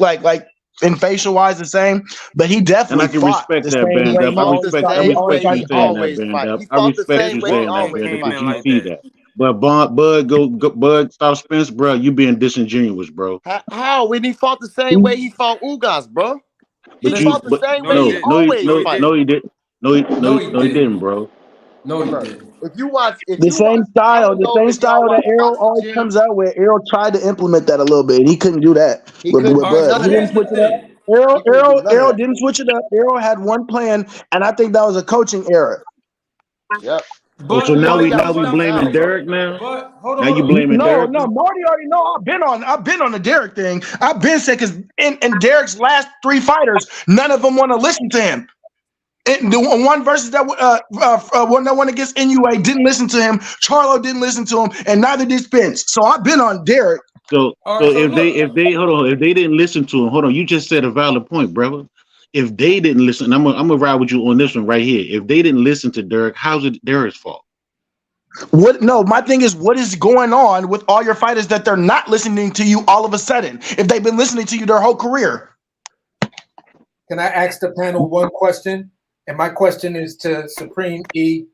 like in facial wise the same, but he And definitely I can fought respect the that, same Band way He Up. he fought always the fought. He same always way tried he to You saying fight. that, always Band fight. Up. He I fought the respect same you way he saying that, Walking always Band Up, came fight. because in you like see that. that. But Bud stop Spence, bro. You being disingenuous, bro. How when he fought the same way he fought Ugas, bro? He Listen, fought the same no, way he he didn't. always No, he fight. didn't. He did. No, he No, he didn't, didn't. bro. No, he Look, didn't. if you watch, The same I style, don't the know same if y'all style that watch Errol boxing always gyms. comes out with. Errol tried to implement that a little bit. He couldn't do that He with couldn't All do right, Bud. so none He of didn't here's that. switch the it up. thing. He couldn't do none of Errol that. didn't switch it up. Errol had one plan, and I think that was a coaching error. Yep. Oh, so But And now look Marty, how you it we went stop blaming down, saying. bro. Derek now. But hold Now you on. blaming Derek. No, Marty already know. I've been on the Derek thing. I've been saying because in Derek's last 3 fighters, none of them want to listen to him. And the one versus that one that went against NUA didn't listen to him. Charlo didn't listen to him, and neither did Spence. So I've been on Derek. So All right, so so look. if they hold on, if they didn't listen to him, hold on, you just said a valid point, brother. If they didn't listen, I'm gonna ride with you on this one right here. If they didn't listen to Derek, how's it Derek's fault? What? No, my thing is, what is going on with all your fighters that they're not listening to you all of a sudden? If they've been listening to you their whole career. Can I ask the panel one question? And my question is to Supreme E.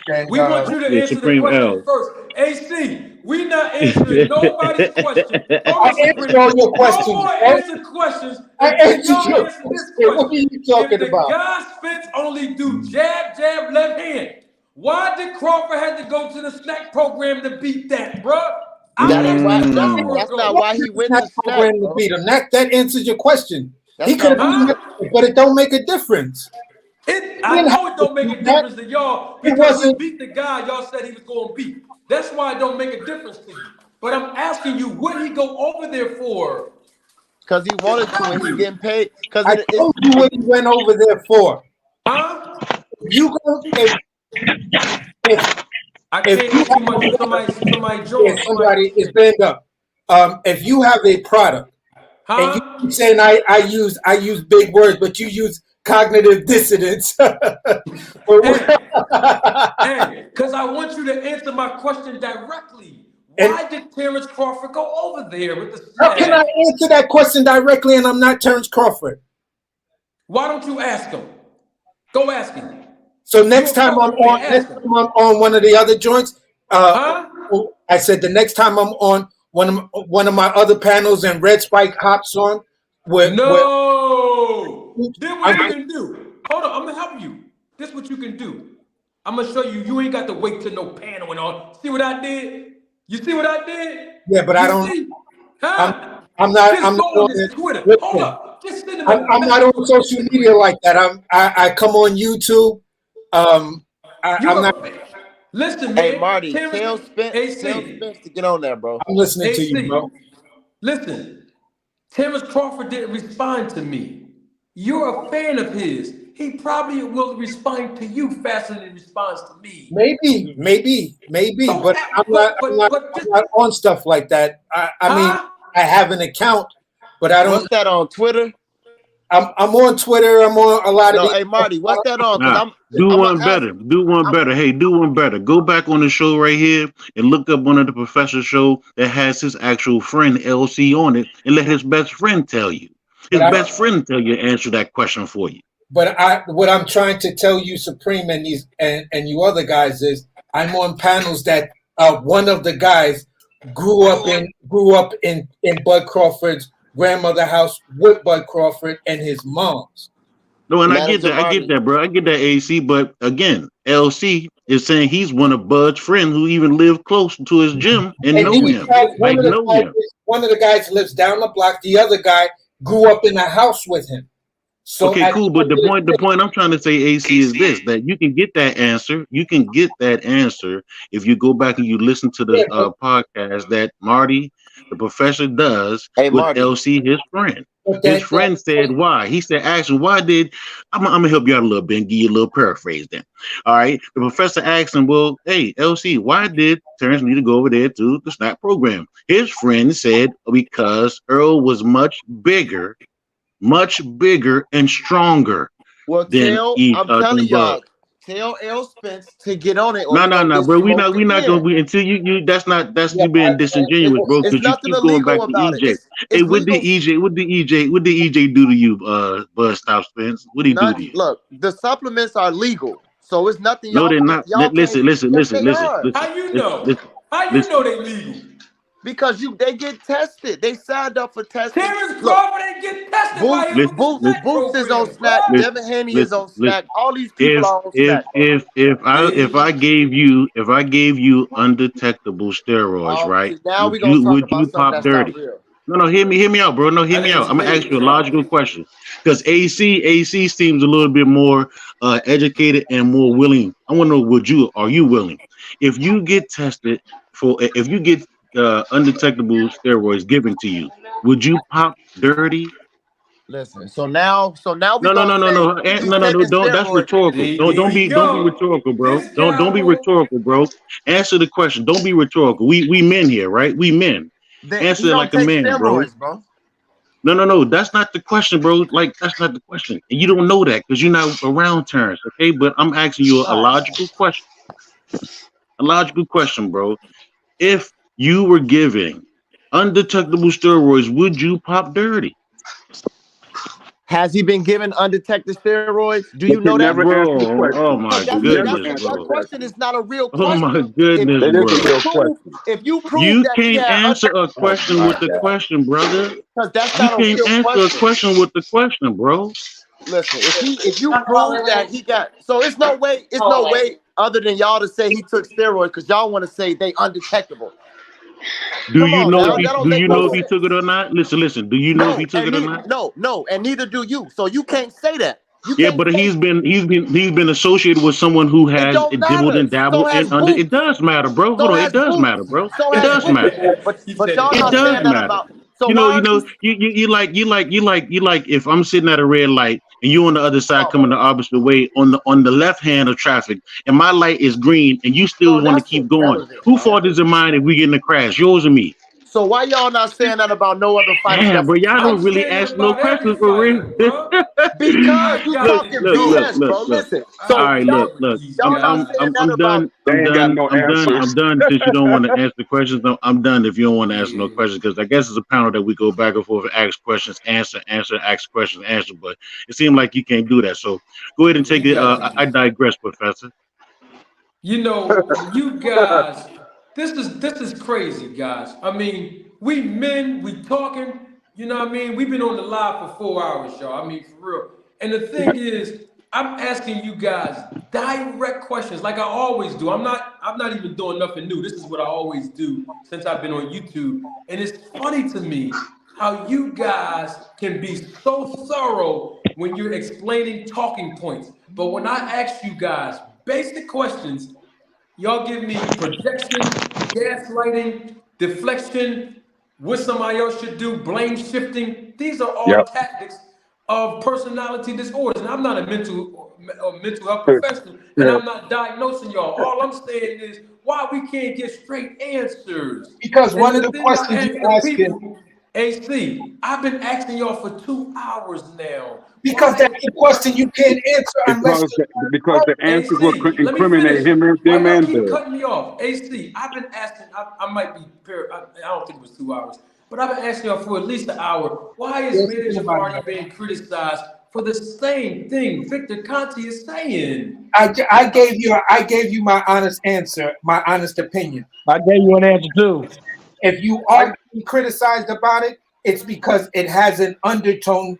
And We want you to Yeah, answer the Supreme question L. first. AC, we not answering nobody's question. Hold I on, answered Supreme. all your No questions, more bro. answer questions I until answered y'all your answer this question. What are question. you If talking the about? guy Spence only do jab, jab, left hand, why did Crawford have to go to the snack program to beat that, bruh? That I ain't asked why. you an That's hour that's ago. not why he went Snack to snack, program to bro. beat him. That answers your question. He That's could have not. beaten him, but it don't make a difference. He I didn't have know it to don't make do a that. difference to y'all It because he wasn't. beat the guy y'all said he was going to beat. That's why it don't make a difference to you. But I'm asking you, what he go over there for? Because he wanted to and he getting paid. Because I told you what he went over there for. Huh? You go if I if can't you hear too have much. Somebody join. if Somebody somebody is join. banned up, if you have a product and you Huh? keep saying I use big words, but you use cognitive dissonance. Hey, because I want you to answer my question directly. And Why did Terrence Crawford go over there with the how can I snag? answer that question directly and I'm not Terrence Crawford? Why don't you ask him? Go ask him. So You next a time Crawford fan, ask him. I'm on one of the other joints, Huh? I said the next time I'm on one of my other panels and Red Spike hops on, where No. Then what I'm, you can do? Hold on, I'm gonna help you. This is what you can do. I'm gonna show you. You ain't got to wait till no panel and all. See what I did? You see what I did? yeah, but I You don't. see? Huh? I'm Just not go on on this it. Twitter. Hold Listen, up. Just send him I'm a not message on on social Instagram. media like that. I come on YouTube. You I'm not. listen, Hey man. Marty, tell Terrence AC. Spence to get on there, bro. I'm listening to you, AC. bro. Listen. Terrence Crawford didn't respond to me. You're a fan of his. He probably will respond to you faster than he responds to me. Maybe, So, but I'm not on stuff like that. I mean, huh? I have an account, but I don't. What's that on Twitter? I'm on Twitter. I'm on a lot of No, these. hey Marty, what's that on? Because Nah, do I'm gonna one ask. better. Do one better. Hey, do one better. Go back on the show right here and look up one of the professor show that has his actual friend LC on it, and let his best friend tell you. His But best friend tell you answer that question for you. what I'm trying to tell you, Supreme, and you other guys is I'm on panels that one of the guys grew up in Bud Crawford's grandmother house with Bud Crawford and his mom's. No, and I get Manager that. I get Marty. that, bro. I get that, AC. But again, LC is saying he's one of Bud's friend who even lived close to his gym and And know these him. guys, Like know him. one of the guys lives down the block. The other guy grew up in the house with him. So Okay, at cool. But the point I'm trying to say, AC, is this: that you can get that answer. You can get that answer if you go back and you listen to the podcast that Marty, the professor, does Hey, with Marty. LC, his friend. But His friend said why. He said, ask him, why did I'm gonna help you out a little bit and give you a little paraphrase then. All right. The professor asked him, well, hey, LC, why did Terrence need to go over there to the SNAP program? His friend said, because Earl was much bigger and stronger Well, than I'm telling than Bud. y'all, tell L Spence to get on it. Or No, bro. We not gonna be until you. That's you being disingenuous, bro. It's Because you nothing keep going illegal back to about it. EJ. Hey, It's legal. What did EJ do to you, Bud? Stop, Spence. What did he do to you? Look, the supplements are legal, so it's nothing. No, they're not. Listen. Yes, they are. How you know? How you know they legal? Because they get tested. They signed up for testing. Terrence Crawford ain't get tested. Boots is on Snack. Devin Haney is on Snack. All these people are on Snack. If I gave you undetectable steroids, right? Now we gonna talk about something that's dirty? not real. No, hear me out, bro. No, hear me out. I'm gonna ask you a logical question because AC seems a little bit more educated and more willing. I want to know, are you willing? If you get tested if you get undetectable steroids given to you, would you pop dirty? Listen, so now we No. Don't. That's rhetorical. Don't be rhetorical, bro. Don't be rhetorical, bro. Answer the question. Don't be rhetorical. We men here, right? We men. Answer like a man, bro. No. That's not the question, bro. Like that's not the question, and you don't know that because you're not around Terrence. Okay, but I'm asking you a logical question. A logical question, bro. If you were giving undetectable steroids, would you pop dirty? Has he been given undetected steroids? Do you know that, bro? Oh my goodness, bro! That question is not a real question. Oh my goodness, bro! If you prove you that can't answer a question with the question, brother. Because that's you not can't answer a question with the question, bro. Listen, if you prove that he got, so it's no way other than y'all to say he took steroids because y'all want to say they undetectable. Do you know if he took it or not? Listen. Do you know if he took it or not? No, and neither do you. So you can't say that. But he's been associated with someone who has dibbled and dabbled and under. It does matter, bro. Hold on, it does matter, bro. It does matter. But y'all it not does saying that matter. about. So you like if I'm sitting at a red light and you on the other side coming the opposite way on the left hand of traffic and my light is green and you still want to keep going. Who fault is it mine if we get in a crash? Yours or me? So why y'all not saying that about no other fighter? Yeah, bro, y'all don't really ask no questions for real. Because you talking BS, bro. Listen. So all right, look. I'm done. I'm done since you don't want to answer questions. I'm done if you don't want to answer no questions because I guess it's a panel that we go back and forth and ask questions, answer, ask questions, answer. But it seemed like you can't do that. So go ahead and take it. I digress, Professor. You know, you guys. This is crazy, guys. I mean, we men, we talking, you know what I mean? We've been on the live for 4 hours, y'all. I mean, for real. And the thing is, I'm asking you guys direct questions like I always do. I'm not even doing nothing new. This is what I always do since I've been on YouTube. And it's funny to me how you guys can be so thorough when you're explaining talking points. But when I ask you guys basic questions, y'all give me projection, gaslighting, deflection, what somebody else should do, blame shifting. These are all tactics of personality disorders. And I'm not a mental health professional, and I'm not diagnosing y'all. All I'm saying is why we can't get straight answers. Because one of the questions you asking, AC, I've been asking y'all for 2 hours now. Because that's the question you can't answer unless because the answers will incriminate him and them and keep cutting me off. AC, I've been asking. I might be. I don't think it was 2 hours, but I've been asking y'all for at least an hour. Why is Manager Marty being criticized for the same thing Victor Conte is saying? I gave you my honest answer, my honest opinion. I gave you an answer too. If you are being criticized about it, it's because it has an undertone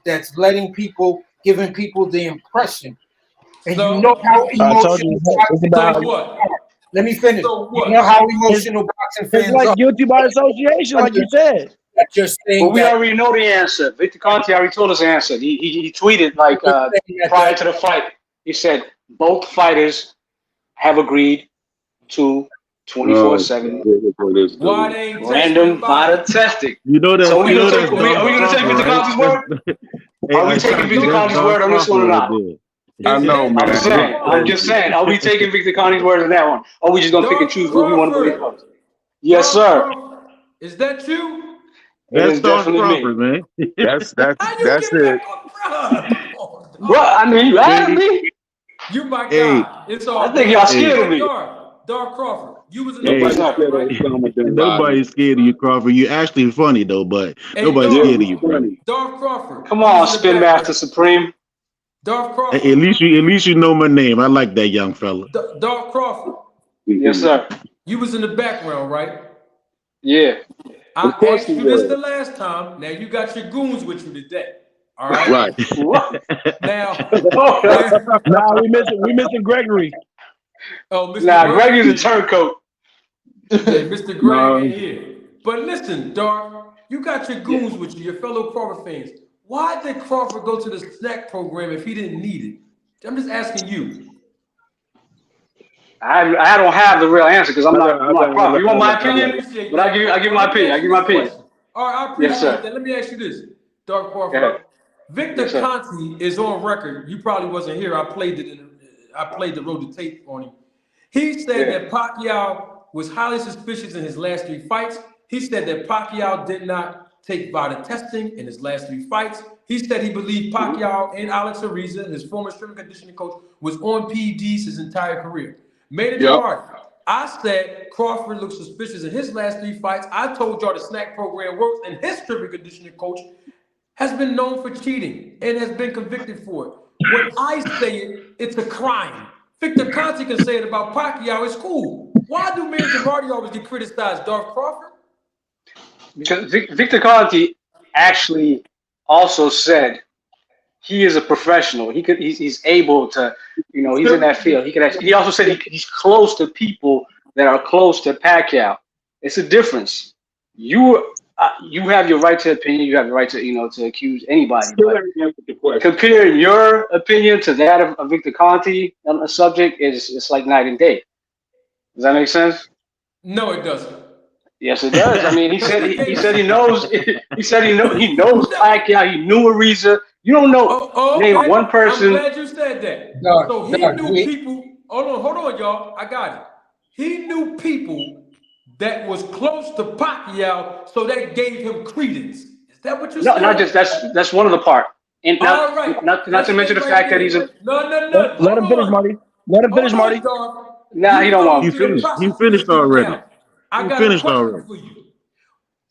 that's letting people giving people the impression. And So, you know how I told you emotional it's boxing about. so fans what? are. Let me finish. So You what? know how It's, emotional boxing it's fans like are. guilty by association, like you said. You're saying But we that. already know the answer. Victor Conte already told us the answer. He tweeted like prior to the fight. He said both fighters have agreed to 24/7 Why they ain't random VADA testing. You know that. So are we You know gonna that's take Victor Conte's word? Hey, Are we taking Ashanti, Victor that's Conte's Don word on this Crawford one or right not? there. I know, man. I'm just saying. Are we taking Victor Conte's word on that one? Or are we just gonna pick and choose what we want to believe first? Yes, sir. Crawford. Is that you? It That's is Don definitely Crawford, me. man. That's How you it. get back on, bro? Well, I mean, you asked me. You my Hey, guy. It's all I think good. y'all scared of me. Dark Crawford. You was in the hey, Nobody's background, scared of right? Osama bin Laden. nobody's scared of you, Crawford. You actually funny though, but Hey, nobody's Dark. scared of you, brother. Dark Crawford. Come You on, was in the Spin background. Master Supreme. Dark At Crawford. least you know my name. I like that young fella. Dark Crawford. Yes, sir. You was in the background, right? Yeah. I Of course asked he you this was. the last time. Now you got your goons with you today. All right. Right. What? Now, Nah, we missing Gregory. oh, Mr. Nah, Greg Gregory's a is turncoat. yeah, Mr. Greg No. ain't here. But listen, Dark, you got your goons with you, your fellow Crawford fans. Why did Crawford go to the snack program if he didn't need it? I'm just asking you. I don't have the real answer because I'm not Crawford. You want my I opinion? appreciate But that. I give Well, my let me opinion. I ask give you my this opinion. question. All right, I Yes, appreciate sir. that. Let me ask you this, Dark Go Crawford. ahead. Victor Yes, sir. Conte is on record. You probably wasn't here. I played the road to tape on him. He said Yeah. that Pacquiao was highly suspicious in his last 3 fights. He said that Pacquiao did not take VADA testing in his last 3 fights. He said he believed Pacquiao and Alex Ariza, his former strength and conditioning coach, was on PEDs his entire career. Manager Yep. Martin, I said Crawford looked suspicious in his last 3 fights. I told y'all the snack program works, and his strength and conditioning coach has been known for cheating and has been convicted for it. When I say it, it's a crime. Victor Conte can say it about Pacquiao. It's cool. Why do Manager Marty always get criticized, Darth Crawford? Because Victor Conte actually also said he is a professional. He's able to, he's in that field. He also said he's close to people that are close to Pacquiao. It's a difference. You have your right to opinion. You have the right to to accuse anybody. Still But haven't answered the question. comparing your opinion to that of Victor Conte on a subject it's like night and day. Does that make sense? No, it doesn't. Yes, it does. I mean, he said he knows. He said he knows Pacquiao. He knew Ariza. You don't know. Okay. Name one person. I'm glad you said that. So he knew people. Hold on, y'all. I got it. He knew people that was close to Pacquiao, so that gave him credence. Is that what you're saying? No, not just that's one of the part. And All right. not to mention the fact that he's a. No. Let him finish, Marty. Let him finish, Marty. Nah, he don't want He to. finished already. I got a question for you.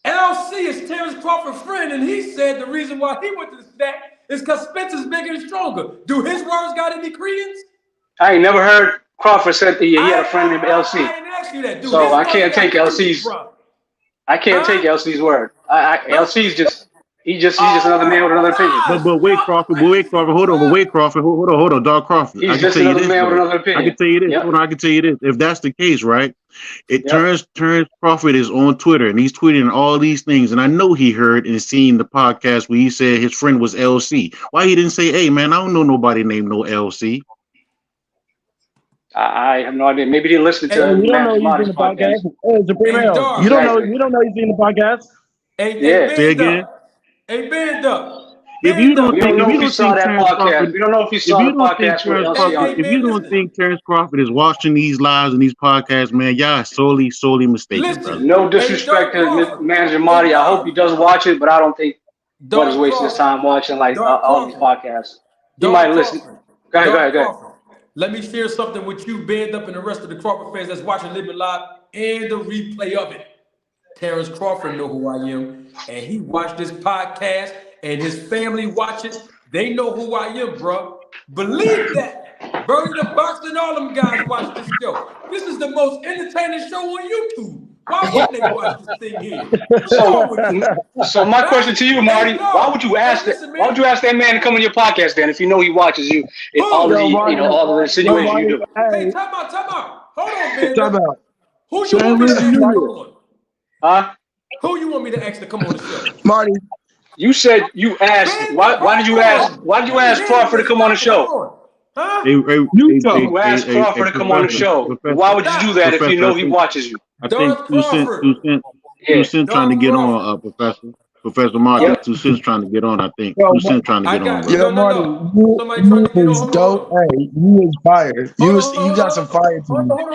LC is Terrence Crawford's friend, and he said the reason why he went to the snack is because Spencer's bigger and stronger. Do his words got any credence? I ain't never heard Crawford said he had a friend named LC. I didn't ask you that, dude. So I can't take LC's. I can't take LC's word. LC's just he's just another man with another opinion. But wait, Crawford. Hold on. But wait, Crawford. Hold on, Dark Crawford. He's just another man with another opinion. I can tell you this. Yep. Hold on, I can tell you this. If that's the case, right? Terrence Crawford is on Twitter and he's tweeting all these things. And I know he heard and seen the podcast where he said his friend was LC. Why he didn't say, "Hey, man, I don't know nobody named no LC." I have no idea. Maybe he didn't listen to You don't know he's Marty's in the podcast. podcast. You don't know he's in the podcast. Say again. Hey, band up. If you don't we think, don't know if you if he don't saw think that Terrence podcast. Crawford, We don't know if he saw the podcast with LC on it. if you don't think Terrence Crawford is watching these lives and these podcasts, man, y'all are sorely mistaken, brother. No disrespect to Manager Marty. I hope he does watch it, but I don't think Buddy's wasting his time watching all these podcasts. He might listen. Go ahead. Let me share something with you, Band Up, and the rest of the Crawford fans that's watching Living Live and the replay of it. Terrence Crawford know who I am, and he watched this podcast, and his family watch it. They know who I am, bro. Believe that. Burger the Box and all them guys watch this show. This is the most entertaining show on YouTube. Why wouldn't they watch this thing here? What's wrong with you? So my question to you, Marty, why would you ask that? Listen, Why would you ask that man to come on your podcast then if you know he watches you in Who? all of the, Marty, all of the insinuations you do? Hey, time out. Hold on, man. Time out. Who you want me to ask to come on? Huh? Who you want me to ask to come on the show? Marty. You said you asked. Why did you ask? Why did you ask Crawford to come on the show? Huh? You asked Crawford to come on the show. Why would you do that if you know he watches you? I think two cent trying to get on, Professor Marty. Yep. 2 Cents trying to get on. I think Yo, 2 Cent trying to get on. Bro. Yo, Marty, you is dope. Hey, you is fire. You got some fire to you. Hold on,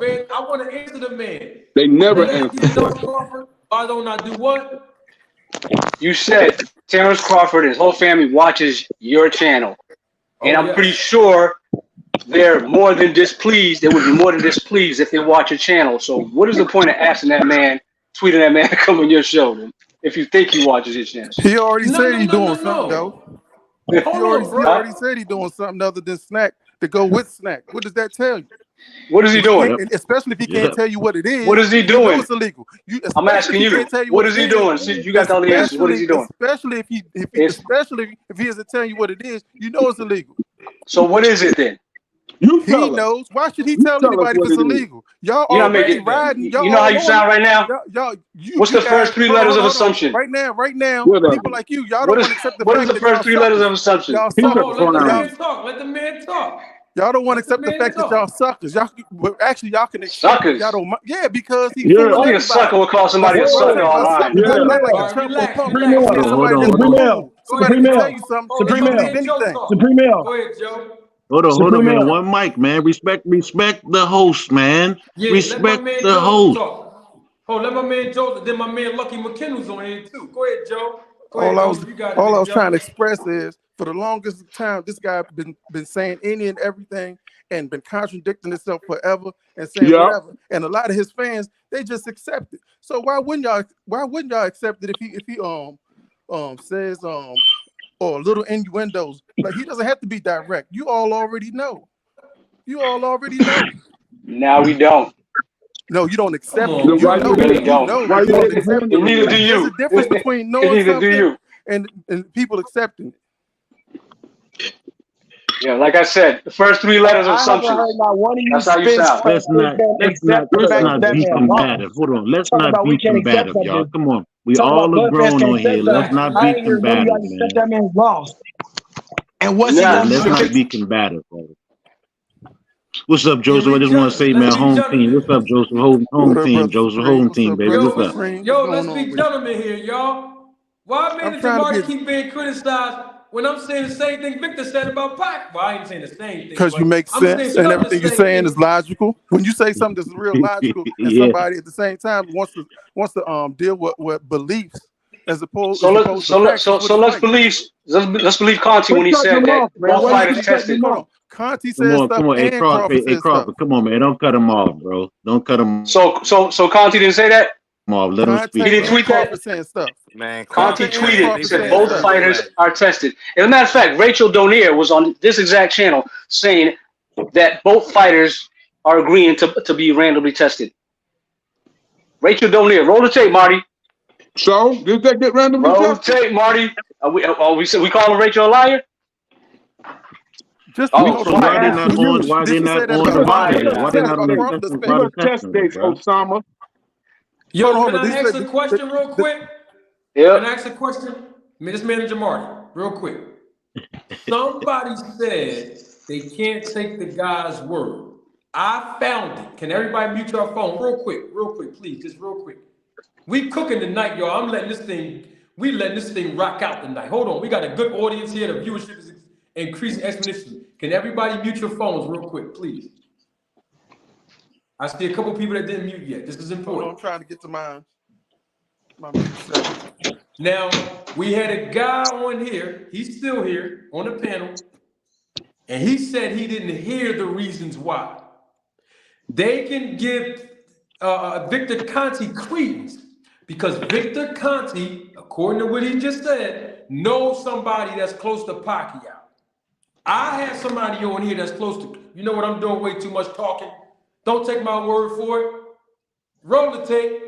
man. I want to answer the man. They never answer. Why don't I do what? You said Terrence Crawford and his whole family watches your channel. And I'm pretty sure they're more than displeased. They would be more than displeased if they watch your channel. So what is the point of asking that man, tweeting that man to come on your show then, if you think he watches your channel? He already said he's doing something, though. He already said he's doing something other than snack to go with snack. What does that tell you? What is he doing? Especially if he can't tell you what it is. What is he doing? You know it's illegal. I'm asking you. What is he doing? See, you got all the answers. What is he doing? Especially if he isn't telling you what it is, you know it's illegal. So what is it then? He knows. Why should he tell anybody if it's illegal? Y'all already riding. You know how you sound right now? What's the first three letters of assumption? Right now, people like you, y'all don't want to accept the fact what is the first three letters of assumption? Let the man talk. Y'all don't want to accept the fact that y'all suckers. Y'all can accept. Suckers. Y'all don't. Yeah, because he. Only a sucker will call somebody a sucker online. Somebody can tell you something. Supreme L. Go ahead, Joe. Hold on, man. One mic, man. Respect the host, man. Respect the host. Let my man Joe. Then my man Lucky McKinnell's on here too. Go ahead, Joe. All I was trying to express is, for the longest time, this guy been saying any and everything and been contradicting himself forever and saying whatever. And a lot of his fans, they just accept it. So why wouldn't y'all accept it if he says or little innuendos? Like, he doesn't have to be direct. You all already know. Now we don't. No, you don't accept it. You really don't. Neither do you. There's a difference between knowing something and people accepting it. Yeah, like I said, the first three letters of assumption. That's how you sound. Let's not be combative. Hold on. Let's not be combative, y'all. Come on. We all are grown on here. Let's not be combative, man. That man's lost. And what's let's not be combative, brother. What's up, Joseph? I just want to say, man, home team. What's up, Joseph? Home team, Joseph. Home team, baby. What's up? Yo, let's be gentlemen here, y'all. Why Manager Marty keep being criticized when I'm saying the same thing Victor said about Pac? Well, I ain't saying the same thing. Because you make sense and everything you're saying is logical. When you say something that's real logical and somebody at the same time wants to deal with beliefs as opposed to let's believe Conti when he said that both fighters tested. Conti said stuff. Come on, hey Crawford, come on, man. Don't cut him off, bro. Don't cut him. So Conti didn't say that? Let him speak. He didn't tweet that. Man, Conti tweeted. He said both fighters are tested. As a matter of fact, Rachel Donier was on this exact channel saying that both fighters are agreeing to be randomly tested. Rachel Donier, roll the tape, Marty. So did they get randomly tested? Roll the tape, Marty. We calling Rachel a liar? Why they not on the body? Why they not on the test dates, Osama? Yo, can I ask a question real quick? Yeah. Can I ask a question? Miss Manager Marty, real quick. Somebody said they can't take the guy's word. I found it. Can everybody mute your phone real quick, please, just real quick. We cooking tonight, y'all. We letting this thing rock out tonight. Hold on, we got a good audience here. The viewership is increasing exponentially. Can everybody mute your phones real quick, please? I see a couple people that didn't mute yet. This is important. I'm trying to get to mine. Now, we had a guy on here. He's still here on the panel. And he said he didn't hear the reasons why. They can give Victor Conti credence because Victor Conti, according to what he just said, knows somebody that's close to Pacquiao. I have somebody on here that's close to, you know what, I'm doing way too much talking. Don't take my word for it. Roll the tape.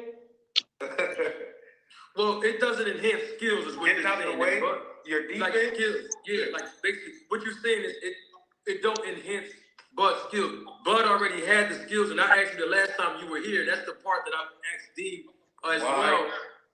Well, it doesn't enhance skills, is what you're saying. Away, your defense, like skills. Yeah, like basically what you're saying is it don't enhance Bud's skills. Bud already had the skills, and I asked you the last time you were here. That's the part that I asked Dean as well.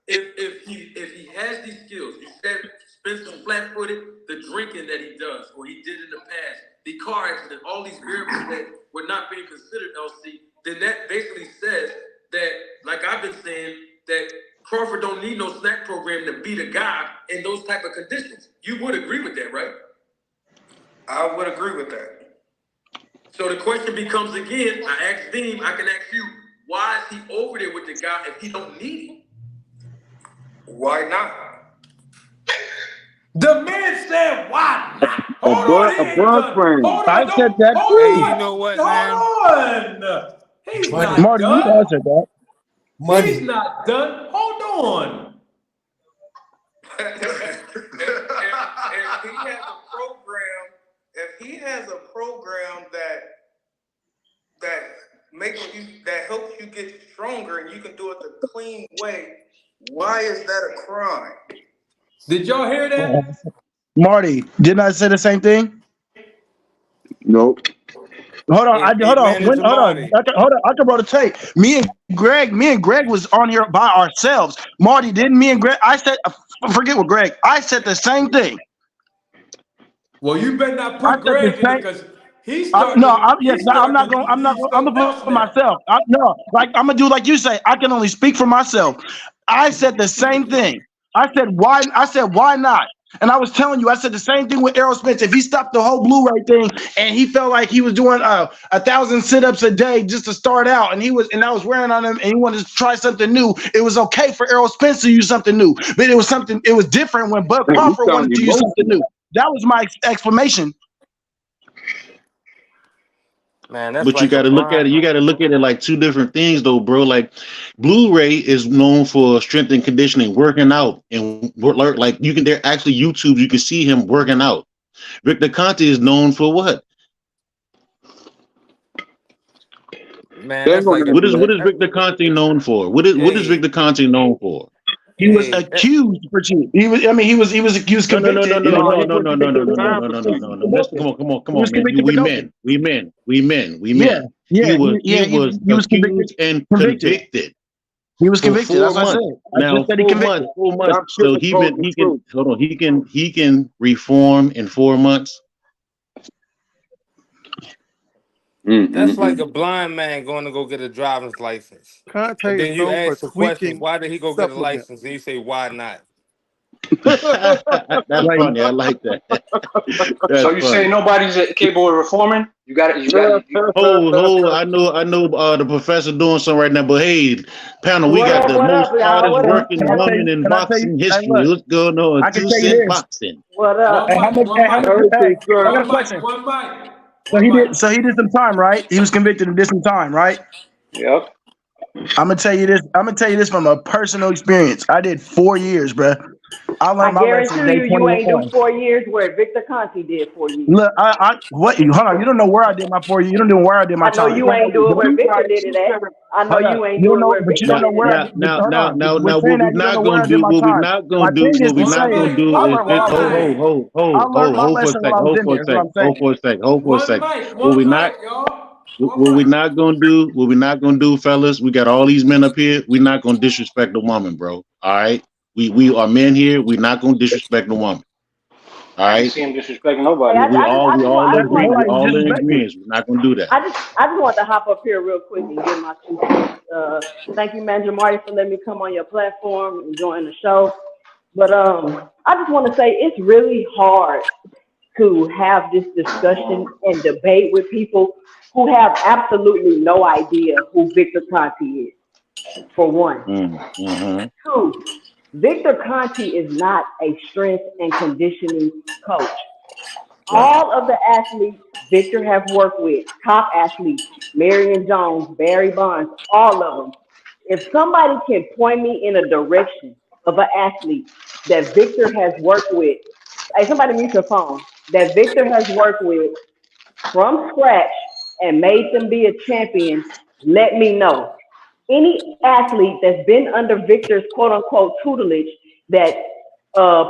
If he has these skills, you said Spencer flat-footed, the drinking that he does or he did in the past, the car accident, all these variables that were not being considered, LC, then that basically says that, like I've been saying, that Crawford don't need no snack program to beat a guy in those type of conditions. You would agree with that, right? I would agree with that. So the question becomes again, I asked Dean, I can ask you, why is he over there with the guy if he don't need him? Why not? The man said, why not? A blood friend. I said that too. Hey, you know what, man? Hold on. He's not Marty, you done. answered that. He's not done. Hold on. If he has a program that helps you get stronger and you can do it the clean way, why is that a crime? Did y'all hear that? Marty, didn't I say the same thing? Nope. Hold on, Hey, hold on, Manager Marty. I can roll the tape. Me and Greg was on here by ourselves. Marty, didn't me and Greg? I said, forget what Greg. I said the same thing. Well, you better not put Greg in because he's starting. I'm not going. I'm gonna put myself. I'm gonna do like you say. I can only speak for myself. I said the same thing. I said why not? And I was telling you, I said the same thing with Errol Spence. If he stopped the whole Blu-ray thing and he felt like he was doing 1,000 sit-ups a day just to start out, and I was wearing on him, and he wanted to try something new, it was okay for Errol Spence to use something new. But it was different when Bud Crawford wanted to use something new. That was my explanation. Man, that's But like you got to look at it. You got to look at it like two different things, though, bro. Like Blu-ray is known for strength and conditioning, working out, and like you can. There actually YouTube. You can see him working out. Victor Conte is known for what? Man, that's like what is Victor Conte known for? What is Victor Conte known for? He was accused for cheating. He was accused, convicted. No. Listen, come on, man. We men. Yeah, he was accused and convicted. He was convicted. That's what I said. Now, 4 months. So he can reform in 4 months. That's like a blind man going to go get a driver's license. Conte And then is you known ask for the question, tweaking why did he go get a supplements. license? And you say, why not? That's funny. I like that. So you say nobody's capable of reforming? You got it. Hold. I know. The professor doing something right now. But hey, panel, we got the most hardest working woman in boxing history. What's going on? I can tell you this. Boxing. What up? I got a question. One mic. So he did some time, right? He was convicted and did some time, right? Yep. I'm gonna tell you this from a personal experience. I did 4 years, bro. I learned my lesson guarantee day you ain't 21. do 4 years where Victor Conte did 4 years. Look, hold on. You don't know where I did my 4 years. You don't know where I did my I know time. you ain't do it where Victor did it at. I know you ain't do it where but you Victor don't know where I did. Now, what we're not gonna do, hold for a second. What we not gonna do, fellas, we got all these men up here. We're not gonna disrespect the woman, bro. All right. We are men here. We're not gonna disrespect the woman. All right. I see him disrespecting nobody. We all in agreement. We're not gonna do that. I just want to hop up here real quick and give my 2 cents. Thank you, Manager Marty, for letting me come on your platform and join the show. But I just want to say it's really hard to have this discussion and debate with people who have absolutely no idea who Victor Conte is, for one. Mm-hmm. 2, Victor Conte is not a strength and conditioning coach. All of the athletes Victor have worked with, top athletes, Marion Jones, Barry Bonds, all of them. If somebody can point me in a direction of an athlete that Victor has worked with, hey, somebody mute your phone, that Victor has worked with from scratch and made them be a champion, let me know. any athlete that's been under Victor's quote unquote tutelage that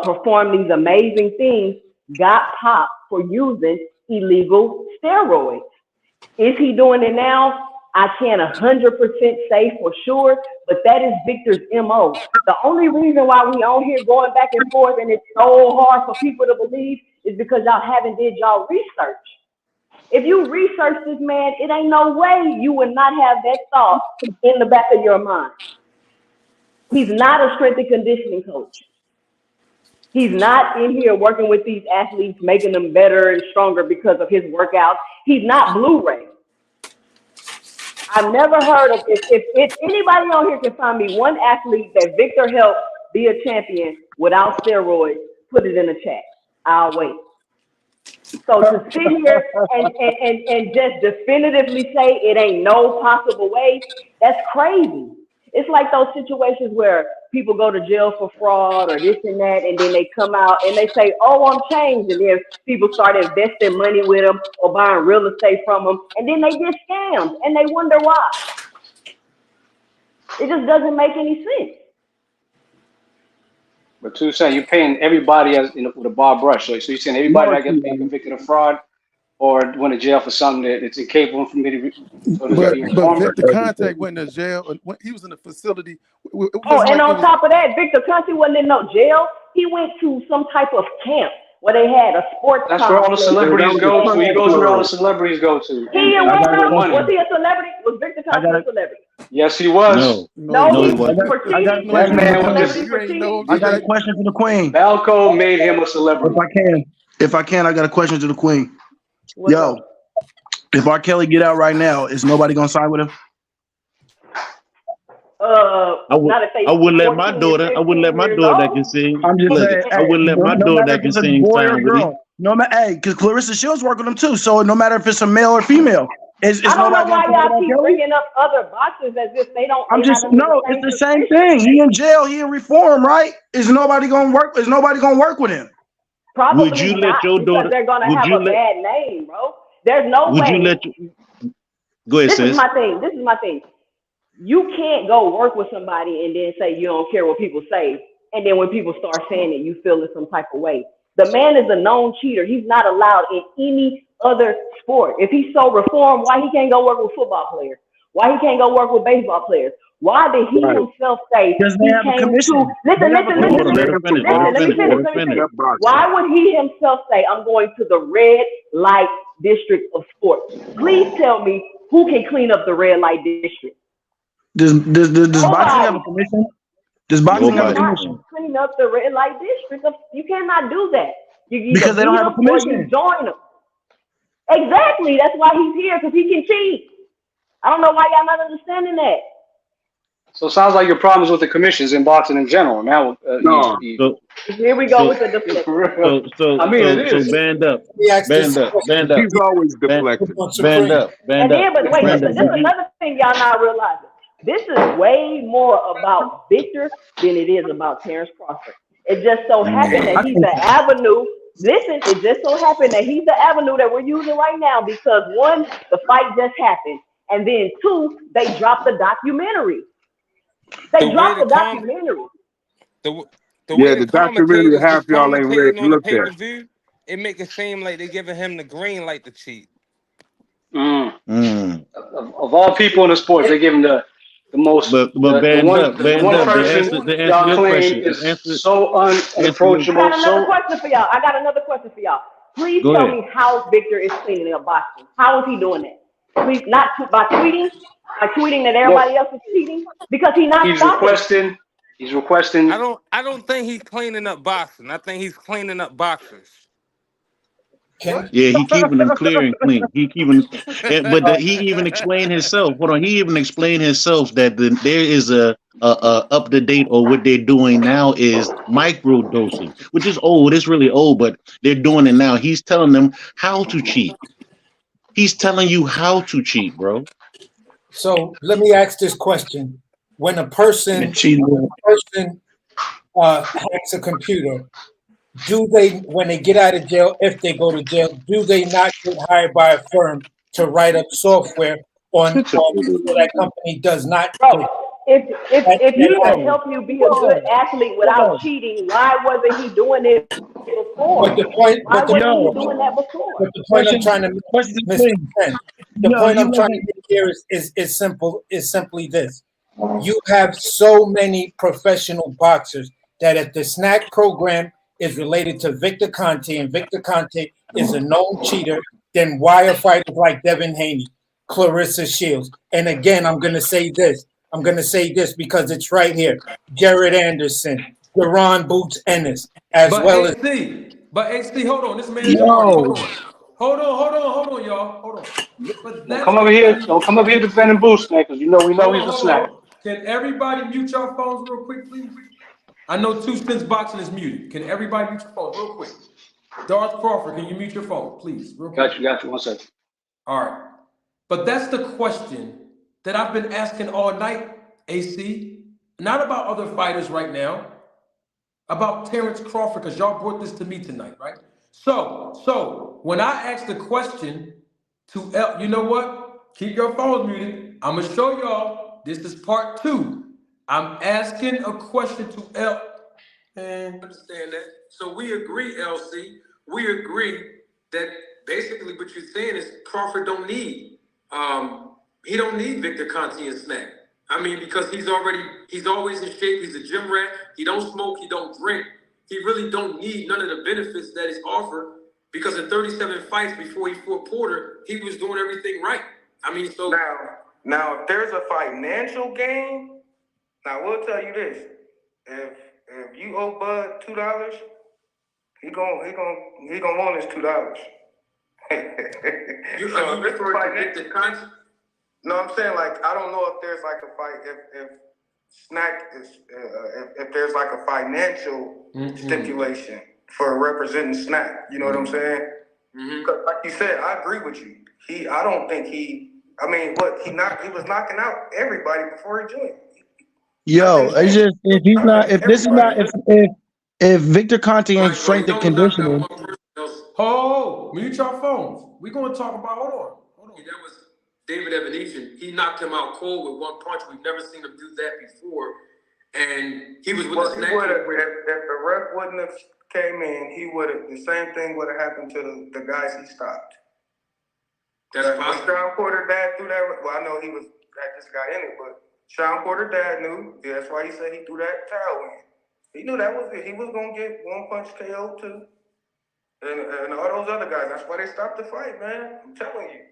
performed these amazing things got popped for using illegal steroids. Is he doing it now? I can't 100% say for sure, but that is Victor's MO. The only reason why we on here going back and forth and it's so hard for people to believe is because y'all haven't did y'all research. If you research this man, it ain't no way you would not have that thought in the back of your mind. He's not a strength and conditioning coach. He's not in here working with these athletes, making them better and stronger because of his workouts. He's not Blu-ray. I've never heard of, if anybody on here can find me one athlete that Victor helped be a champion without steroids, put it in the chat. I'll wait. So to sit here and just definitively say it ain't no possible way, that's crazy. It's like those situations where people go to jail for fraud or this and that, and then they come out and they say, oh, I'm changed. And then people start investing money with them or buying real estate from them, and then they get scammed, and they wonder why. It just doesn't make any sense. But two saying you're paying everybody as with a bar brush. So you're saying everybody that gets convicted of fraud or went to jail for something that it's incapable from me to But Victor Conte went to jail. He was in a facility. And on top of that, Victor Conte wasn't in no jail. He went to some type of camp where they had a sports. That's where all the celebrities go to. He goes where all the celebrities go to. Was he a celebrity? Was Victor Conte a celebrity? Yes, he was. No, he wasn't. I got a question to the queen. Balco made him a celebrity. If I can, I got a question to the queen. Yo, if R. Kelly get out right now, is nobody gonna sign with him? I wouldn't let my daughter that can sing. I'm just saying, I wouldn't let my daughter that can sing sign with him. No matter, hey, because Clarissa Shields work with him too. So no matter if it's a male or female, I don't know why y'all keep bringing up other boxers as if they don't. It's the same thing. He in jail. He in reform, right? Is nobody gonna work with him? Probably would you not, let your daughter? They're gonna have a bad name, bro. There's no way. Would you let? Go ahead, sis. This is my thing. You can't go work with somebody and then say you don't care what people say, and then when people start saying it, you feel in some type of way. The man is a known cheater. He's not allowed in any other sport. If he's so reformed, why he can't go work with football players? Why he can't go work with baseball players? Why did he himself say because they have a commission? Listen, let me finish. Why would he himself say, I'm going to the red light district of sports? Please tell me who can clean up the red light district. Does boxing have a commission? Does boxing have a commission? Clean up the red light district. You cannot do that. Because they don't have a commission. You join them. Exactly. That's why he's here, because he can cheat. I don't know why y'all not understanding that. So it sounds like your problems with the commissions in boxing in general. Now, here we go with the deflection. So band up. He's always deflecting. Band up. But wait, this is another thing y'all not realizing. This is way more about Victor than it is about Terrence Crawford. It just so happened that he's the avenue. Listen, it just so happened that he's the avenue that we're using right now because one, the fight just happened, and then two, they dropped the documentary. The documentary. The documentary half y'all ain't looked at. It make it seem like they're giving him the green light to cheat. Of all people in the sports, they give him the most. But band up. The y'all claim is so unapproachable. I got another question for y'all. Please tell me how Victor is cleaning up boxing. How is he doing that? Please, not by tweeting. By tweeting that everybody else is cheating because he's not. He's requesting. I don't think he's cleaning up boxing. I think he's cleaning up boxers. Yeah, he keeping them clear and clean. He even explained himself. Hold on, he even explained himself that there is a up to date, or what they're doing now is micro dosing, which is old. It's really old, but they're doing it now. He's telling them how to cheat. He's telling you how to cheat, bro. So let me ask this question: when a person hacks a computer, do they, when they get out of jail, if they go to jail, do they not get hired by a firm to write up software on so that company does not. Bro, if he can help you be a good athlete without cheating, why wasn't he doing it before? But the point, Why but the, wasn't he doing that before? but the point I'm trying to make, Mr. Ken, the point I'm trying to make here is simple. Is simply this: you have so many professional boxers that if the snack program is related to Victor Conte and Victor Conte is a known cheater, then why are fighters like Devin Haney, Clarissa Shields? And again, I'm going to say this. I'm going to say this because it's right here. Jared Anderson, Deron Boots Ennis, as well as. But AC, hold on. This man is Hold on, y'all. Hold on. But Don't come over here. Don't come over here defending Boost, man, because we know he's a snack. Can everybody mute your phones real quick, please? I know 2 Cents Boxing is muted. Can everybody mute your phone real quick? Darth Crawford, can you mute your phone, please? Real quick. Got you. 1 second. All right. But that's the question that I've been asking all night, AC. Not about other fighters right now. About Terrence Crawford, because y'all brought this to me tonight, right? So when I asked the question to you know what? Keep your phones muted. I'm gonna show y'all. This is part 2. I'm asking a question to and understand that. So we agree, LC. We agree that basically what you're saying is Crawford don't need. He don't need Victor Conte and snack. I mean, because he's always in shape. He's a gym rat. He don't smoke. He don't drink. He really don't need none of the benefits that is offered because in 37 fights before he fought Porter, he was doing everything right. I mean, so now if there's a financial gain, now we'll tell you this: if you owe Bud $2, he gonna want his $2. You referring to Victor Conte? No, I'm saying, like, I don't know if there's like a fight, if Snack is, if there's like a financial stipulation for representing Snack. You know what I'm saying? Because like you said, I agree with you. I don't think he was knocking out everybody before he joined. Yo, it's just if Victor Conte ain't strength and conditioning. Mute your phones. We're gonna talk about hold on. That was David Evanesian. He knocked him out cold with 1 punch. We've never seen him do that before. And he was with the snack. If the ref wouldn't have came in, the same thing would have happened to the guys he stopped. That's possible. Sean Porter dad threw that. Well, I know that just got in it, but Sean Porter dad knew. Yeah, that's why he said he threw that towel in. He knew that was it. He was gonna get 1 punch KO too. And all those other guys. That's why they stopped the fight, man. I'm telling you.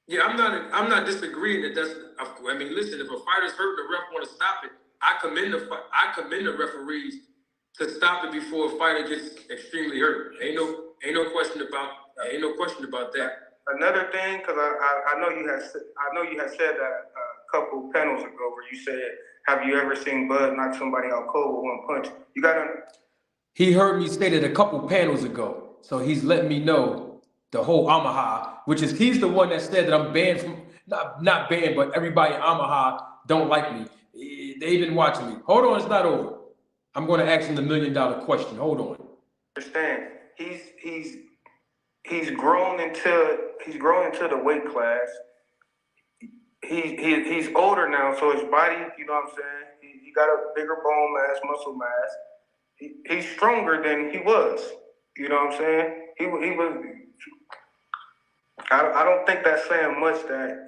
Yeah, I'm not disagreeing that that's. I mean, listen, if a fighter's hurt, the ref want to stop it. I commend the referees to stop it before a fighter gets extremely hurt. Ain't no question about that. Another thing, because I know you had said that a couple panels ago, where you said, "Have you ever seen Bud knock somebody out cold with 1 punch?" You gotta. He heard me say that a couple panels ago, so he's letting me know the whole Omaha, which is he's the one that said that I'm banned from not banned, but everybody in Omaha don't like me. They've been watching me. Hold on, it's not over. I'm going to ask him the $1 million question. Hold on. Understand? He's grown into the weight class. He's older now, so his body, you know what I'm saying? He got a bigger bone mass, muscle mass. He's stronger than he was. You know what I'm saying? He was. I don't think that's saying much that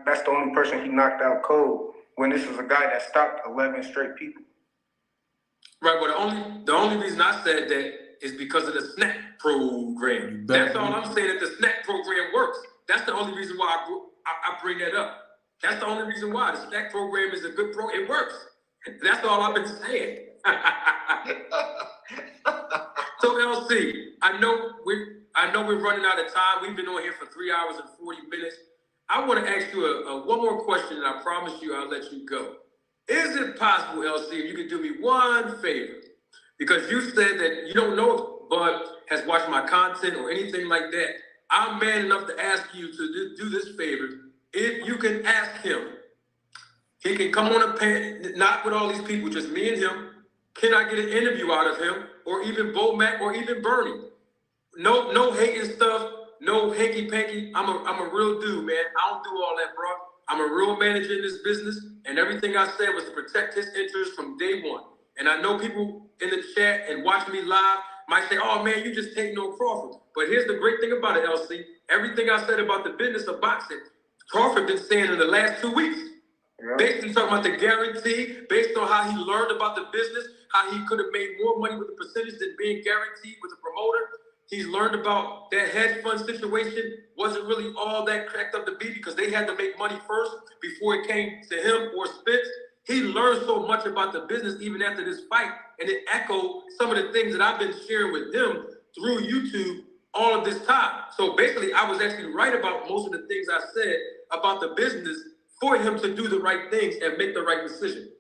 that's the only person he knocked out cold when this is a guy that stopped 11 straight people. Right, but the only reason I said that is because of the snack program. That's all I'm saying, that the snack program works. That's the only reason why I bring that up. That's the only reason why. The snack program is a good program. It works. That's all I've been saying. So LC, I know we're running out of time. We've been on here for 3 hours and 40 minutes. I want to ask you one more question, and I promise you I'll let you go. Is it possible, LC, if you could do me one favor? Because you said that you don't know if Bud has watched my content or anything like that. I'm man enough to ask you to do this favor. If you can ask him, he can come on a panel, not with all these people, just me and him. Can I get an interview out of him, or even Bo Mack, or even Bernie? No hating stuff, no hanky panky. I'm a real dude, man. I don't do all that, bro. I'm a real manager in this business, and everything I said was to protect his interests from day one. And I know people in the chat and watching me live might say, "Oh man, you just taking on Crawford." But here's the great thing about it, LC. Everything I said about the business of boxing, Crawford been saying in the last 2 weeks. Based on talking about the guarantee, based on how he learned about the business, how he could have made more money with the percentage than being guaranteed with a promoter. He's learned about that hedge fund situation wasn't really all that cracked up to be because they had to make money first before it came to him or Spence. He learned so much about the business even after this fight, and it echoed some of the things that I've been sharing with him through YouTube all of this time. So basically, I was actually right about most of the things I said about the business for him to do the right things and make the right decision.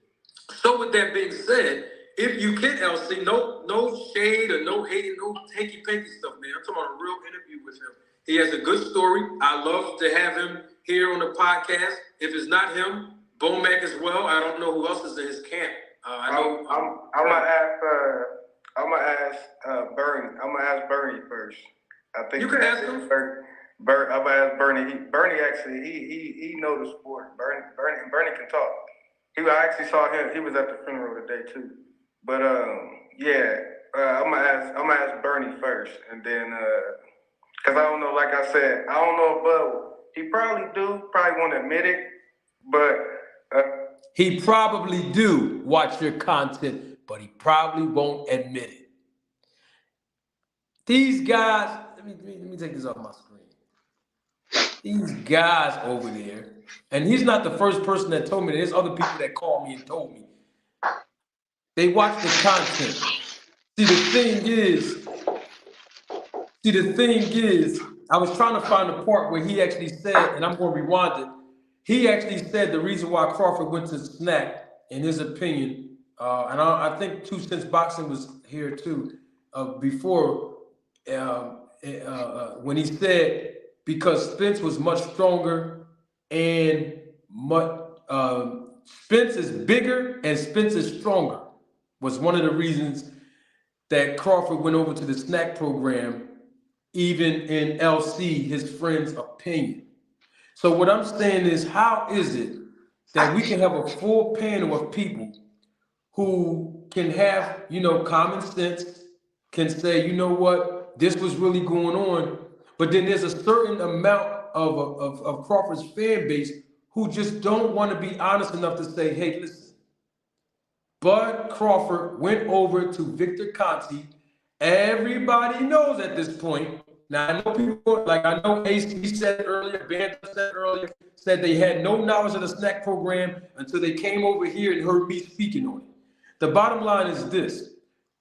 So with that being said, if you can, LC, no shade or no hating, no hanky-panky stuff, man. I'm talking about a real interview with him. He has a good story. I love to have him here on the podcast. If it's not him, Bomac as well. I don't know who else is in his camp. I'm gonna ask Bernie. I'm gonna ask Bernie first. I think you can ask him. I'm gonna ask Bernie. Bernie actually he knows the sport. Bernie can talk. I actually saw him. He was at the funeral today too. But I'm gonna ask Bernie first, and then because I don't know. Like I said, I don't know, but he probably want to admit it, but he probably do watch your content, but he probably won't admit it. These guys, let me take this off my screen. These guys over there, and he's not the first person that told me. There's other people that called me and told me. They watch the content. See, the thing is, I was trying to find the part where he actually said, and I'm going to rewind it. He actually said the reason why Crawford went to snack, in his opinion, and I think 2 Cents Boxing was here too, before, when he said because Spence was much stronger and Spence is bigger and Spence is stronger, was one of the reasons that Crawford went over to the snack program, even in LC, his friend's opinion. So what I'm saying is, how is it that we can have a full panel of people who can have, common sense, can say, you know what, this was really going on, but then there's a certain amount of Crawford's fan base who just don't want to be honest enough to say, hey, listen, Bud Crawford went over to Victor Conte. Everybody knows at this point. Now, I know people, like I know AC said earlier, Band said earlier, said they had no knowledge of the snack program until they came over here and heard me speaking on it. The bottom line is this.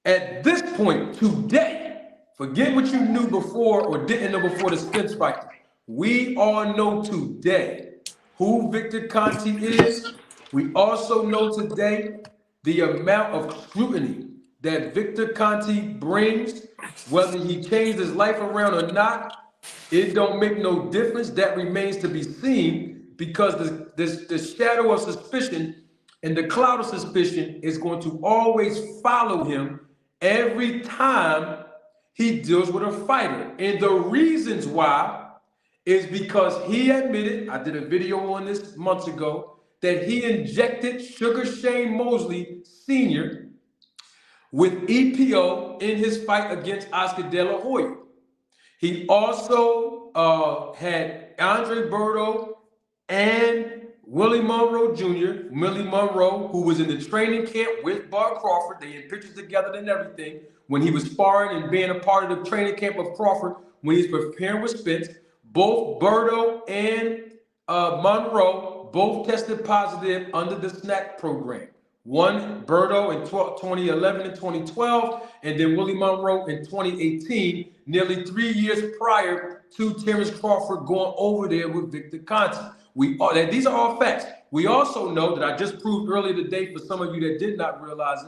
At this point, today, forget what you knew before or didn't know before the Spence fight. We all know today who Victor Conte is. We also know today the amount of scrutiny that Victor Conte brings, whether he changed his life around or not, it don't make no difference. That remains to be seen, because the shadow of suspicion and the cloud of suspicion is going to always follow him every time he deals with a fighter. And the reasons why is because he admitted, I did a video on this months ago, that he injected Sugar Shane Mosley Sr. with EPO in his fight against Oscar De La Hoya. He also had Andre Berto and Willie Monroe Jr., Willie Monroe, who was in the training camp with Bud Crawford. They had pictures together and everything when he was sparring and being a part of the training camp of Crawford when he's preparing with Spence. Both Berto and Monroe both tested positive under the snack program. One, Berto in 2011 and 2012, and then Willie Monroe in 2018, nearly 3 years prior to Terrence Crawford going over there with Victor Conte. These are all facts. We also know that I just proved earlier today, for some of you that did not realize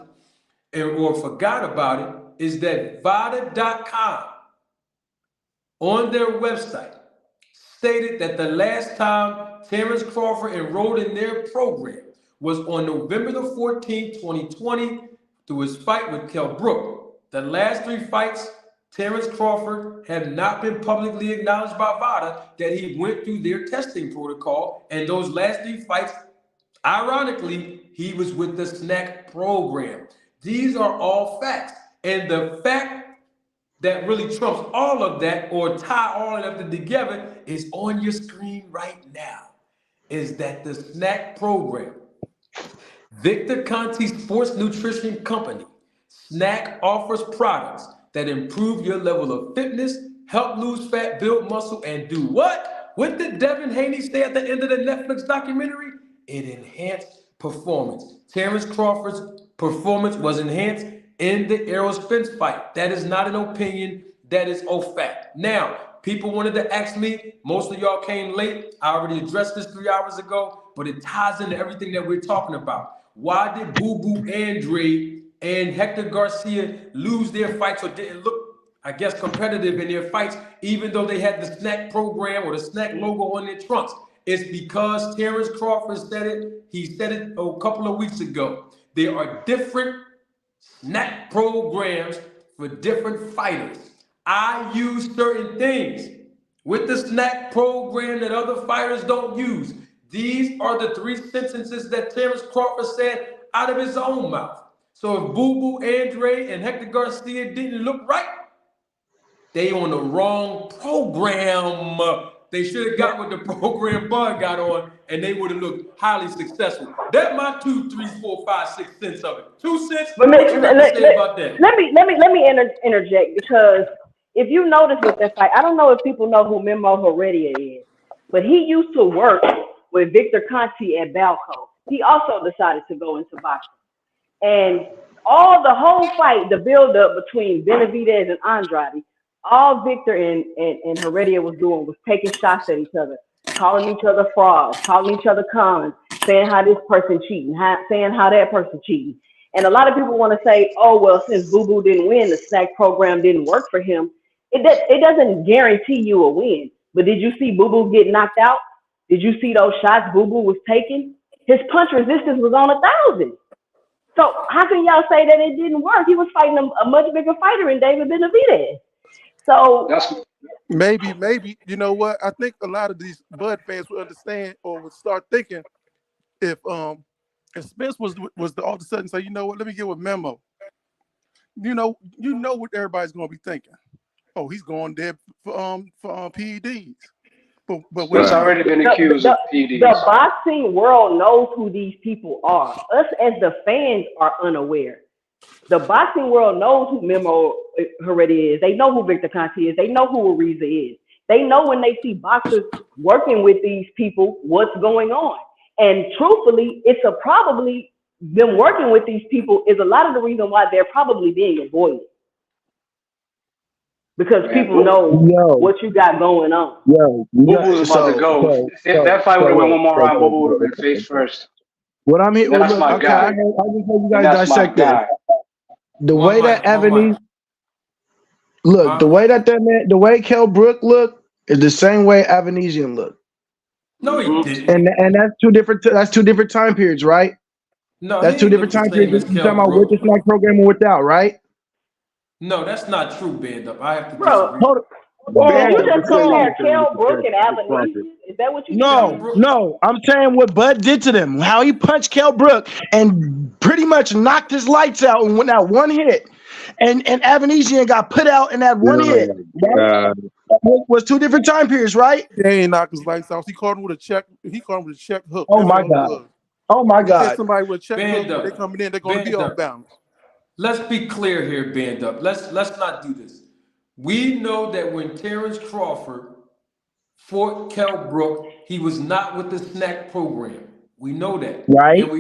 it or forgot about it, is that VADA.com on their website stated that the last time Terrence Crawford enrolled in their program was on November the 14th, 2020, through his fight with Kell Brook. The last 3 fights Terrence Crawford had not been publicly acknowledged by VADA that he went through their testing protocol, and those last 3 fights, ironically, he was with the snack program. These are all facts. And the fact that really trumps all of that, or tie all of them together, is on your screen right now, is that the snack program, Victor Conti Sports Nutrition Company, Snack offers products that improve your level of fitness, help lose fat, build muscle, and do what? What did Devin Haney say at the end of the Netflix documentary? It enhanced performance. Terrence Crawford's performance was enhanced in the Errol Spence fight. That is not an opinion, that is a fact. Now, people wanted to ask me, most of y'all came late. I already addressed this 3 hours ago, but it ties into everything that we're talking about. Why did Boo Boo Andrade and Hector Garcia lose their fights or didn't look, I guess, competitive in their fights, even though they had the snack program or the snack logo on their trunks? It's because Terrence Crawford said it. He said it a couple of weeks ago. There are different snack programs for different fighters. I use certain things with the snack program that other fighters don't use. These are the 3 sentences that Terrence Crawford said out of his own mouth. So if Boo Boo Andrade and Hector Garcia didn't look right, they on the wrong program. They should have got what the program Bud got on, and they would have looked highly successful. That's my 2, 3, 4, 5, 6 cents of it. 2 cents. But What you got to say about that? let me interject, because if you notice with that fight, I don't know if people know who Memo Heredia is, but he used to work with Victor Conti at Balco. He also decided to go into boxing. And the whole fight, the build-up between Benavidez and Andrade, all Victor and Heredia was doing was taking shots at each other, calling each other frauds, calling each other cons, saying how this person cheating, saying how that person cheating. And a lot of people want to say, oh, well, since Boo Boo didn't win, the snack program didn't work for him. It doesn't guarantee you a win. But did you see Boo Boo get knocked out? Did you see those shots Boo Boo was taking? His punch resistance was on 1,000. So how can y'all say that it didn't work? He was fighting a much bigger fighter in David Benavidez. So maybe, you know what? I think a lot of these Bud fans would understand or would start thinking if Spence was to all of a sudden say, you know what, let me get with Memo. You know what everybody's gonna be thinking. Oh, he's going there for PEDs. But it's already been accused of PEDs. The boxing world knows who these people are. Us as the fans are unaware. The boxing world knows who Memo Heredia is. They know who Victor Conti is. They know who Ariza is. They know when they see boxers working with these people, what's going on. And truthfully, it's probably them working with these people is a lot of the reason why they're probably being avoided. Because people know what you got going on. Boo Boo's about to go. If that fight would have went one more round, Boo Boo would have been face first. What I'm here, That's my guy. I just hope you guys dissect that. The way that Ebony look, the way Kell Brook looked is the same way Avanesian looked. No, he didn't. And that's two different time periods, right? No, that's two different time periods. You're talking about with the snack program and without, right? No, that's not true, Band Up. I have to disagree. Hold on. You just compare Kell Brook and Avanesian? Is that what you No. I'm saying what Bud did to them, how he punched Kell Brook and pretty much knocked his lights out and went out one hit. And Avanesian got put out in that one hit. Was two different time periods, right? He ain't knocked his lights out. He caught him with a check. He caught him with a check hook. Oh my God. Oh my God. Somebody with a check hook, they coming in, they're going to be off balance. Let's be clear here, Band Up. Let's not do this. We know that when Terrence Crawford fought Kell Brook, he was not with the snack program. We know that. Right. And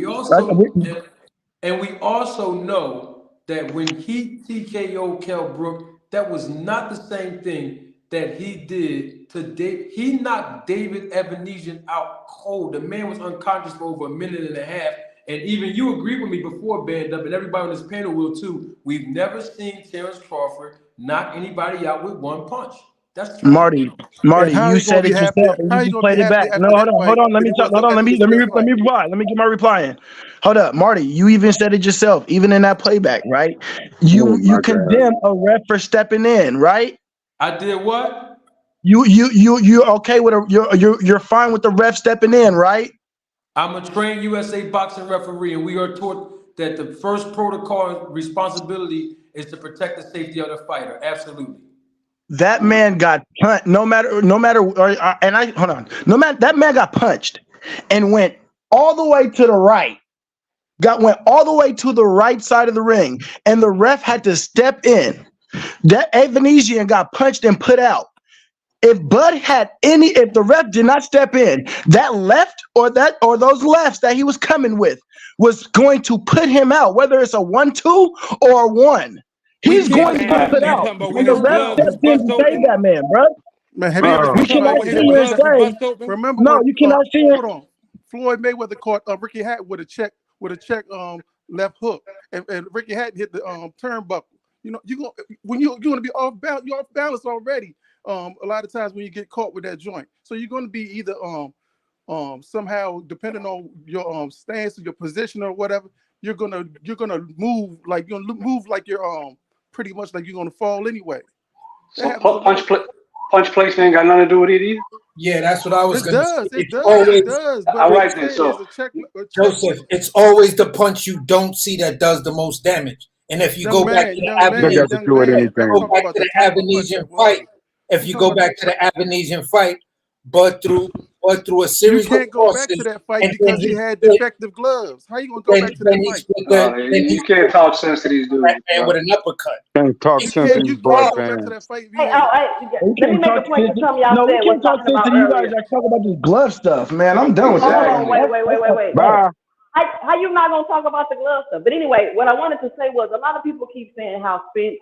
we also know that when he TKO'd Kell Brook, that was not the same thing that he did to Dave. He knocked David Evanesian out cold. The man was unconscious for over a minute and a half. And even you agreed with me before, Band Up, and everybody on this panel will too. We've never seen Terrence Crawford knock anybody out with one punch. That's true. Marty, And how you you gonna said be it happy? yourself, and How you you just gonna be played it happy back. No, after that hold fight on. Let if me it talk. wasn't Hold on. after the Let me fifth fight? reply. Let me get my reply in. Hold up, Marty. You even said it yourself, even in that playback, right? Oh You my God. condemn a ref for stepping in, right? I did what? You're okay with you're fine with the ref stepping in, right? I'm a trained USA boxing referee, and we are taught that the first protocol and responsibility is to protect the safety of the fighter. Absolutely. That man got punched. No matter, and I hold on. No matter that man got punched and went all the way to the right. Went all the way to the right side of the ring, and the ref had to step in. That Avanesian got punched and put out. If the ref did not step in, that left or those lefts that he was coming with was going to put him out, whether it's a 1-2 or a 1. He's going to get put You out. talking about when And the his ref gloves is stepped in bust to save open? that man, bro. Man, have you ever You You talking about cannot when sit his here and gloves is say, bust open? remember no, when you cannot sit here. hold on, Floyd Mayweather caught Ricky Hatton with a check left hook, and Ricky Hatton hit the turnbuckle. You know, you're gonna be off balance. You're off balance already. A lot of times when you get caught with that joint, so you're gonna be either somehow depending on your stance or your position or whatever, you're gonna move like you're pretty much like you're gonna fall anyway. That So happens a lot. punch placement ain't got nothing to do with it either. Yeah, that's what I was It gonna say. does, it It's does, always it does. But All what right I'm then. saying is So a check. Joseph. It's always the punch you don't see that does the most damage. And if you go back to the They got to do it I'm anything. talking about the type of punch that was. If I'm you talking go about back to the Avanesian fight, but through a you series of can't go back to losses, that fight and then because he he had split, defective gloves. How you gonna go back to that he fight? split then he you can't split talk sense to these dudes, that man bro. with an uppercut. Can't talk You sense can't in these you can't broad go back to fans. that fight if you Hey, had We let me can't make talk a point to sense. something y'all No, we said was can't talk talking sense about to you guys earlier. that talk about this glove stuff, man. I'm done with Oh, hold that. on, wait. Bye. How you not gonna talk about the glove stuff? But anyway, what I wanted to say was a lot of people keep saying how Spence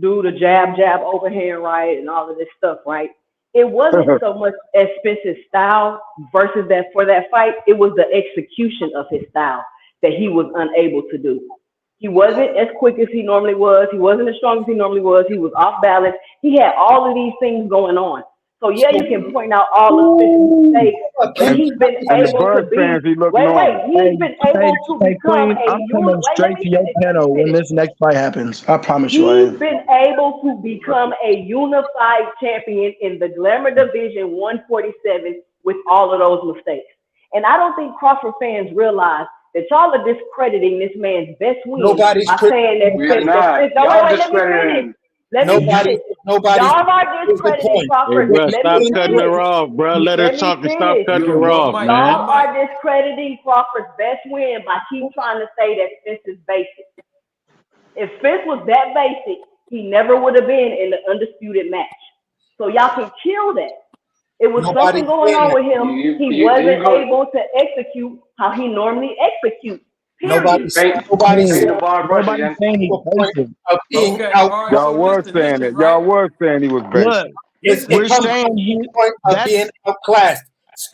do the jab, overhand right, and all of this stuff, right? It wasn't so much as Spence's style versus that for that fight. It was the execution of his style that he was unable to do. He wasn't as quick as he normally was. He wasn't as strong as he normally was. He was off balance. He had all of these things going on. So yeah, you can point out all of Spence's mistakes, but And, he's been and the able to Bud be. fans, he look Wait, normal. he's been able to become Queen, a I'm coming Let straight me to your finish. panel when this next fight happens. I promise you I He's am. been able to become a unified champion in the Glamour Division 147 with all of those mistakes. And I don't think Crawford fans realize that y'all are discrediting this man's best win Nobody's by saying that We are Spence. not. No, Y'all wait, let me finish. discrediting. Let me finish. Nobody's Y'all are is the discrediting point. Hey, Crawford. bro, Let stop me cutting her finish. off, bro. Let her Let me talk and stop finish. cutting her off, man. Y'all are discrediting Crawford's best win by keep trying to say that Spence is basic. If Spence was that basic, he never would have been in the undisputed match. So y'all can kill that. It was Nobody's something going saying on that. with him. He wasn't able to execute how he normally executes. Period. Nobody's Paint saying the bar pressure, Nobody's Jen. saying he's to a point basic. of being Y'all was saying it. Y'all was saying he was Look, basic. we're It comes saying from he the point of that's being outclassed.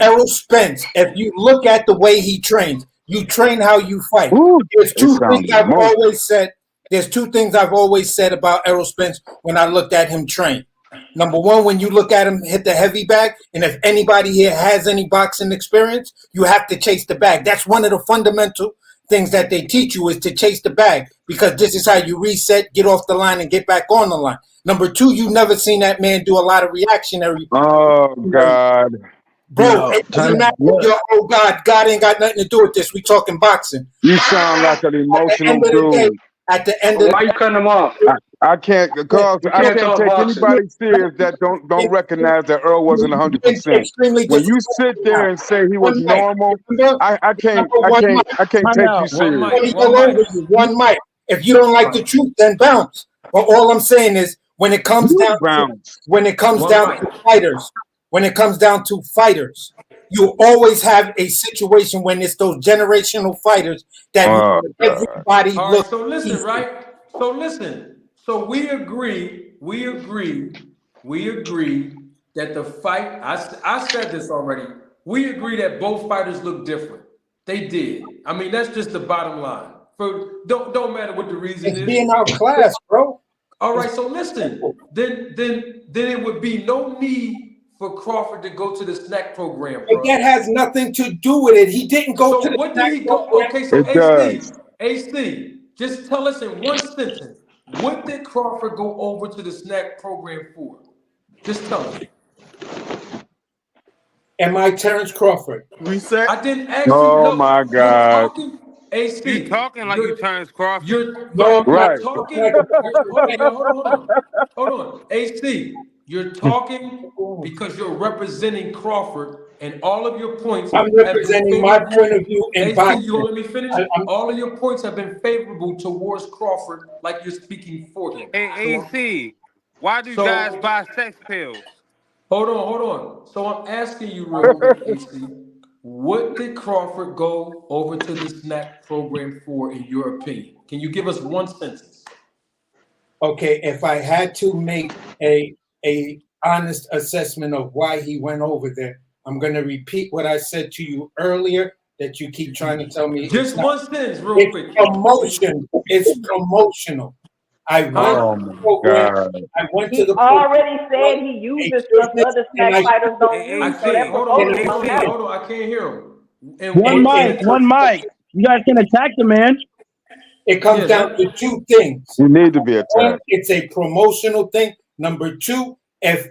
Errol Spence, if you look at the way he trains, you train how you fight. Woo, There's they two sound things I've emotional. always said. There's two things I've always said about Errol Spence when I looked at him train. Number one, when you look at him hit the heavy bag, and if anybody here has any boxing experience, you have to chase the bag. That's one of the fundamental things that they teach you is to chase the bag, because this is how you reset, get off the line, and get back on the line. Number two, you've never seen that man do a lot of reactionary. Oh God, Bro, it doesn't matter if you're, oh God ain't got nothing to do with this. We talking boxing. you sound like an At the emotional end of the day, dude. at the end of the Why you cutting him off? I can't, cause We I can't can't talk take boxing. anybody serious that don't recognize that Earl wasn't 100%. extremely When you disappointed sit now. there and say he was One mic. normal, Remember? I can't One mic. take you serious. All over you. One mic. If you don't like the truth, then bounce. But all I'm saying is, when it comes You down bounce. to fighters, you always have a situation when it's those generational fighters that make Oh God. everybody All look right, so listen, easy. right? So listen. So we agree that the fight, I said this already. We agree that both fighters look different. They did. I mean, that's just the bottom line. Don't matter what the reason It's is. being outclassed, bro. All right, so listen, then it would be no need for Crawford to go to the snack program, But bro. that has nothing to do with it. He didn't go to So the what snack did he go? program. Okay, so It does. AC, just tell us in one sentence, what did Crawford go over to the snack program for? Just tell us. Am I Terrence Crawford? Reset. I didn't ask you. Oh No, my you're God. talking. AC, You talking like you Terrence Crawford. You're No, I'm not. Right. talking. Hold on. AC, you're talking because you're representing Crawford, and all of your points I'm have been representing my favorable. point of view in AC, you boxing. gonna let me finish? All of your points have been favorable towards Crawford, like you're speaking for him. Hey, AC, why do guys So buy sex pills? hold on. So I'm asking you real quick, AC. What did Crawford go over to the snack program for, in your opinion? Can you give us one sentence? Okay, if I had to make a honest assessment of why he went over there, I'm going to repeat what I said to you earlier that you keep trying to tell me. Just it's not. one sentence, real It's quick. promotion. It's promotional. I went Oh to the my program. God. I went to He the already program. said he uses stuff other And snack fighters don't Hey, use, so AC, that Hold on, promotion don't AC. count. I can't hear him. In One one mic, sentence. one mic. You guys can attack the man. It comes down to two things. You need to be One, attacked. it's a promotional thing. Number two,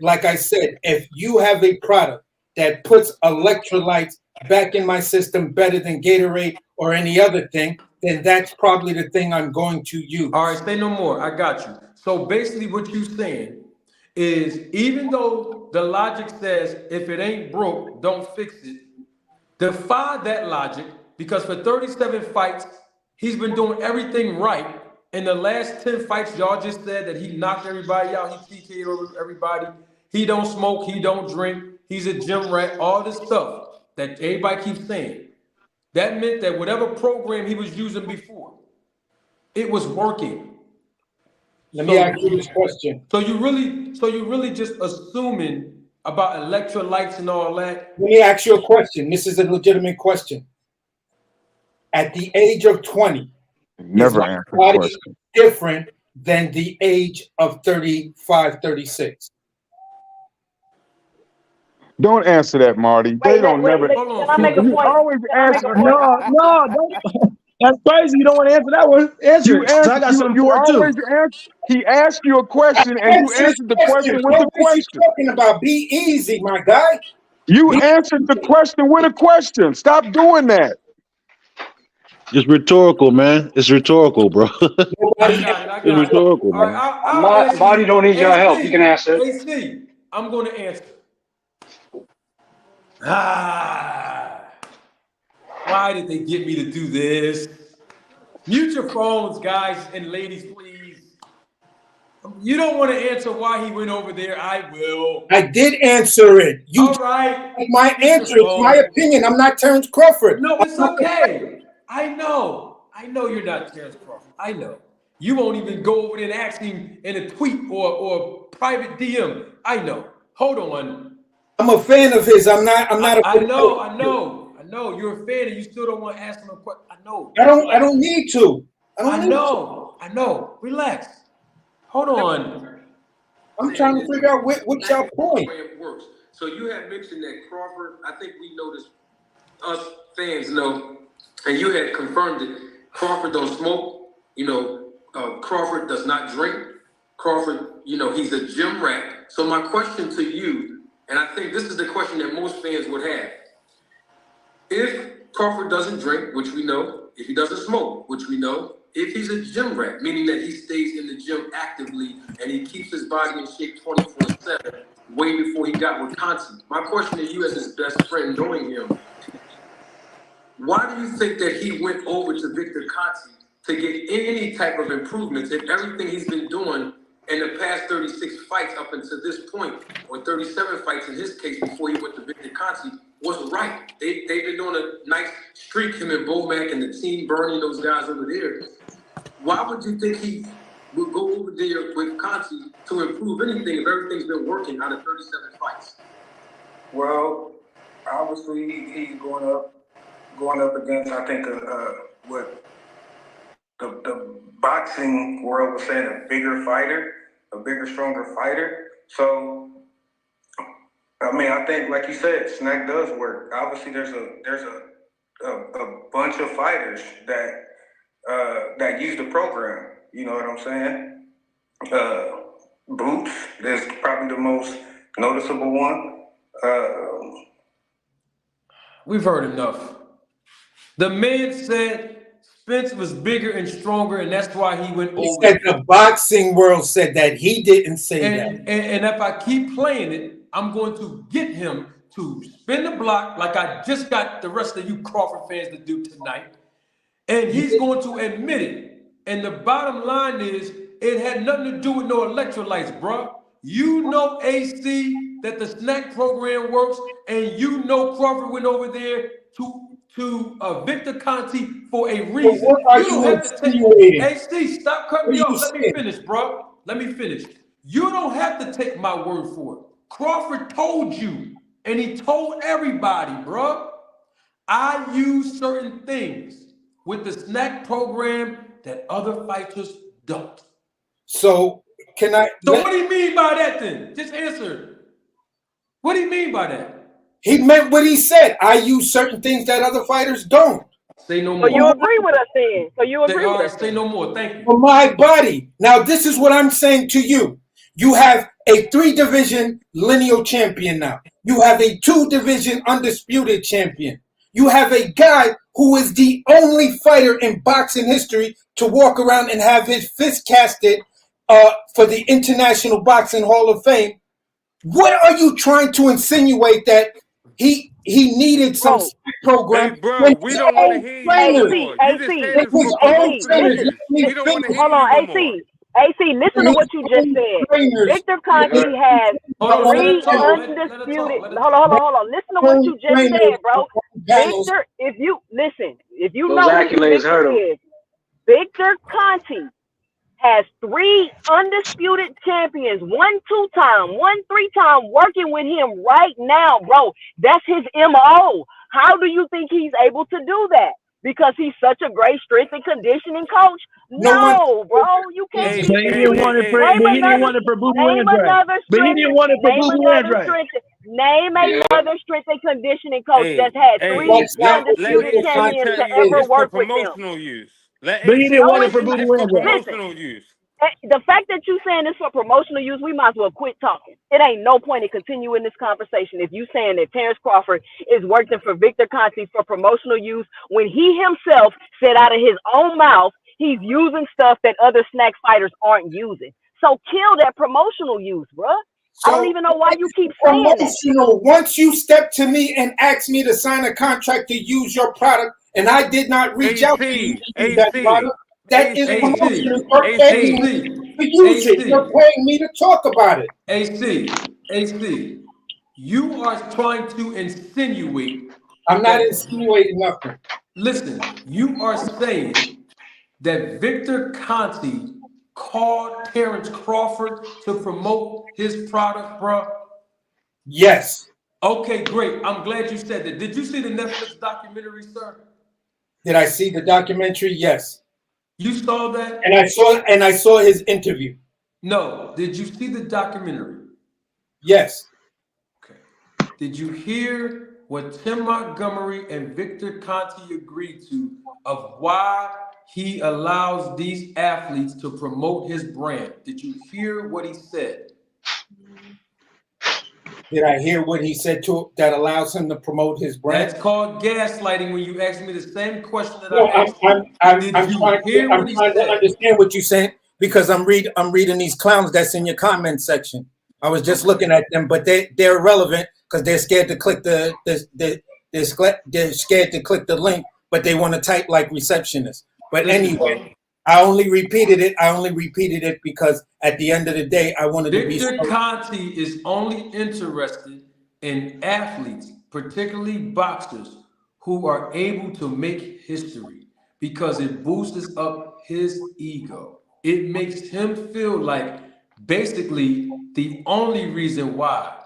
like I said, if you have a product that puts electrolytes back in my system better than Gatorade or any other thing, then that's probably the thing I'm going to use. All right, say no more. I got you. So basically, what you're saying is, even though the logic says if it ain't broke, don't fix it, defy that logic, because for 37 fights, he's been doing everything right. In the last 10 fights, y'all just said that he knocked everybody out. He TK'd everybody. He don't smoke. He don't drink. He's a gym rat. All this stuff that everybody keeps saying. That meant that whatever program he was using before, it was working. Let me ask you this question. So you really just assuming about electrolytes and all that. Let me ask you a question. This is a legitimate question. At the age of 20, Never is my answer the body question. different than the age of 35, 36? Don't answer that, Marty. They don't never. Can I make a You point? always Can I make answer. a point? No, don't. That's crazy. You don't want to answer that one. Answer You it, because I answer. got something You for it too. always answer. He asked you a question, and you Answer his answered the question, question with bro. the What is he question. talking about? Be easy, my guy. You answered the question with a question. Stop doing that. It's rhetorical, man. It's rhetorical, bro. I got it. It's rhetorical, All right, man. I'll answer Marty you. don't need your help. You can answer it. AC, I'm going to answer. Why did they get me to do this? Mute your phones, guys and ladies, please. You don't want to answer why he went over there. I will. I did answer it. You all right? My answer. It's my opinion. I'm not Terrence Crawford. No, it's okay. I know you're not Terrence Crawford. I know. You won't even go over there and ask him in a tweet or private DM. I know. Hold on. I'm a fan of his. I'm not. I know. You're a fan, and you still don't want to ask him a question. I know. I don't need to. I know. Relax. Hold on. I'm trying to figure out what's your point. Works. So you had mentioned that Crawford. I think we know this. Us fans know, and you had confirmed it. Crawford don't smoke. Crawford does not drink. Crawford, he's a gym rat. So my question to you, and I think this is the question that most fans would have. If Crawford doesn't drink, which we know, if he doesn't smoke, which we know, if he's a gym rat, meaning that he stays in the gym actively and he keeps his body in shape 24/7, way before he got with Conti. My question to you as his best friend, knowing him, why do you think that he went over to Victor Conti to get any type of improvements if everything he's been doing in the past 36 fights up until this point, or 37 fights in his case before he went to Victor Conti, was right? They've been doing a nice streak, him and Bomac and the team, Bernie, those guys over there. Why would you think he would go over there with Conti to improve anything if everything's been working out of 37 fights? Well, obviously he's going up against, I think, what the boxing world was saying, a bigger fighter. a bigger, stronger fighter. So, I mean, I think, like you said, snack does work. Obviously, there's a bunch of fighters that use the program. You know what I'm saying? Boots is probably the most noticeable one. We've heard enough. The man said Spence was bigger and stronger, and that's why he went He over. said the boxing world said that. He didn't say that. And if I keep playing it, I'm going to get him to spin the block like I just got the rest of you Crawford fans to do tonight. And he's going to admit it. And the bottom line is, it had nothing to do with no electrolytes, bro. You know, AC, that the snack program works, and you know Crawford went over there to Victor Conti for a reason. What are You don't you have to take insinuating? AC, stop cutting What me are you off. Let me saying? finish, bro. Let me finish. You don't have to take my word for it. Crawford told you, and he told everybody, bro. I use certain things with the snack program that other fighters don't. So can I? So what do you mean by that then? Just answer. What do you mean by that? He meant what he said. I use certain things that other fighters don't. Say no So more. you agree with us then? So you agree with us? Say no more. Thank you. For my body. Now, this is what I'm saying to you. You have a 3-division lineal champion now. You have a 2-division undisputed champion. You have a guy who is the only fighter in boxing history to walk around and have his fist casted for the International Boxing Hall of Fame. What are you trying to insinuate that he needed some program? Hey, bro, we don't want to hear you no more. You just said this for promotional use. We don't want to hear Hold you on, no more. AC, listen to what you just said. Victor Conti has three undisputed. Hold on. Listen to what you just said, bro. Victor, if you Those know who accolades hurt Victor him. is, Victor Conti has 3 undisputed champions, 1 2-time, 1 3-time working with him right now, bro. That's his MO. How do you think he's able to do that? Because he's such a great strength and conditioning coach? No, bro, you can't keep But he didn't want it for Name another But he didn't want it for Boo Andrade. Name another strength and conditioning coach that's had 3 let undisputed AC champions tell to you ever it's for work with them. promotional use. Let But he AC didn't want tell it for you Boo it's for Andrade. promotional use. The fact that you saying this for promotional use, we might as well quit talking. It ain't no point in continuing this conversation if you saying that Terrence Crawford is working for Victor Conti for promotional use when he himself said out of his own mouth he's using stuff that other snack fighters aren't using. So kill that promotional use, bruh. I don't even know why you keep saying that. Promotional. Once you stepped to me and asked me to sign a contract to use your product, and I did not reach out to you to use that product, that is promotion. You're paying me to use it. You're paying me to talk about it. AC, you are trying to insinuate. I'm not insinuating nothing. Listen, you are saying that Victor Conti called Terrence Crawford to promote his product, bro? Yes. Okay, great. I'm glad you said that. Did you see the Netflix documentary, sir? Did I see the documentary? Yes. You saw that? And I saw his interview. No. Did you see the documentary? Yes. Okay. Did you hear what Tim Montgomery and Victor Conti agreed to of why he allows these athletes to promote his brand? Did you hear what he said? Did I hear what he said that allows him to promote his brand? That's called gaslighting when you ask me the same question that No, I asked you. I'm trying to understand what you're saying because I'm reading these clowns that's in your comment section. I was just looking at them, but they're irrelevant because they're scared to click they're scared to click the link, but they want to type like receptionist. But anyway, I only repeated it because at the end of the day, I wanted to be. Victor Conti is only interested in athletes, particularly boxers, who are able to make history because it boosts up his ego. It makes him feel like basically the only reason why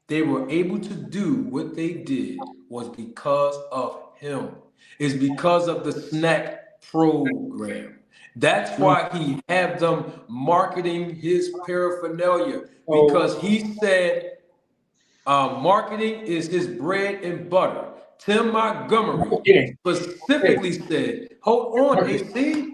they were able to do what they did was because of him. It's because of the snack program. That's why he have them marketing his paraphernalia, because he said marketing is his bread and butter. Tim Montgomery specifically said, hold on, AC.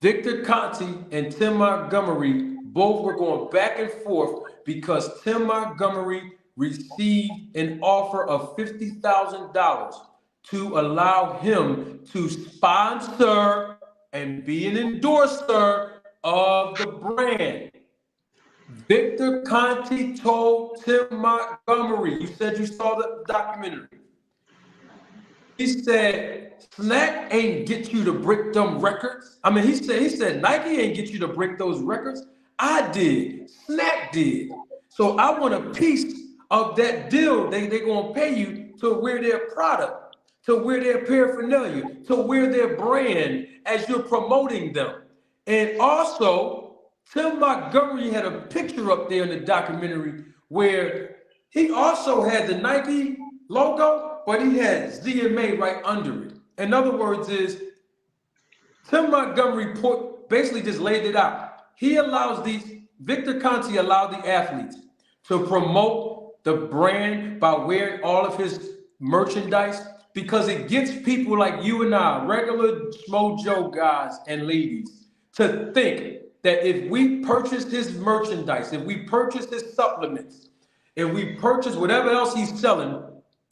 Victor Conti and Tim Montgomery both were going back and forth because Tim Montgomery received an offer of $50,000 to allow him to sponsor and be an endorser of the brand. Victor Conti told Tim Montgomery, you said you saw the documentary. He said, Snack ain't get you to break them records. I mean, he said Nike ain't get you to break those records. I did. Snack did. So I want a piece of that deal they gonna pay you to wear their product, to wear their paraphernalia, to wear their brand as you're promoting them. And also, Tim Montgomery had a picture up there in the documentary where he also had the Nike logo, but he had ZMA right under it. In other words, is Tim Montgomery basically just laid it out. He allows Victor Conti allowed the athletes to promote the brand by wearing all of his merchandise because it gets people like you and I, regular Mojo guys and ladies, to think that if we purchase his merchandise, if we purchase his supplements, if we purchase whatever else he's selling,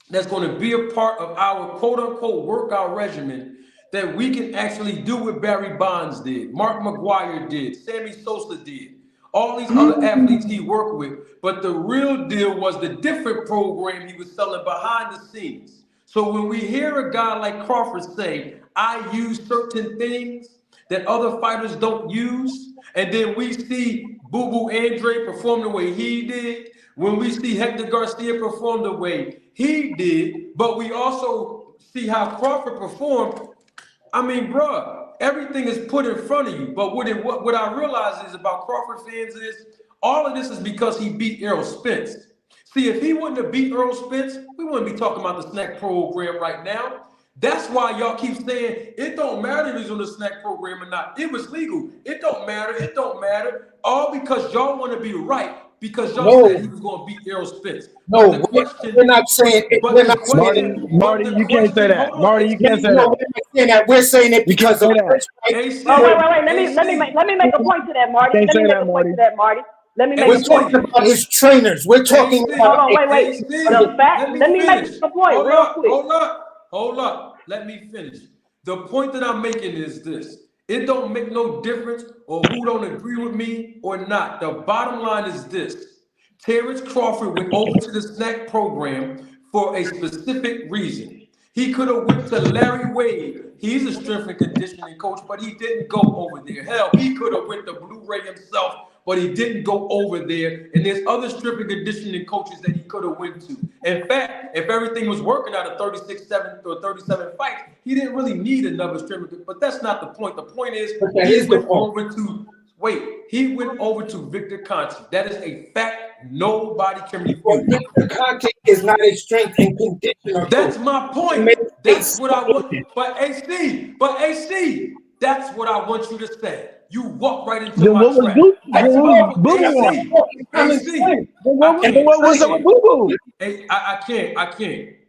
that's going to be a part of our quote-unquote workout regimen, that we can actually do what Barry Bonds did, Mark McGuire did, Sammy Sosa did, all these other athletes he worked with. But the real deal was the different program he was selling behind the scenes. So when we hear a guy like Crawford say, I use certain things that other fighters don't use, and then we see Boo Boo Andrade perform the way he did, when we see Hector Garcia perform the way he did, but we also see how Crawford performed. I mean, bruh, everything is put in front of you. But what I realize is about Crawford fans is all of this is because he beat Errol Spence. See, if he wouldn't have beat Earl Spence, we wouldn't be talking about the snack program right now. That's why y'all keep saying it don't matter if he's on the snack program or not. It was legal. It don't matter. It don't matter. All because y'all want to be right. Because y'all said he was going to beat Errol Spence. No, we're not saying it. We're not saying it. Marty, you can't say that. Marty, you can't say No, that. we're not saying that. We're saying it because of Oh, wait. Let me make a point to that, Marty. Let me make a point to that, Marty. Let me make We're a point. talking about his trainers. We're talking about. Hold on, wait. The fact. Let me make a point real quick. Hold up. Let me finish. The point that I'm making is this. It don't make no difference or who don't agree with me or not. The bottom line is this. Terrence Crawford went over to the snack program for a specific reason. He could have went to Larry Wade. He's a strength and conditioning coach, but he didn't go over there. Hell, he could have went to Blu-ray himself, but he didn't go over there. And there's other strength and conditioning coaches that he could have went to. In fact, if everything was working out of 36-7 or 37 fights, he didn't really need another strength. But that's not the point. The point is he went over to Victor Conti. That is a fact. Nobody can refute. Victor Conti is not a strength and conditioner. That's my point. That's what I want. But AC, that's what I want you to say. You walk right into my trap.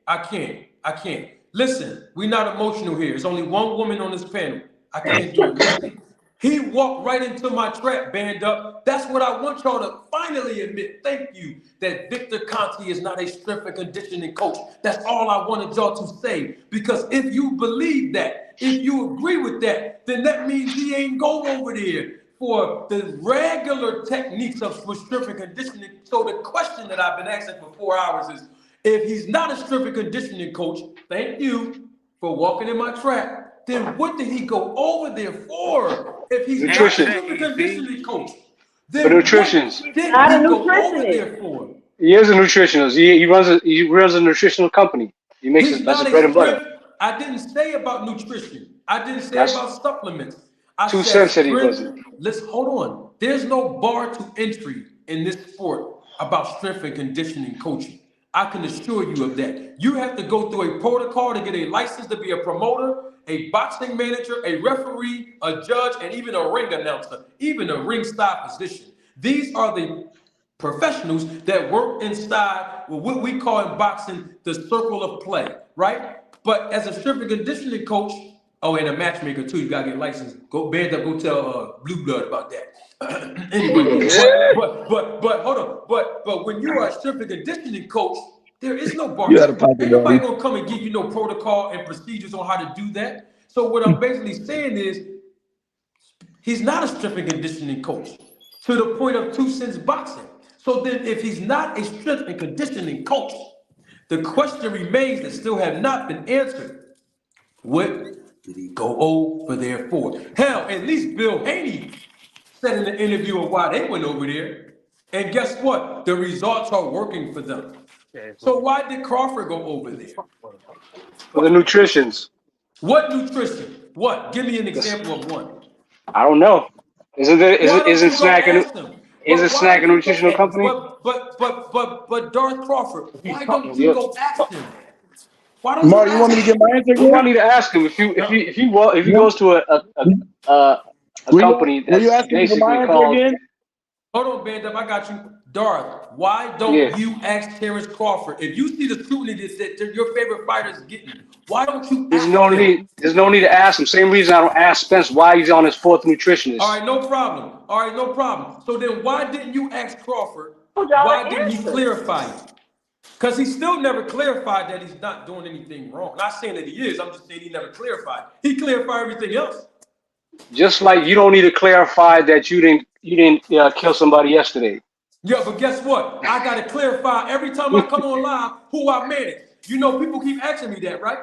I can't. Listen, we're not emotional here. There's only one woman on this panel. I can't do it. Listen. He walked right into my trap, band up. That's what I want y'all to finally admit. Thank you that Victor Conti is not a strength and conditioning coach. That's all I wanted y'all to say. Because if you believe that, if you agree with that, then that means he ain't go over there for the regular techniques of strength and conditioning. So the question that I've been asking for 4 hours is, if he's not a strength and conditioning coach, thank you for walking in my trap. Then what did he go over there for? If he's Nutrition. not a conditioning coach, For nutritionist. what did he go over there for? He is a nutritionist. He runs a nutritional company. He makes it. That's his bread and butter. I didn't say about nutrition. I didn't say about supplements. I 2 said cents that he strength. wasn't. Let's hold on. There's no bar to entry in this sport about strength and conditioning coaching. I can assure you of that. You have to go through a protocol to get a license to be a promoter, a boxing manager, a referee, a judge, and even a ring announcer, even a ringside position. These are the professionals that work inside what we call in boxing the circle of play, right? But as a strength and conditioning coach, oh, and a matchmaker too, you gotta get licensed. Go band up, go tell Blue Blood about that. Anyway, but hold on. But when you are a strength and conditioning coach, there is no bar. You had a pocket, Ain't nobody buddy. gonna come and give you no protocol and procedures on how to do that. So what I'm basically saying is he's not a strength and conditioning coach to the point of 2 cents boxing. So then if he's not a strength and conditioning coach, the question remains that still have not been answered. What did he go over there for? Hell, at least Bill Haney said in the interview of why they went over there. And guess what? The results are working for them. So why did Crawford go over there? For the nutritions. What nutrition? What? Give me an example of one. I don't know. Isn't Snack a nutritional company? But Darth Crawford, why don't you go ask him? Why don't Marty, you want me to get my answer We might need to ask him if he goes to a company that's you asking basically for my answer called. again? Hold on, Band Up, I got you. Darth, why don't you ask Terrence Crawford? If you see the scrutiny that your favorite fighter is getting, why don't you There's ask no him? need. There's no need to ask him. Same reason I don't ask Spence why he's on his 4th nutritionist. All right, no problem. So then why didn't you ask Crawford? Why didn't he clarify it? Because he still never clarified that he's not doing anything wrong. Not saying that he is. I'm just saying he never clarified. He clarified everything else. Just like you don't need to clarify that you didn't kill somebody yesterday. Yeah, but guess what? I got to clarify every time I come on live who I manage. You know, people keep asking me that, right?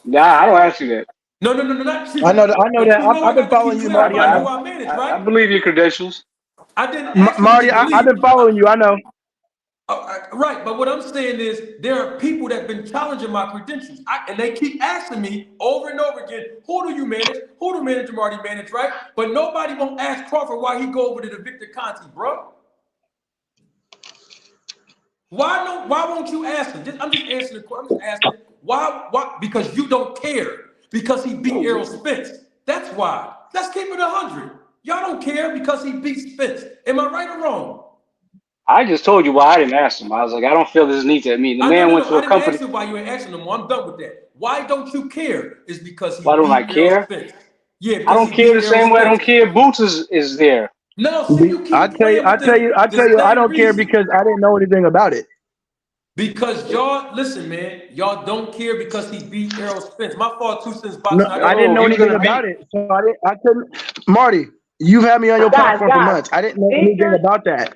Nah, I don't ask you that. No, not you. I know that. I've been following you, Marty. I believe your credentials. I didn't ask Marty, I've been following you. I know. Right, but what I'm saying is there are people that have been challenging my credentials, and they keep asking me over and over again, who do you manage? Who do Manager Marty manage, right? But nobody won't ask Crawford why he go over to the Victor Conti, bro. Why won't you ask him? I'm just answering the question. I'm just asking, why? Because you don't care. Because he beat Errol Spence. That's why. Let's keep it 100. Y'all don't care because he beat Spence. Am I right or wrong? I just told you why I didn't ask him. I was like, I don't feel this need to. I mean, the man went to a company. I didn't ask you why you ain't asking him. I'm done with that. Why don't you care? It's because he why don't I care? Yeah, I don't care the same way I don't care Boots is there. No, see, you keep I tell you, I don't care because I didn't know anything about it. Because y'all, listen, man, y'all don't care because he beat Errol Spence. My fault, 2 cents boxing. No, I didn't know anything about it. So I couldn't. Marty, you've had me on your platform for months. I didn't know anything about that.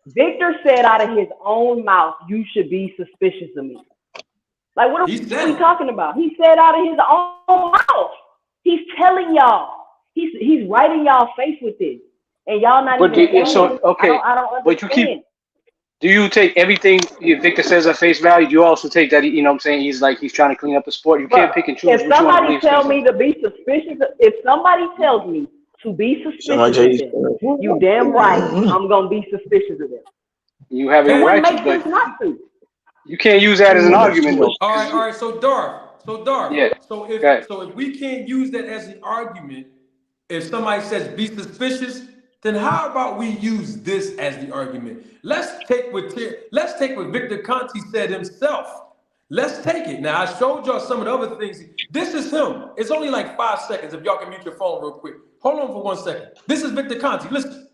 Victor said out of his own mouth, you should be suspicious of me. Like, what are we talking about? He said out of his own mouth. He's telling y'all. He's right in y'all face with this. And y'all not even saying okay. I don't understand. But you do you take everything Victor says at face value? Do you also take that, you know what I'm saying, he's trying to clean up the sport? You can't pick and choose. If somebody tells me to be suspicious, if somebody tells me to be suspicious of them, you damn right, I'm going to be suspicious of them. You have a right to, but you can't use that as an argument, though. All right. So Darth. Yeah. So if we can't use that as an argument, if somebody says be suspicious, then how about we use this as the argument? Let's take what Victor Conti said himself. Let's take it. Now, I showed y'all some of the other things. This is him. It's only like 5 seconds. If y'all can mute your phone real quick. Hold on for 1 second. This is Victor Conti. Listen.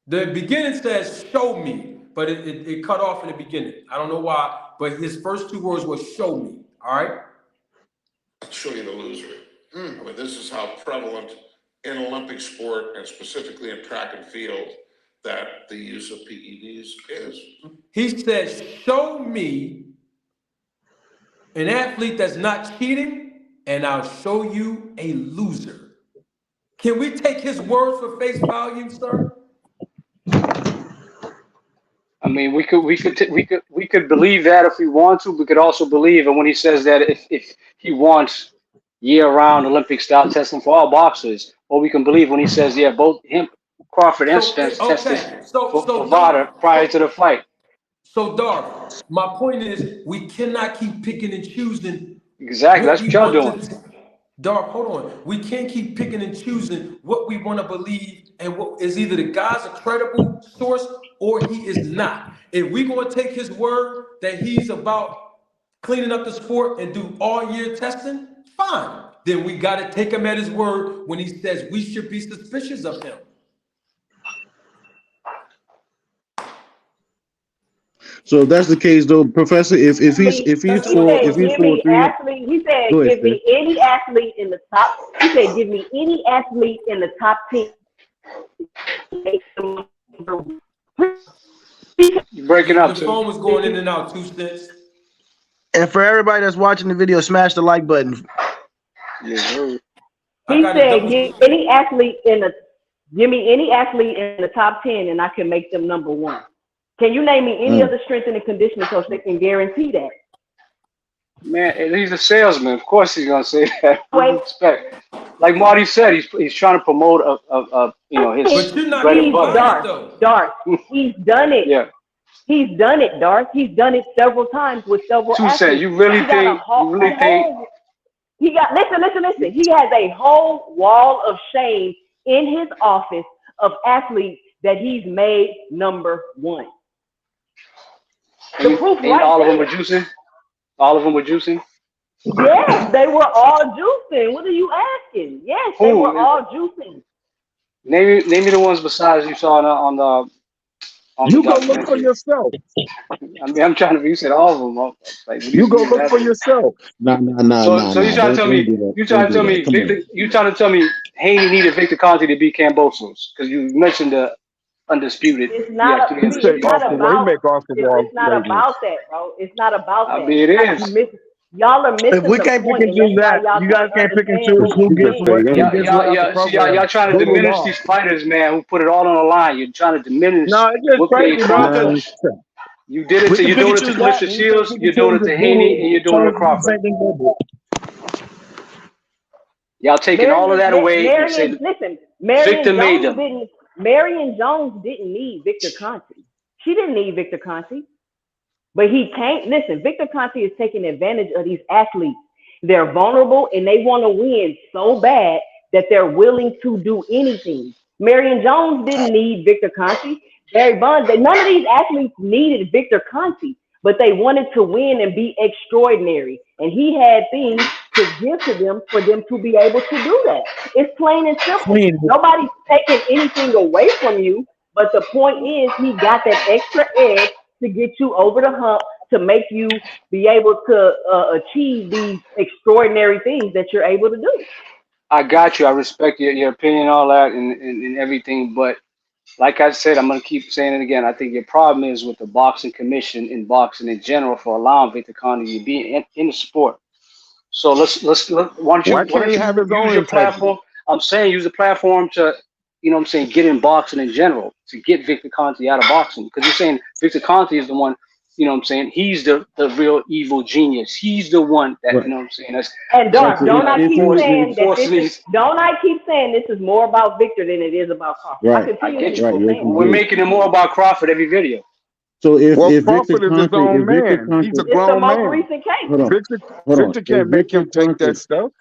The beginning says, show me. But it cut off in the beginning. I don't know why. But his first 2 words were show me. All right? I'll show you the loser. I mean, this is how prevalent in Olympic sport and specifically in track and field that the use of PEDs is. He says, show me an athlete that's not cheating, and I'll show you a loser. Can we take his words for face value, sir? I mean, we could believe that if we want to. We could also believe, and when he says that if he wants year-round Olympic-style testing for all boxers, or we can believe when he says, both him, Crawford, and Spence tested for VADA prior to the fight. So, Dark, my point is we cannot keep picking and choosing. Exactly. That's what y'all doing. Dark, hold on. We can't keep picking and choosing what we want to believe and what is either the guy's a credible source or he is not. If we're going to take his word that he's about cleaning up the sport and do all year testing, fine. Then we got to take him at his word when he says we should be suspicious of him. So if that's the case, though, Professor, if he's for 300, He said, go ahead, give me any athlete in the top. He said, give me any athlete in the top 10. You're breaking up. The phone was going in and out 2 cents. And for everybody that's watching the video, smash the like button. He said, give me any athlete in the top 10, and I can make them number 1. Can you name me any other strength and conditioning coach that can guarantee that? Man, he's a salesman. Of course he's gonna say that. Respect. Like Marty said, he's trying to promote his bread and butter. Dark. He's done it. Yeah. He's done it, Dark. He's done it several times with several athletes. You really think? He got listen. He has a whole wall of shame in his office of athletes that he's made number 1. The proof right all there. of them were juicing? All of them were juicing? Yes, they were all juicing. What are you asking? Yes, they were all juicing. Name me the ones besides you saw on the You go look for yourself. I mean, I'm trying to. You said all of them. Like, you go look for yourself. So you trying to tell me? You trying to tell me? Victor, you trying to tell me Haney needed Victor Conte to beat Kambosos? Because you mentioned the undisputed. It's not about that, bro. It's not about that. I mean, it is. Y'all are missing. If we can't pick and choose that, you guys can't pick and choose who gets what. Y'all trying to diminish these fighters, man, who put it all on the line. You're trying to diminish. No, it's just crazy, bro. You did it. You're doing it to Mr. Shields. You're doing it to Haney, and you're doing it to Crawford. Y'all taking all of that away. Victor made them. Marion Jones didn't need Victor Conte. She didn't need Victor Conte. But he can't listen. Victor Conte is taking advantage of these athletes. They're vulnerable and they want to win so bad that they're willing to do anything. Marion Jones didn't need Victor Conte. Barry Bonds, none of these athletes needed Victor Conte, but they wanted to win and be extraordinary. And he had things to give to them for them to be able to do that. It's plain and simple. Nobody's taking anything away from you, but the point is he got that extra edge to get you over the hump, to make you be able to achieve these extraordinary things that you're able to do. I got you. I respect your opinion, all that, and everything. But like I said, I'm going to keep saying it again. I think your problem is with the boxing commission and boxing in general for allowing Victor Conte to be in the sport. So let's why can't he have his own platform? I'm saying use the platform to, get in boxing in general, to get Victor Conte out of boxing. Because you're saying Victor Conte is the one, he's the real evil genius. He's the one that, that's. And don't I keep saying this is more about Victor than it is about Crawford. Right. We're making it more about Crawford every video. So if Crawford is his own man, he's a grown man. Recent case. Victor can't make him take that stuff.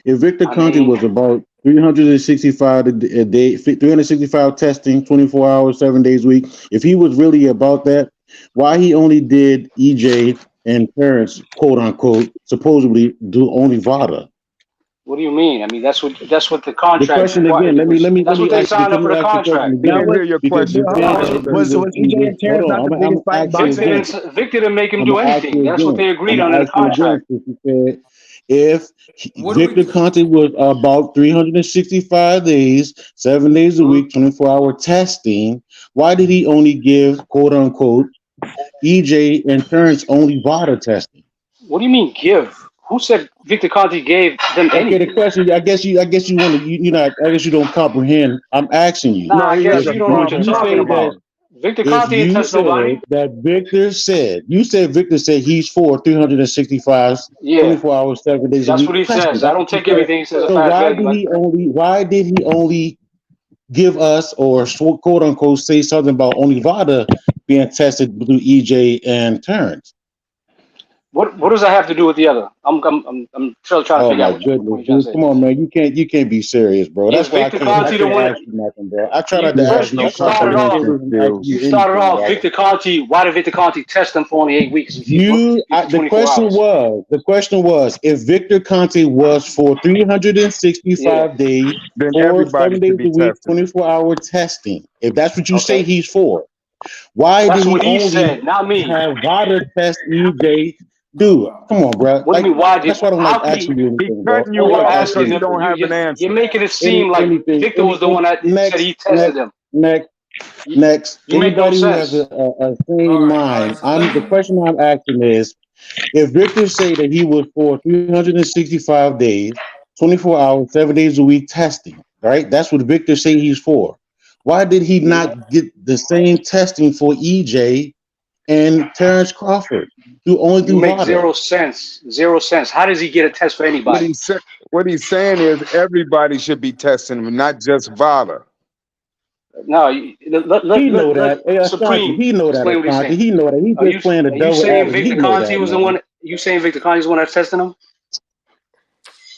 If Victor Conte was about 365 a day, 365 testing, 24 hours, 7 days a week, if he was really about that, why he only did EJ and Terrence, quote unquote, supposedly do only VADA? What do you mean? I mean, that's what the contract. The question again. Let me. That's what they signed up for the contract. Hear your question. Was EJ and Terrence not the biggest fight boxing? Victor didn't make him do anything. That's what they agreed on in the contract. If Victor Conte was about 365 days, 7 days a week, 24-hour testing, why did he only give, quote unquote, EJ and Terrence only VADA testing? What do you mean give? Who said Victor Conte gave them anything? Okay, the question. I guess you want to. I guess you don't comprehend. I'm asking you. No, I guess you don't know what you're talking about. Victor Conte didn't touch nobody. You said Victor said he's for 365, 24 hours, 7 days a week. That's what he says. I don't take everything he says. So why did he only give us, or quote unquote say something about only VADA being tested through EJ and Terrence. What does that have to do with the other? I'm still trying to Oh figure my out what you're goodness, trying to dude! say. Come on, man. You can't be serious, bro. Is That's why I Victor can't Conti the one? ask you nothing, bro. I try You not to ask first you. you I try not to started off. even ask You you started anything, off brother. Victor Conti. Why did Victor Conti test him for only 8 weeks? If he The 24 hours. question was if Victor Conti was for 365 days, Then 7 everybody days should be a week, tested. 24-hour testing. If that's what you say Okay. he's for, why That's did he what he only said, not me. have Vada test EJ? Dude, come on, bro. What do you mean? Why That's did? why I don't like How could he? asking you He anything, bro. cutting I don't you Well, like I'm off asking because asking he you him. don't have an You're answer. making it seem like anything. Victor was the one that said he tested him. Next. You make no Anybody who has sense. a sane mind, So let the me. question I'm asking is, if Victor say that he was for 365 days, 24 hours, 7 days a week testing, right? That's what Victor say he's for. Why did he not get the same testing for EJ and Terrence Crawford only You through make VADA? zero sense. Zero sense. How does he get a test for anybody? What he's saying is everybody should be testing him, not just Vada. No, He know that. Hey, Ashanti, Supreme he know that, explain what he's Ashanti. saying. He know that. He just playing the Are you devil saying advocate. He Victor know Conti that, was the man. one? You saying Victor Conti was the one that tested him?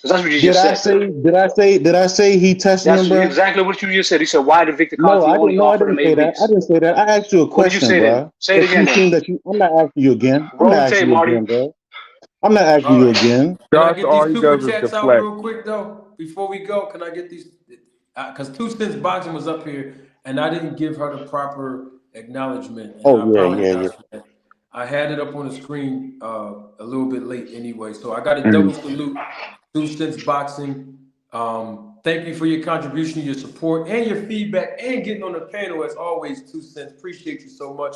Because that's what you Did just I said. say he tested That's him, bro? exactly what you just said. He said, "Why did Victor No, Conti I only didn't. No, I offer him didn't say 8 that. I weeks?" didn't say that. I asked you a What did you question, say then? bro. Say it Because again you then. seem that you. I'm not asking you again. I'm Roll not the tape, asking you Marty. again, bro. I'm not asking you again. Can I That's get all these he super does is chats out deflect. real quick though? Before we go, can I get these? Because 2 Cents Boxing was up here, and I didn't give her the proper acknowledgement, and Oh I yeah. apologize for that. I had it up on the screen a little bit late anyway, so I got a Mm. double salute. 2 Cents Boxing. Thank you for your contribution, your support, and your feedback, and getting on the panel as always. 2 Cents, appreciate you so much.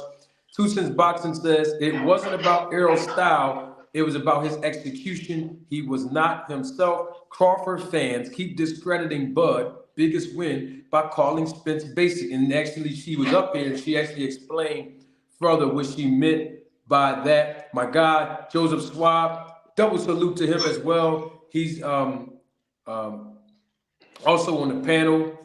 2 Cents Boxing says it wasn't about Errol's style. It was about his execution. He was not himself. Crawford fans keep discrediting Bud, biggest win, by calling Spence basic. And actually, she was up here and she actually explained further what she meant by that. My guy, Joseph Swab, double salute to him as well. He's also on the panel.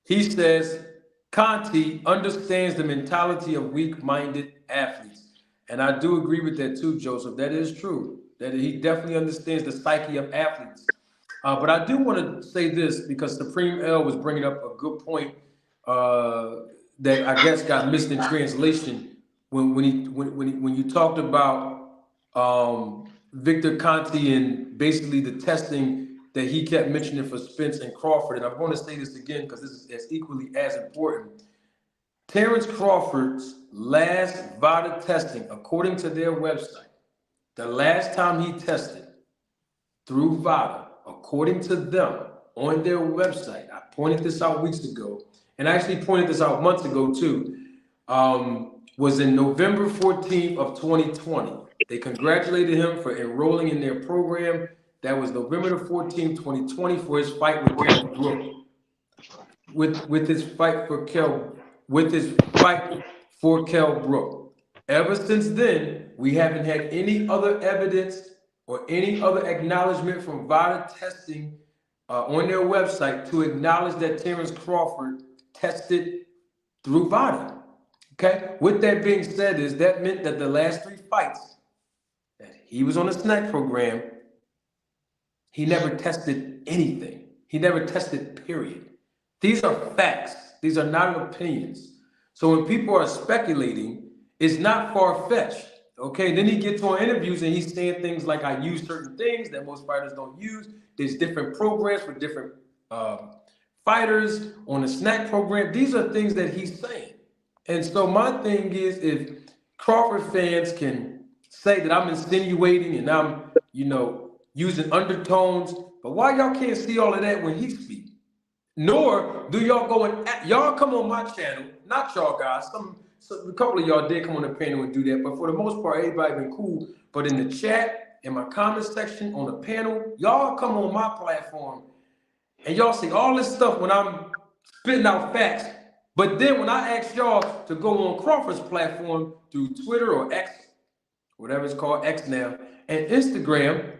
He says Conti understands the mentality of weak-minded athletes. And I do agree with that too, Joseph. That is true. That he definitely understands the psyche of athletes. But I do want to say this because Supreme L was bringing up a good point that I guess got missed in translation when you talked about Victor Conti and basically the testing that he kept mentioning for Spence and Crawford. And I'm going to say this again because this is as equally as important. Terrence Crawford's last VADA testing, according to their website, the last time he tested through VADA, according to them on their website, I pointed this out weeks ago, and I actually pointed this out months ago too, was in November 14th of 2020. They congratulated him for enrolling in their program. That was November the 14th, 2020, for his fight with Kell Brook. With his fight for Kell Brook. Ever since then, we haven't had any other evidence or any other acknowledgement from VADA testing on their website to acknowledge that Terrence Crawford tested through VADA. Okay. With that being said, that meant that the last 3 fights that he was on a snack program, he never tested anything. He never tested, period. These are facts. These are not opinions. So when people are speculating, it's not far-fetched. Okay, then he gets on interviews and he's saying things like, I use certain things that most fighters don't use. There's different programs for different fighters on the snack program. These are things that he's saying. And so my thing is, if Crawford fans can say that I'm insinuating and I'm, using undertones, but why y'all can't see all of that when he speaks? Nor do y'all go and y'all come on my channel, not y'all guys. A couple of y'all did come on the panel and do that, but for the most part, everybody been cool. But in the chat, in my comment section, on the panel, y'all come on my platform and y'all see all this stuff when I'm spitting out facts. But then when I ask y'all to go on Crawford's platform through Twitter or X, whatever it's called, X now, and Instagram,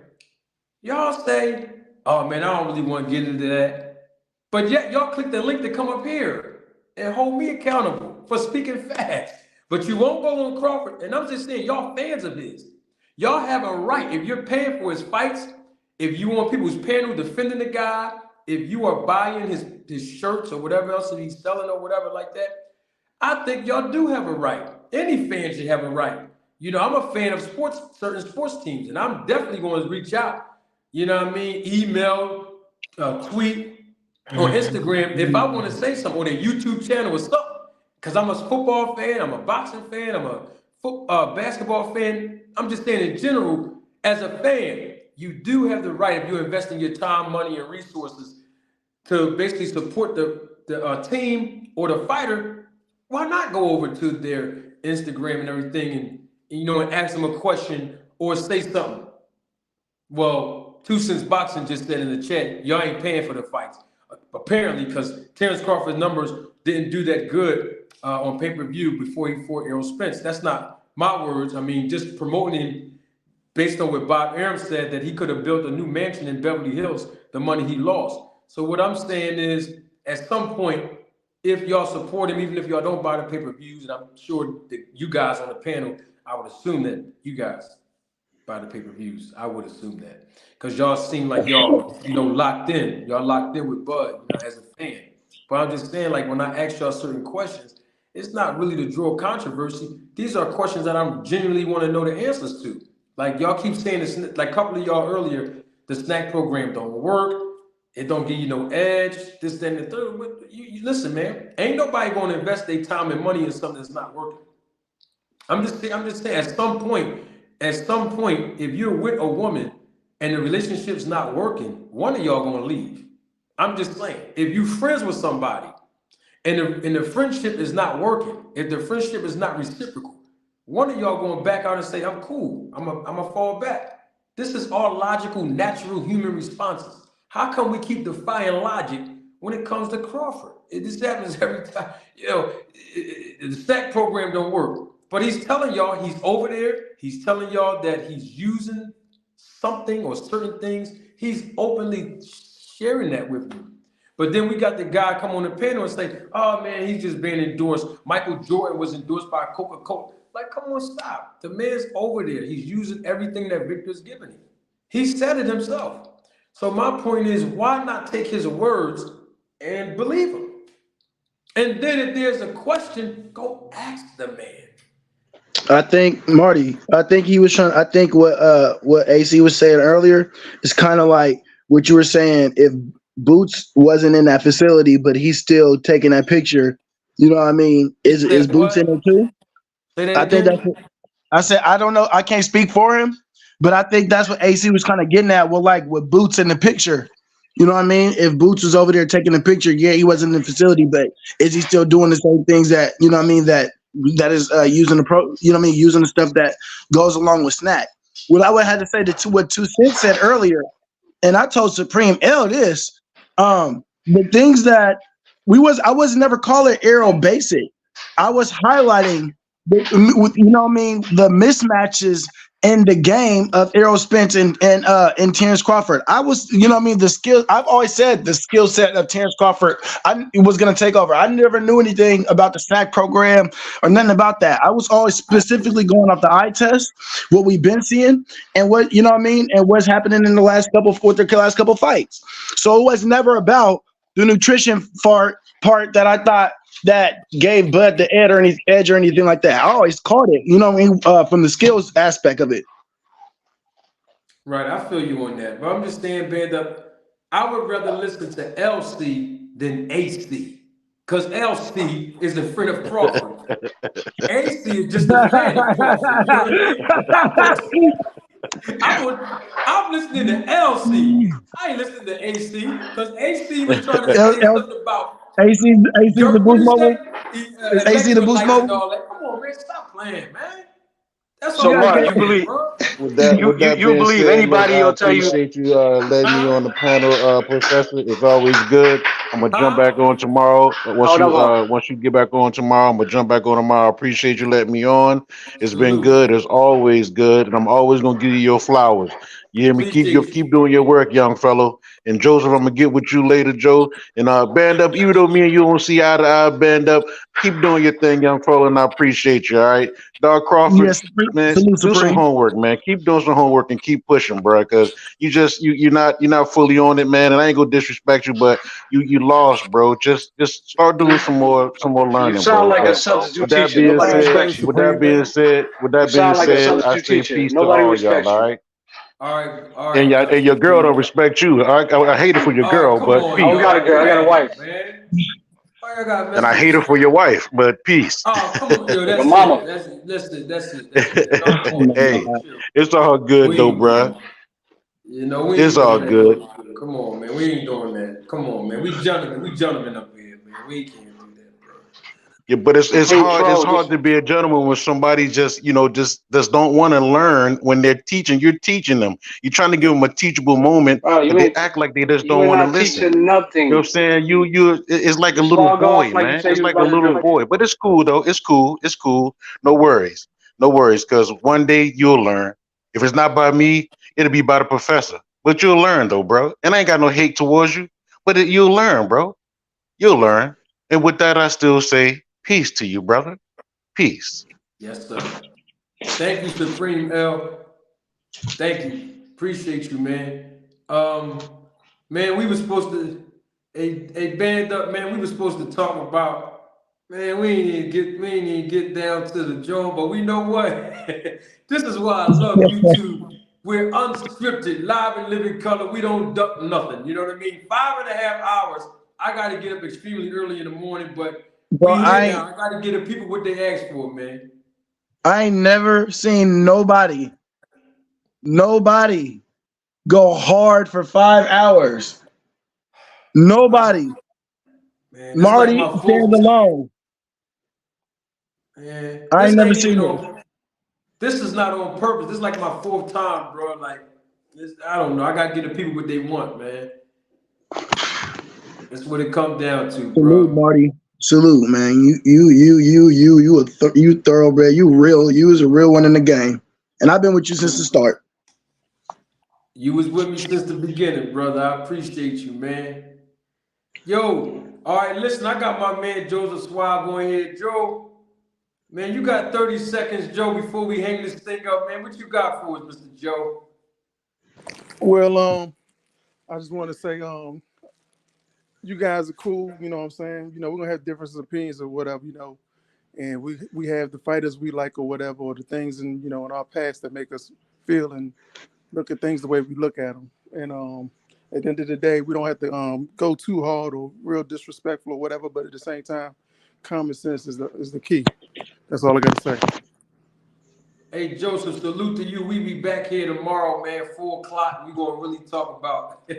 y'all say, oh man, I don't really want to get into that. But yet y'all click the link to come up here and hold me accountable for speaking facts. But you won't go on Crawford. And I'm just saying, y'all fans of his. Y'all have a right. If you're paying for his fights, if you want people who's paying defending the guy, if you are buying his shirts or whatever else that he's selling or whatever like that, I think y'all do have a right. Any fan should have a right. You know, I'm a fan of certain sports teams, and I'm definitely going to reach out. You know what I mean? Email, tweet, or Instagram if I want to say something, or their YouTube channel or something. Because I'm a football fan, I'm a boxing fan, I'm a basketball fan. I'm just saying in general, as a fan, you do have the right, if you're investing your time, money, and resources to basically support the team or the fighter, why not go over to their Instagram and everything and ask them a question or say something? Well, 2 Cents Boxing just said in the chat, y'all ain't paying for the fights. Apparently, because Terrence Crawford's numbers didn't do that good on pay-per-view before he fought Errol Spence. That's not my words. I mean, just promoting him based on what Bob Arum said, that he could have built a new mansion in Beverly Hills, the money he lost. So what I'm saying is, at some point, if y'all support him, even if y'all don't buy the pay-per-views, and I'm sure that you guys on the panel, I would assume that you guys buy the pay-per-views. I would assume that. Because y'all seem like y'all, locked in. Y'all locked in with Bud, as a fan. But I'm just saying, like, when I ask y'all certain questions, it's not really to draw controversy. These are questions that I'm genuinely want to know the answers to. Like, y'all keep saying this, like a couple of y'all earlier, the snack program don't work. It don't give you no edge, this, that, and the third. You listen, man. Ain't nobody going to invest their time and money in something that's not working. I'm just saying, at some point, if you're with a woman and the relationship's not working, one of y'all gonna leave. I'm just saying, if you friends with somebody and the friendship is not working, if the friendship is not reciprocal, one of y'all gonna back out and say, I'm cool, I'm a fall back. This is all logical, natural human responses. How come we keep defying logic when it comes to Crawford? This happens every time. The SAC program don't work. But he's telling y'all he's over there. He's telling y'all that he's using something or certain things. He's openly sharing that with you. But then we got the guy come on the panel and say, oh man, he's just being endorsed. Michael Jordan was endorsed by Coca-Cola. Like, come on, stop. The man's over there. He's using everything that Victor's giving him. He said it himself. So my point is, why not take his words and believe him? And then if there's a question, go ask the man. I think he was trying. I think what AC was saying earlier is kind of like what you were saying. If Boots wasn't in that facility, but he's still taking that picture, you know what I mean? Is Boots in it too? I think that's. I said I don't know. I can't speak for him, but I think that's what AC was kind of getting at. Well, like with Boots in the picture, you know what I mean? If Boots was over there taking the picture, yeah, he wasn't in the facility, but is he still doing the same things that you know what I mean? That is using using the stuff that goes along with snack. What I would have to say to what 2 Cents said earlier, and I told Supreme L this, the things that I was never calling Arrow basic. I was highlighting the mismatches in the game of Errol Spence and Terrence Crawford. I was, the skill. I've always said the skill set of Terrence Crawford was going to take over. I never knew anything about the snack program or nothing about that. I was always specifically going off the eye test, what we've been seeing, and what and what's happening in the last couple fights. So it was never about the nutrition part that I thought that gave Bud the edge or anything like that. I always caught it, from the skills aspect of it. Right, I feel you on that. But I'm just saying, Band Up, I would rather listen to LC than AC. Because LC is a friend of Crawford. AC is just a fan of Crawford. You know what I mean? I'm listening to LC. I ain't listening to AC because AC was trying to say something about AC the boost mobile. Is AC the boost mobile? Come on, man, stop playing, man. That's so all Mark, you believe you believe anybody will tell you. I appreciate you letting me on the panel, Professor. It's always good. I'm gonna jump back on tomorrow. Once you get back on tomorrow, I'm gonna jump back on tomorrow. I appreciate you letting me on. It's been good. It's always good, and I'm always gonna give you your flowers. You hear me? Keep doing your work, young fellow. And Joseph, I'm gonna get with you later, Joe. And band up, even though me and you don't see eye to eye, band up. Keep doing your thing, young fella, and I appreciate you. All right, Dog Crawford, Yes, man, salute do some Supreme. homework, man. Keep doing some homework and keep pushing, bro. Because you're not fully on it, man. And I ain't gonna disrespect you, but you lost, bro. Just start doing some more You learning, sound bro. like a But substitute with that teacher. being Nobody said, respects you. with that being said, with You that being sound like a said, I substitute say teacher. peace to Nobody all y'all. respects All you. right. All And, right, and your girl Supreme. don't respect you. I hate it for your All right, girl, come but on, I peace. got a y'all. girl. I got a wife. Man. Why y'all got And I hate messages? it for your wife, but peace. Oh, come on, yo, Your that's mama. it. That's it. Y'all, come on, Hey, y'all. Chill. it's all good though, We, bruh. we It's ain't all doing good. that. Come on, man. We ain't doing that. Come on, man. We gentlemen up here, man. We can't do that, bro. Yeah, but it's Hey, hard. It's Fro, hard to be a gentleman when somebody just don't want to learn when they're teaching. You're teaching them. You're trying to give them a teachable moment, bro, but they act like they just you don't ain't want to not listen. teaching You know what nothing. I'm saying? It's like a Just little log off boy, like you man. said It's you was like a about to little do. boy. But it's cool though. It's cool. It's cool. No worries. No worries. Because one day you'll learn. If it's not by me, it'll be by the professor. But you'll learn though, bro. And I ain't got no hate towards you. But you'll learn, bro. You'll learn. And with that, I still say peace to you, brother. Peace. Yes, sir. Thank you, Supreme L. Thank you. Appreciate you, man. Man, we were supposed to a band up, man. We were supposed to talk about. Man, we ain't even get down to the joint, but we know what? This is why I love YouTube. We're unscripted, live and living color. We don't duck nothing. You know what I mean? 5.5 hours. I got to get up extremely early in the morning, but Bro, we here now. I got to get the people what they asked for, man. I ain't never seen nobody go hard for 5 hours. Nobody. Man, this is like Marty my stands fourth. alone. Man, I this ain't never ain't even seen it. on. This is not on purpose. This is like my fourth time, bro. Like this, I don't know. I gotta get the people what they want, man. That's what it comes down to, Salute, bro. Marty. Salute, man. You thoroughbred. You real. You was a real one in the game, and I've been with you since the start. You was with me since the beginning, brother. I appreciate you, man. Yo, all right, listen. I got my man Joseph Swab on here, Joe. Man, you got 30 seconds, Joe, before we hang this thing up, man. What you got for us, Mr. Joe? Well, I just want to say, you guys are cool. You know what I'm saying? You know, we're gonna have differences of opinions or whatever, you know, and we have the fighters we like or whatever, or the things in our past that make us feel and look at things the way we look at them. And at the end of the day, we don't have to go too hard or real disrespectful or whatever. But at the same time, common sense is the key. That's all I got to say. Hey, Joseph, salute to you. We be back here tomorrow, man, 4 o'clock. We're going to really talk about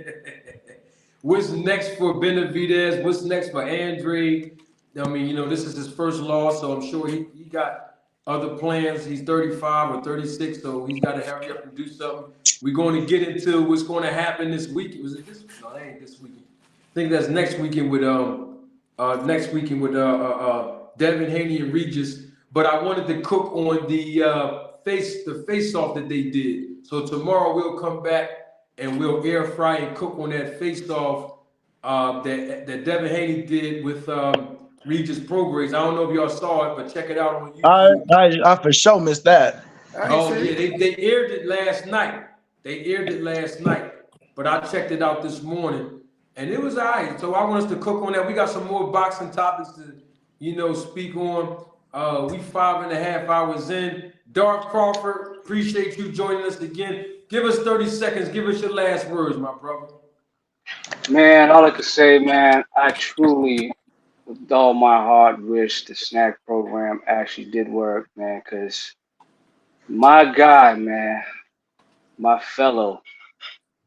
what's next for Benavidez, what's next for Andrade. I mean, this is his first loss, so I'm sure he got other plans. He's 35 or 36, so he's got to hurry up and do something. We're going to get into what's going to happen this week. Was it this? No, that ain't this weekend. I think that's next weekend with Devin Haney and Regis. But I wanted to cook on the face off that they did. So tomorrow we'll come back and we'll air fry and cook on that face off that Devin Haney did with Regis Prograis. I don't know if y'all saw it, but check it out on YouTube. I for sure missed that. Oh yeah, they aired it last night. But I checked it out this morning, and it was all right. So I want us to cook on that. We got some more boxing topics to, speak on. We 5.5 hours in. Dark Crawford, appreciate you joining us again. Give us 30 seconds. Give us your last words, my brother. Man, all I could say, man, I truly, with all my heart, wish the snack program actually did work, man, because my guy, man, my fellow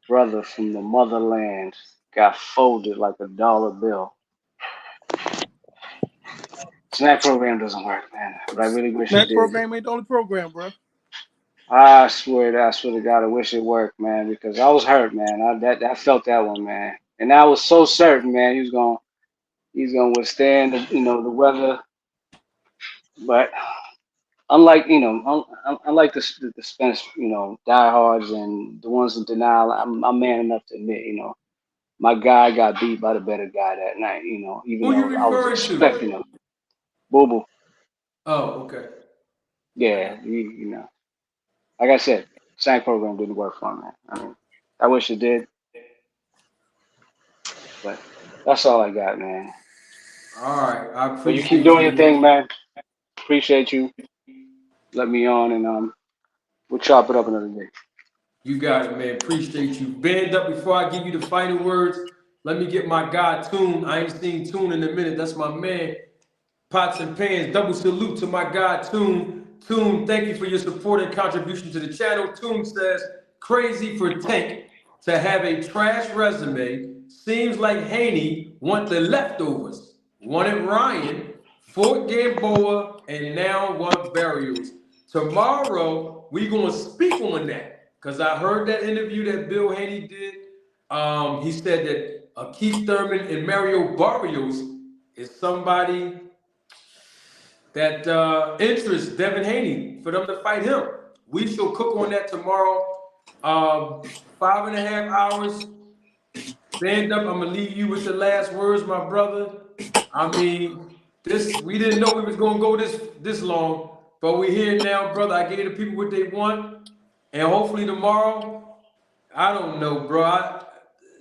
brother from the motherland got folded like a dollar bill. Snack program doesn't work, man, but I really wish it That did. program ain't the only program, bro. I swear to God, I wish it worked, man, because I was hurt, man. I felt that one, man, and I was so certain, man, he's gonna withstand the weather. But unlike unlike the Spence diehards and the ones in denial, I'm man enough to admit, my guy got beat by the better guy that night. You know, even Who you though I was referring expecting to? him. Boo Boo. Oh, okay. Yeah, you know, like I said, SANC program didn't work for him, man. I mean, I wish it did, but that's all I got, man. All right, I But you appreciate keep doing you, your thing, man. man. Appreciate you. Let me on, and we'll chop it up another day. You got it, man. Appreciate you. Band up before I give you the final words. Let me get my guy Toon. I ain't seen Toon in a minute. That's my man. Pots and pans. Double salute to my guy Toon. Toon, thank you for your support and contribution to the channel. Toon says, crazy for Tank to have a trash resume. Seems like Haney want the leftovers. Wanted Ryan, Fort Gamboa, and now want burials. Tomorrow, we going to speak on that because I heard that interview that Bill Haney did. He said that Keith Thurman and Mario Barrios is somebody that interests Devin Haney for them to fight him. We shall cook on that tomorrow. 5.5 hours. Stand up. I'm gonna leave you with the last words, my brother. I mean, we didn't know we was gonna go this long, but we're here now, brother. I gave the people what they want, and hopefully tomorrow, I don't know, bro.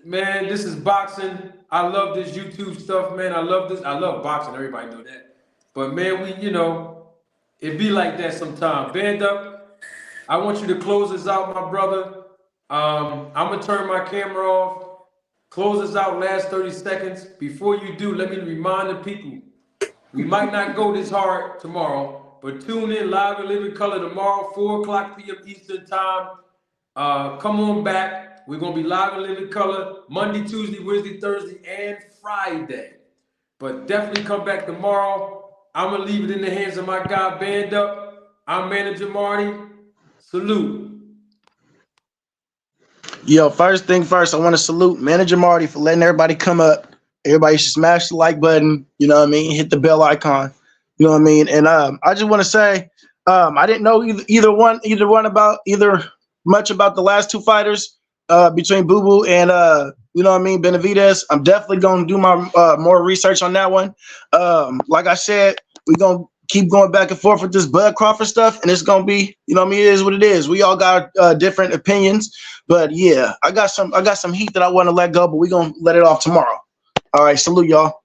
Man, this is boxing. I love this YouTube stuff, man. I love this. I love boxing. Everybody know that. But man, it be like that sometimes. Band up. I want you to close this out, my brother. I'm gonna turn my camera off. Close us out last 30 seconds. Before you do, let me remind the people, we might not go this hard tomorrow, but tune in live and live in color tomorrow, 4 o'clock p.m. Eastern time. Come on back. We're going to be live and live in color Monday, Tuesday, Wednesday, Thursday, and Friday. But definitely come back tomorrow. I'm going to leave it in the hands of my guy, Band Up. I'm Manager Marty. Salute. Yo, first thing first, I want to salute Manager Marty for letting everybody come up. Everybody should smash the like button, you know what I mean? Hit the bell icon, you know what I mean? And I just want to say, I didn't know either much about the last two fighters between Boo Boo and you know what I mean, Benavidez. I'm definitely gonna do my more research on that one. Like I said, we're gonna keep going back and forth with this Bud Crawford stuff, and it's gonna be, you know what I mean, it is what it is. We all got different opinions, but yeah, I got some heat that I want to let go, but we're gonna let it off tomorrow. All right, salute y'all.